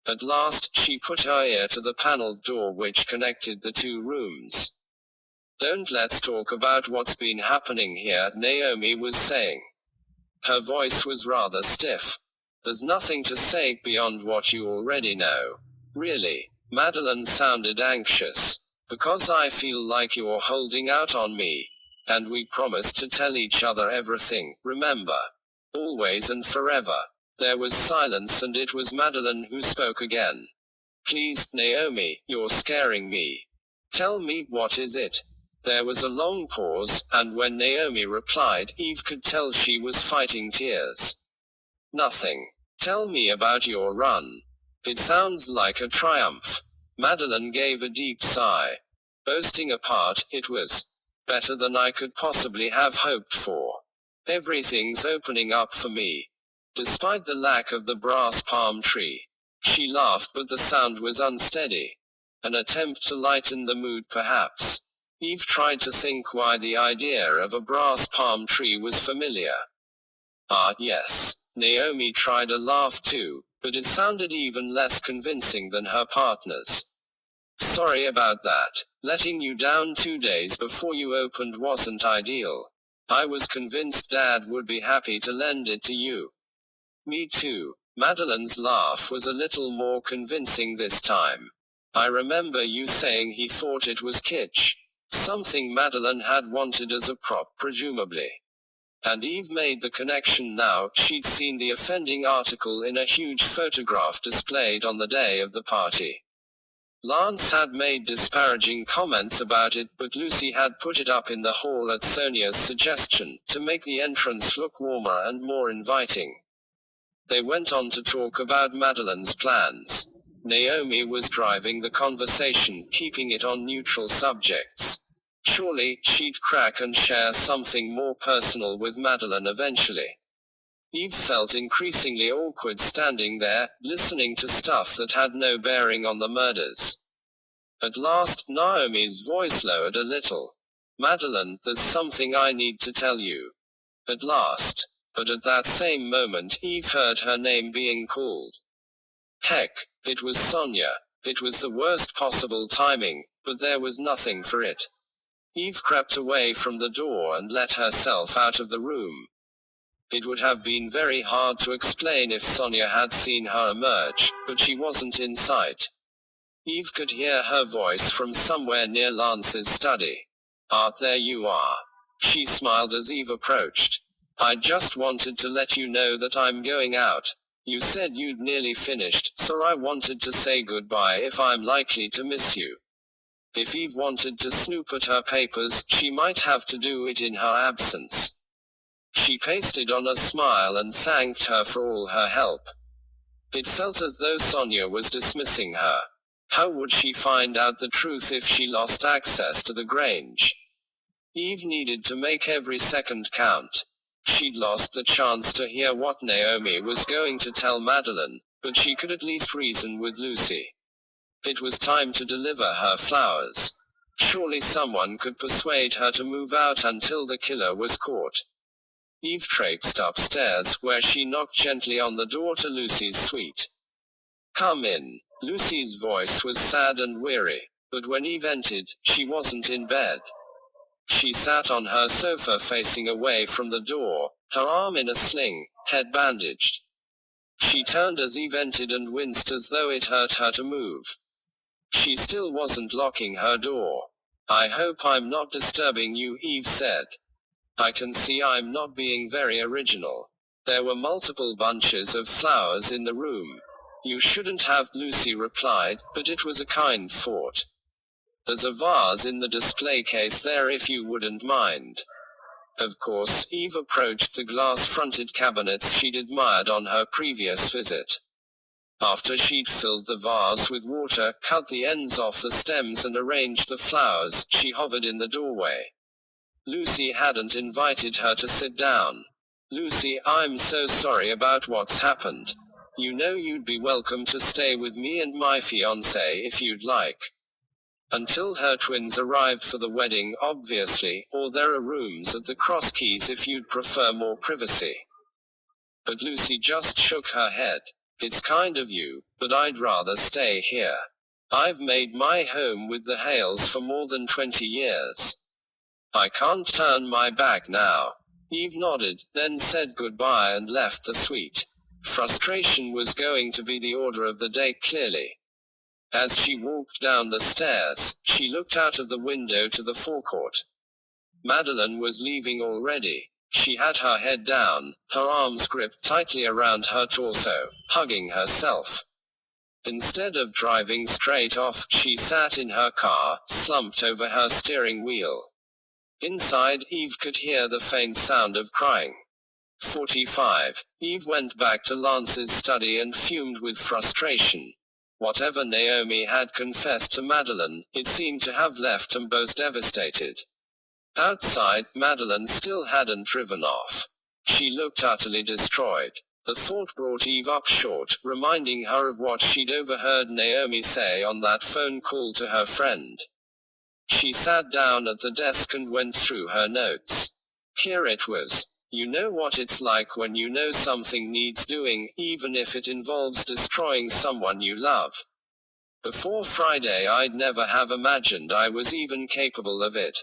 At last, she put her ear to the paneled door which connected the two rooms. Let's talk about what's been happening here, Naomi was saying. Her voice was rather stiff. There's nothing to say beyond what you already know. Really. Madeline sounded anxious. Because I feel like you're holding out on me. And we promised to tell each other everything, remember? Always and forever. There was silence and it was Madeline who spoke again. Please, Naomi, you're scaring me. Tell me, what is it? There was a long pause, and when Naomi replied, Eve could tell she was fighting tears. Nothing. Tell me about your run. It sounds like a triumph. Madeline gave a deep sigh. Boasting apart, it was better than I could possibly have hoped for. Everything's opening up for me. Despite the lack of the brass palm tree. She laughed, but the sound was unsteady. An attempt to lighten the mood, perhaps. Eve tried to think why the idea of a brass palm tree was familiar. Ah, yes. Naomi tried a laugh too, but it sounded even less convincing than her partner's. Sorry about that. Letting you down 2 days before you opened wasn't ideal. I was convinced Dad would be happy to lend it to you. Me too. Madeline's laugh was a little more convincing this time. I remember you saying he thought it was kitsch. Something Madeline had wanted as a prop, presumably. And Eve made the connection now. She'd seen the offending article in a huge photograph displayed on the day of the party. Lance had made disparaging comments about it, but Lucy had put it up in the hall at Sonia's suggestion, to make the entrance look warmer and more inviting. They went on to talk about Madeline's plans. Naomi was driving the conversation, keeping it on neutral subjects. Surely, she'd crack and share something more personal with Madeline eventually. Eve felt increasingly awkward standing there, listening to stuff that had no bearing on the murders. At last, Naomi's voice lowered a little. Madeline, there's something I need to tell you. At last. But at that same moment, Eve heard her name being called. Heck, it was Sonia. It was the worst possible timing, but there was nothing for it. Eve crept away from the door and let herself out of the room. It would have been very hard to explain if Sonia had seen her emerge, but she wasn't in sight. Eve could hear her voice from somewhere near Lance's study. Ah, there you are. She smiled as Eve approached. I just wanted to let you know that I'm going out. You said you'd nearly finished, so I wanted to say goodbye if I'm likely to miss you. If Eve wanted to snoop at her papers, she might have to do it in her absence. She pasted on a smile and thanked her for all her help. It felt as though Sonia was dismissing her. How would she find out the truth if she lost access to the Grange? Eve needed to make every second count. She'd lost the chance to hear what Naomi was going to tell Madeline, but she could at least reason with Lucy. It was time to deliver her flowers. Surely someone could persuade her to move out until the killer was caught. Eve traipsed upstairs, where she knocked gently on the door to Lucy's suite. Come in. Lucy's voice was sad and weary, but when Eve entered, she wasn't in bed. She sat on her sofa facing away from the door, her arm in a sling, head bandaged. She turned as Eve entered and winced as though it hurt her to move. She still wasn't locking her door. I hope I'm not disturbing you, Eve said. I can see I'm not being very original. There were multiple bunches of flowers in the room. You shouldn't have, Lucy replied, but it was a kind thought. There's a vase in the display case there if you wouldn't mind. Of course, Eve approached the glass-fronted cabinets she'd admired on her previous visit. After she'd filled the vase with water, cut the ends off the stems and arranged the flowers, she hovered in the doorway. Lucy hadn't invited her to sit down. Lucy, I'm so sorry about what's happened. You know you'd be welcome to stay with me and my fiancé if you'd like. Until her twins arrived for the wedding, obviously, or there are rooms at the Cross Keys if you'd prefer more privacy. But Lucy just shook her head. It's kind of you, but I'd rather stay here. I've made my home with the Hales for more than 20 years. I can't turn my back now. Eve nodded, then said goodbye and left the suite. Frustration was going to be the order of the day clearly. As she walked down the stairs, she looked out of the window to the forecourt. Madeline was leaving already. She had her head down, her arms gripped tightly around her torso, hugging herself. Instead of driving straight off, she sat in her car, slumped over her steering wheel. Inside, Eve could hear the faint sound of crying. 45. Eve went back to Lance's study and fumed with frustration. Whatever Naomi had confessed to Madeline, it seemed to have left them both devastated. Outside, Madeline still hadn't driven off. She looked utterly destroyed. The thought brought Eve up short, reminding her of what she'd overheard Naomi say on that phone call to her friend. She sat down at the desk and went through her notes. Here it was. You know what it's like when you know something needs doing, even if it involves destroying someone you love. Before Friday I'd never have imagined I was even capable of it.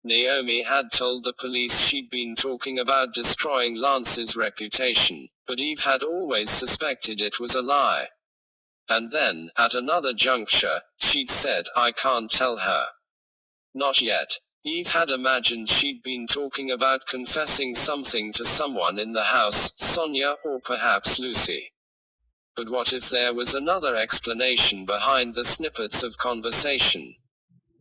Naomi had told the police she'd been talking about destroying Lance's reputation, but Eve had always suspected it was a lie. And then, at another juncture, she'd said, I can't tell her. Not yet. Eve had imagined she'd been talking about confessing something to someone in the house, Sonia, or perhaps Lucy. But what if there was another explanation behind the snippets of conversation?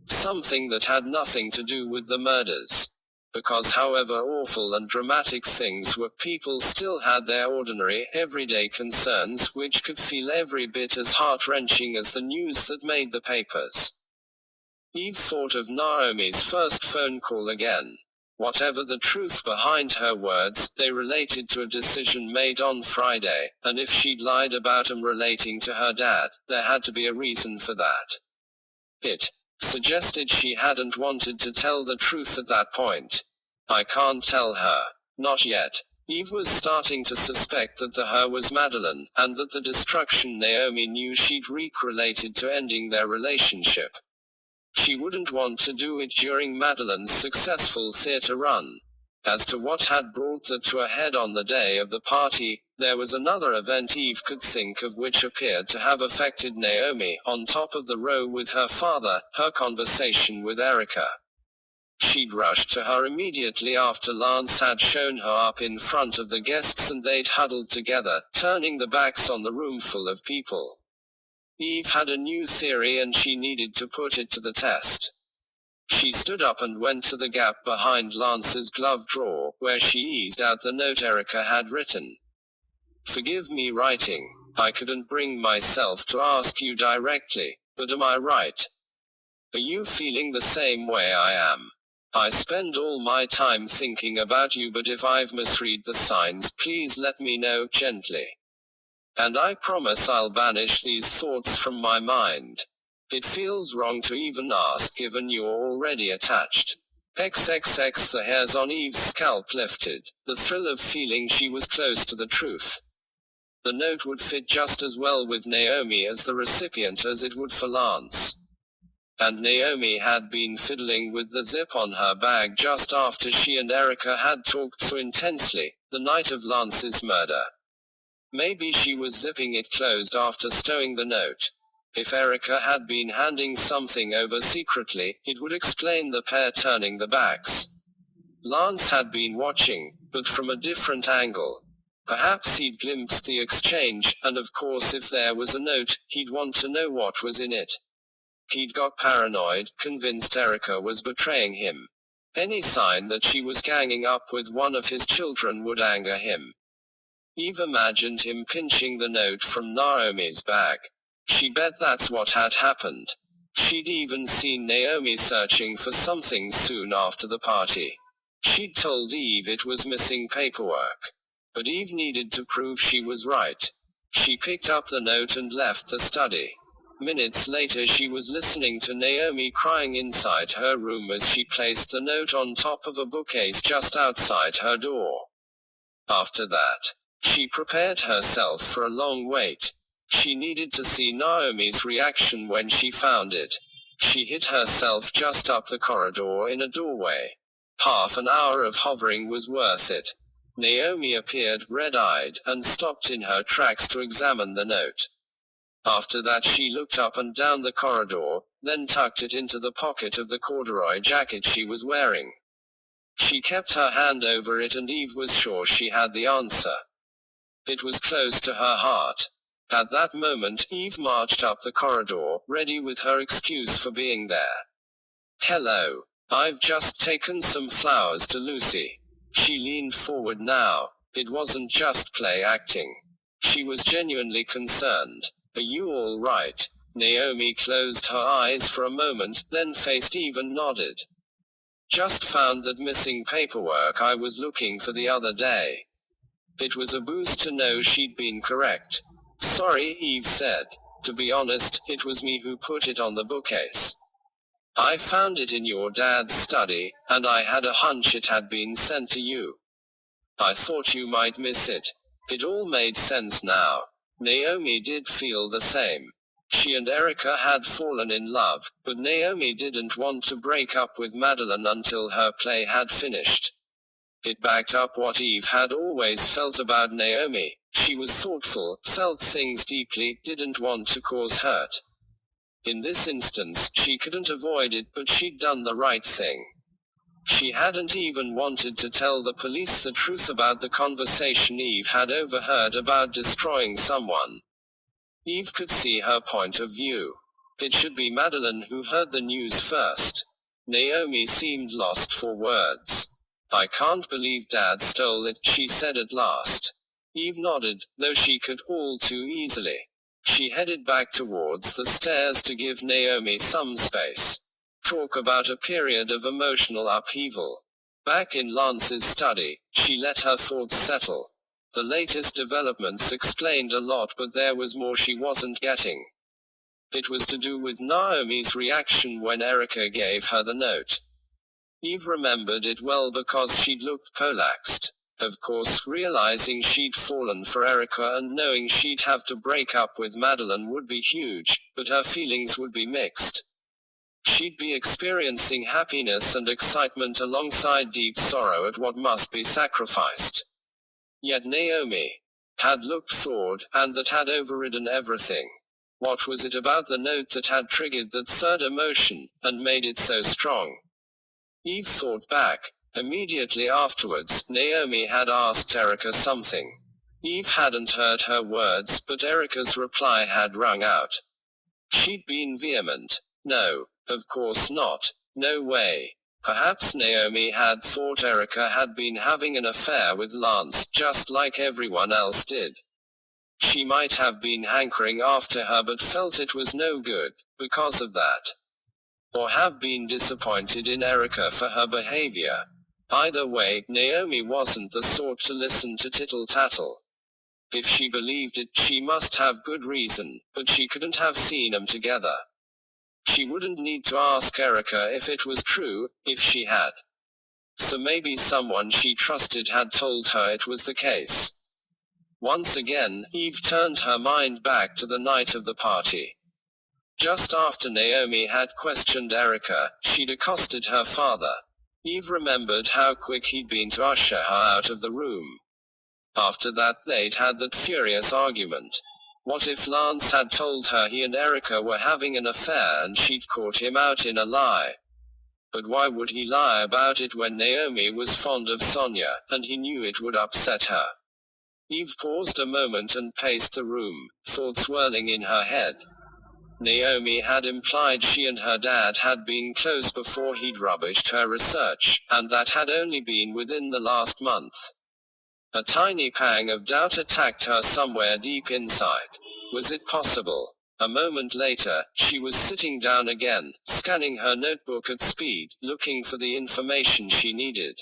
Something that had nothing to do with the murders. Because however awful and dramatic things were, people still had their ordinary, everyday concerns which could feel every bit as heart-wrenching as the news that made the papers. Eve thought of Naomi's first phone call again. Whatever the truth behind her words, they related to a decision made on Friday, and if she'd lied about them relating to her dad, there had to be a reason for that. It suggested she hadn't wanted to tell the truth at that point. I can't tell her. Not yet. Eve was starting to suspect that the her was Madeline, and that the destruction Naomi knew she'd wreak related to ending their relationship. She wouldn't want to do it during Madeline's successful theatre run. As to what had brought that to a head on the day of the party, there was another event Eve could think of which appeared to have affected Naomi, on top of the row with her father, her conversation with Erica. She'd rushed to her immediately after Lance had shown her up in front of the guests and they'd huddled together, turning their backs on the room full of people. Eve had a new theory and she needed to put it to the test. She stood up and went to the gap behind Lance's glove drawer, where she eased out the note Erica had written. Forgive me writing. I couldn't bring myself to ask you directly, but am I right? Are you feeling the same way I am? I spend all my time thinking about you, but if I've misread the signs, please let me know gently. And I promise I'll banish these thoughts from my mind. It feels wrong to even ask given you're already attached. XXX. The hairs on Eve's scalp lifted, the thrill of feeling she was close to the truth. The note would fit just as well with Naomi as the recipient as it would for Lance. And Naomi had been fiddling with the zip on her bag just after she and Erica had talked so intensely, the night of Lance's murder. Maybe she was zipping it closed after stowing the note. If Erica had been handing something over secretly, it would explain the pair turning their backs. Lance had been watching, but from a different angle. Perhaps he'd glimpsed the exchange, and of course if there was a note, he'd want to know what was in it. He'd got paranoid, convinced Erica was betraying him. Any sign that she was ganging up with one of his children would anger him. Eve imagined him pinching the note from Naomi's bag. She bet that's what had happened. She'd even seen Naomi searching for something soon after the party. She'd told Eve it was missing paperwork. But Eve needed to prove she was right. She picked up the note and left the study. Minutes later she was listening to Naomi crying inside her room as she placed the note on top of a bookcase just outside her door. After that, she prepared herself for a long wait. She needed to see Naomi's reaction when she found it. She hid herself just up the corridor in a doorway. Half an hour of hovering was worth it. Naomi appeared, red-eyed, and stopped in her tracks to examine the note. After that she looked up and down the corridor, then tucked it into the pocket of the corduroy jacket she was wearing. She kept her hand over it and Eve was sure she had the answer. It was close to her heart. At that moment Eve marched up the corridor, ready with her excuse for being there. "Hello. I've just taken some flowers to Lucy." She leaned forward now. It wasn't just play acting. She was genuinely concerned. "Are you all right?" Naomi closed her eyes for a moment, then faced Eve and nodded. "Just found that missing paperwork I was looking for the other day." It was a boost to know she'd been correct. "Sorry," Eve said. "To be honest, it was me who put it on the bookcase. I found it in your dad's study, and I had a hunch it had been sent to you. I thought you might miss it." It all made sense now. Naomi did feel the same. She and Erica had fallen in love, but Naomi didn't want to break up with Madeline until her play had finished. It backed up what Eve had always felt about Naomi. She was thoughtful, felt things deeply, didn't want to cause hurt. In this instance, she couldn't avoid it, but she'd done the right thing. She hadn't even wanted to tell the police the truth about the conversation Eve had overheard about destroying someone. Eve could see her point of view. It should be Madeline who heard the news first. Naomi seemed lost for words. "I can't believe Dad stole it," she said at last. Eve nodded, though she could all too easily. She headed back towards the stairs to give Naomi some space. Talk about a period of emotional upheaval. Back in Lance's study, she let her thoughts settle. The latest developments explained a lot, but there was more she wasn't getting. It was to do with Naomi's reaction when Erica gave her the note. Eve remembered it well because she'd looked poleaxed. Of course, realizing she'd fallen for Erica and knowing she'd have to break up with Madeline would be huge, but her feelings would be mixed. She'd be experiencing happiness and excitement alongside deep sorrow at what must be sacrificed. Yet Naomi had looked thawed, and that had overridden everything. What was it about the note that had triggered that third emotion, and made it so strong? Eve thought back. Immediately afterwards, Naomi had asked Erica something. Eve hadn't heard her words, but Erica's reply had rung out. She'd been vehement. "No, of course not. No way." Perhaps Naomi had thought Erica had been having an affair with Lance, just like everyone else did. She might have been hankering after her but felt it was no good, because of that. Or have been disappointed in Erica for her behavior. Either way, Naomi wasn't the sort to listen to tittle-tattle. If she believed it, she must have good reason, but she couldn't have seen them together. She wouldn't need to ask Erica if it was true, if she had. So maybe someone she trusted had told her it was the case. Once again, Eve turned her mind back to the night of the party. Just after Naomi had questioned Erica, she'd accosted her father. Eve remembered how quick he'd been to usher her out of the room. After that, they'd had that furious argument. What if Lance had told her he and Erica were having an affair and she'd caught him out in a lie? But why would he lie about it when Naomi was fond of Sonia, and he knew it would upset her? Eve paused a moment and paced the room, thoughts whirling in her head. Naomi had implied she and her dad had been close before he'd rubbished her research, and that had only been within the last month. A tiny pang of doubt attacked her somewhere deep inside. Was it possible? A moment later, she was sitting down again, scanning her notebook at speed, looking for the information she needed.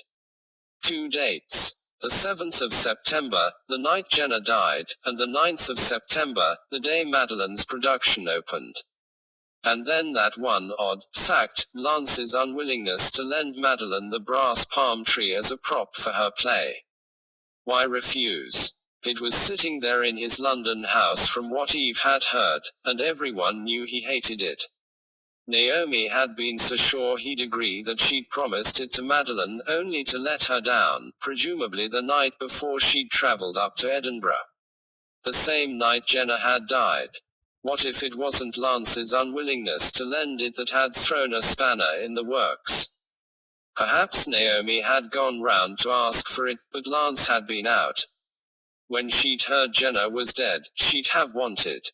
2 dates. The 7th of September, the night Jenna died, and the 9th of September, the day Madeline's production opened. And then that one odd fact, Lance's unwillingness to lend Madeline the brass palm tree as a prop for her play. Why refuse? It was sitting there in his London house from what Eve had heard, and everyone knew he hated it. Naomi had been so sure he'd agree that she'd promised it to Madeline only to let her down, presumably the night before she'd travelled up to Edinburgh. The same night Jenna had died. What if it wasn't Lance's unwillingness to lend it that had thrown a spanner in the works? Perhaps Naomi had gone round to ask for it, but Lance had been out. When she'd heard Jenna was dead, she'd have wanted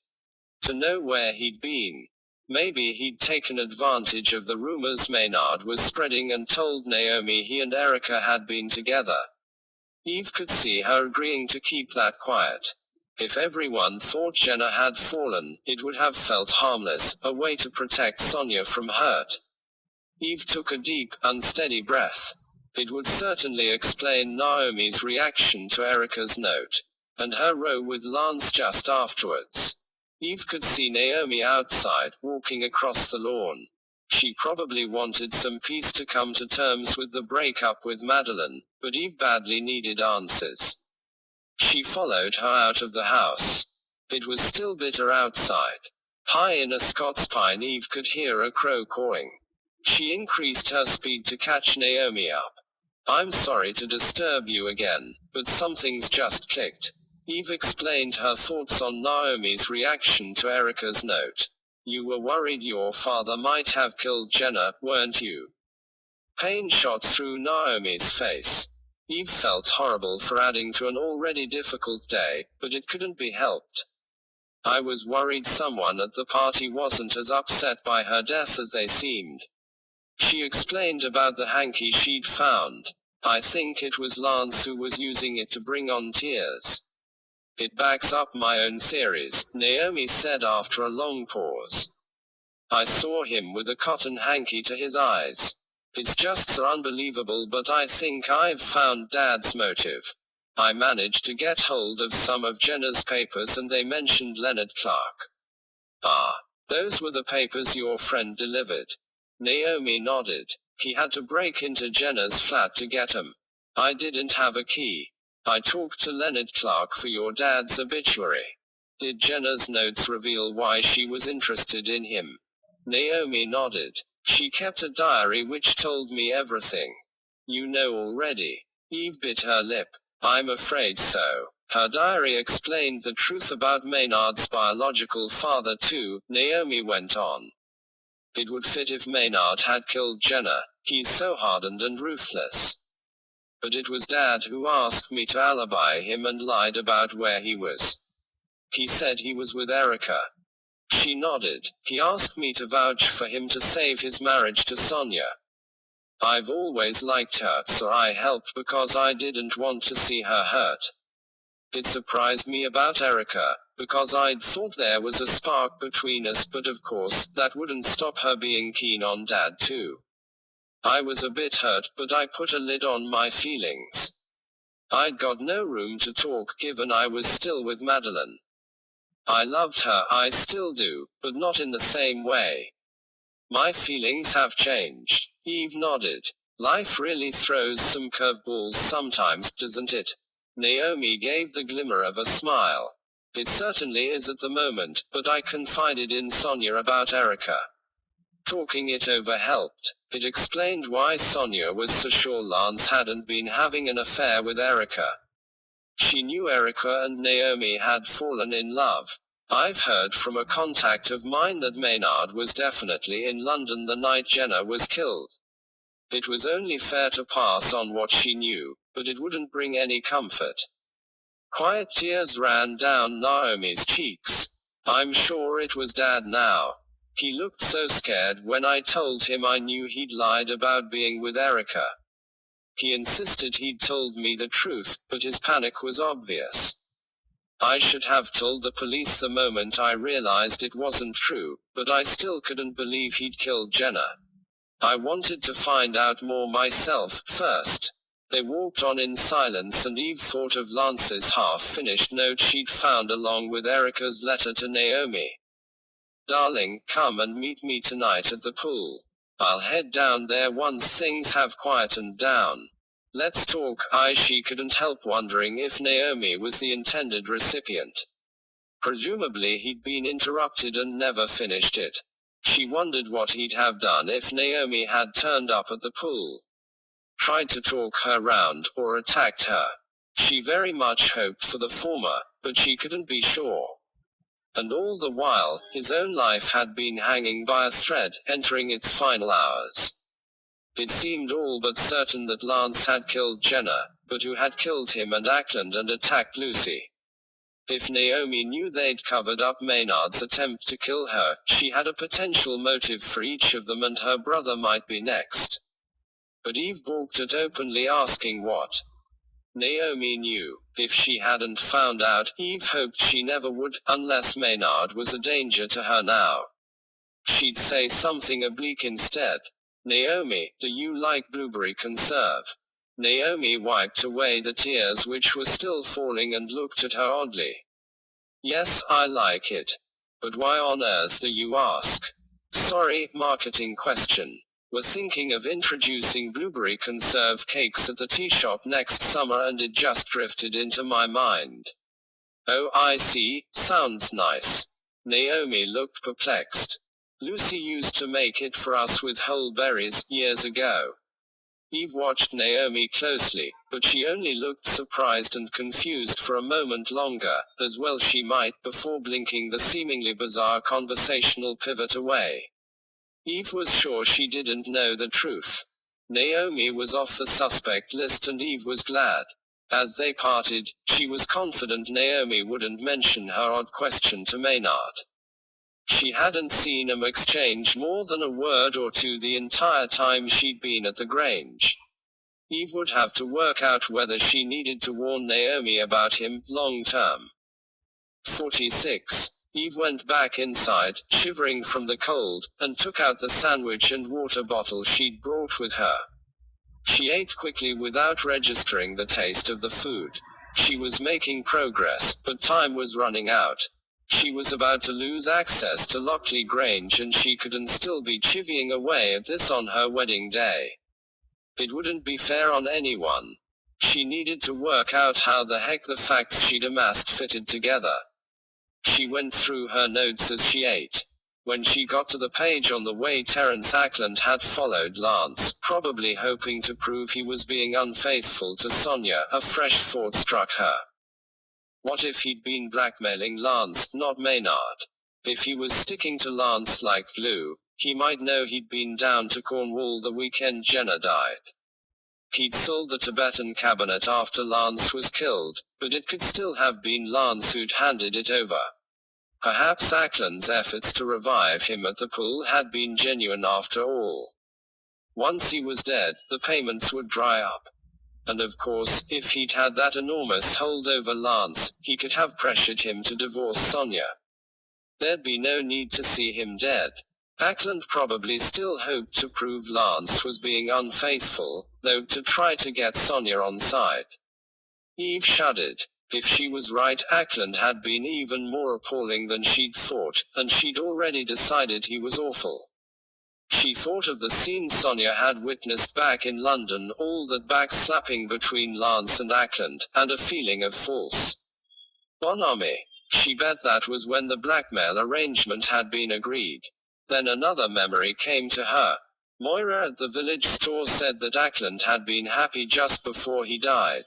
to know where he'd been. Maybe he'd taken advantage of the rumors Maynard was spreading and told Naomi he and Erica had been together. Eve could see her agreeing to keep that quiet. If everyone thought Jenna had fallen, it would have felt harmless, a way to protect Sonia from hurt. Eve took a deep, unsteady breath. It would certainly explain Naomi's reaction to Erica's note, and her row with Lance just afterwards. Eve could see Naomi outside, walking across the lawn. She probably wanted some peace to come to terms with the breakup with Madeline, but Eve badly needed answers. She followed her out of the house. It was still bitter outside. High in a Scots pine Eve could hear a crow cawing. She increased her speed to catch Naomi up. "I'm sorry to disturb you again, but something's just clicked." Eve explained her thoughts on Naomi's reaction to Erica's note. "You were worried your father might have killed Jenna, weren't you?" Pain shot through Naomi's face. Eve felt horrible for adding to an already difficult day, but it couldn't be helped. "I was worried someone at the party wasn't as upset by her death as they seemed." She explained about the hanky she'd found. "I think it was Lance who was using it to bring on tears." "It backs up my own theories," Naomi said after a long pause. "I saw him with a cotton hanky to his eyes. It's just so unbelievable, but I think I've found Dad's motive. I managed to get hold of some of Jenna's papers and they mentioned Leonard Clark." "Ah, those were the papers your friend delivered." Naomi nodded. "He had to break into Jenna's flat to get 'em. I didn't have a key. I talked to Leonard Clark for your dad's obituary." "Did Jenna's notes reveal why she was interested in him?" Naomi nodded. "She kept a diary which told me everything." "You know already?" Eve bit her lip. "I'm afraid so. Her diary explained the truth about Maynard's biological father too," Naomi went on. "It would fit if Maynard had killed Jenna. He's so hardened and ruthless. But it was Dad who asked me to alibi him and lied about where he was. He said he was with Erica." She nodded. "He asked me to vouch for him to save his marriage to Sonia. I've always liked her, so I helped because I didn't want to see her hurt. It surprised me about Erica, because I'd thought there was a spark between us, but of course, that wouldn't stop her being keen on Dad too. I was a bit hurt, but I put a lid on my feelings. I'd got no room to talk given I was still with Madeline. I loved her, I still do, but not in the same way. My feelings have changed." Eve nodded. "Life really throws some curveballs sometimes, doesn't it?" Naomi gave the glimmer of a smile. "It certainly is at the moment, but I confided in Sonia about Erica. Talking it over helped. It explained why Sonia was so sure Lance hadn't been having an affair with Erica. She knew Erica and Naomi had fallen in love. I've heard from a contact of mine that Maynard was definitely in London the night Jenna was killed. It was only fair to pass on what she knew, but it wouldn't bring any comfort." Quiet tears ran down Naomi's cheeks. "I'm sure it was Dad now. He looked so scared when I told him I knew he'd lied about being with Erica. He insisted he'd told me the truth, but his panic was obvious. I should have told the police the moment I realized it wasn't true, but I still couldn't believe he'd killed Jenna. I wanted to find out more myself, first." They walked on in silence and Eve thought of Lance's half-finished note she'd found along with Erica's letter to Naomi. Darling, come and meet me tonight at the pool. I'll head down there once things have quietened down. Let's talk. She couldn't help wondering if Naomi was the intended recipient. Presumably he'd been interrupted and never finished it. She wondered what he'd have done if Naomi had turned up at the pool. Tried to talk her round, or attacked her. She very much hoped for the former, but she couldn't be sure. And all the while, his own life had been hanging by a thread, entering its final hours. It seemed all but certain that Lance had killed Jenna, but who had killed him and Ackland and attacked Lucy? If Naomi knew they'd covered up Maynard's attempt to kill her, she had a potential motive for each of them, and her brother might be next. But Eve balked at openly asking what Naomi knew. If she hadn't found out, Eve hoped she never would, unless Maynard was a danger to her now. She'd say something oblique instead. Naomi, do you like blueberry conserve? Naomi wiped away the tears which were still falling and looked at her oddly. Yes, I like it. But why on earth do you ask? Sorry, marketing question. We're thinking of introducing blueberry conserve cakes at the tea shop next summer and it just drifted into my mind. Oh, I see, sounds nice. Naomi looked perplexed. Lucy used to make it for us with whole berries, years ago. Eve watched Naomi closely, but she only looked surprised and confused for a moment longer, as well she might, before blinking the seemingly bizarre conversational pivot away. Eve was sure she didn't know the truth. Naomi was off the suspect list and Eve was glad. As they parted, she was confident Naomi wouldn't mention her odd question to Maynard. She hadn't seen him exchange more than a word or two the entire time she'd been at the Grange. Eve would have to work out whether she needed to warn Naomi about him, long term. 46. Eve went back inside, shivering from the cold, and took out the sandwich and water bottle she'd brought with her. She ate quickly without registering the taste of the food. She was making progress, but time was running out. She was about to lose access to Lockley Grange and she couldn't still be chivying away at this on her wedding day. It wouldn't be fair on anyone. She needed to work out how the heck the facts she'd amassed fitted together. She went through her notes as she ate. When she got to the page on the way Terence Ackland had followed Lance, probably hoping to prove he was being unfaithful to Sonia, a fresh thought struck her. What if he'd been blackmailing Lance, not Maynard? If he was sticking to Lance like glue, he might know he'd been down to Cornwall the weekend Jenna died. He'd sold the Tibetan cabinet after Lance was killed, but it could still have been Lance who'd handed it over. Perhaps Ackland's efforts to revive him at the pool had been genuine after all. Once he was dead, the payments would dry up. And of course, if he'd had that enormous hold over Lance, he could have pressured him to divorce Sonia. There'd be no need to see him dead. Ackland probably still hoped to prove Lance was being unfaithful, though to try to get Sonia on side. Eve shuddered. If she was right, Ackland had been even more appalling than she'd thought, and she'd already decided he was awful. She thought of the scene Sonia had witnessed back in London, all that backslapping between Lance and Ackland, and a feeling of false bonhomie. She bet that was when the blackmail arrangement had been agreed. Then another memory came to her. Moira at the village store said that Ackland had been happy just before he died.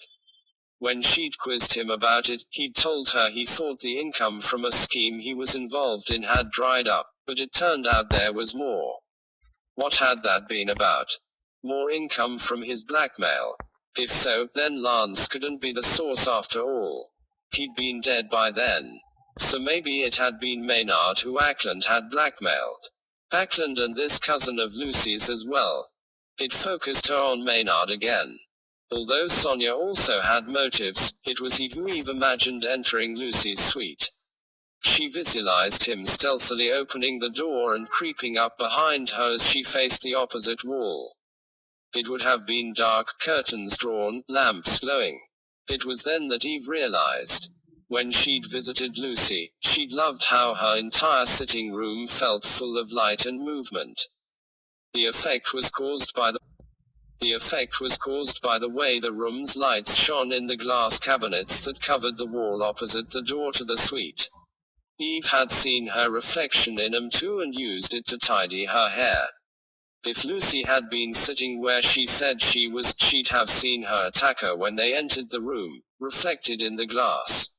When she'd quizzed him about it, he'd told her he thought the income from a scheme he was involved in had dried up, but it turned out there was more. What had that been about? More income from his blackmail? If so, then Lance couldn't be the source after all. He'd been dead by then. So maybe it had been Maynard who Ackland had blackmailed. Ackland and this cousin of Lucy's as well. It focused her on Maynard again. Although Sonia also had motives, it was he who Eve imagined entering Lucy's suite. She visualized him stealthily opening the door and creeping up behind her as she faced the opposite wall. It would have been dark, curtains drawn, lamps glowing. It was then that Eve realized. When she'd visited Lucy, she'd loved how her entire sitting room felt full of light and movement. The effect was caused by the way the room's lights shone in the glass cabinets that covered the wall opposite the door to the suite. Eve had seen her reflection in them too and used it to tidy her hair. If Lucy had been sitting where she said she was, she'd have seen her attacker when they entered the room, reflected in the glass.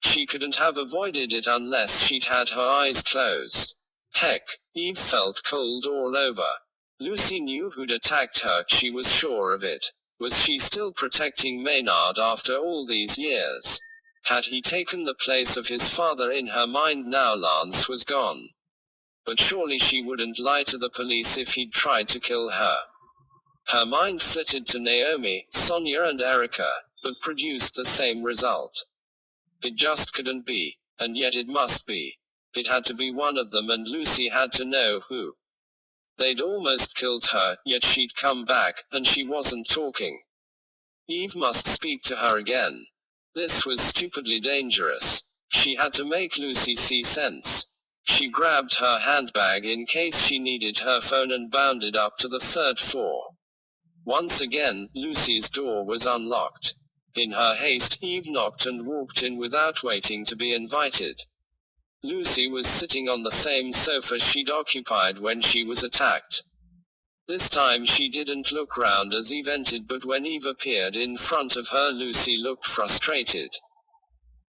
She couldn't have avoided it unless she'd had her eyes closed. Heck, Eve felt cold all over. Lucy knew who'd attacked her, she was sure of it. Was she still protecting Maynard after all these years? Had he taken the place of his father in her mind now Lance was gone? But surely she wouldn't lie to the police if he'd tried to kill her. Her mind flitted to Naomi, Sonia and Erica, but produced the same result. It just couldn't be, and yet it must be. It had to be one of them and Lucy had to know who. They'd almost killed her, yet she'd come back, and she wasn't talking. Eve must speak to her again. This was stupidly dangerous. She had to make Lucy see sense. She grabbed her handbag in case she needed her phone and bounded up to the 3rd floor. Once again, Lucy's door was unlocked. In her haste, Eve knocked and walked in without waiting to be invited. Lucy was sitting on the same sofa she'd occupied when she was attacked. This time she didn't look round as Eve entered, but when Eve appeared in front of her, Lucy looked frustrated.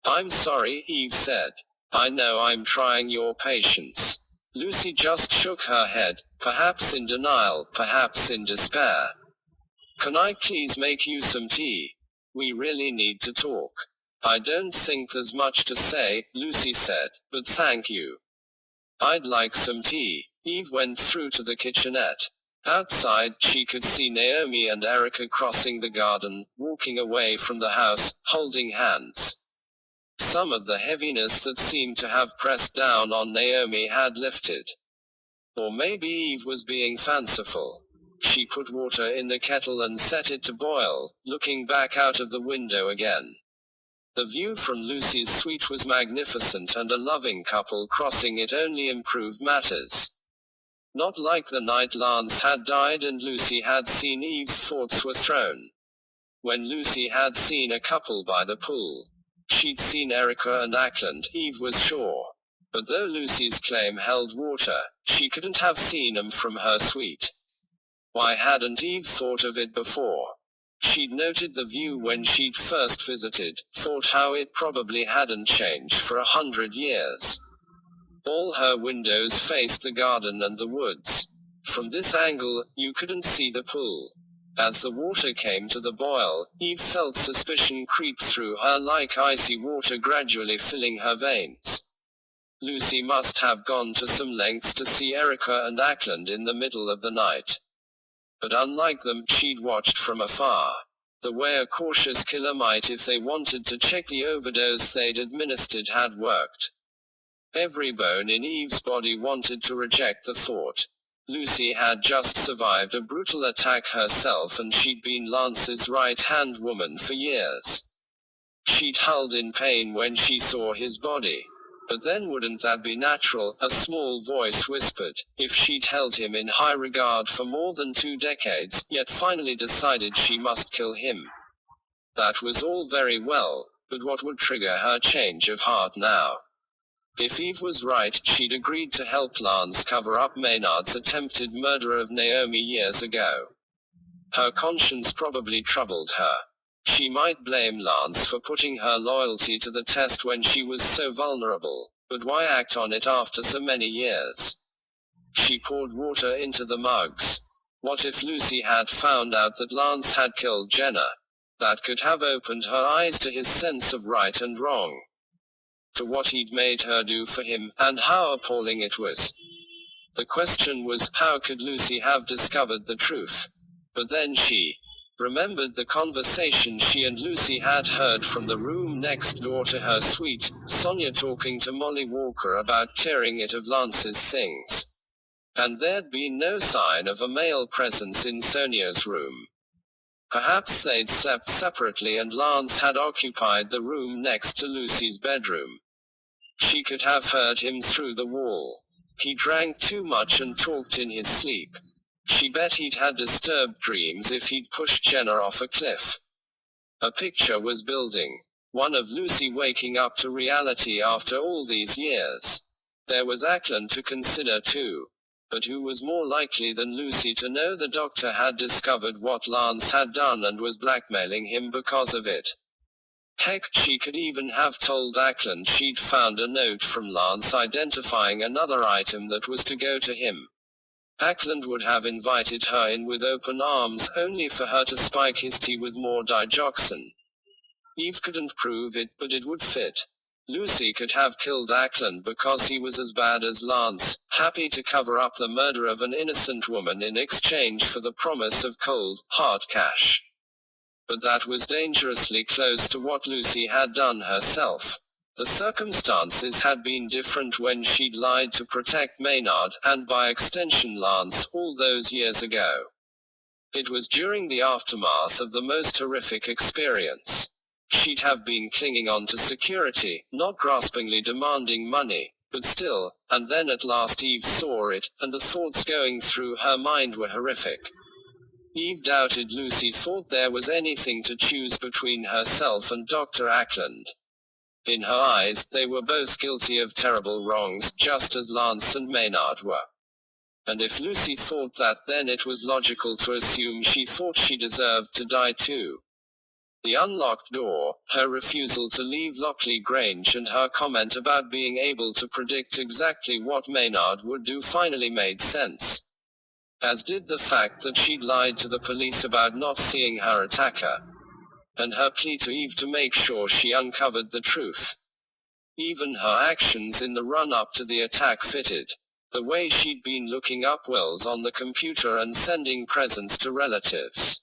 "I'm sorry," Eve said. "I know I'm trying your patience." Lucy just shook her head, perhaps in denial, perhaps in despair. "Can I please make you some tea? We really need to talk." "I don't think there's much to say," Lucy said, "but thank you." "I'd like some tea." Eve went through to the kitchenette. Outside, she could see Naomi and Erica crossing the garden, walking away from the house, holding hands. Some of the heaviness that seemed to have pressed down on Naomi had lifted. Or maybe Eve was being fanciful. She put water in the kettle and set it to boil, looking back out of the window again. The view from Lucy's suite was magnificent and a loving couple crossing it only improved matters. Not like the night Lance had died and Lucy had seen Eve's thoughts were thrown. When Lucy had seen a couple by the pool. She'd seen Erica and Ackland, Eve was sure. But though Lucy's claim held water, she couldn't have seen 'em from her suite. Why hadn't Eve thought of it before? She'd noted the view when she'd first visited, thought how it probably hadn't changed for 100 years. All her windows faced the garden and the woods. From this angle, you couldn't see the pool. As the water came to the boil, Eve felt suspicion creep through her like icy water gradually filling her veins. Lucy must have gone to some lengths to see Erica and Ackland in the middle of the night. But unlike them, she'd watched from afar. The way a cautious killer might if they wanted to check the overdose they'd administered had worked. Every bone in Eve's body wanted to reject the thought. Lucy had just survived a brutal attack herself and she'd been Lance's right-hand woman for years. She'd howled in pain when she saw his body. But then wouldn't that be natural, a small voice whispered, if she'd held him in high regard for more than 2 decades, yet finally decided she must kill him. That was all very well, but what would trigger her change of heart now? If Eve was right, she'd agreed to help Lance cover up Maynard's attempted murder of Naomi years ago. Her conscience probably troubled her. She might blame Lance for putting her loyalty to the test when she was so vulnerable, but why act on it after so many years? She poured water into the mugs. What if Lucy had found out that Lance had killed Jenna? That could have opened her eyes to his sense of right and wrong. To what he'd made her do for him, and how appalling it was. The question was, how could Lucy have discovered the truth? But then she remembered the conversation she and Lucy had heard from the room next door to her suite, Sonia talking to Molly Walker about clearing it of Lance's things. And there'd been no sign of a male presence in Sonia's room. Perhaps they'd slept separately and Lance had occupied the room next to Lucy's bedroom. She could have heard him through the wall. He drank too much and talked in his sleep. She bet he'd had disturbed dreams if he'd pushed Jenna off a cliff. A picture was building. One of Lucy waking up to reality after all these years. There was Ackland to consider too. But who was more likely than Lucy to know the doctor had discovered what Lance had done and was blackmailing him because of it? Heck, she could even have told Ackland she'd found a note from Lance identifying another item that was to go to him. Ackland would have invited her in with open arms, only for her to spike his tea with more digoxin. Eve couldn't prove it, but it would fit. Lucy could have killed Ackland because he was as bad as Lance, happy to cover up the murder of an innocent woman in exchange for the promise of cold, hard cash. But that was dangerously close to what Lucy had done herself. The circumstances had been different when she'd lied to protect Maynard, and by extension Lance, all those years ago. It was during the aftermath of the most horrific experience. She'd have been clinging on to security, not graspingly demanding money, but still, and then at last Eve saw it, and the thoughts going through her mind were horrific. Eve doubted Lucy thought there was anything to choose between herself and Dr. Ackland. In her eyes, they were both guilty of terrible wrongs, just as Lance and Maynard were. And if Lucy thought that, then it was logical to assume she thought she deserved to die too. The unlocked door, her refusal to leave Lockley Grange and her comment about being able to predict exactly what Maynard would do finally made sense. As did the fact that she'd lied to the police about not seeing her attacker. And her plea to Eve to make sure she uncovered the truth. Even her actions in the run-up to the attack fitted. The way she'd been looking up wills on the computer and sending presents to relatives.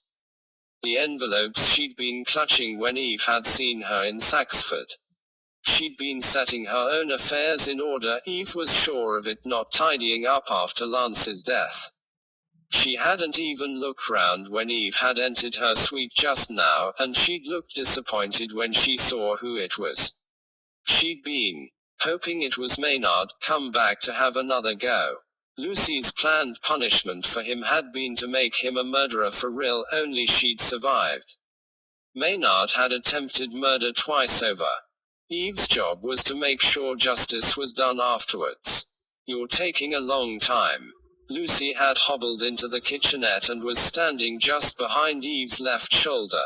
The envelopes she'd been clutching when Eve had seen her in Saxford. She'd been setting her own affairs in order, Eve was sure of it, not tidying up after Lance's death. She hadn't even looked round when Eve had entered her suite just now, and she'd looked disappointed when she saw who it was. She'd been hoping it was Maynard, come back to have another go. Lucy's planned punishment for him had been to make him a murderer for real, only she'd survived. Maynard had attempted murder twice over. Eve's job was to make sure justice was done afterwards. "You're taking a long time." Lucy had hobbled into the kitchenette and was standing just behind Eve's left shoulder.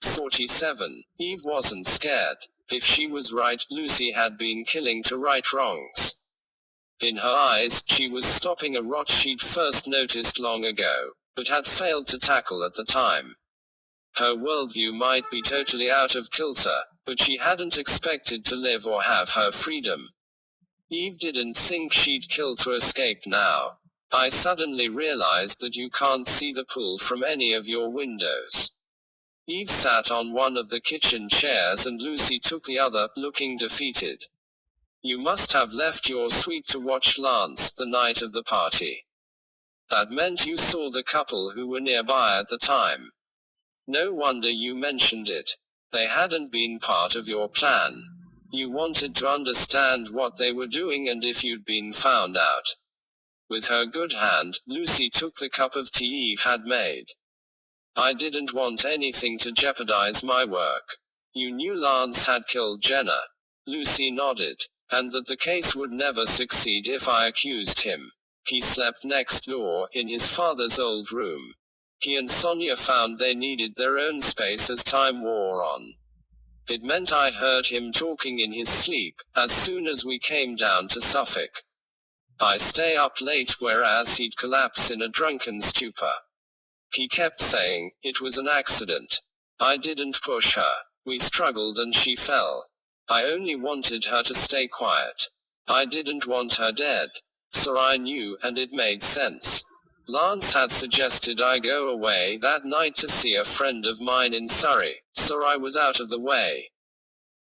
47. Eve wasn't scared. If she was right, Lucy had been killing to right wrongs. In her eyes, she was stopping a rot she'd first noticed long ago, but had failed to tackle at the time. Her worldview might be totally out of kilter, but she hadn't expected to live or have her freedom. Eve didn't think she'd kill to escape now. "I suddenly realized that you can't see the pool from any of your windows." Eve sat on one of the kitchen chairs and Lucy took the other, looking defeated. "You must have left your suite to watch Lance the night of the party. That meant you saw the couple who were nearby at the time. No wonder you mentioned it. They hadn't been part of your plan. You wanted to understand what they were doing and if you'd been found out." With her good hand, Lucy took the cup of tea Eve had made. "I didn't want anything to jeopardize my work. You knew Lance had killed Jenna." Lucy nodded. "And that the case would never succeed if I accused him. He slept next door, in his father's old room. He and Sonia found they needed their own space as time wore on. It meant I heard him talking in his sleep, as soon as we came down to Suffolk. I stay up late whereas he'd collapse in a drunken stupor. He kept saying, it was an accident. I didn't push her. We struggled and she fell. I only wanted her to stay quiet. I didn't want her dead. So I knew, and it made sense. Lance had suggested I go away that night to see a friend of mine in Surrey, so I was out of the way.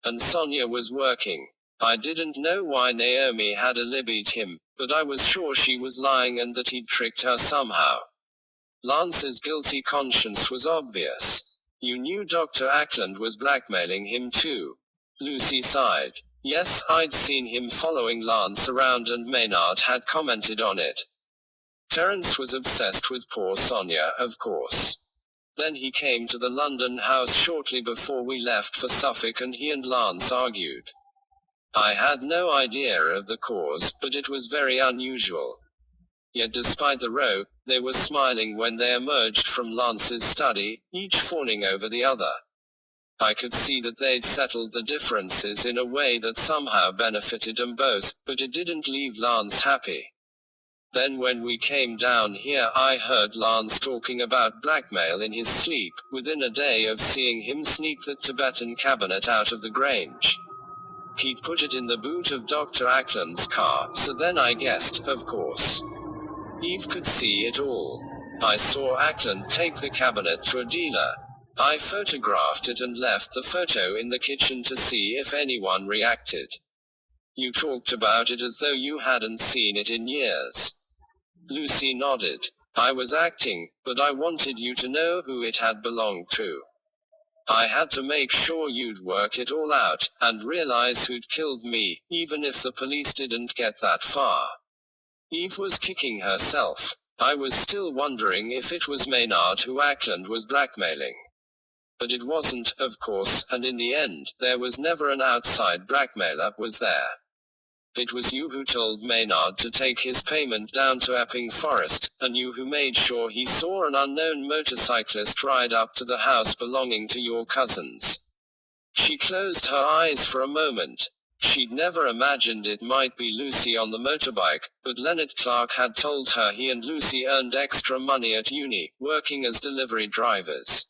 And Sonia was working. I didn't know why Naomi had alibied him, but I was sure she was lying and that he'd tricked her somehow. Lance's guilty conscience was obvious. You knew Dr. Ackland was blackmailing him too. Lucy sighed. Yes, I'd seen him following Lance around and Maynard had commented on it. Terence was obsessed with poor Sonia, of course. Then he came to the London house shortly before we left for Suffolk and he and Lance argued. I had no idea of the cause, but it was very unusual. Yet despite the row, they were smiling when they emerged from Lance's study, each fawning over the other. I could see that they'd settled the differences in a way that somehow benefited them both, but it didn't leave Lance happy. Then when we came down here I heard Lance talking about blackmail in his sleep, within a day of seeing him sneak the Tibetan cabinet out of the Grange. He'd put it in the boot of Dr. Ackland's car, so then I guessed, of course. Eve could see it all. I saw Ackland take the cabinet to a dealer. I photographed it and left the photo in the kitchen to see if anyone reacted. You talked about it as though you hadn't seen it in years. Lucy nodded. I was acting, but I wanted you to know who it had belonged to. I had to make sure you'd work it all out, and realize who'd killed me, even if the police didn't get that far. Eve was kicking herself. I was still wondering if it was Maynard who Ackland was blackmailing. But it wasn't, of course, and in the end, there was never an outside blackmailer, was there? It was you who told Maynard to take his payment down to Epping Forest, and you who made sure he saw an unknown motorcyclist ride up to the house belonging to your cousins. She closed her eyes for a moment. She'd never imagined it might be Lucy on the motorbike, but Leonard Clark had told her he and Lucy earned extra money at uni, working as delivery drivers.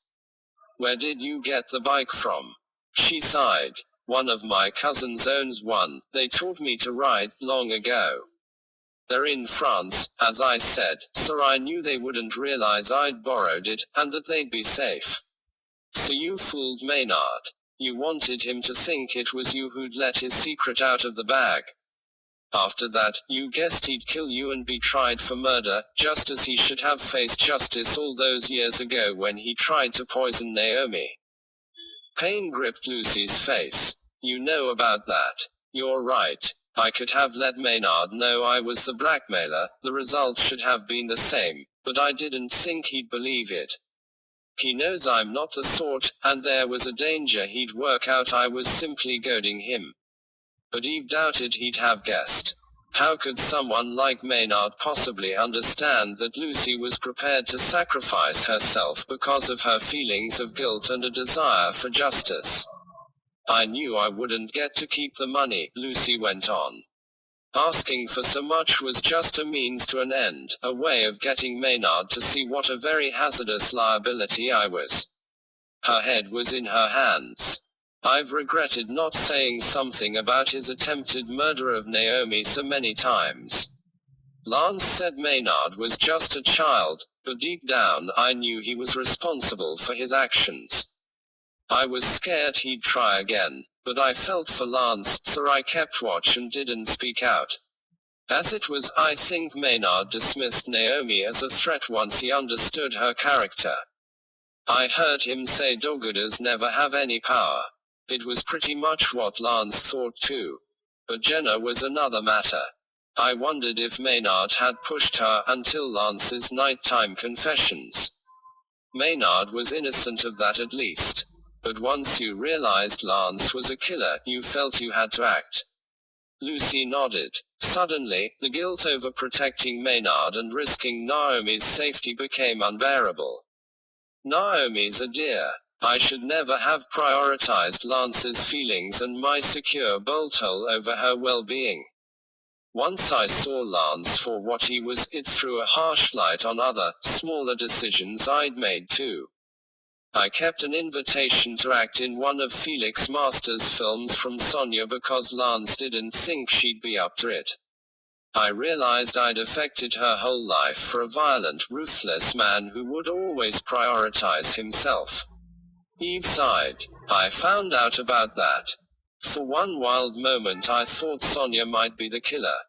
Where did you get the bike from? She sighed. One of my cousins owns one. They taught me to ride, long ago. They're in France, as I said, so I knew they wouldn't realize I'd borrowed it, and that they'd be safe. So you fooled Maynard. You wanted him to think it was you who'd let his secret out of the bag. After that, you guessed he'd kill you and be tried for murder, just as he should have faced justice all those years ago when he tried to poison Naomi. Pain gripped Lucy's face. You know about that. You're right. I could have let Maynard know I was the blackmailer, the result should have been the same, but I didn't think he'd believe it. He knows I'm not the sort, and there was a danger he'd work out I was simply goading him. But Eve doubted he'd have guessed. How could someone like Maynard possibly understand that Lucy was prepared to sacrifice herself because of her feelings of guilt and a desire for justice? I knew I wouldn't get to keep the money, Lucy went on. Asking for so much was just a means to an end, a way of getting Maynard to see what a very hazardous liability I was. Her head was in her hands. I've regretted not saying something about his attempted murder of Naomi so many times. Lance said Maynard was just a child, but deep down I knew he was responsible for his actions. I was scared he'd try again, but I felt for Lance, so I kept watch and didn't speak out. As it was, I think Maynard dismissed Naomi as a threat once he understood her character. I heard him say do-gooders never have any power. It was pretty much what Lance thought too. But Jenna was another matter. I wondered if Maynard had pushed her until Lance's nighttime confessions. Maynard was innocent of that at least. But once you realized Lance was a killer, you felt you had to act. Lucy nodded. Suddenly, the guilt over protecting Maynard and risking Naomi's safety became unbearable. Naomi's a dear. I should never have prioritized Lance's feelings and my secure bolt hole over her well-being. Once I saw Lance for what he was, it threw a harsh light on other, smaller decisions I'd made too. I kept an invitation to act in one of Felix Master's films from Sonia because Lance didn't think she'd be up to it. I realized I'd affected her whole life for a violent, ruthless man who would always prioritize himself. Eve sighed. I found out about that. For one wild moment I thought Sonia might be the killer.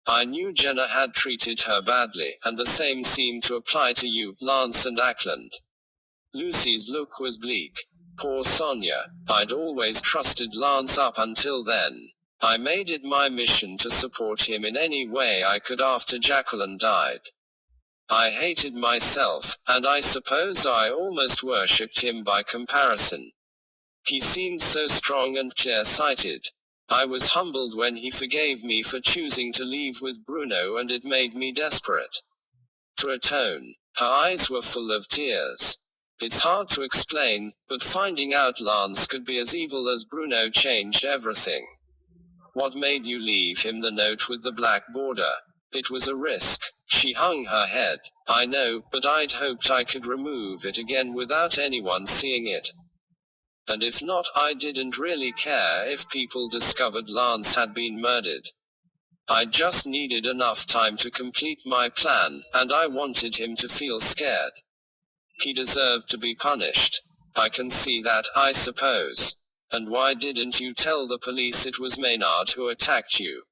I knew Jenna had treated her badly, and the same seemed to apply to you, Lance and Ackland. Lucy's look was bleak. Poor Sonia. I'd always trusted Lance up until then. I made it my mission to support him in any way I could after Jacqueline died. I hated myself, and I suppose I almost worshipped him by comparison. He seemed so strong and clear-sighted. I was humbled when he forgave me for choosing to leave with Bruno, and it made me desperate to atone. Her eyes were full of tears. It's hard to explain, but finding out Lance could be as evil as Bruno changed everything. What made you leave him the note with the black border? It was a risk. She hung her head. I know, but I'd hoped I could remove it again without anyone seeing it. And if not, I didn't really care if people discovered Lance had been murdered. I just needed enough time to complete my plan, and I wanted him to feel scared. He deserved to be punished. I can see that, I suppose. And why didn't you tell the police it was Maynard who attacked you?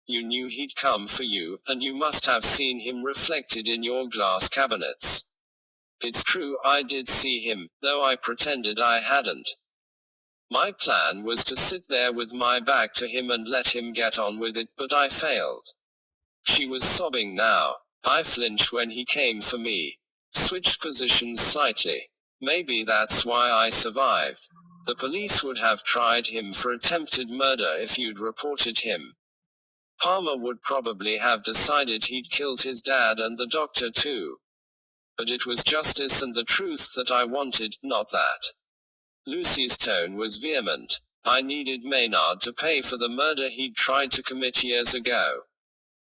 You knew he'd come for you, and you must have seen him reflected in your glass cabinets. It's true, I did see him, though I pretended I hadn't. My plan was to sit there with my back to him and let him get on with it, but I failed. She was sobbing now. I flinched when he came for me. Switched positions slightly. Maybe that's why I survived. The police would have tried him for attempted murder if you'd reported him. Palmer would probably have decided he'd killed his dad and the doctor too. But it was justice and the truth that I wanted, not that. Lucy's tone was vehement. I needed Maynard to pay for the murder he'd tried to commit years ago.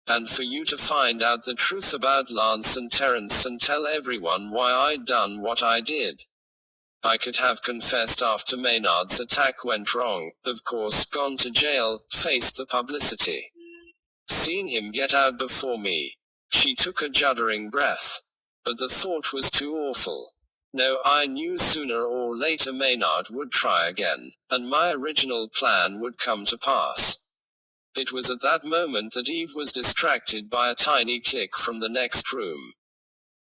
And for you to find out the truth about Lance and Terence and tell everyone why I'd done what I did. I could have confessed after Maynard's attack went wrong, of course, gone to jail, faced the publicity. Seen him get out before me. She took a juddering breath. But the thought was too awful. No, I knew sooner or later Maynard would try again, and my original plan would come to pass. It was at that moment that Eve was distracted by a tiny click from the next room.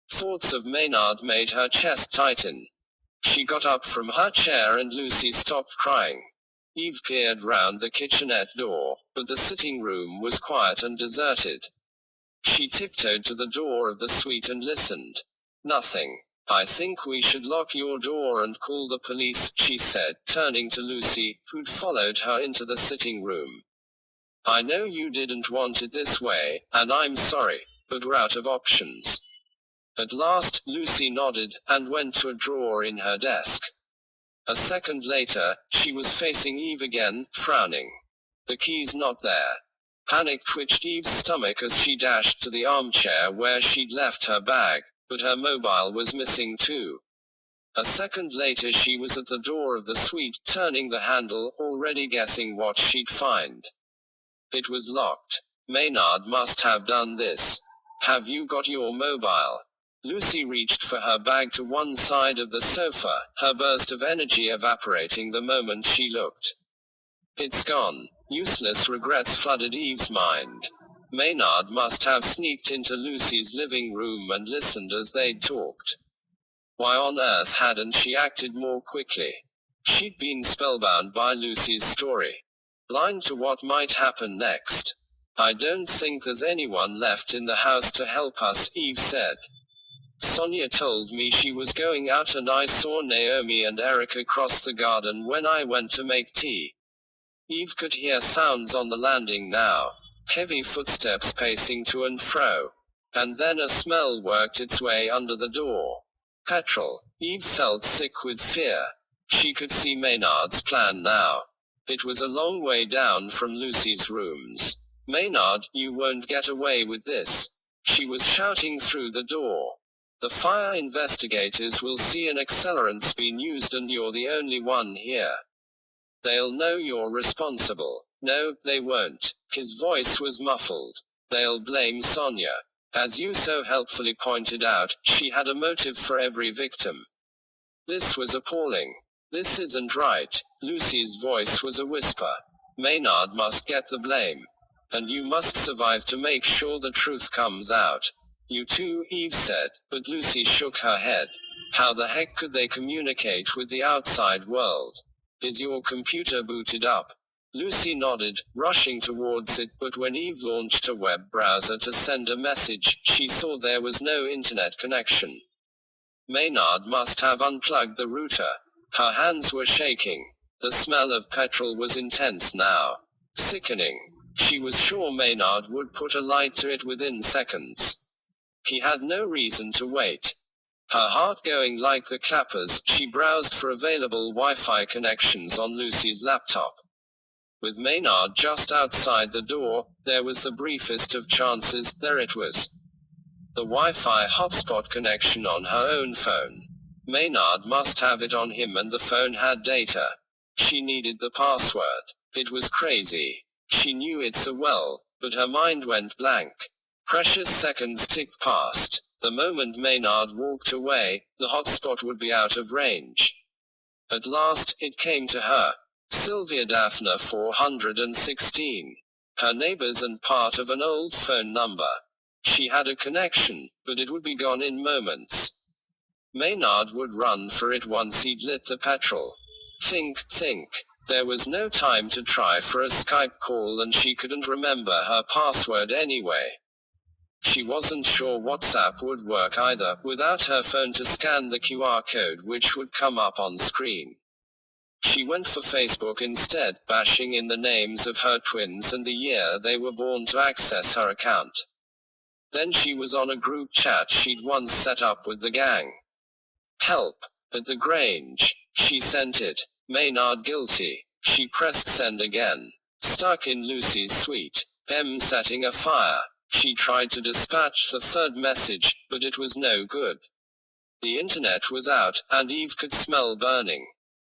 Thoughts of Maynard made her chest tighten. She got up from her chair and Lucy stopped crying. Eve peered round the kitchenette door, but the sitting room was quiet and deserted. She tiptoed to the door of the suite and listened. Nothing. I think we should lock your door and call the police, she said, turning to Lucy, who'd followed her into the sitting room. I know you didn't want it this way, and I'm sorry, but we're out of options. At last, Lucy nodded, and went to a drawer in her desk. A second later, she was facing Eve again, frowning. The key's not there. Panic twitched Eve's stomach as she dashed to the armchair where she'd left her bag, but her mobile was missing too. A second later she was at the door of the suite, turning the handle, already guessing what she'd find. It was locked. Maynard must have done this. Have you got your mobile? Lucy reached for her bag to one side of the sofa, her burst of energy evaporating the moment she looked. It's gone. Useless regrets flooded Eve's mind. Maynard must have sneaked into Lucy's living room and listened as they'd talked. Why on earth hadn't she acted more quickly? She'd been spellbound by Lucy's story. Blind to what might happen next. I don't think there's anyone left in the house to help us, Eve said. Sonia told me she was going out and I saw Naomi and Erica cross the garden when I went to make tea. Eve could hear sounds on the landing now. Heavy footsteps pacing to and fro. And then a smell worked its way under the door. Petrol. Eve felt sick with fear. She could see Maynard's plan now. It was a long way down from Lucy's rooms. Maynard, you won't get away with this. She was shouting through the door. The fire investigators will see an accelerant's been used and you're the only one here. They'll know you're responsible. No, they won't. His voice was muffled. They'll blame Sonia. As you so helpfully pointed out, she had a motive for every victim. This was appalling. This isn't right. Lucy's voice was a whisper. Maynard must get the blame. And you must survive to make sure the truth comes out. You too, Eve said, but Lucy shook her head. How the heck could they communicate with the outside world? Is your computer booted up? Lucy nodded, rushing towards it, but when Eve launched a web browser to send a message, she saw there was no internet connection. Maynard must have unplugged the router. Her hands were shaking. The smell of petrol was intense now. Sickening. She was sure Maynard would put a light to it within seconds. He had no reason to wait. Her heart going like the clappers, she browsed for available Wi-Fi connections on Lucy's laptop. With Maynard just outside the door, there was the briefest of chances. There it was. The Wi-Fi hotspot connection on her own phone. Maynard must have it on him, and the phone had data. She needed the password. It was crazy. She knew it so well, but her mind went blank. Precious seconds ticked past. The moment Maynard walked away, the hotspot would be out of range. At last, it came to her. Sylvia Daphne 416. Her neighbors and part of an old phone number. She had a connection, but it would be gone in moments. Maynard would run for it once he'd lit the petrol. Think. There was no time to try for a Skype call, and she couldn't remember her password anyway. She wasn't sure WhatsApp would work either, without her phone to scan the QR code which would come up on screen. She went for Facebook instead, bashing in the names of her twins and the year they were born to access her account. Then she was on a group chat she'd once set up with the gang. Help! At the Grange. She sent it. Maynard guilty. She pressed send again. Stuck in Lucy's suite. Setting a fire. She tried to dispatch the third message, but it was no good. The internet was out, and Eve could smell burning.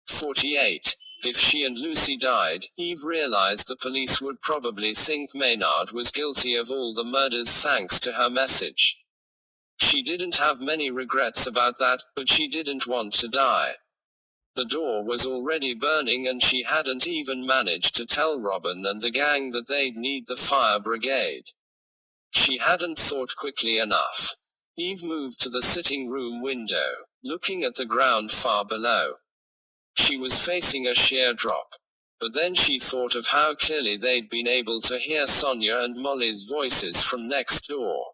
48. If she and Lucy died, Eve realized the police would probably think Maynard was guilty of all the murders thanks to her message. She didn't have many regrets about that, but she didn't want to die. The door was already burning, and she hadn't even managed to tell Robin and the gang that they'd need the fire brigade. She hadn't thought quickly enough. Eve moved to the sitting room window, looking at the ground far below. She was facing a sheer drop. But then she thought of how clearly they'd been able to hear Sonia and Molly's voices from next door.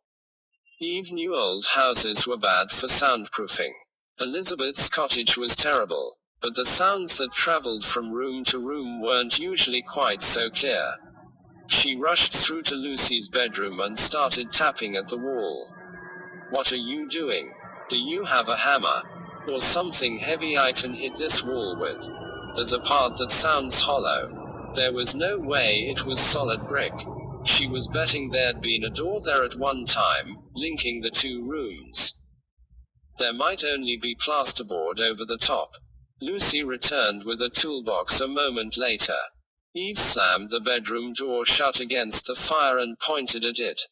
Eve knew old houses were bad for soundproofing. Elizabeth's cottage was terrible, but the sounds that traveled from room to room weren't usually quite so clear. She rushed through to Lucy's bedroom and started tapping at the wall. What are you doing? Do you have a hammer? Or something heavy I can hit this wall with? There's a part that sounds hollow. There was no way it was solid brick. She was betting there'd been a door there at one time, linking the two rooms. There might only be plasterboard over the top. Lucy returned with a toolbox a moment later. Eve slammed the bedroom door shut against the fire and pointed at it.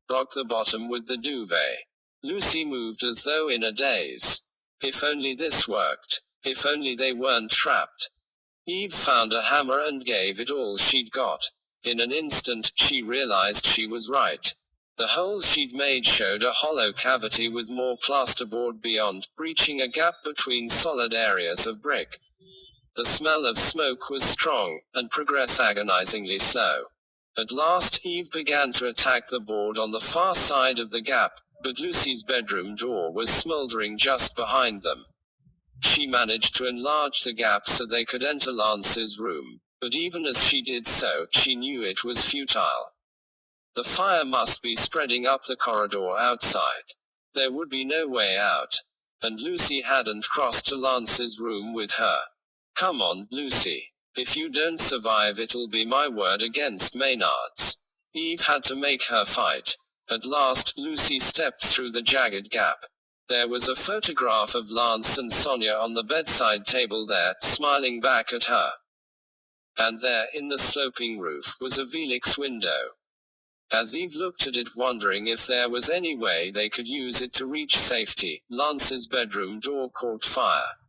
Block the bottom with the duvet. Lucy moved as though in a daze. If only this worked. If only they weren't trapped. Eve found a hammer and gave it all she'd got. In an instant, she realized she was right. The hole she'd made showed a hollow cavity with more plasterboard beyond, breaching a gap between solid areas of brick. The smell of smoke was strong, and progress agonizingly slow. At last, Eve began to attack the board on the far side of the gap, but Lucy's bedroom door was smoldering just behind them. She managed to enlarge the gap so they could enter Lance's room, but even as she did so, she knew it was futile. The fire must be spreading up the corridor outside. There would be no way out. And Lucy hadn't crossed to Lance's room with her. Come on, Lucy. If you don't survive, it'll be my word against Maynard's. Eve had to make her fight. At last, Lucy stepped through the jagged gap. There was a photograph of Lance and Sonia on the bedside table there, smiling back at her. And there, in the sloping roof, was a Velix window. As Eve looked at it, wondering if there was any way they could use it to reach safety, Lance's bedroom door caught fire.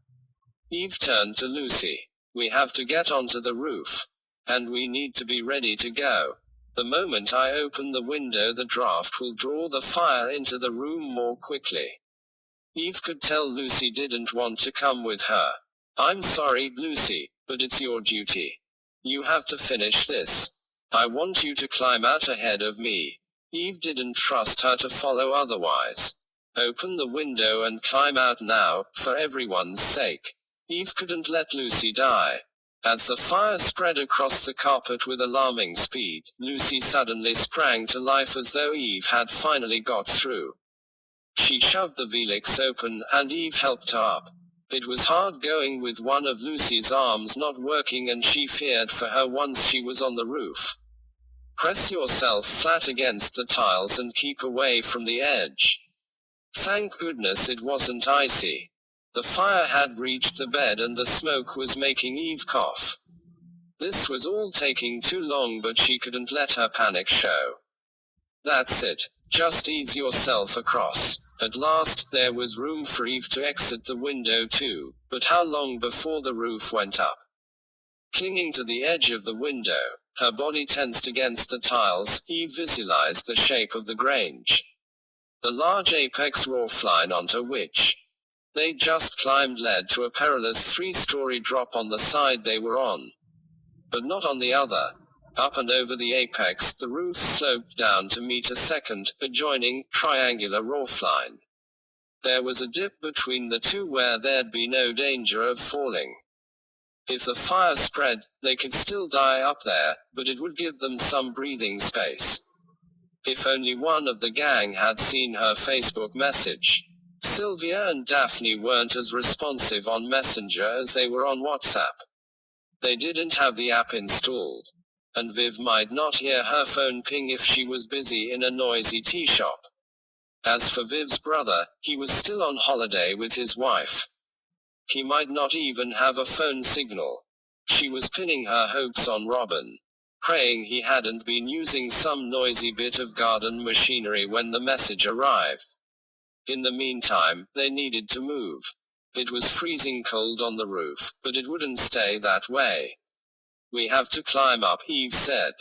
Eve turned to Lucy. We have to get onto the roof. And we need to be ready to go. The moment I open the window, the draft will draw the fire into the room more quickly. Eve could tell Lucy didn't want to come with her. I'm sorry, Lucy, but it's your duty. You have to finish this. I want you to climb out ahead of me. Eve didn't trust her to follow otherwise. Open the window and climb out now, for everyone's sake. Eve couldn't let Lucy die. As the fire spread across the carpet with alarming speed, Lucy suddenly sprang to life as though Eve had finally got through. She shoved the Velix open, and Eve helped her up. It was hard going with one of Lucy's arms not working, and she feared for her once she was on the roof. Press yourself flat against the tiles and keep away from the edge. Thank goodness it wasn't icy. The fire had reached the bed and the smoke was making Eve cough. This was all taking too long, but she couldn't let her panic show. That's it. Just ease yourself across. At last, there was room for Eve to exit the window too, but how long before the roof went up? Clinging to the edge of the window, her body tensed against the tiles, Eve visualized the shape of the Grange. The large apex roofline onto which they just climbed led to a perilous 3-story drop on the side they were on. But not on the other. Up and over the apex, the roof sloped down to meet a second, adjoining, triangular roofline. There was a dip between the two where there'd be no danger of falling. If the fire spread, they could still die up there, but it would give them some breathing space. If only one of the gang had seen her Facebook message. Sylvia and Daphne weren't as responsive on Messenger as they were on WhatsApp. They didn't have the app installed. And Viv might not hear her phone ping if she was busy in a noisy tea shop. As for Viv's brother, he was still on holiday with his wife. He might not even have a phone signal. She was pinning her hopes on Robin, praying he hadn't been using some noisy bit of garden machinery when the message arrived. In the meantime, they needed to move. It was freezing cold on the roof, but it wouldn't stay that way. We have to climb up, Eve said.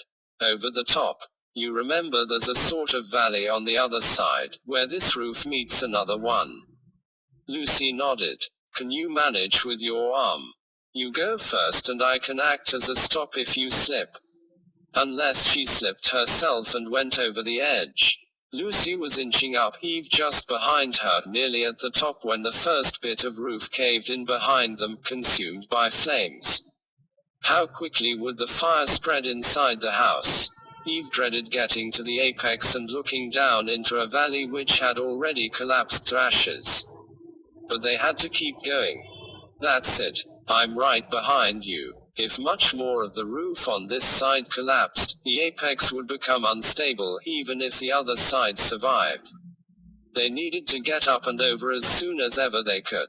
Over the top. You remember there's a sort of valley on the other side, where this roof meets another one. Lucy nodded. Can you manage with your arm? You go first and I can act as a stop if you slip. Unless she slipped herself and went over the edge. Lucy was inching up, Eve just behind her, nearly at the top when the first bit of roof caved in behind them, consumed by flames. How quickly would the fire spread inside the house? Eve dreaded getting to the apex and looking down into a valley which had already collapsed to ashes. But they had to keep going. That's it. I'm right behind you. If much more of the roof on this side collapsed, the apex would become unstable even if the other side survived. They needed to get up and over as soon as ever they could.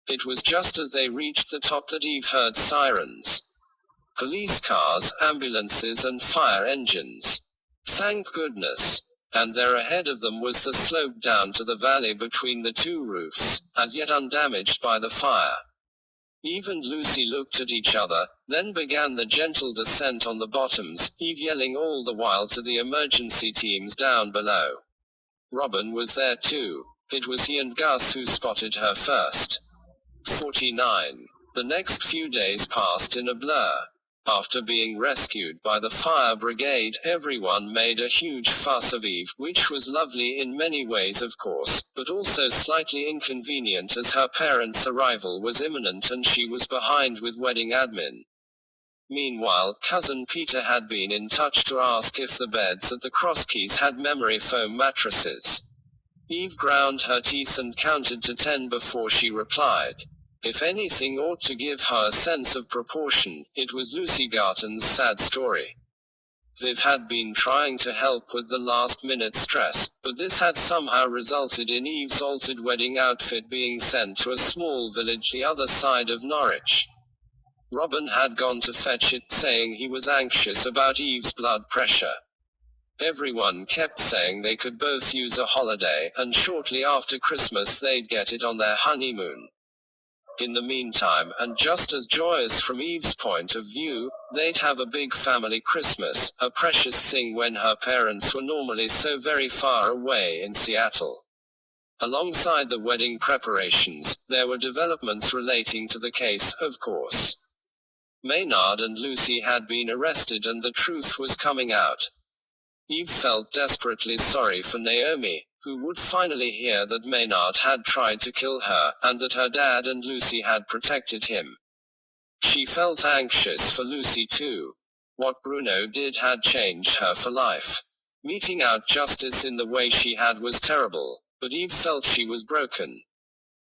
It was just as they reached the top that Eve heard sirens. Police cars, ambulances and fire engines. Thank goodness. And there ahead of them was the slope down to the valley between the two roofs, as yet undamaged by the fire. Eve and Lucy looked at each other, then began the gentle descent on the bottoms, Eve yelling all the while to the emergency teams down below. Robin was there too. It was he and Gus who spotted her first. 49. The next few days passed in a blur. After being rescued by the fire brigade, everyone made a huge fuss of Eve, which was lovely in many ways of course, but also slightly inconvenient as her parents' arrival was imminent and she was behind with wedding admin. Meanwhile, cousin Peter had been in touch to ask if the beds at the Crosskeys had memory foam mattresses. Eve ground her teeth and counted to 10 before she replied. If anything ought to give her a sense of proportion, it was Lucy Garton's sad story. Viv had been trying to help with the last-minute stress, but this had somehow resulted in Eve's altered wedding outfit being sent to a small village the other side of Norwich. Robin had gone to fetch it, saying he was anxious about Eve's blood pressure. Everyone kept saying they could both use a holiday, and shortly after Christmas they'd get it on their honeymoon. In the meantime, and just as joyous from Eve's point of view, they'd have a big family Christmas, a precious thing when her parents were normally so very far away in Seattle. Alongside the wedding preparations, there were developments relating to the case, of course. Maynard and Lucy had been arrested and the truth was coming out. Eve felt desperately sorry for Naomi, who would finally hear that Maynard had tried to kill her, and that her dad and Lucy had protected him. She felt anxious for Lucy too. What Bruno did had changed her for life. Meting out justice in the way she had was terrible, but Eve felt she was broken.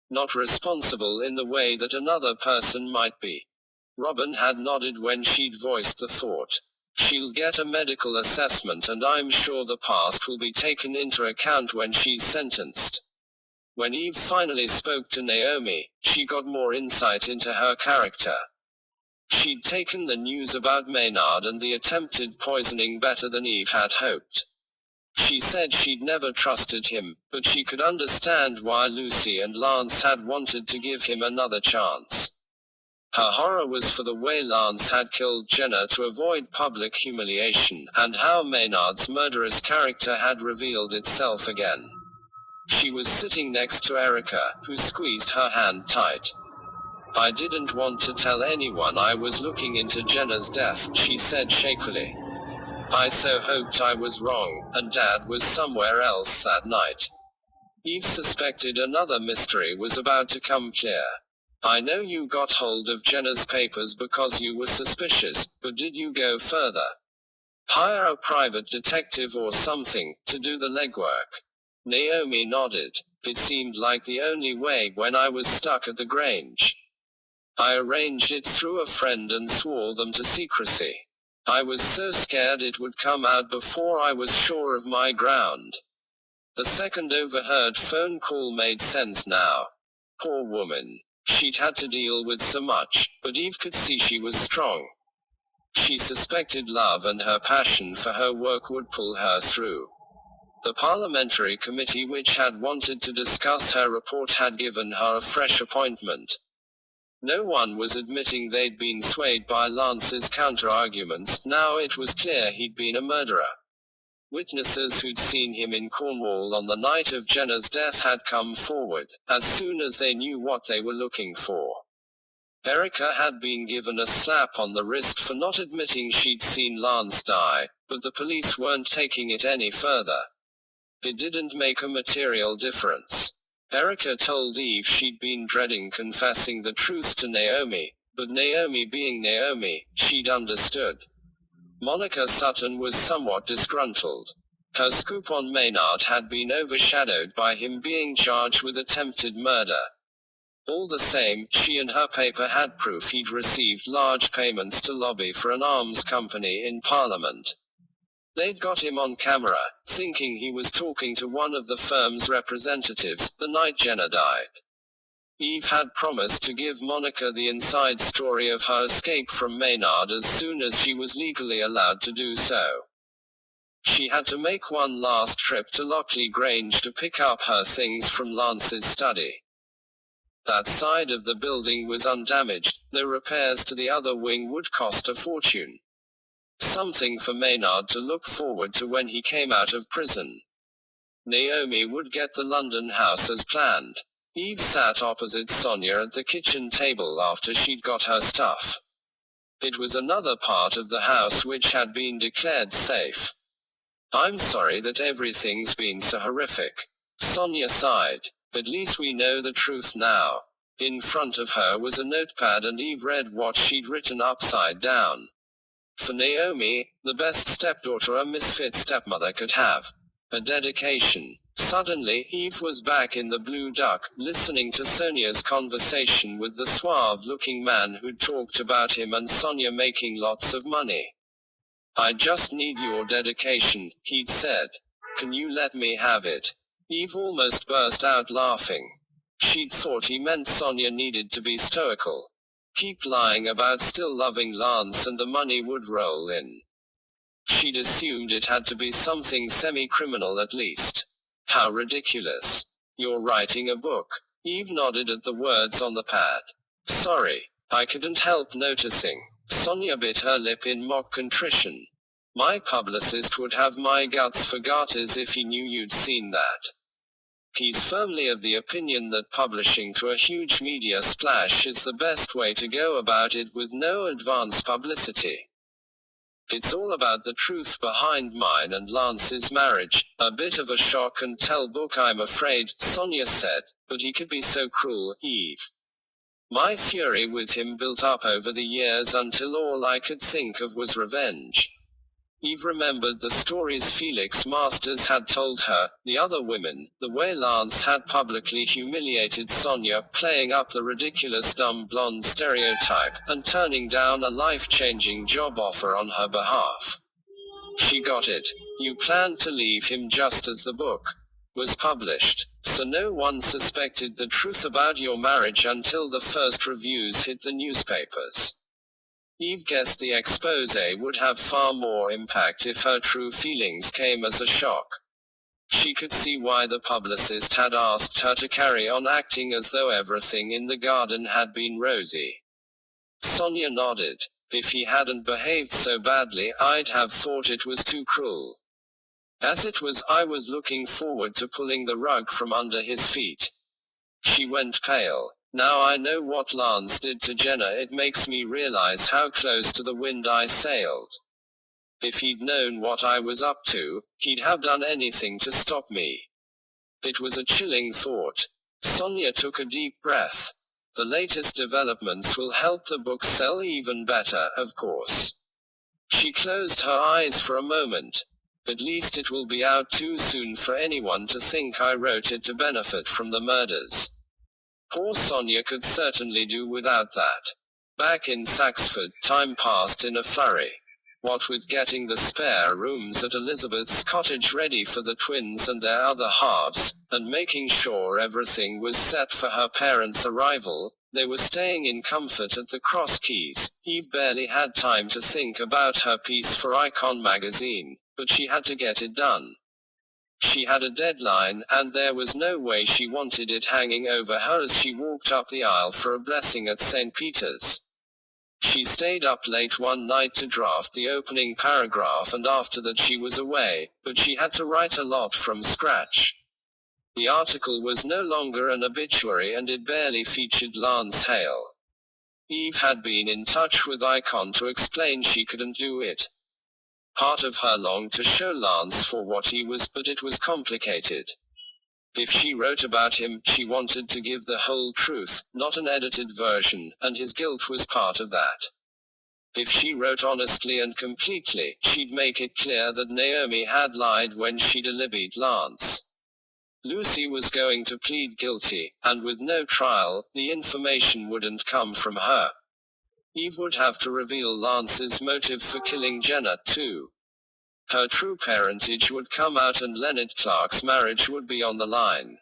Not responsible in the way that another person might be. Robin had nodded when she'd voiced the thought. She'll get a medical assessment and I'm sure the past will be taken into account when she's sentenced. When Eve finally spoke to Naomi, she got more insight into her character. She'd taken the news about Maynard and the attempted poisoning better than Eve had hoped. She said she'd never trusted him, but she could understand why Lucy and Lance had wanted to give him another chance. Her horror was for the way Lance had killed Jenna to avoid public humiliation, and how Maynard's murderous character had revealed itself again. She was sitting next to Erica, who squeezed her hand tight. I didn't want to tell anyone I was looking into Jenna's death, she said shakily. I so hoped I was wrong, and Dad was somewhere else that night. Eve suspected another mystery was about to come clear. I know you got hold of Jenna's papers because you were suspicious, but did you go further? Hire a private detective or something, to do the legwork? Naomi nodded. It seemed like the only way when I was stuck at the Grange. I arranged it through a friend and swore them to secrecy. I was so scared it would come out before I was sure of my ground. The second overheard phone call made sense now. Poor woman. She'd had to deal with so much, but Eve could see she was strong. She suspected love and her passion for her work would pull her through. The parliamentary committee which had wanted to discuss her report had given her a fresh appointment. No one was admitting they'd been swayed by Lance's counter-arguments. Now it was clear he'd been a murderer. Witnesses who'd seen him in Cornwall on the night of Jenna's death had come forward, as soon as they knew what they were looking for. Erica had been given a slap on the wrist for not admitting she'd seen Lance die, but the police weren't taking it any further. It didn't make a material difference. Erica told Eve she'd been dreading confessing the truth to Naomi, but Naomi being Naomi, she'd understood. Monica Sutton was somewhat disgruntled. Her scoop on Maynard had been overshadowed by him being charged with attempted murder. All the same, she and her paper had proof he'd received large payments to lobby for an arms company in Parliament. They'd got him on camera, thinking he was talking to one of the firm's representatives, the night Jenna died. Eve had promised to give Monica the inside story of her escape from Maynard as soon as she was legally allowed to do so. She had to make one last trip to Lockley Grange to pick up her things from Lance's study. That side of the building was undamaged, though repairs to the other wing would cost a fortune. Something for Maynard to look forward to when he came out of prison. Naomi would get the London house as planned. Eve sat opposite Sonia at the kitchen table after she'd got her stuff. It was another part of the house which had been declared safe. I'm sorry that everything's been so horrific. Sonia sighed. At least we know the truth now. In front of her was a notepad and Eve read what she'd written upside down. For Naomi, the best stepdaughter a misfit stepmother could have. A dedication. Suddenly, Eve was back in the Blue Duck, listening to Sonia's conversation with the suave-looking man who'd talked about him and Sonia making lots of money. I just need your dedication, he'd said. Can you let me have it? Eve almost burst out laughing. She'd thought he meant Sonia needed to be stoical. Keep lying about still loving Lance and the money would roll in. She'd assumed it had to be something semi-criminal at least. How ridiculous. You're writing a book. Eve nodded at the words on the pad. Sorry, I couldn't help noticing. Sonia bit her lip in mock contrition. My publicist would have my guts for garters if he knew you'd seen that. He's firmly of the opinion that publishing to a huge media splash is the best way to go about it with no advance publicity. It's all about the truth behind mine and Lance's marriage. A bit of a shock and tell book, I'm afraid, Sonia said, but he could be so cruel, Eve. My fury with him built up over the years until all I could think of was revenge. Eve remembered the stories Felix Masters had told her, the other women, the way Lance had publicly humiliated Sonia, playing up the ridiculous dumb blonde stereotype, and turning down a life-changing job offer on her behalf. She got it. You planned to leave him just as the book was published, so no one suspected the truth about your marriage until the first reviews hit the newspapers. Eve guessed the expose would have far more impact if her true feelings came as a shock. She could see why the publicist had asked her to carry on acting as though everything in the garden had been rosy. Sonia nodded. If he hadn't behaved so badly, I'd have thought it was too cruel. As it was, I was looking forward to pulling the rug from under his feet. She went pale. Now I know what Lance did to Jenna. It makes me realize how close to the wind I sailed. If he'd known what I was up to, he'd have done anything to stop me. It was a chilling thought. Sonia took a deep breath. The latest developments will help the book sell even better, of course. She closed her eyes for a moment. At least it will be out too soon for anyone to think I wrote it to benefit from the murders. Poor Sonia could certainly do without that. Back in Saxford, time passed in a flurry. What with getting the spare rooms at Elizabeth's cottage ready for the twins and their other halves, and making sure everything was set for her parents' arrival, they were staying in comfort at the Cross Keys. Eve barely had time to think about her piece for Icon magazine, but she had to get it done. She had a deadline, and there was no way she wanted it hanging over her as she walked up the aisle for a blessing at St. Peter's. She stayed up late one night to draft the opening paragraph, and after that she was away, but she had to write a lot from scratch. The article was no longer an obituary, and it barely featured Lance Hale. Eve had been in touch with Icon to explain she couldn't do it. Part of her longed to show Lance for what he was, but it was complicated. If she wrote about him, she wanted to give the whole truth, not an edited version, and his guilt was part of that. If she wrote honestly and completely, she'd make it clear that Naomi had lied when she delivered Lance. Lucy was going to plead guilty, and with no trial, the information wouldn't come from her. Eve would have to reveal Lance's motive for killing Jenna, too. Her true parentage would come out, and Leonard Clark's marriage would be on the line.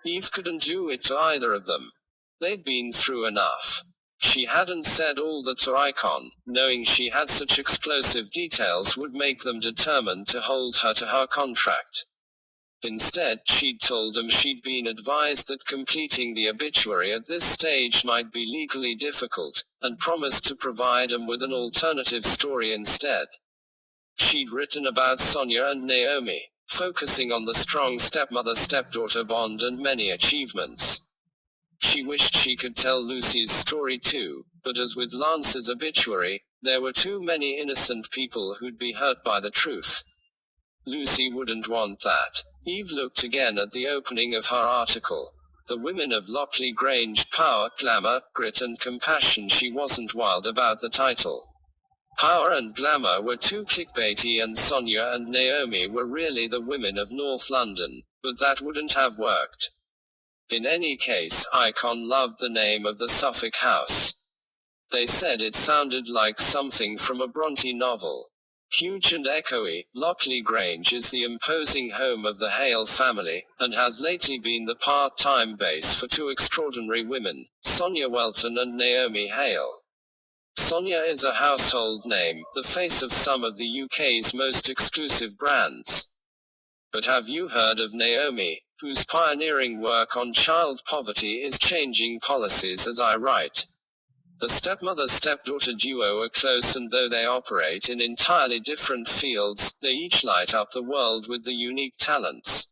Eve couldn't do it to either of them. They'd been through enough. She hadn't said all that to Icon, knowing she had such explosive details would make them determined to hold her to her contract. Instead, she'd told them she'd been advised that completing the obituary at this stage might be legally difficult, and promised to provide them with an alternative story instead. She'd written about Sonia and Naomi, focusing on the strong stepmother-stepdaughter bond and many achievements. She wished she could tell Lucy's story too, but as with Lance's obituary, there were too many innocent people who'd be hurt by the truth. Lucy wouldn't want that. Eve looked again at the opening of her article. The women of Lockley Grange, power, glamour, grit and compassion. She wasn't wild about the title. Power and glamour were too clickbaity, and Sonia and Naomi were really the women of North London, but that wouldn't have worked. In any case, Icon loved the name of the Suffolk house. They said it sounded like something from a Bronte novel. Huge and echoey, Lockley Grange is the imposing home of the Hale family, and has lately been the part-time base for two extraordinary women, Sonia Welton and Naomi Hale. Sonia is a household name, the face of some of the UK's most exclusive brands. But have you heard of Naomi? whose pioneering work on child poverty is changing policies as I write. The stepmother-stepdaughter duo are close, and though they operate in entirely different fields, they each light up the world with the unique talents.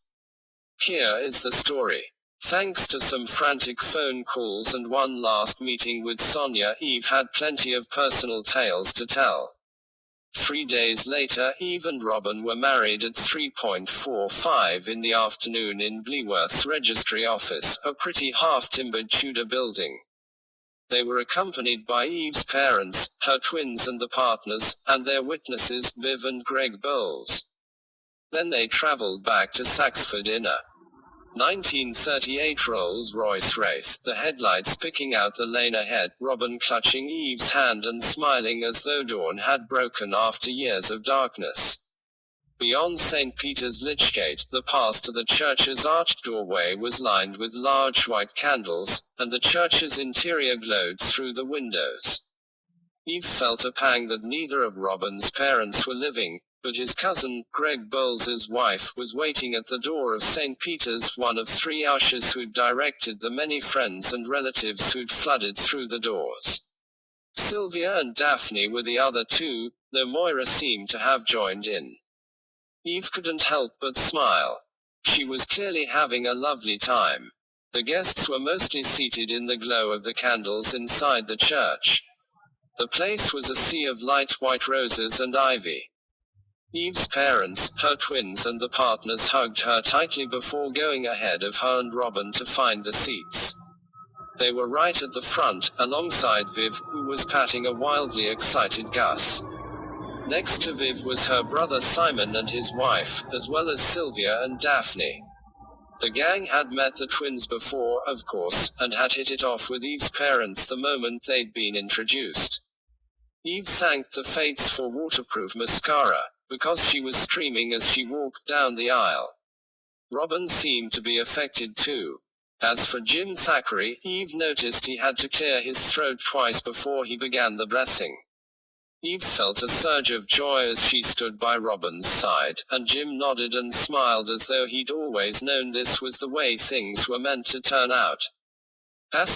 Here is the story. Thanks to some frantic phone calls and one last meeting with Sonia, Eve had plenty of personal tales to tell. 3 days later, Eve and Robin were married at 3:45 in the afternoon in Bleworth's registry office, a pretty half-timbered Tudor building. They were accompanied by Eve's parents, her twins and the partners, and their witnesses, Viv and Greg Bowles. Then they travelled back to Saxford in a 1938 Rolls-Royce Wraith, the headlights picking out the lane ahead, Robin clutching Eve's hand and smiling as though dawn had broken after years of darkness. Beyond St. Peter's Lichgate, the path to the church's arched doorway was lined with large white candles, and the church's interior glowed through the windows. Eve felt a pang that neither of Robin's parents were living, but his cousin, Greg Bowles's wife, was waiting at the door of St. Peter's, one of 3 ushers who'd directed the many friends and relatives who'd flooded through the doors. Sylvia and Daphne were the other 2, though Moira seemed to have joined in. Eve couldn't help but smile. She was clearly having a lovely time. The guests were mostly seated in the glow of the candles inside the church. The place was a sea of light white roses and ivy. Eve's parents, her twins and the partners hugged her tightly before going ahead of her and Robin to find the seats. They were right at the front, alongside Viv, who was patting a wildly excited Gus. Next to Viv was her brother Simon and his wife, as well as Sylvia and Daphne. The gang had met the twins before, of course, and had hit it off with Eve's parents the moment they'd been introduced. Eve thanked the fates for waterproof mascara, because she was streaming as she walked down the aisle. Robin seemed to be affected too. As for Jim Thackeray, Eve noticed he had to clear his throat twice before he began the blessing. Eve felt a surge of joy as she stood by Robin's side, and Jim nodded and smiled as though he'd always known this was the way things were meant to turn out.